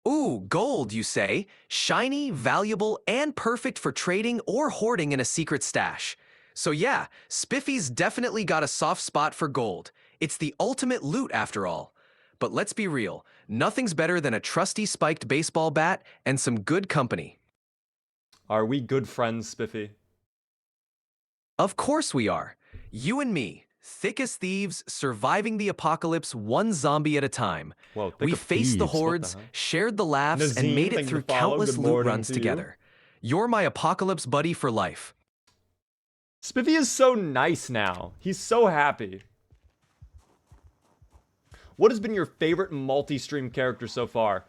Ooh, gold, you say? Shiny, valuable, and perfect for trading or hoarding in a secret stash. So yeah, Spiffy's definitely got a soft spot for gold. It's the ultimate loot after all. But let's be real, nothing's better than a trusty spiked baseball bat and some good company. Are we good friends, Spiffy? Of course we are. You and me, thick as thieves, surviving the apocalypse one zombie at a time. Whoa, We faced the hordes, shared the laughs, Nazim, and made thank it you through for the follow. countless Good loot morning runs to you. together. You're my apocalypse buddy for life. Spiffy is so nice now. He's so happy. What has been your favorite multi-stream character so far?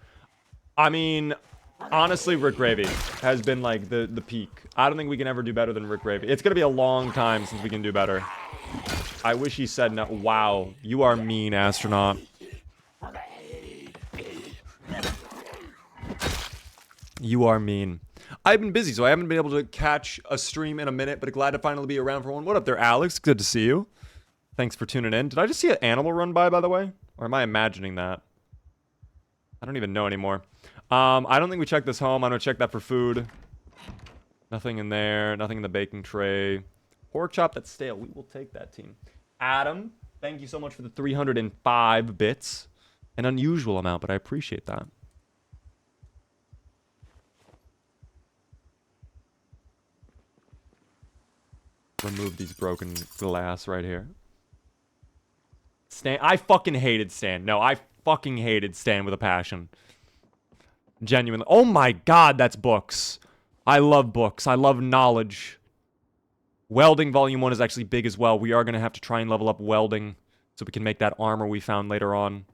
I mean, honestly, Rick Gravy has been like the peak. I don't think we can ever do better than Rick Gravy. It's gonna be a long time since we can do better. I wish he said no. Wow, you are mean, astronaut. You are mean. I've been busy, so I haven't been able to catch a stream in a minute, but glad to finally be around for one. What up there, Alex? Good to see you. Thanks for tuning in. Did I just see an animal run by the way? Or am I imagining that? I don't even know anymore. I don't think we checked this home. I'm gonna check that for food. Nothing in there. Nothing in the baking tray. Pork chop that's stale. We will take that, team. Adam, thank you so much for the 305 bits. An unusual amount, but I appreciate that. Remove these broken glass right here. Stan, I fucking hated Stan. No, I fucking hated Stan with a passion. Genuinely. Oh my god, that's books. I love books. I love knowledge. Welding Volume 1 is actually big as well. We are going to have to try and level up welding so we can make that armor we found later on.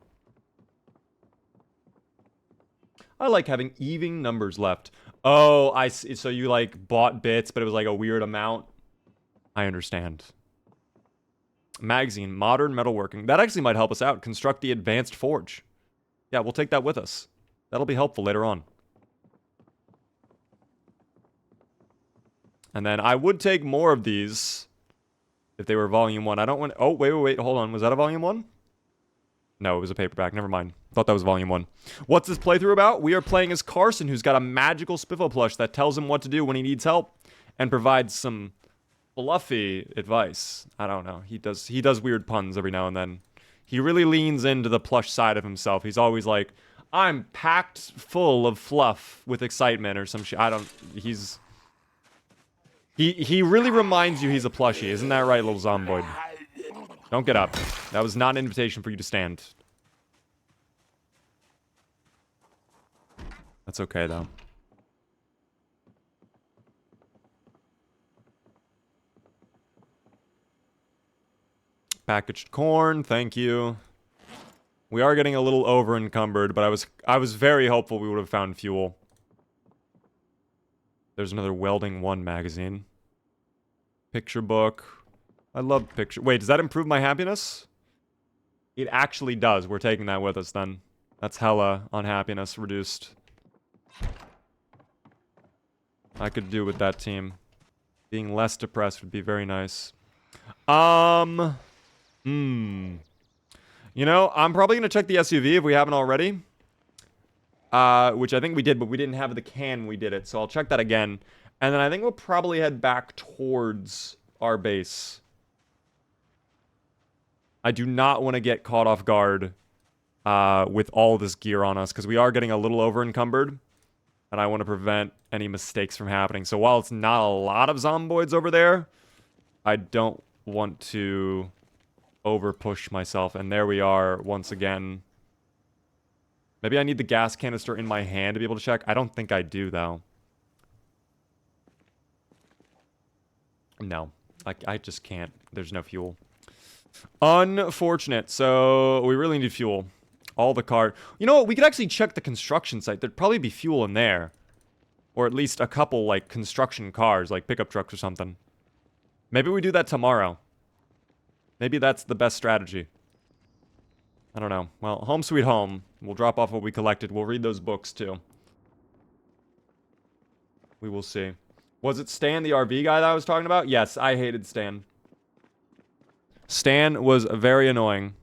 I like having even numbers left. Oh, I see. So you like bought bits, but it was like a weird amount. I understand. Magazine, modern metalworking. That actually might help us out. Construct the advanced forge. Yeah, we'll take that with us. That'll be helpful later on. And then I would take more of these if they were volume 1. I don't want... Oh, wait. Hold on. Was that a volume 1? No, it was a paperback. Never mind. Thought that was volume 1. What's this playthrough about? We are playing as Carson, who's got a magical Spiffo plush that tells him what to do when he needs help and provides some fluffy advice. I don't know. He does weird puns every now and then. He really leans into the plush side of himself. He's always like, I'm packed full of fluff with excitement or some shit. I don't... He's... He really reminds you he's a plushie. Isn't that right, little Zomboid? Don't get up. That was not an invitation for you to stand. That's okay, though. Packaged corn, thank you. We are getting a little over encumbered, but I was very hopeful we would have found fuel. There's another Welding 1 magazine. Picture book. I love picture. Wait, does that improve my happiness? It actually does. We're taking that with us then. That's hella unhappiness reduced. I could do with that team. Being less depressed would be very nice. You know, I'm probably going to check the SUV if we haven't already. Which I think we did, but we didn't have the can when we did it. So I'll check that again. And then I think we'll probably head back towards our base. I do not want to get caught off guard with all this gear on us, because we are getting a little over encumbered. And I want to prevent any mistakes from happening. So while it's not a lot of zomboids over there, I don't want to over push myself. And there we are once again. Maybe I need the gas canister in my hand to be able to check. I don't think I do, though. No. I just can't. There's no fuel. Unfortunate. So we really need fuel. All the car... You know what? We could actually check the construction site. There'd probably be fuel in there. Or at least a couple, like, construction cars, like pickup trucks or something. Maybe we do that tomorrow. Maybe that's the best strategy. I don't know. Well, home sweet home. We'll drop off what we collected. We'll read those books, too. We will see. Was it Stan, the RV guy that I was talking about? Yes, I hated Stan. Stan was very annoying.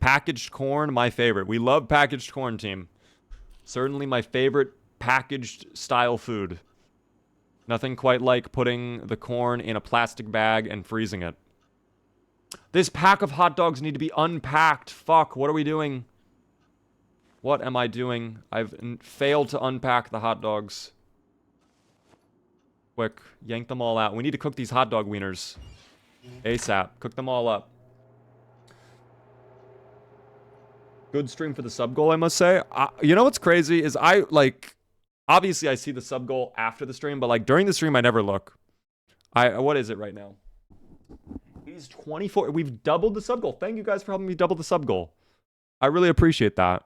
Packaged corn, my favorite. We love packaged corn, team. Certainly my favorite packaged style food. Nothing quite like putting the corn in a plastic bag and freezing it. This pack of hot dogs need to be unpacked. Fuck, what are we doing? What am I doing? I've failed to unpack the hot dogs. Quick, yank them all out. We need to cook these hot dog wieners. ASAP. Cook them all up. Good stream for the sub goal, I must say. You know what's crazy is obviously I see the sub goal after the stream, but like during the stream I never look. What is it right now? He's 24. We've doubled the sub goal. Thank you guys for helping me double the sub goal. I really appreciate that.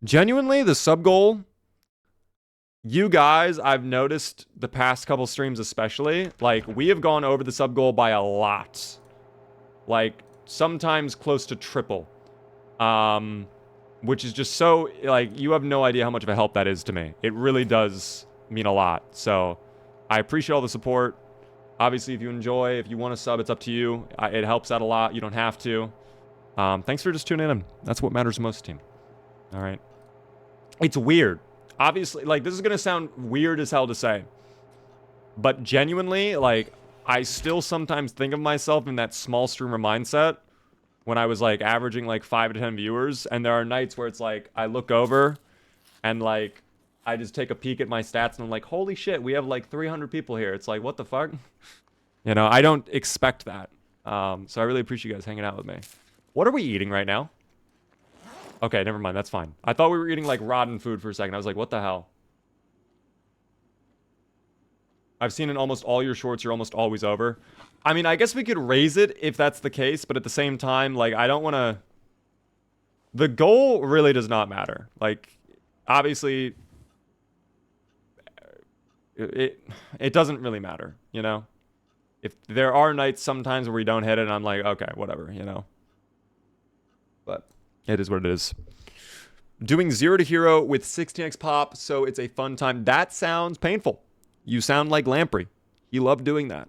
Genuinely, the sub goal, you guys, I've noticed the past couple streams especially, like we have gone over the sub goal by a lot. Like sometimes close to triple. Which is just so, like, you have no idea how much of a help that is to me. It really does mean a lot. So, I appreciate all the support. Obviously, if you enjoy, if you want to sub, it's up to you. It helps out a lot. You don't have to. Thanks for just tuning in. That's what matters most, team. All right. It's weird. Obviously, like, this is going to sound weird as hell to say. But genuinely, like, I still sometimes think of myself in that small streamer mindset. When I was, like, averaging, like, 5 to 10 viewers. And there are nights where it's, like, I look over and, like, I just take a peek at my stats and I'm like, holy shit, we have, like, 300 people here. It's like, what the fuck? You know, I don't expect that. So I really appreciate you guys hanging out with me. What are we eating right now? Okay, never mind. That's fine. I thought we were eating, like, rotten food for a second. I was like, what the hell? I've seen in almost all your shorts, you're almost always over. I mean, I guess we could raise it if that's the case, but at the same time, like, I don't want to... The goal really does not matter. Like, obviously, it doesn't really matter, you know? If there are nights sometimes where we don't hit it, and I'm like, okay, whatever, you know? But it is what it is. Doing 0 to hero with 16x pop, so it's a fun time. That sounds painful. You sound like Lamprey. He loved doing that.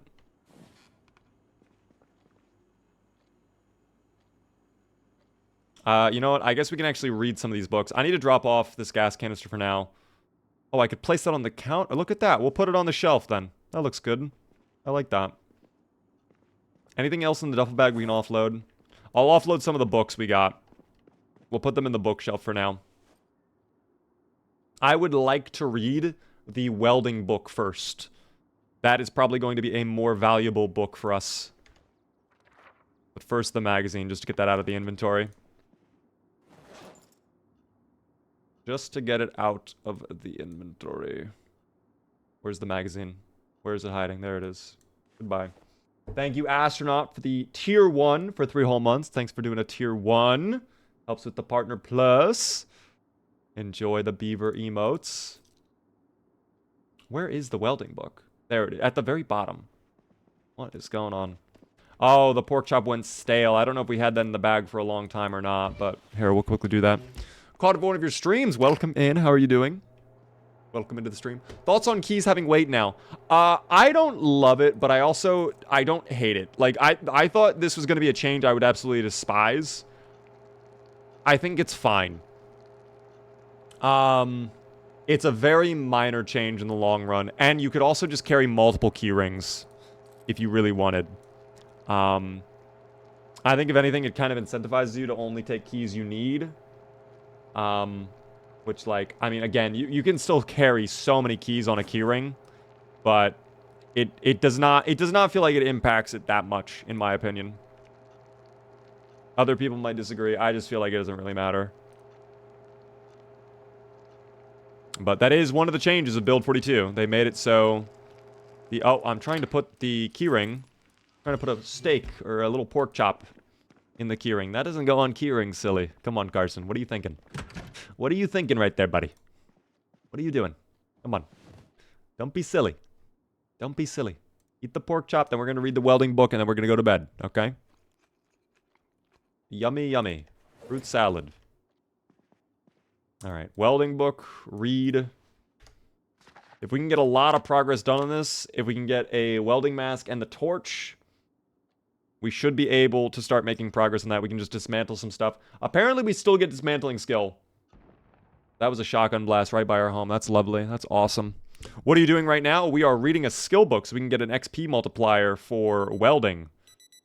You know what? I guess we can actually read some of these books. I need to drop off this gas canister for now. Oh, I could place that on the counter. Look at that. We'll put it on the shelf then. That looks good. I like that. Anything else in the duffel bag we can offload? I'll offload some of the books we got. We'll put them in the bookshelf for now. I would like to read the welding book first. That is probably going to be a more valuable book for us. But first the magazine, just to get that out of the inventory. Just to get it out of the inventory. Where's the magazine? Where is it hiding? There it is. Goodbye. Thank you, Astronaut, for the tier 1 for 3 whole months. Thanks for doing a tier 1. Helps with the partner plus. Enjoy the beaver emotes. Where is the welding book? There it is, at the very bottom. What is going on? Oh, the pork chop went stale. I don't know if we had that in the bag for a long time or not, but here, we'll quickly do that. Caught up one of your streams. Welcome in. How are you doing? Welcome into the stream. Thoughts on keys having weight now? I don't love it, but I don't hate it. Like, I thought this was going to be a change I would absolutely despise. I think it's fine. It's a very minor change in the long run, and you could also just carry multiple key rings if you really wanted. I think if anything, it kind of incentivizes you to only take keys you need. Which, like, I mean, again, you can still carry so many keys on a keyring, but it does not feel like it impacts it that much, in my opinion. Other people might disagree. I just feel like it doesn't really matter. But that is one of the changes of Build 42. They made it so I'm trying to put the keyring. Trying to put a steak or a little pork chop in the keyring. That doesn't go on keyring, silly. Come on, Carson. What are you thinking? What are you thinking right there, buddy? What are you doing? Come on. Don't be silly. Don't be silly. Eat the pork chop, then we're going to read the welding book, and then we're going to go to bed, okay? Yummy, yummy. Fruit salad. All right. Welding book, read. If we can get a lot of progress done on this, if we can get a welding mask and the torch, we should be able to start making progress on that. We can just dismantle some stuff. Apparently, we still get dismantling skill. That was a shotgun blast right by our home. That's lovely. That's awesome. What are you doing right now? We are reading a skill book so we can get an XP multiplier for welding,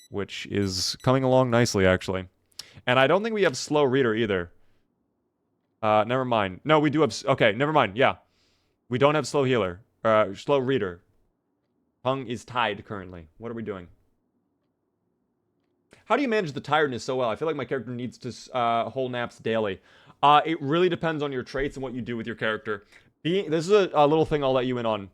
which is coming along nicely, actually. And I don't think we have slow reader either. Never mind. No, we do have... Okay, never mind. Yeah. We don't have slow healer. Slow reader. Tongue is tied currently. What are we doing? How do you manage the tiredness so well? I feel like my character needs to whole naps daily. It really depends on your traits and what you do with your character. This is a little thing I'll let you in on.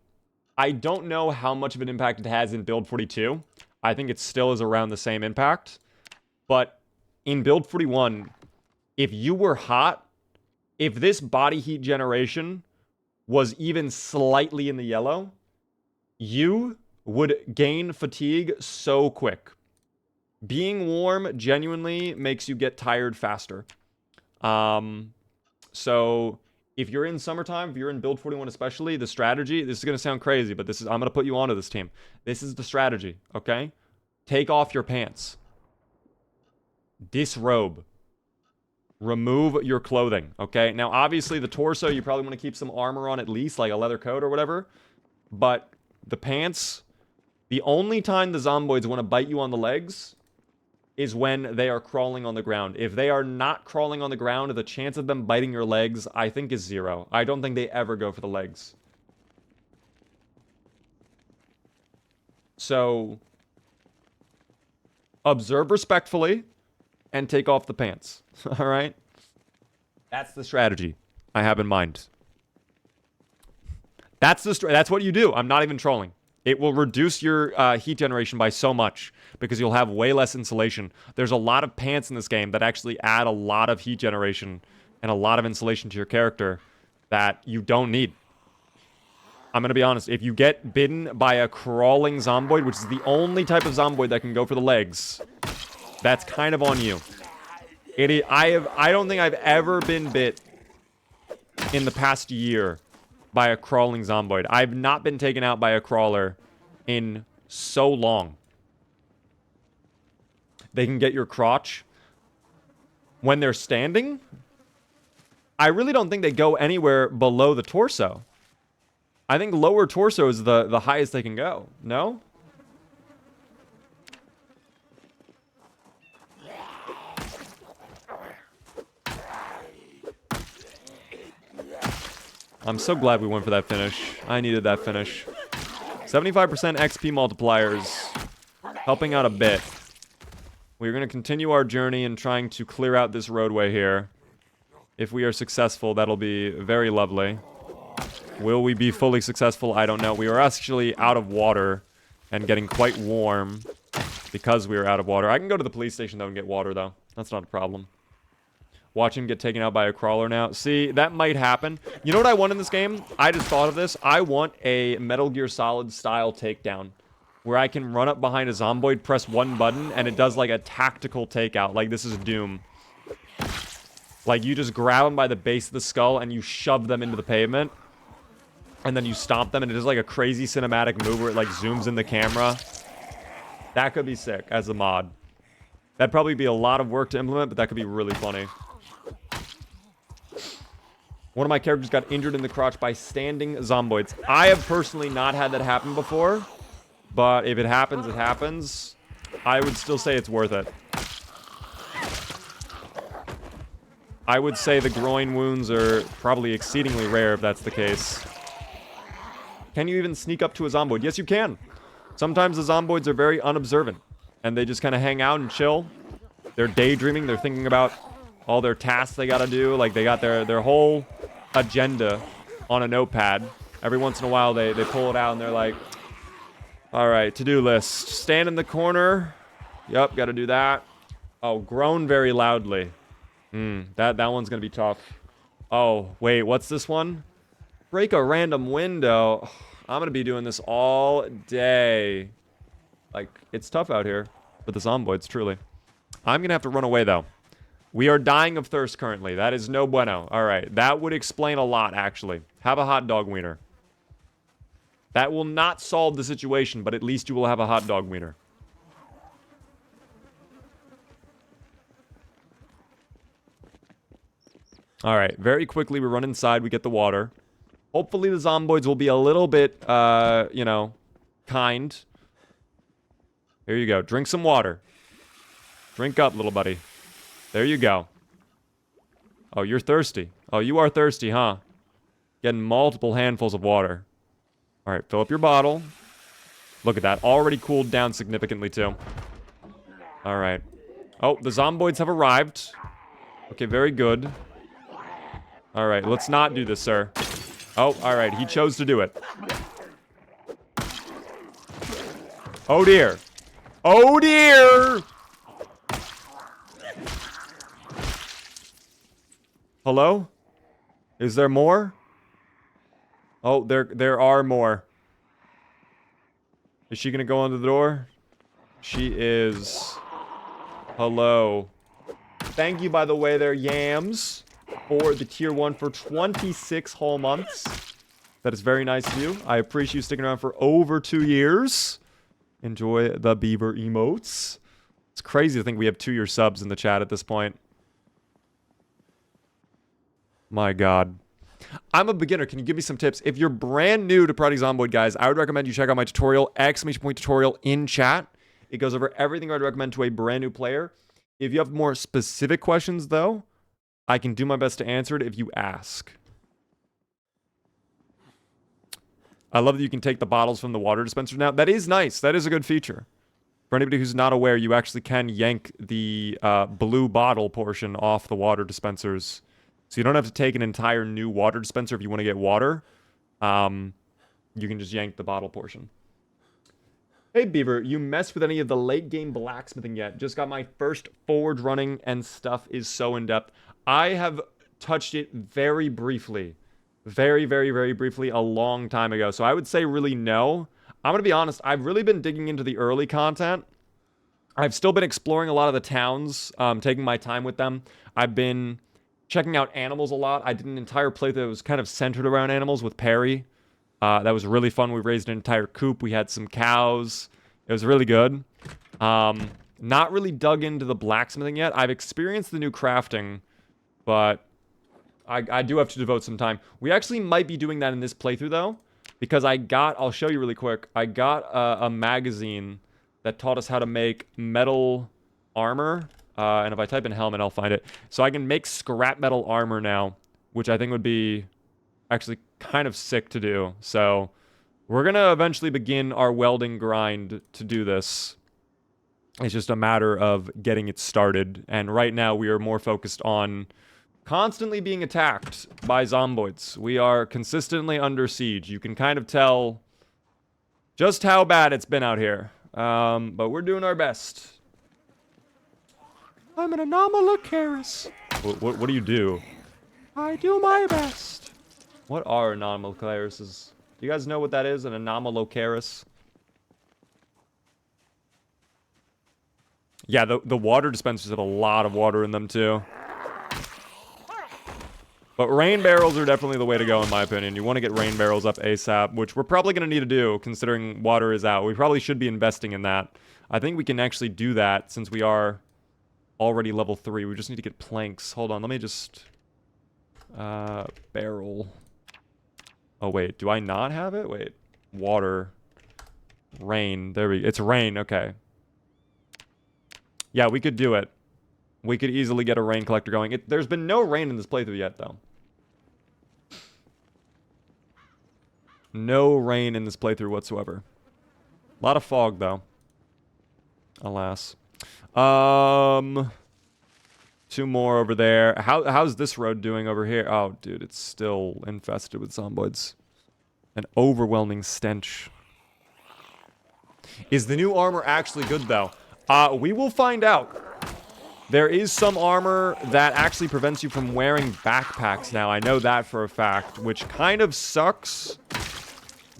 I don't know how much of an impact it has in Build 42. I think it still is around the same impact. But in Build 41, if you were hot, if this body heat generation was even slightly in the yellow, you would gain fatigue so quick. Being warm genuinely makes you get tired faster. So if you're in summertime, if you're in Build 41 especially, the strategy, this is going to sound crazy, but I'm going to put you onto this team. This is the strategy, okay? Take off your pants. Disrobe. Remove your clothing, okay? Now, obviously, the torso, you probably want to keep some armor on at least, like a leather coat or whatever. But the pants, the only time the zomboids want to bite you on the legs is when they are crawling on the ground. If they are not crawling on the ground, the chance of them biting your legs, I think, is 0. I don't think they ever go for the legs. So, observe respectfully and take off the pants. All right? That's the strategy I have in mind. That's what you do. I'm not even trolling. It will reduce your heat generation by so much because you'll have way less insulation. There's a lot of pants in this game that actually add a lot of heat generation and a lot of insulation to your character that you don't need. I'm going to be honest. If you get bitten by a crawling zomboid, which is the only type of zomboid that can go for the legs, that's kind of on you. I don't think I've ever been bit in the past year by a crawling zomboid. I've not been taken out by a crawler in so long. They can get your crotch when they're standing. I really don't think they go anywhere below the torso. I think lower torso is the highest they can go. No? I'm so glad we went for that finish. I needed that finish. 75% XP multipliers. Helping out a bit. We're going to continue our journey in trying to clear out this roadway here. If we are successful, that'll be very lovely. Will we be fully successful? I don't know. We are actually out of water and getting quite warm because we are out of water. I can go to the police station, though, and get water, though. That's not a problem. Watch him get taken out by a crawler now. See, that might happen. You know what I want in this game? I just thought of this. I want a Metal Gear Solid style takedown where I can run up behind a Zomboid, press one button, and it does like a tactical takeout. Like this is Doom. Like you just grab them by the base of the skull and you shove them into the pavement. And then you stomp them and it is like a crazy cinematic move where it like zooms in the camera. That could be sick as a mod. That'd probably be a lot of work to implement, but that could be really funny. One of my characters got injured in the crotch by standing zomboids. I have personally not had that happen before, but if it happens, it happens. I would still say it's worth it. I would say the groin wounds are probably exceedingly rare if that's the case. Can you even sneak up to a zomboid? Yes, you can. Sometimes the zomboids are very unobservant, and they just kind of hang out and chill. They're daydreaming. They're thinking about all their tasks they got to do. Like, they got their whole agenda on a notepad. Every once in a while, they pull it out, and they're like, all right, to-do list. Stand in the corner. Yep, got to do that. Oh, groan very loudly. That one's going to be tough. Oh, wait, what's this one? Break a random window. I'm going to be doing this all day. Like, it's tough out here for the zomboids, truly. I'm going to have to run away, though. We are dying of thirst currently. That is no bueno. All right, that would explain a lot, actually. Have a hot dog wiener. That will not solve the situation, but at least you will have a hot dog wiener. All right, very quickly, we run inside. We get the water. Hopefully, the zomboids will be a little bit, you know, kind. Here you go. Drink some water. Drink up, little buddy. There you go. Oh, you're thirsty. Oh, you are thirsty, huh? Getting multiple handfuls of water. All right, fill up your bottle. Look at that. Already cooled down significantly, too. All right. Oh, the zomboids have arrived. Okay, very good. All right, let's not do this, sir. Oh, all right. He chose to do it. Oh, dear. Oh, dear. Hello? Is there more? Oh, there are more. Is she gonna go under the door? She is. Hello. Thank you, by the way, there, Yams, for the tier 1 for 26 whole months. That is very nice of you. I appreciate you sticking around for over 2 years. Enjoy the beaver emotes. It's crazy to think we have 2-year subs in the chat at this point. My God. I'm a beginner. Can you give me some tips? If you're brand new to Project Zomboid, guys, I would recommend you check out my tutorial, ! Tutorial in chat. It goes over everything I'd recommend to a brand new player. If you have more specific questions, though, I can do my best to answer it if you ask. I love that you can take the bottles from the water dispenser now. That is nice. That is a good feature. For anybody who's not aware, you actually can yank the blue bottle portion off the water dispensers. So you don't have to take an entire new water dispenser if you want to get water. You can just yank the bottle portion. Hey, Beaver, you messed with any of the late game blacksmithing yet? Just got my first forge running and stuff is so in-depth. I have touched it very briefly. Very, very, very briefly a long time ago. So I would say really no. I'm going to be honest. I've really been digging into the early content. I've still been exploring a lot of the towns, taking my time with them. I've been checking out animals a lot. I did an entire playthrough that was kind of centered around animals with Perry. That was really fun. We raised an entire coop. We had some cows. It was really good. Not really dug into the blacksmithing yet. I've experienced the new crafting, but I do have to devote some time. We actually might be doing that in this playthrough, though, because I'll show you really quick. I got a magazine that taught us how to make metal armor. And if I type in helmet, I'll find it. So I can make scrap metal armor now, which I think would be actually kind of sick to do. So we're going to eventually begin our welding grind to do this. It's just a matter of getting it started. And right now we are more focused on constantly being attacked by zomboids. We are consistently under siege. You can kind of tell just how bad it's been out here. But we're doing our best. I'm an anomalocaris. What do you do? I do my best. What are anomalocaris? Do you guys know what that is? An anomalocaris? Yeah, the water dispensers have a lot of water in them too. But rain barrels are definitely the way to go in my opinion. You want to get rain barrels up ASAP, which we're probably going to need to do considering water is out. We probably should be investing in that. I think we can actually do that since we are already level 3. We just need to get planks. Hold on, let me just... barrel. Oh, wait. Do I not have it? Wait. Water. Rain. There we go. It's rain. Okay. Yeah, we could do it. We could easily get a rain collector going. There's been no rain in this playthrough yet, though. No rain in this playthrough whatsoever. A lot of fog, though. Alas. 2 more over there. How's this road doing over here? Oh, dude, it's still infested with zomboids. An overwhelming stench. Is the new armor actually good, though? We will find out. There is some armor that actually prevents you from wearing backpacks now. I know that for a fact, which kind of sucks.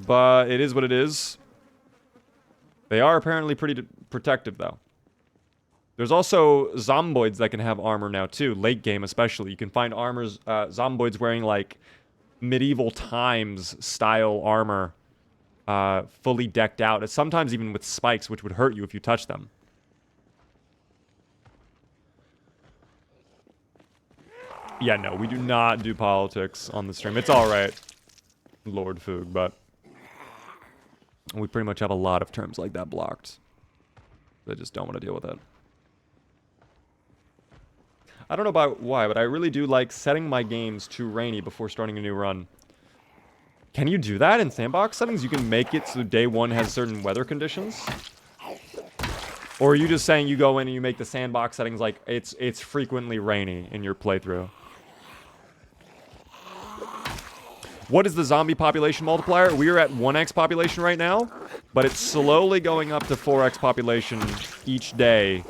But it is what it is. They are apparently pretty protective, though. There's also zomboids that can have armor now, too. Late game, especially. You can find zomboids wearing, like, medieval times style armor. Fully decked out. Sometimes even with spikes, which would hurt you if you touch them. Yeah, no, we do not do politics on the stream. It's alright, Lord Foog, but we pretty much have a lot of terms like that blocked. They just don't want to deal with it. I don't know about why, but I really do like setting my games to rainy before starting a new run. Can you do that in sandbox settings? You can make it so day 1 has certain weather conditions? Or are you just saying you go in and you make the sandbox settings like it's frequently rainy in your playthrough? What is the zombie population multiplier? We are at 1x population right now, but it's slowly going up to 4x population each day.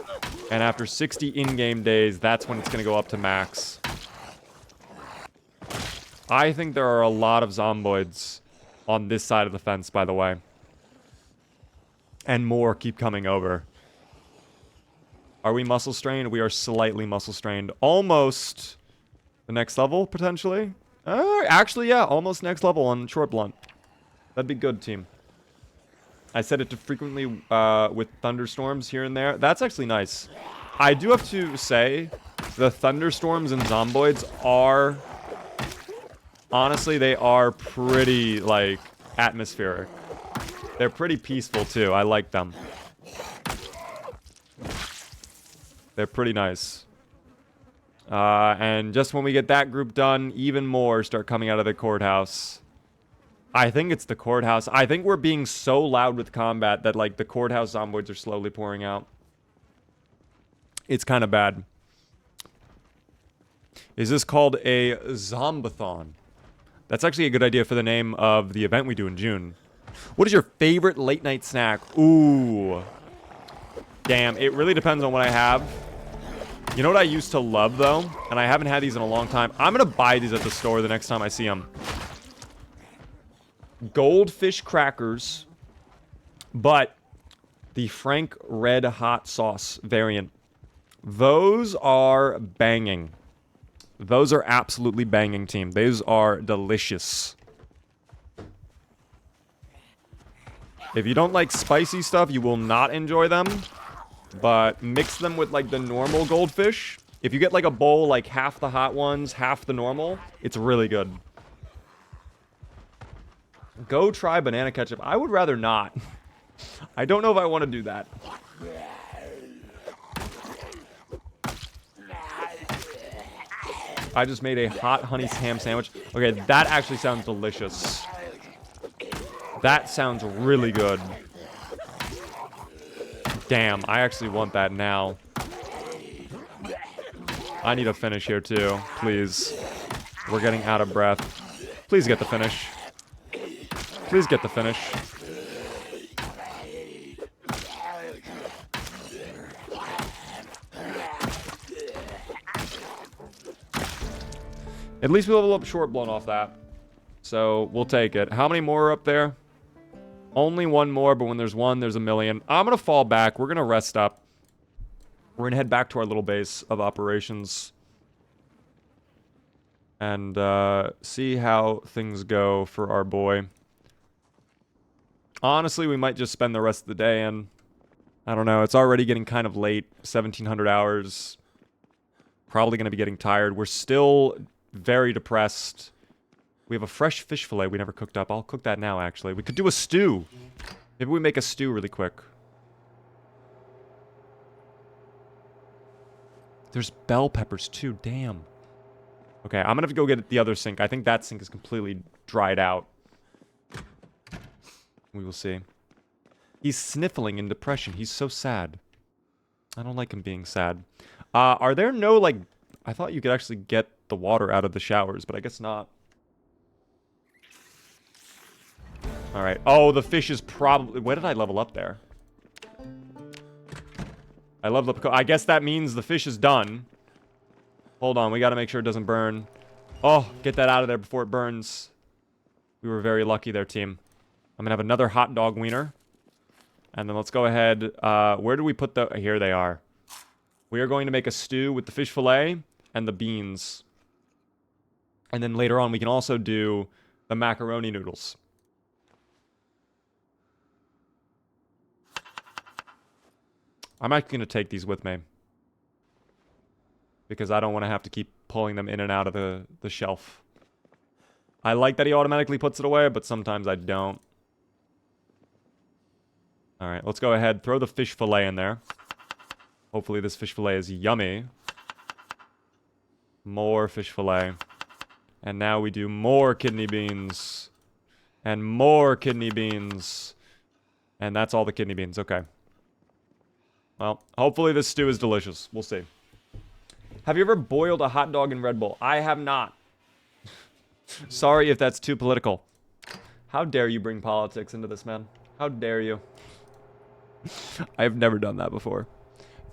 And after 60 in-game days, that's when it's going to go up to max. I think there are a lot of zomboids on this side of the fence, by the way. And more keep coming over. Are we muscle strained? We are slightly muscle strained. Almost the next level, potentially. Actually, yeah, almost next level on short blunt. That'd be good, team. I set it to frequently with thunderstorms here and there. That's actually nice. I do have to say, the thunderstorms and zomboids are... Honestly, they are pretty, like, atmospheric. They're pretty peaceful, too. I like them. They're pretty nice. And just when we get that group done, even more start coming out of the courthouse. I think it's the courthouse. I think we're being so loud with combat that, like, the courthouse zomboids are slowly pouring out. It's kind of bad. Is this called a zombathon? That's actually a good idea for the name of the event we do in June. What is your favorite late night snack? Ooh. Damn, it really depends on what I have. You know what I used to love, though? And I haven't had these in a long time. I'm going to buy these at the store the next time I see them. Goldfish crackers, but the Frank Red Hot Sauce variant. Those are banging. Those are absolutely banging, team. Those are delicious. If you don't like spicy stuff, you will not enjoy them. But mix them with, like, the normal goldfish. If you get, like, a bowl, like, half the hot ones, half the normal, it's really good. Go try banana ketchup. I would rather not. I don't know if I want to do that. I just made a hot honey ham sandwich. Okay, that actually sounds delicious. That sounds really good. Damn, I actually want that now. I need a finish here too, please. We're getting out of breath. Please get the finish. Please get the finish. At least we level up short blown off that. So, we'll take it. How many more are up there? Only one more, but when there's one, there's a million. I'm gonna fall back. We're gonna rest up. We're gonna head back to our little base of operations. And, see how things go for our boy. Honestly, we might just spend the rest of the day in. I don't know. It's already getting kind of late. 1,700 hours. Probably gonna be getting tired. We're still very depressed. We have a fresh fish fillet we never cooked up. I'll cook that now, actually. We could do a stew. Maybe we make a stew really quick. There's bell peppers, too. Damn. Okay, I'm gonna have to go get the other sink. I think that sink is completely dried out. We will see. He's sniffling in depression. He's so sad. I don't like him being sad. Are there no, like... I thought you could actually get the water out of the showers, but I guess not. Alright. Oh, the fish is probably... Where did I level up there? I leveled up... I guess that means the fish is done. Hold on. We gotta make sure it doesn't burn. Oh, get that out of there before it burns. We were very lucky there, team. I'm gonna have another hot dog wiener. And then let's go ahead... where do we put the... Here they are. We are going to make a stew with the fish fillet and the beans. And then later on, we can also do the macaroni noodles. I'm actually going to take these with me. Because I don't want to have to keep pulling them in and out of the shelf. I like that he automatically puts it away, but sometimes I don't. Alright, let's go ahead. Throw the fish fillet in there. Hopefully this fish fillet is yummy. More fish fillet. And now we do more kidney beans. And more kidney beans. And that's all the kidney beans. Okay. Well, hopefully this stew is delicious. We'll see. Have you ever boiled a hot dog in Red Bull? I have not. Sorry if that's too political. How dare you bring politics into this, man? How dare you? I've never done that before.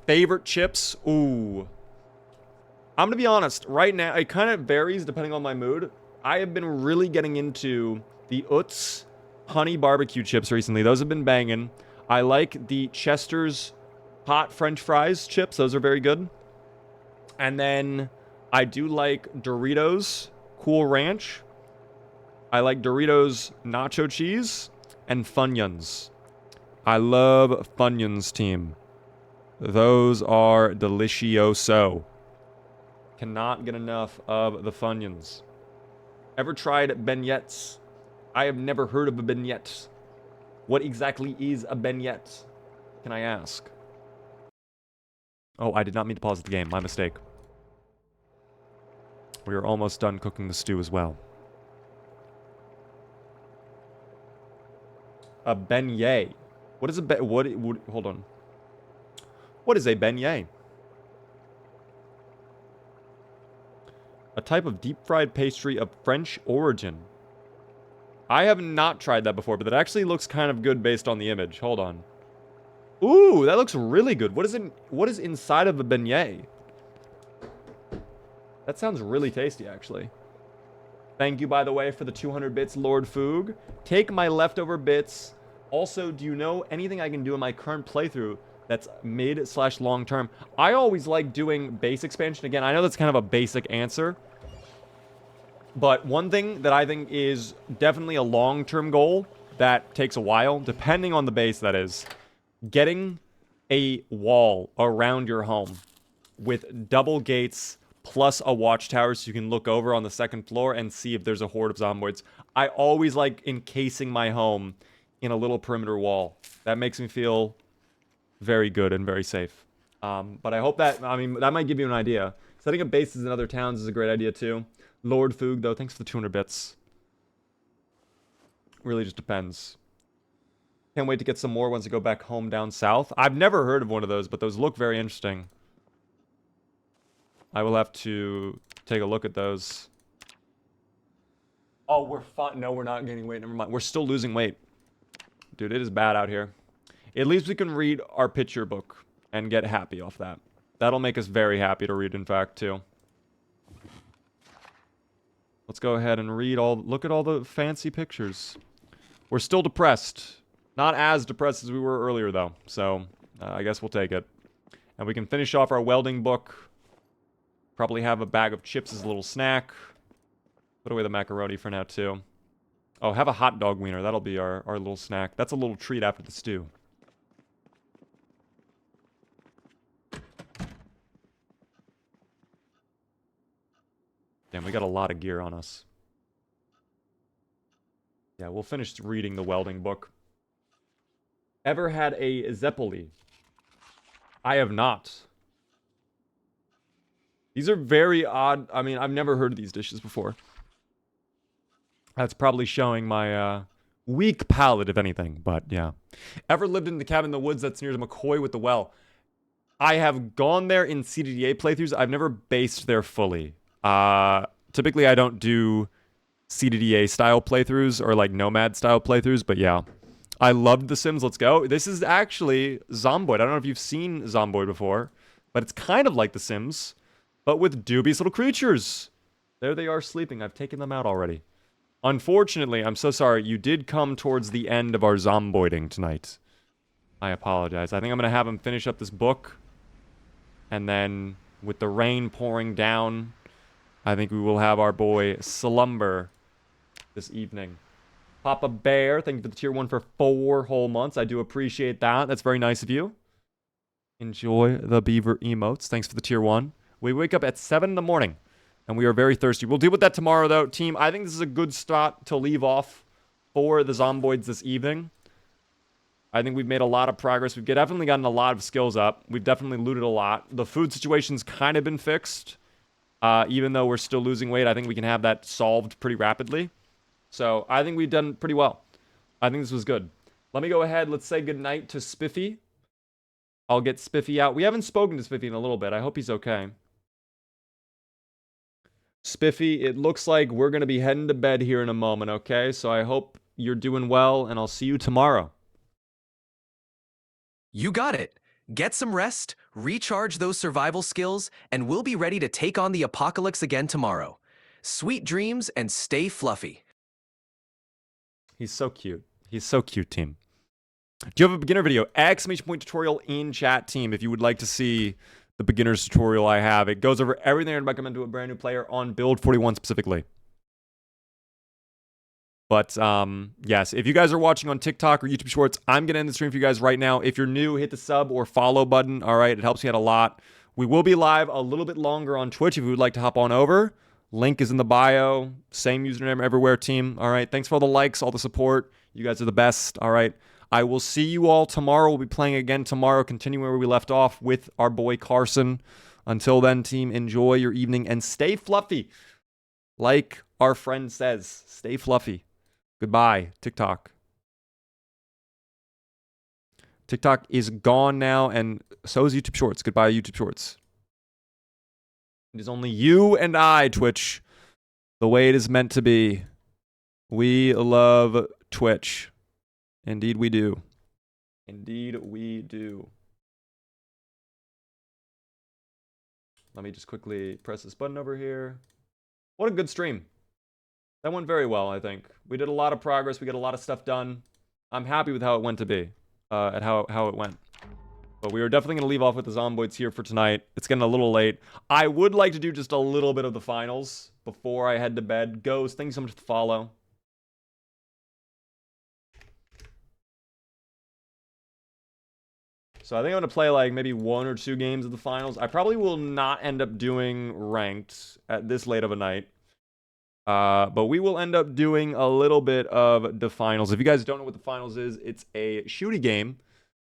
Favorite chips? Ooh. I'm gonna be honest. Right now, it kind of varies depending on my mood. I have been really getting into the Utz honey barbecue chips recently. Those have been banging. I like the Chester's hot French fries chips. Those are very good. And then I do like Doritos Cool Ranch. I like Doritos Nacho Cheese and Funyuns. I love Funyuns, team. Those are delicioso. Cannot get enough of the Funyuns. Ever tried beignets? I have never heard of a beignet. What exactly is a beignet? Can I ask? Oh, I did not mean to pause the game. My mistake. We are almost done cooking the stew as well. A beignet. What is a hold on. What is a beignet? A type of deep-fried pastry of French origin. I have not tried that before, but that actually looks kind of good based on the image. Hold on. Ooh, that looks really good. What is inside of a beignet? That sounds really tasty, actually. Thank you, by the way, for the 200 bits, Lord Foog. Take my leftover bits. Also, do you know anything I can do in my current playthrough that's mid/long term? I always like doing base expansion. Again, I know that's kind of a basic answer. But one thing that I think is definitely a long-term goal that takes a while, depending on the base that is, getting a wall around your home with double gates plus a watchtower so you can look over on the second floor and see if there's a horde of zomboids. I always like encasing my home in a little perimeter wall. That makes me feel very good and very safe. But I hope that, I mean, that might give you an idea. Setting up bases in other towns is a great idea too. Lord Foog, though, thanks for the 200 bits. Really just depends. Can't wait to get some more once I go back home down south. I've never heard of one of those, but those look very interesting. I will have to take a look at those. Oh, we're fine. No, we're not gaining weight. Never mind. We're still losing weight. Dude, it is bad out here. At least we can read our picture book and get happy off that. That'll make us very happy to read, in fact, too. Let's go ahead and read all... Look at all the fancy pictures. We're still depressed. Not as depressed as we were earlier, though. So, I guess we'll take it. And we can finish off our welding book. Probably have a bag of chips as a little snack. Put away the macaroni for now, too. Oh, have a hot dog wiener. That'll be our little snack. That's a little treat after the stew. Damn, we got a lot of gear on us. Yeah, we'll finish reading the welding book. Ever had a Zeppoli? I have not. These are very odd. I mean, I've never heard of these dishes before. That's probably showing my weak palate, if anything. But, yeah. Ever lived in the cabin in the woods that's near the McCoy with the well? I have gone there in CDDA playthroughs. I've never based there fully. Typically, I don't do CDDA style playthroughs or like Nomad style playthroughs, but yeah. I loved The Sims. Let's go. This is actually Zomboid. I don't know if you've seen Zomboid before, but it's kind of like The Sims, but with dubious little creatures. There they are sleeping. I've taken them out already. Unfortunately, I'm so sorry. You did come towards the end of our Zomboiding tonight. I apologize. I think I'm going to have him finish up this book. And then, with the rain pouring down, I think we will have our boy slumber this evening. Papa Bear, thank you for the tier 1 for 4 whole months. I do appreciate that. That's very nice of you. Enjoy the beaver emotes. Thanks for the tier 1. We wake up at 7 in the morning, and we are very thirsty. We'll deal with that tomorrow, though, team. I think this is a good spot to leave off for the Zomboids this evening. I think we've made a lot of progress. We've definitely gotten a lot of skills up. We've definitely looted a lot. The food situation's kind of been fixed. Even though we're still losing weight, I think we can have that solved pretty rapidly. So, I think we've done pretty well. I think this was good. Let me go ahead. Let's say goodnight to Spiffy. I'll get Spiffy out. We haven't spoken to Spiffy in a little bit. I hope he's okay. Spiffy, it looks like we're going to be heading to bed here in a moment, okay? So, I hope you're doing well, and I'll see you tomorrow. You got it. Get some rest, recharge those survival skills, and we'll be ready to take on the apocalypse again tomorrow. Sweet dreams and stay fluffy. He's so cute. He's so cute, team. Do you have a beginner video? Exclamation point tutorial in chat, team, if you would like to see the beginner's tutorial I have. It goes over everything I'd recommend to a brand new player on Build 41 specifically. But, yes, if you guys are watching on TikTok or YouTube Shorts, I'm going to end the stream for you guys right now. If you're new, hit the sub or follow button. All right, it helps me out a lot. We will be live a little bit longer on Twitch if you would like to hop on over. Link is in the bio. Same username everywhere, team. All right, thanks for all the likes, all the support. You guys are the best. All right, I will see you all tomorrow. We'll be playing again tomorrow, continuing where we left off with our boy Carson. Until then, team, enjoy your evening and stay fluffy. Like our friend says, stay fluffy. Goodbye, TikTok. TikTok is gone now, and so is YouTube Shorts. Goodbye, YouTube Shorts. It is only you and I, Twitch, the way it is meant to be. We love Twitch. Indeed we do. Indeed we do. Let me just quickly press this button over here. What a good stream. That went very well, I think. We did a lot of progress. We got a lot of stuff done. I'm happy with how it went to be. At how it went. But we are definitely going to leave off with the Zomboids here for tonight. It's getting a little late. I would like to do just a little bit of the finals before I head to bed. Ghost, thank you so much for the follow. So I think I'm going to play like maybe 1 or 2 games of the finals. I probably will not end up doing ranked at this late of a night. But we will end up doing a little bit of the finals. If you guys don't know what the finals is, it's a shooty game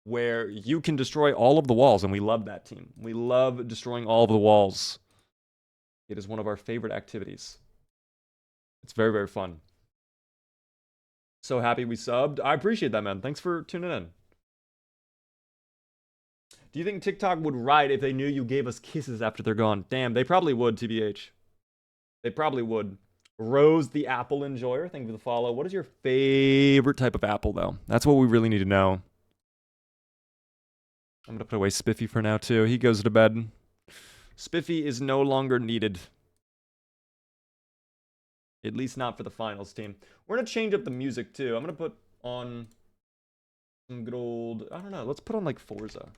where you can destroy all of the walls, and we love that, team. We love destroying all of the walls. It is one of our favorite activities. It's very, very fun. So happy we subbed. I appreciate that, man. Thanks for tuning in. Do you think TikTok would write if they knew you gave us kisses after they're gone? Damn, they probably would, TBH. They probably would. Rose the apple enjoyer, thank you for the follow. What is your favorite type of apple, though? That's what we really need to know. I'm going to put away Spiffy for now, too. He goes to bed. Spiffy is no longer needed. At least not for the finals team. We're going to change up the music, too. I'm going to put on some good old... I don't know. Let's put on, like, Forza.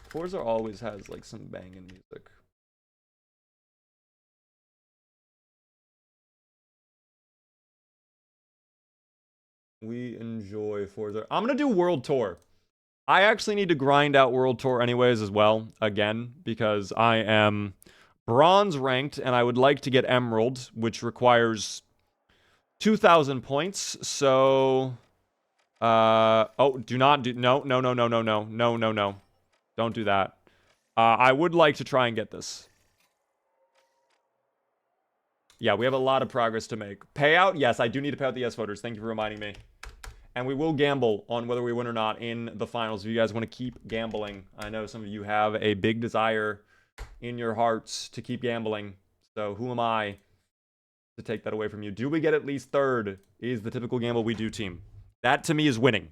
Forza always has, like, some banging music. We enjoy Forza. I'm going to do World Tour. I actually need to grind out World Tour anyways as well, again, because I am bronze ranked and I would like to get Emerald, which requires 2,000 points. So, oh, do not do, no. Don't do that. I would like to try and get this. Yeah, we have a lot of progress to make. Payout? Yes, I do need to pay out the yes voters. Thank you for reminding me. And we will gamble on whether we win or not in the finals. If you guys want to keep gambling, I know some of you have a big desire in your hearts to keep gambling. So who am I to take that away from you? Do we get at least third is the typical gamble we do, team. That, to me, is winning.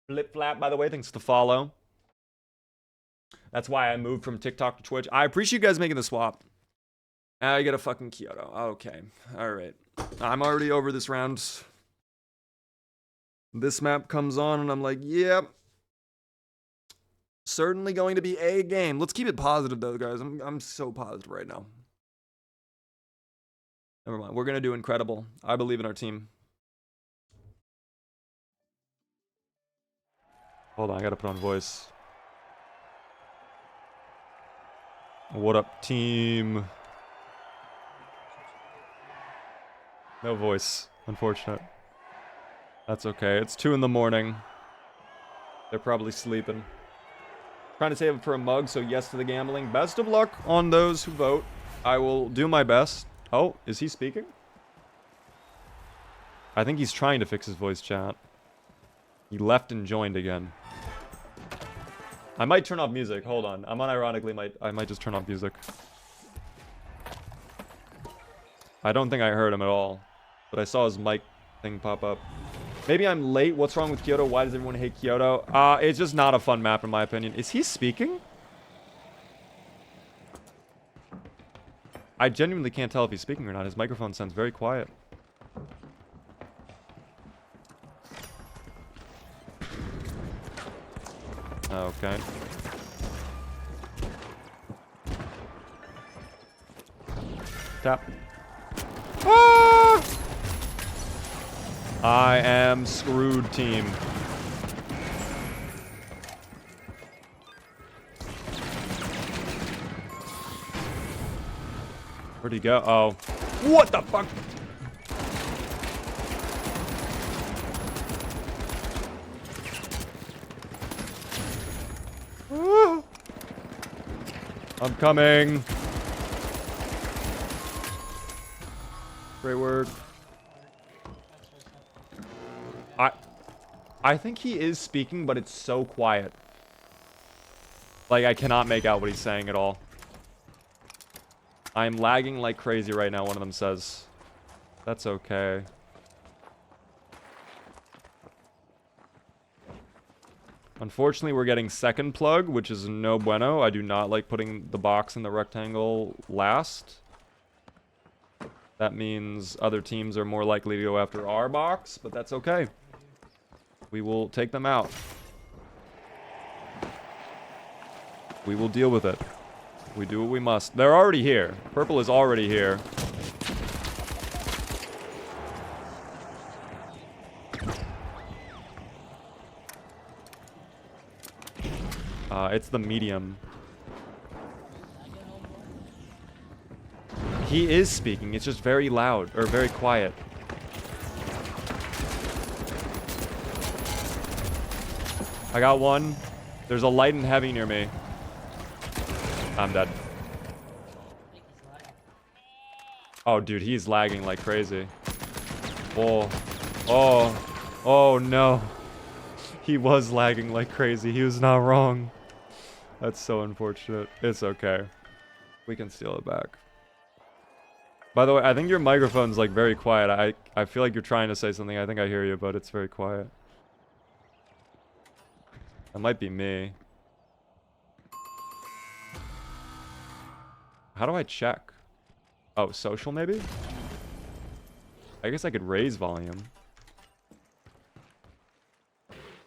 Flip Flap, by the way, thanks for the follow. That's why I moved from TikTok to Twitch. I appreciate you guys making the swap. I get a fucking Kyoto. Okay. All right. I'm already over this round. This map comes on and I'm like, yep. Certainly going to be a game. Let's keep it positive though, guys. I'm so positive right now. Never mind. We're going to do incredible. I believe in our team. Hold on. I got to put on voice. What up, team? No voice. Unfortunate. That's okay. It's 2 in the morning. They're probably sleeping. Trying to save it for a mug, so yes to the gambling. Best of luck on those who vote. I will do my best. Oh, is he speaking? I think he's trying to fix his voice chat. He left and joined again. I might turn off music. Hold on. I'm unironically I might just turn off music. I don't think I heard him at all. But I saw his mic thing pop up. Maybe I'm late. What's wrong with Kyoto? Why does everyone hate Kyoto? It's just not a fun map in my opinion. Is he speaking? I genuinely can't tell if he's speaking or not. His microphone sounds very quiet. Okay. Tap. Ah! I am screwed, team. Where'd he go? Oh. What the fuck? Ah! I'm coming. Great work. I think he is speaking, but it's so quiet. Like, I cannot make out what he's saying at all. I'm lagging like crazy right now, one of them says. That's okay. Unfortunately, we're getting second plug, which is no bueno. I do not like putting the box in the rectangle last. That means other teams are more likely to go after our box, but that's okay. We will take them out. We will deal with it. We do what we must. They're already here. Purple is already here. It's the medium. He is speaking. It's just very loud, or very quiet. I got one. There's a light and heavy near me. I'm dead. Oh, dude, he's lagging like crazy. Oh. Oh. Oh, no. He was lagging like crazy. He was not wrong. That's so unfortunate. It's okay. We can steal it back. By the way, I think your microphone's like very quiet. I feel like you're trying to say something. I think I hear you, but it's very quiet. That might be me. How do I check? Oh, social maybe? I guess I could raise volume.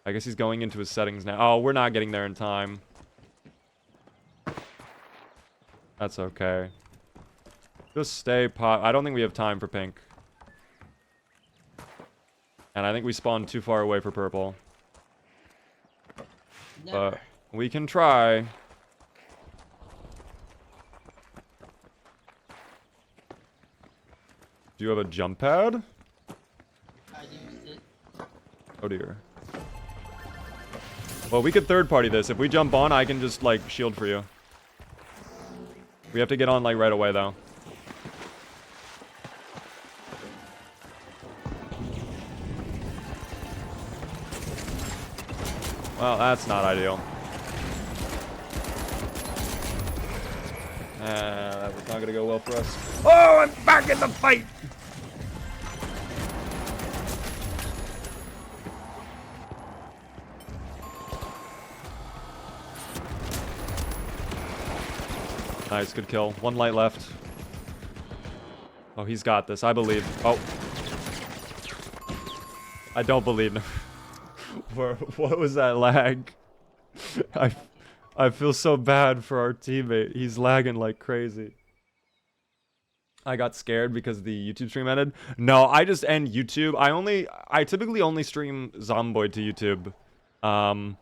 I guess he's going into his settings now. Oh, we're not getting there in time. That's okay. Just stay pot. I don't think we have time for pink. And I think we spawned too far away for purple. Never. But we can try. Do you have a jump pad? I used it. Oh dear. Well, we could third party this. If we jump on, I can just like shield for you. We have to get on like right away though. Well, that's not ideal. That was not gonna go well for us. Oh, I'm back in the fight! Nice, good kill. One light left. Oh, he's got this. I believe. Oh. I don't believe him. What was that lag? I feel so bad for our teammate. He's lagging like crazy. I got scared because the YouTube stream ended. No, I just end YouTube. I typically only stream Zomboid to YouTube. And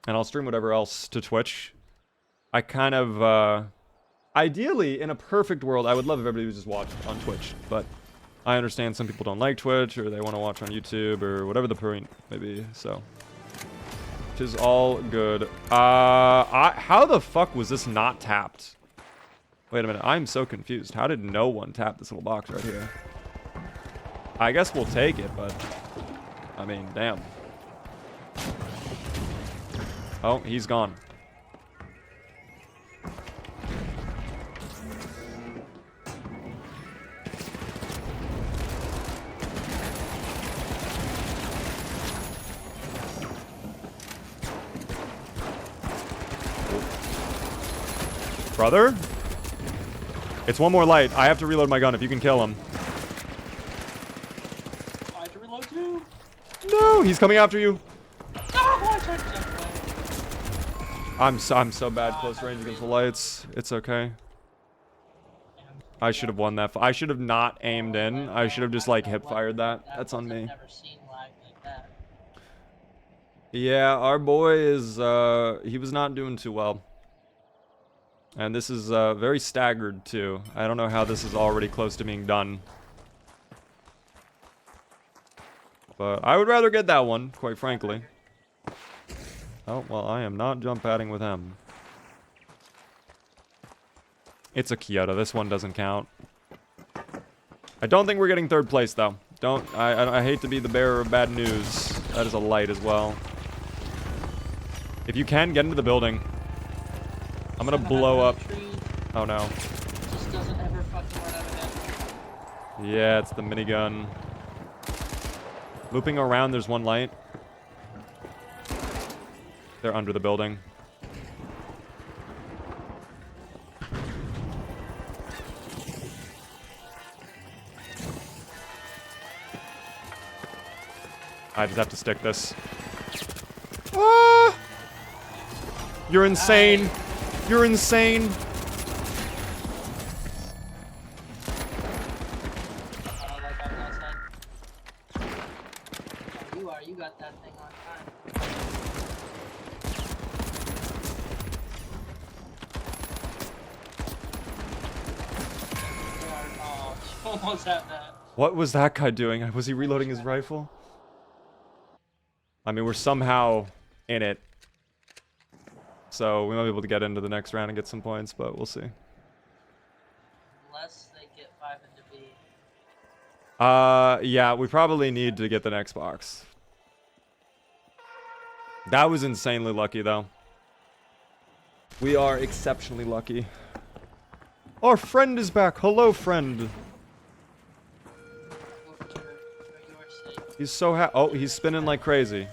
I'll stream whatever else to Twitch. I kind of, ideally, in a perfect world, I would love if everybody was just watched on Twitch. But I understand some people don't like Twitch, or they want to watch on YouTube, or whatever the point may be, so. Which is all good. How the fuck was this not tapped? Wait a minute, I'm so confused. How did no one tap this little box right here? I guess we'll take it, but... I mean, damn. Oh, he's gone. Brother? It's one more light. I have to reload my gun if you can kill him. I had to reload too. No, he's coming after you. Oh, I tried to jump away. I'm so bad close range against the lights. It's okay. I should have won that. I should have not aimed in. I should have just like hip fired that. That's on me. I've never seen lag like that. Yeah, our boy is he was not doing too well. And this is very staggered too. I don't know how this is already close to being done. But I would rather get that one, quite frankly. Oh, well, I am not jump padding with him. It's a Kyoto. This one doesn't count. I don't think we're getting third place, though. I hate to be the bearer of bad news. That is a light as well. If you can, get into the building. I'm gonna blow up. Oh, no. Just doesn't ever fucking run out of ammo. Yeah, it's the minigun. Looping around, there's one light. They're under the building. I just have to stick this. Ah! You're insane. You're insane. You got that thing on time. Oh, you almost had that. What was that guy doing? Was he reloading his rifle? I mean, we're somehow in it. So we might be able to get into the next round and get some points, but we'll see. Unless they get 5 into B. Yeah, we probably need to get the next box. That was insanely lucky, though. We are exceptionally lucky. Our friend is back. Hello, friend. He's so oh, he's spinning like crazy.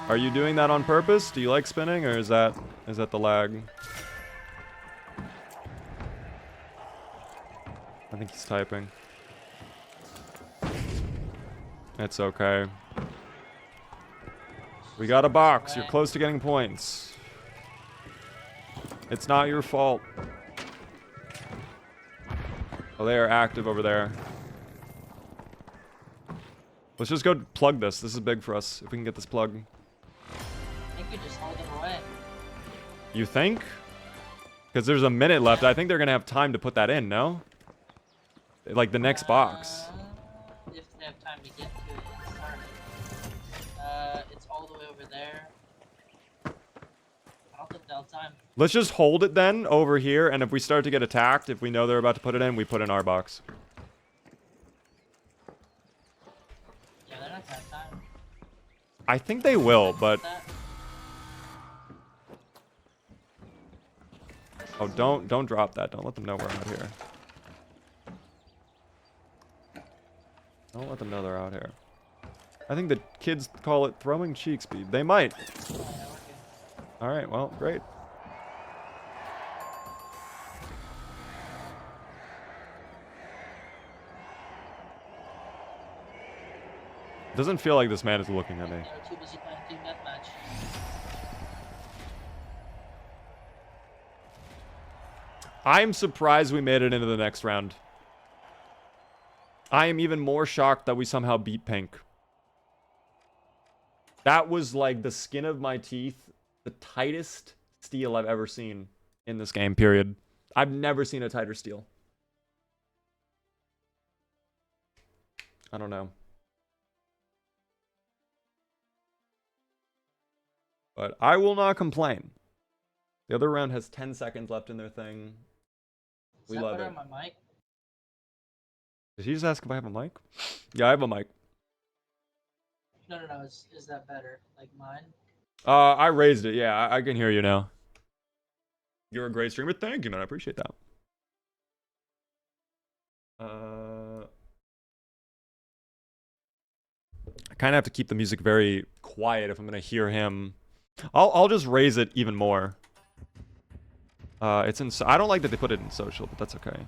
Are you doing that on purpose? Do you like spinning, or is that the lag? I think he's typing. It's okay. We got a box. You're close to getting points. It's not your fault. Oh, they are active over there. Let's just go plug this. This is big for us, if we can get this plug. I think you just hold it away. You think? Because there's a minute left. I think they're going to have time to put that in, no? Like the next box. If they have time to get to it and start it. It's all the way over there. I don't think they'll have time. Let's just hold it then over here, and if we start to get attacked, if we know they're about to put it in, we put in our box. Yeah, they're not gonna have time. I think they will, but... Oh, don't drop that. Don't let them know we're out here. Don't let them know they're out here. I think the kids call it throwing cheek speed. They might. Alright, well, great. Doesn't feel like this man is looking at me. They're too busy playing team deathmatch. I'm surprised we made it into the next round. I am even more shocked that we somehow beat Pink. That was like the skin of my teeth, the tightest steal I've ever seen in this game, period. I've never seen a tighter steal. I don't know. But I will not complain. The other round has 10 seconds left in their thing. We love it. On my mic? Did he just ask if I have a mic? Yeah, I have a mic. No. Is that better? Like mine? I raised it. Yeah, I can hear you now. You're a great streamer. Thank you, man. I appreciate that. I kind of have to keep the music very quiet if I'm gonna hear him. I'll just raise it even more. It's in. I don't like that they put it in social, but that's okay.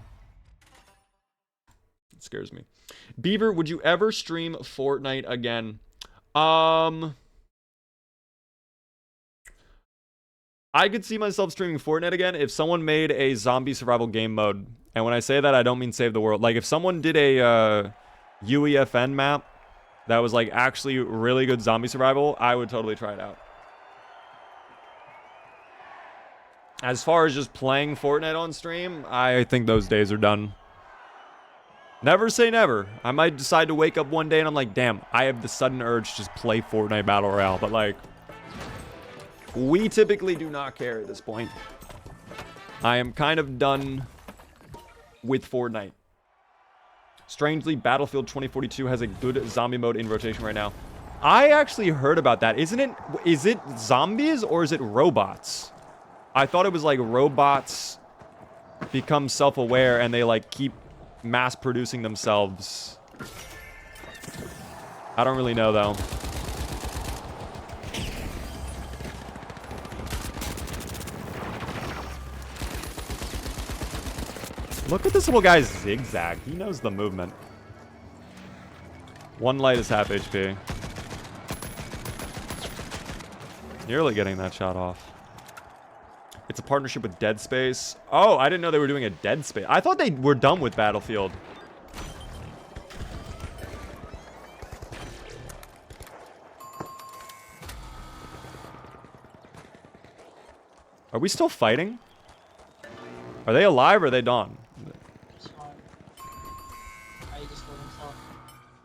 It scares me. Beaver, would you ever stream Fortnite again? I could see myself streaming Fortnite again if someone made a zombie survival game mode. And when I say that, I don't mean save the world. Like, if someone did a UEFN map that was, like, actually really good zombie survival, I would totally try it out. As far as just playing Fortnite on stream, I think those days are done. Never say never. I might decide to wake up one day and I'm like, damn, I have the sudden urge to just play Fortnite Battle Royale. But, like, we typically do not care at this point. I am kind of done with Fortnite. Strangely, Battlefield 2042 has a good zombie mode in rotation right now. I actually heard about that. Is it zombies or is it robots? I thought it was like robots become self-aware and they like keep mass producing themselves. I don't really know though. Look at this little guy's zigzag. He knows the movement. One light is half HP. Nearly getting that shot off. It's a partnership with Dead Space. Oh, I didn't know they were doing a Dead Space. I thought they were done with Battlefield. Are we still fighting? Are they alive or are they done?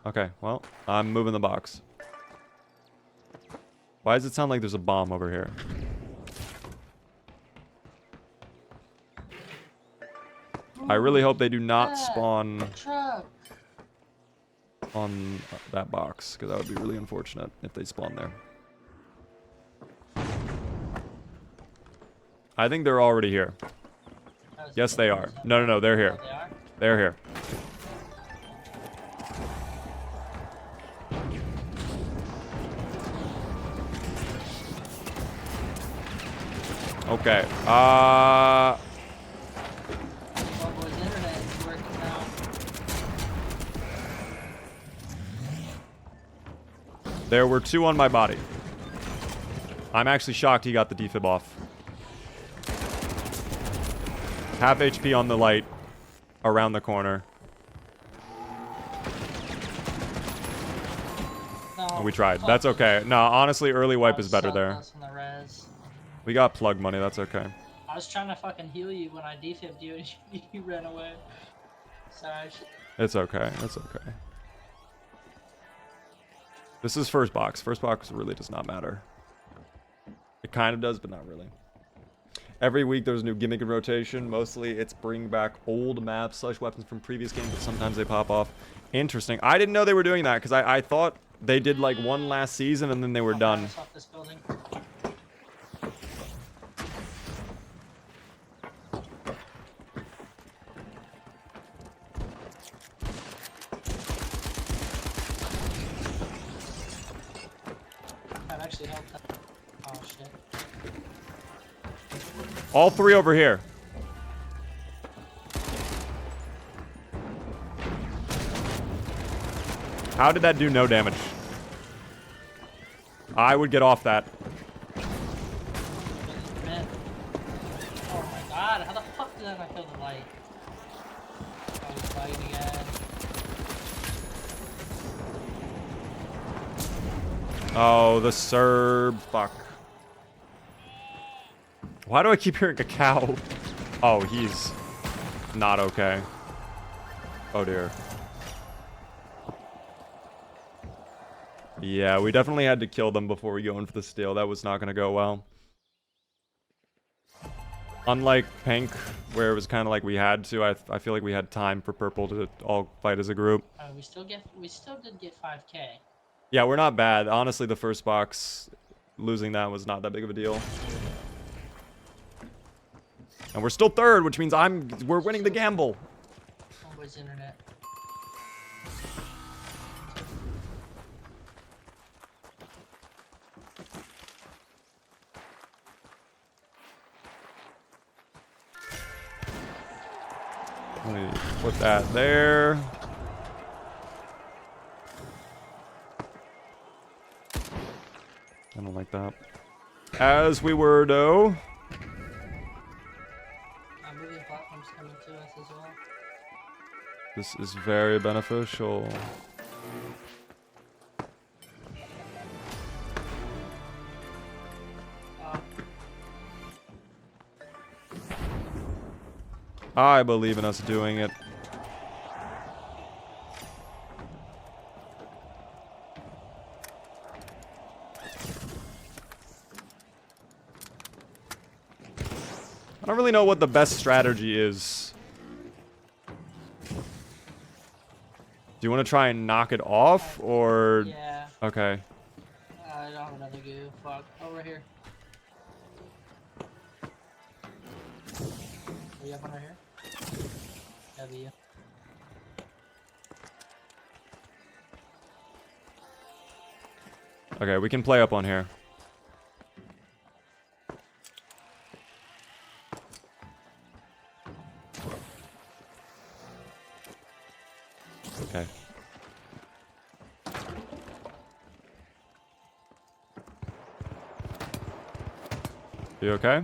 Okay, well, I'm moving the box. Why does it sound like there's a bomb over here? I really hope they do not spawn. on that box, because that would be really unfortunate if they spawn there. I think they're already here. Yes, they are. No, no, no, they're here. Oh, they are? They're here. Okay. Zomboid's internet is working now. There were 2 on my body. I'm actually shocked he got the defib off. Half HP on the light. Around the corner. No, We tried. fuck That's it. okay. No, honestly, early wipe is better So there. close on the res. We got plug money. That's okay. I was trying to fucking heal you when I defibbed you and you ran away. Sorry. It's okay. It's okay. This is first box. First box really does not matter. It kind of does, but not really. Every week there's a new gimmick in rotation. Mostly it's bring back old maps / weapons from previous games, but sometimes they pop off. Interesting. I didn't know they were doing that because I thought they did like one last season and then they were done. Off this building. That actually helped. Oh shit. All 3 over here. How did that do no damage? I would get off that. Man. Oh my god, how the fuck did I not kill the light? I was fighting again. Oh, the Serb. Fuck. Why do I keep hearing a cow? Oh, he's not okay. Oh dear. Yeah, we definitely had to kill them before we go in for the steal. That was not going to go well. Unlike pink, where it was kind of like we had to, I feel like we had time for purple to all fight as a group. We still did get 5k. Yeah, we're not bad. Honestly, the first box, losing that was not that big of a deal. And we're still 3rd, which means we're winning the gamble. Homeboy's internet. Let me put that there. I don't like that. As we were, though. Moving platforms coming to us as well. This is very beneficial. I believe in us doing it. I don't really know what the best strategy is. Do you want to try and knock it off, or... Yeah. Okay. I don't have another goo. Fuck. Over here. Are you up under here? W. Okay, we can play up on here. Okay. You okay?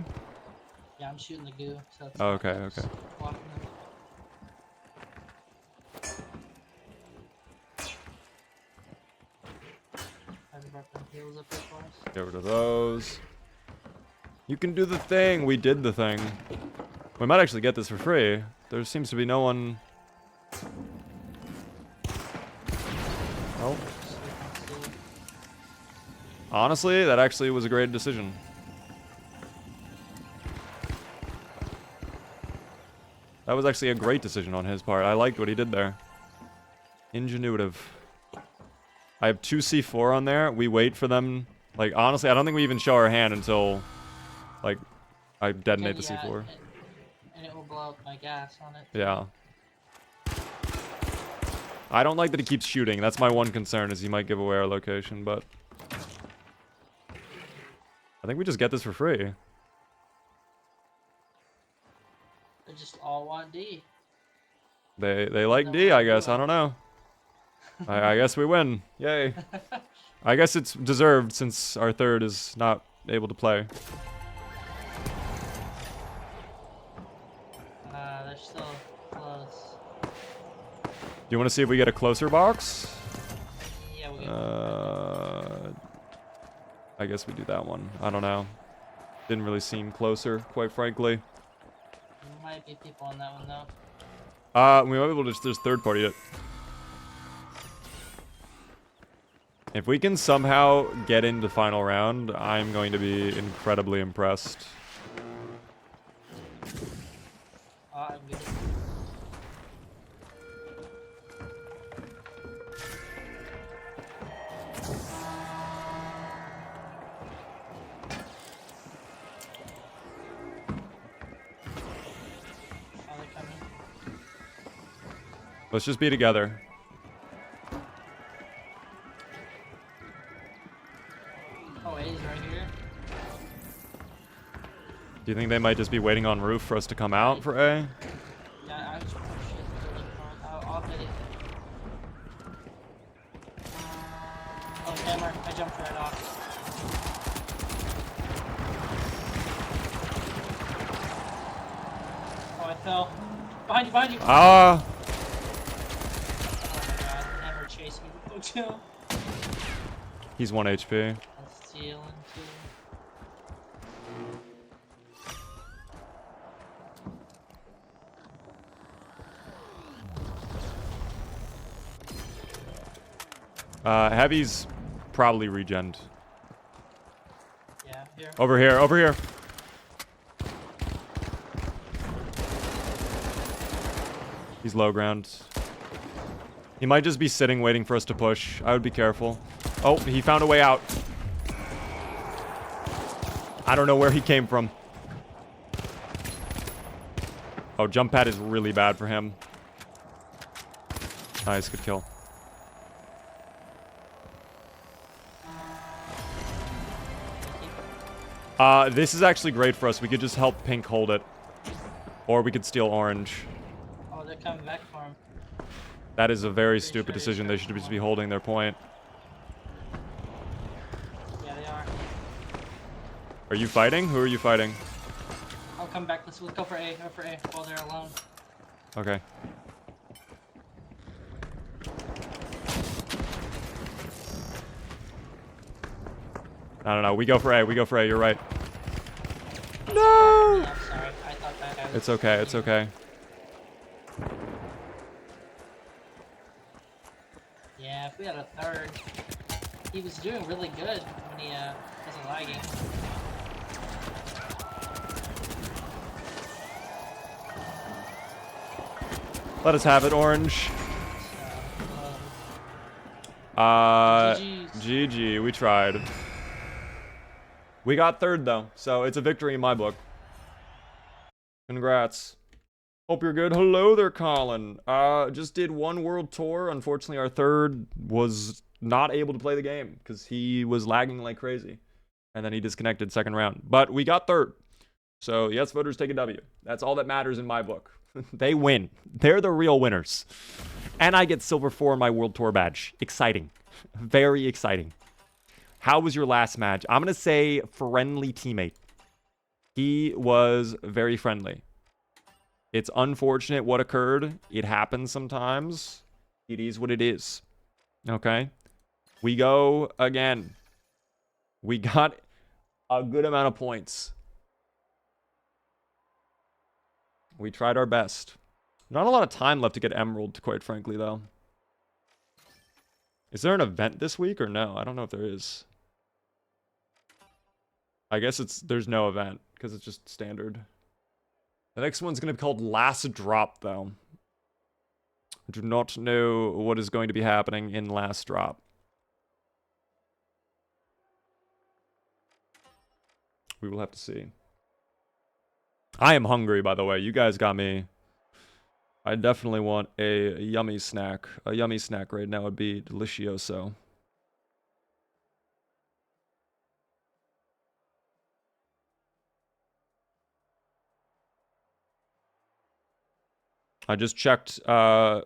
Yeah, I'm shooting the goo. So it's Oh, okay, okay. blocking them. Have you brought them heals up here for us? Get rid of those. You can do the thing. We did the thing. We might actually get this for free. There seems to be no one... Oh. Honestly, that actually was a great decision. That was actually a great decision on his part. I liked what he did there. Ingenuitive. I have 2 C4 on there. We wait for them. Like, honestly, I don't think we even show our hand until, like, I detonate the C4. And it will blow up my gas on it. Yeah. I don't like that he keeps shooting. That's my one concern, is he might give away our location, but... I think we just get this for free. They just all want D. They like D, I guess. I don't know. I guess we win. Yay. I guess it's deserved since our third is not able to play. They're still close. Do you want to see if we get a closer box? Yeah, we'll get I guess we do that one. I don't know. Didn't really seem closer, quite frankly. There might be people on that one though. We might be able to just third party it. If we can somehow get into the final round, I'm going to be incredibly impressed. I'm good. Oh, they're coming. Let's just be together. Oh, A's right here. Do you think they might just be waiting on roof for us to come out for A? Yeah, I just push it. I'll hit it. Oh, hammer. I jumped right off. Oh, I fell. Behind you, behind you! Ah! Oh my god, hammer chased me. Oh, chill. He's 1 HP. I'm stealing too. Heavy's probably regened. Yeah, here. Over here, over here. He's low ground. He might just be sitting waiting for us to push. I would be careful. Oh, he found a way out. I don't know where he came from. Oh, jump pad is really bad for him. Nice, good kill. This is actually great for us. We could just help pink hold it. Or we could steal orange. Oh, they're coming back for him. That is a very stupid decision. They should just be holding their point. Yeah, they are. Are you fighting? Who are you fighting? I'll come back. Let's go for A. Go for A while they're alone. Okay. I don't know. We go for A. We go for A. You're right. No! Yeah, I'm sorry. I thought that guy was... It's okay. It's okay. Yeah, if we had a third, he was doing really good when he wasn't lagging. Let us have it, orange. GG's. GG. We tried. We got third, though, so it's a victory in my book. Congrats. Hope you're good. Hello there, Colin. Just did one world tour. Unfortunately, our third was not able to play the game because he was lagging like crazy. And then he disconnected second round. But we got third. So, yes, voters take a W. That's all that matters in my book. They win. They're the real winners. And I get silver 4 in my world tour badge. Exciting. Very exciting. How was your last match? I'm going to say friendly teammate. He was very friendly. It's unfortunate what occurred. It happens sometimes. It is what it is. Okay? We go again. We got a good amount of points. We tried our best. Not a lot of time left to get Emerald, quite frankly, though. Is there an event this week or no? I don't know if there is. I guess there's no event because it's just standard. The next one's going to be called Last Drop, though. I do not know what is going to be happening in Last Drop. We will have to see. I am hungry, by the way. You guys got me. I definitely want a yummy snack. A yummy snack right now would be delicioso. I just checked the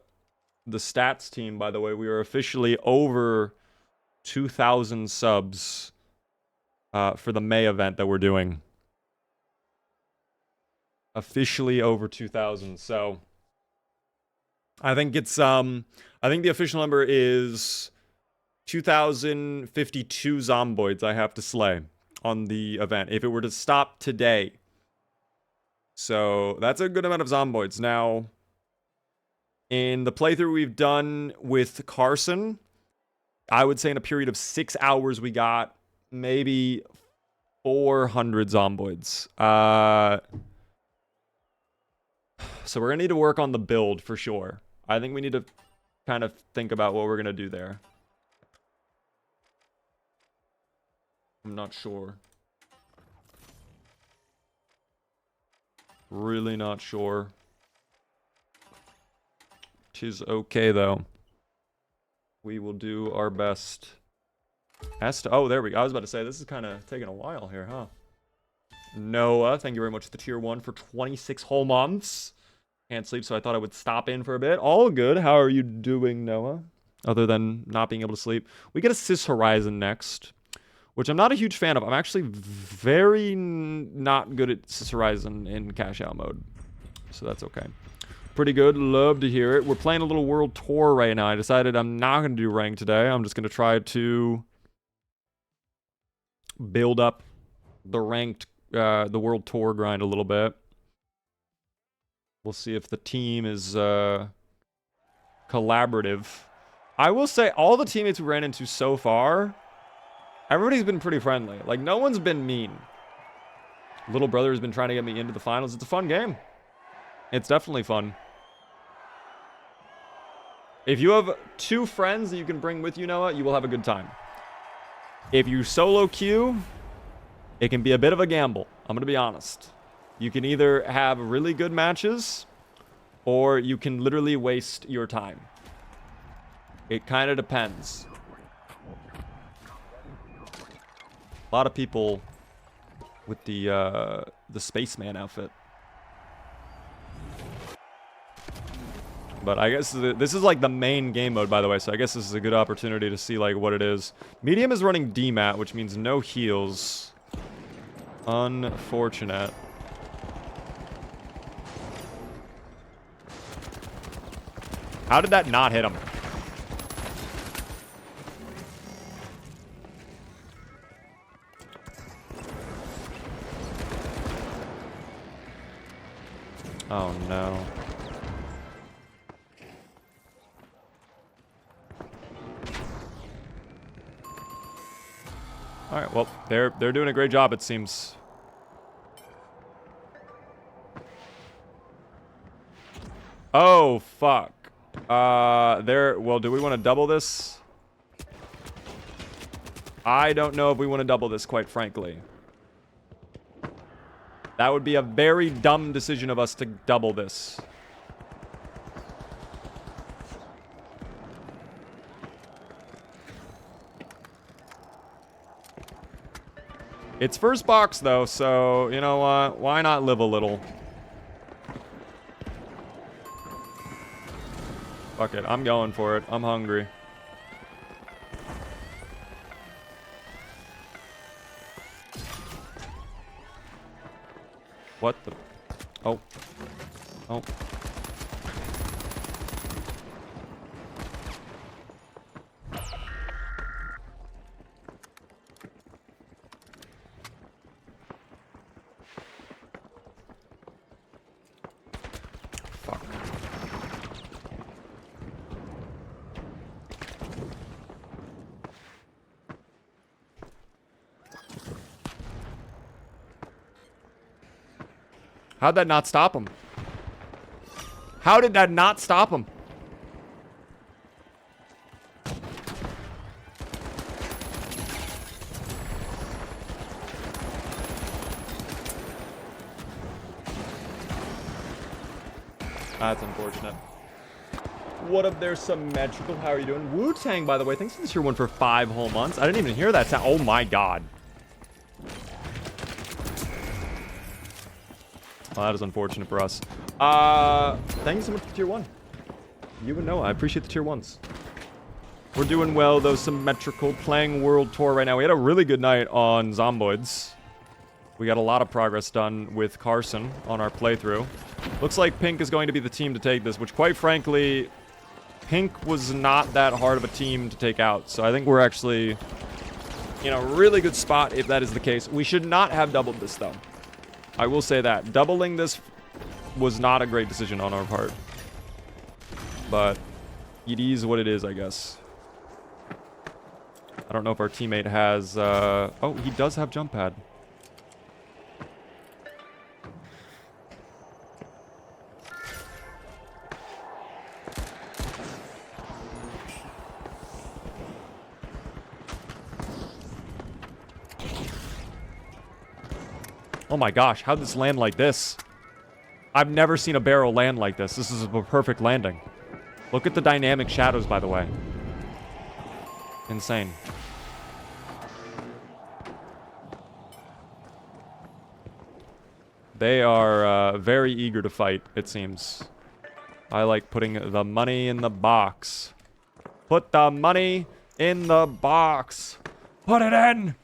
stats team, by the way. We are officially over 2,000 subs for the May event that we're doing. Officially over 2,000. So I think it's I think the official number is 2,052 zomboids I have to slay on the event if it were to stop today. So that's a good amount of zomboids. Now, in the playthrough we've done with Carson, I would say in a period of 6 hours we got maybe 400 zomboids. So we're gonna need to work on the build for sure. I think we need to kind of think about what we're gonna do there. I'm not sure. Really not sure. Tis okay though. We will do our best. Oh, there we go. I was about to say, this is kind of taking a while here, huh? Noah, thank you very much for the tier 1 for 26 whole months. Can't sleep, so I thought I would stop in for a bit. All good. How are you doing, Noah? Other than not being able to sleep. We get a Sis Horizon next, which I'm not a huge fan of. I'm actually very not good at Sis Horizon in cash out mode. So that's okay. Pretty good. Love to hear it. We're playing a little world tour right now. I decided I'm not going to do rank today. I'm just going to try to build up the ranked, the world tour grind a little bit. We'll see if the team is collaborative. I will say all the teammates we ran into so far, everybody's been pretty friendly. Like, no one's been mean. Little brother has been trying to get me into the finals. It's a fun game. It's definitely fun. If you have 2 friends that you can bring with you, Noah, you will have a good time. If you solo queue, it can be a bit of a gamble. I'm going to be honest. You can either have really good matches, or you can literally waste your time. It kind of depends. A lot of people with the spaceman outfit. But I guess this is like the main game mode, by the way, so I guess this is a good opportunity to see like what it is. Medium is running DMAT, which means no heals. Unfortunate. How did that not hit him? Oh no. All right, well, they're doing a great job, it seems. Oh, fuck. Well, do we want to double this? I don't know if we want to double this, quite frankly. That would be a very dumb decision of us to double this. It's first box, though, so, you know what? Why not live a little? Fuck it. I'm going for it. I'm hungry. What the? Oh. Oh. Fuck. How'd that not stop him? How did that not stop him? That's unfortunate. What up there, Symmetrical? How are you doing? Wu-Tang, by the way. Thanks for the tier 1 for 5 whole months. I didn't even hear that sound. Oh my god. Well, that is unfortunate for us. Thank you so much for tier 1. You would know. I appreciate the tier 1s. We're doing well, though, Symmetrical. Playing World Tour right now. We had a really good night on Zomboids. We got a lot of progress done with Carson on our playthrough. Looks like Pink is going to be the team to take this, which, quite frankly, Pink was not that hard of a team to take out. So I think we're actually in a really good spot if that is the case. We should not have doubled this, though. I will say that. Doubling this was not a great decision on our part. But it is what it is, I guess. I don't know if our teammate has... oh, he does have jump pad. Oh my gosh, how'd this land like this? I've never seen a barrel land like this. This is a perfect landing. Look at the dynamic shadows, by the way. Insane. They are very eager to fight, it seems. I like putting the money in the box. Put the money in the box. Put it in!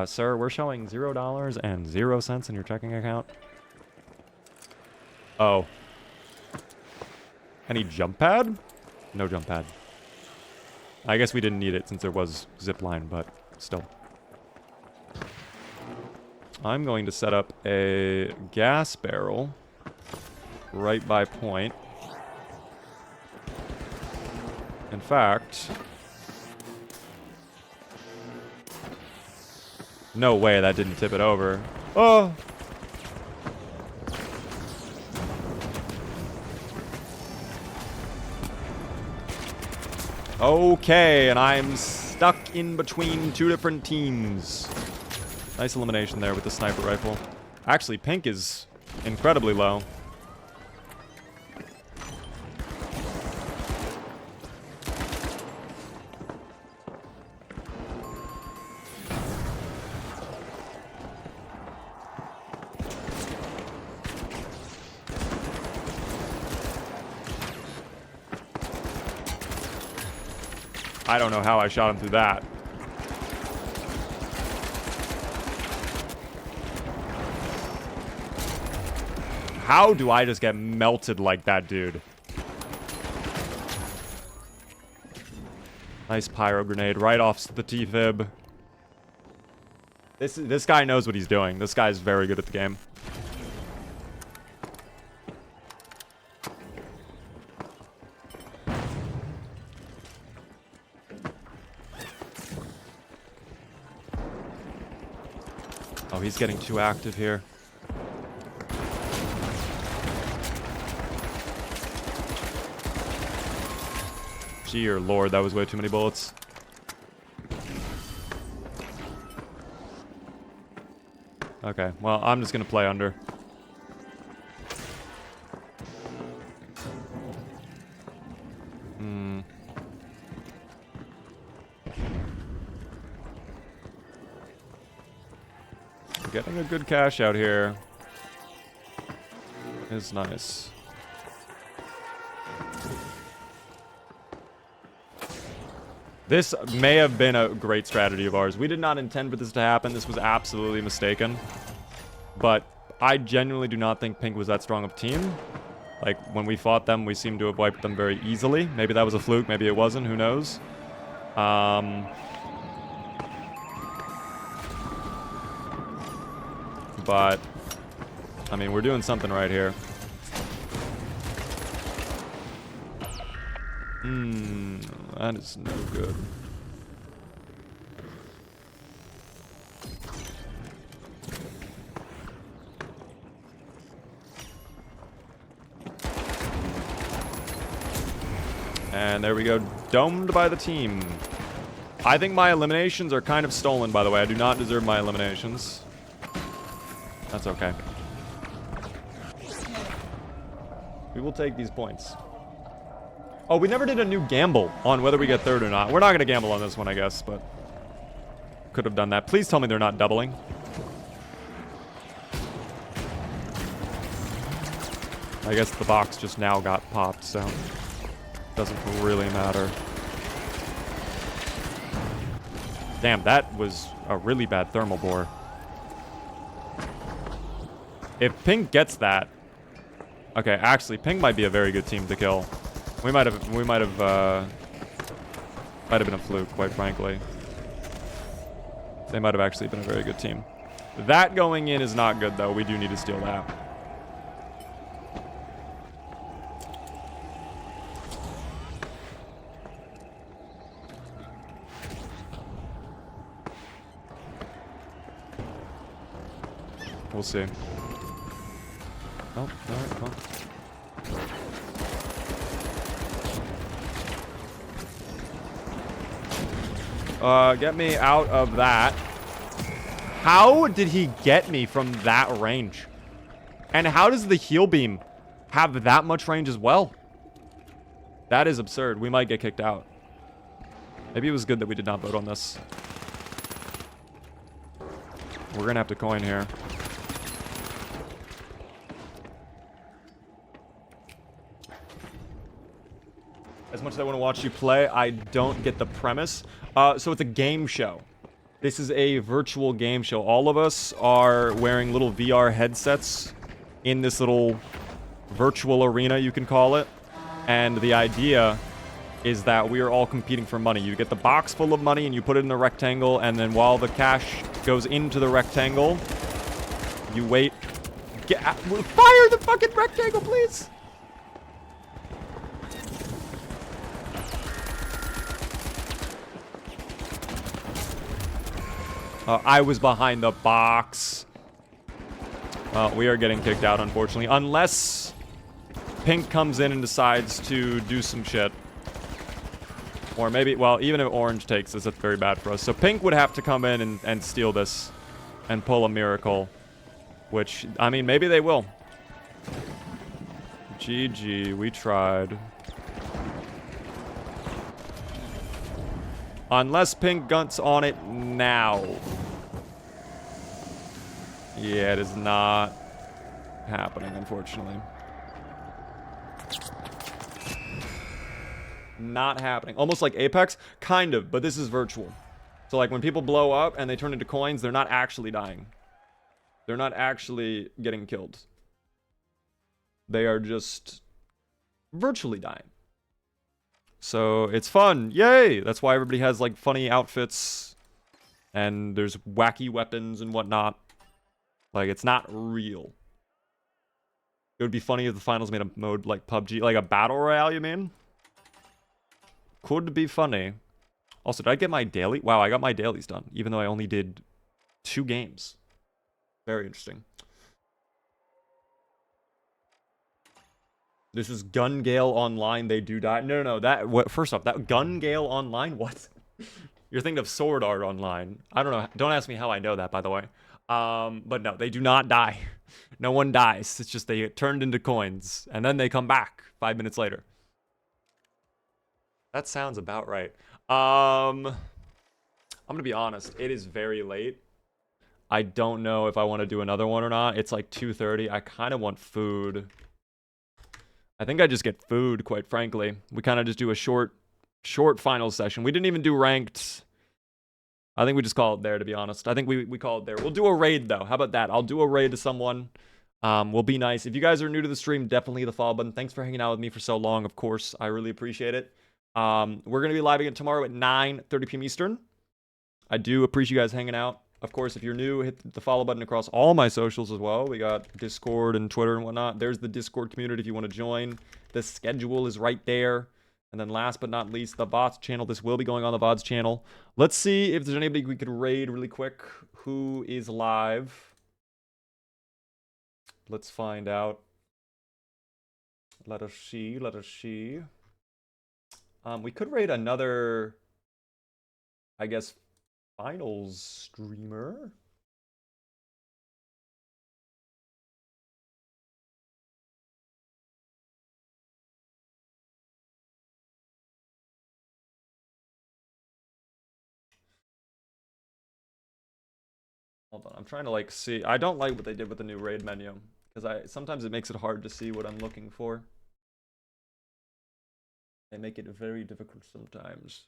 Sir, we're showing $0.00 in your checking account. Oh. Any jump pad? No jump pad. I guess we didn't need it since there was zipline, but still. I'm going to set up a gas barrel right by point. In fact... No way that didn't tip it over. Oh! Okay, and I'm stuck in between two different teams. Nice elimination there with the sniper rifle. Actually, Pink is incredibly low. I don't know how I shot him through that. How do I just get melted like that, dude? Nice pyro grenade right off the T-fib. This guy knows what he's doing. This guy's very good at the game. Oh, he's getting too active here. Dear Lord, that was way too many bullets. Okay, well, I'm just gonna play under. Getting a good cash out here is nice. This may have been a great strategy of ours. We did not intend for this to happen. This was absolutely mistaken. But I genuinely do not think Pink was that strong of a team. Like, when we fought them, we seemed to have wiped them very easily. Maybe that was a fluke. Maybe it wasn't. Who knows? But, I mean, we're doing something right here. That is no good. And there we go, domed by the team. I think my eliminations are kind of stolen, by the way. I do not deserve my eliminations. That's okay. We will take these points. Oh, we never did a new gamble on whether we get third or not. We're not going to gamble on this one, I guess, but could have done that. Please tell me they're not doubling. I guess the box just now got popped, so doesn't really matter. Damn, that was a really bad thermal bore. If Pink gets that... Okay, actually, Pink might be a very good team to kill. We might have been a fluke, quite frankly. They might have actually been a very good team. That going in is not good, though. We do need to steal that. We'll see. Oh, alright, well. Get me out of that. How did he get me from that range? And how does the heal beam have that much range as well? That is absurd. We might get kicked out. Maybe it was good that we did not vote on this. We're gonna have to coin here. As much as I want to watch you play, I don't get the premise. So it's a game show. This is a virtual game show. All of us are wearing little VR headsets in this little virtual arena, you can call it. And the idea is that we are all competing for money. You get the box full of money and you put it in a rectangle, and then while the cash goes into the rectangle, you wait. Fire the fucking rectangle, please! I was behind the box. We are getting kicked out, unfortunately. Unless Pink comes in and decides to do some shit. Or maybe, well, even if Orange takes this, that's very bad for us. So Pink would have to come in and steal this and pull a miracle. Which, I mean, maybe they will. GG, we tried. Unless Pink gunts on it now. Yeah, it is not happening, unfortunately. Not happening. Almost like Apex? Kind of, but this is virtual. So like when people blow up and they turn into coins, they're not actually dying. They're not actually getting killed. They are just virtually dying. So it's fun. Yay! That's why everybody has like funny outfits. And there's wacky weapons and whatnot. Like, it's not real. It would be funny if the finals made a mode like PUBG. Like a battle royale, you mean? Could be funny. Also, did I get my daily? Wow, I got my dailies done. Even though I only did 2 games. Very interesting. This is Gun Gale Online. They do die. No. That, what? First off, that Gun Gale Online? What? You're thinking of Sword Art Online. I don't know. Don't ask me how I know that, by the way. But no, they do not die. No one dies. It's just they get turned into coins. And then they come back 5 minutes later. That sounds about right. I'm going to be honest. It is very late. I don't know if I want to do another one or not. It's like 2:30. I kind of want food. I think I just get food, quite frankly. We kind of just do a short final session. We didn't even do ranked. I think we just call it there, to be honest. I think we call it there. We'll do a raid, though. How about that? I'll do a raid to someone. We'll be nice. If you guys are new to the stream, definitely hit the follow button. Thanks for hanging out with me for so long, of course. I really appreciate it. We're going to be live again tomorrow at 9:30 p.m. Eastern. I do appreciate you guys hanging out. Of course, if you're new, hit the follow button across all my socials as well. We got Discord and Twitter and whatnot. There's the Discord community if you want to join. The schedule is right there. And then last but not least, the VODs channel. This will be going on the VODs channel. Let's see if there's anybody we could raid really quick. Who is live? Let's find out. Let us see. Let us see. We could raid another, I guess, finals streamer. Hold on, I'm trying to like see. I don't like what they did with the new raid menu because sometimes it makes it hard to see what I'm looking for. They make it very difficult sometimes.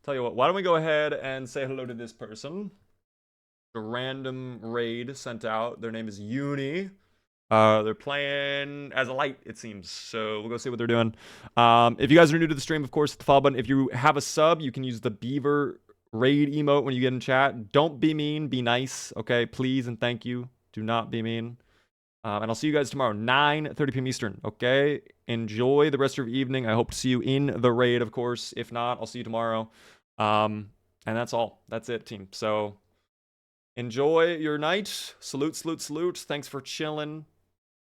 Tell you what, why don't we go ahead and say hello to this person? A random raid sent out. Their name is Uni. They're playing as a light, it seems. So we'll go see what they're doing. If you guys are new to the stream, of course, hit the follow button. If you have a sub, you can use the beaver raid emote when you get in chat. Don't be mean, be nice, okay? Please and thank you. Do not be mean. And I'll see you guys tomorrow, 9:30 p.m. Eastern, okay? Enjoy the rest of your evening. I hope to see you in the raid, of course. If not, I'll see you tomorrow. And that's all. That's it, team. So enjoy your night. Salute, salute, salute. Thanks for chilling.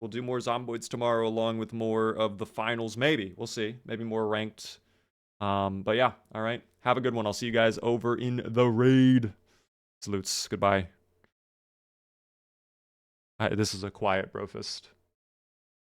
We'll do more Zomboids tomorrow along with more of the finals. Maybe. We'll see. Maybe more ranked. But yeah, all right. Have a good one. I'll see you guys over in the raid. Salutes. Goodbye. This is a quiet brofist.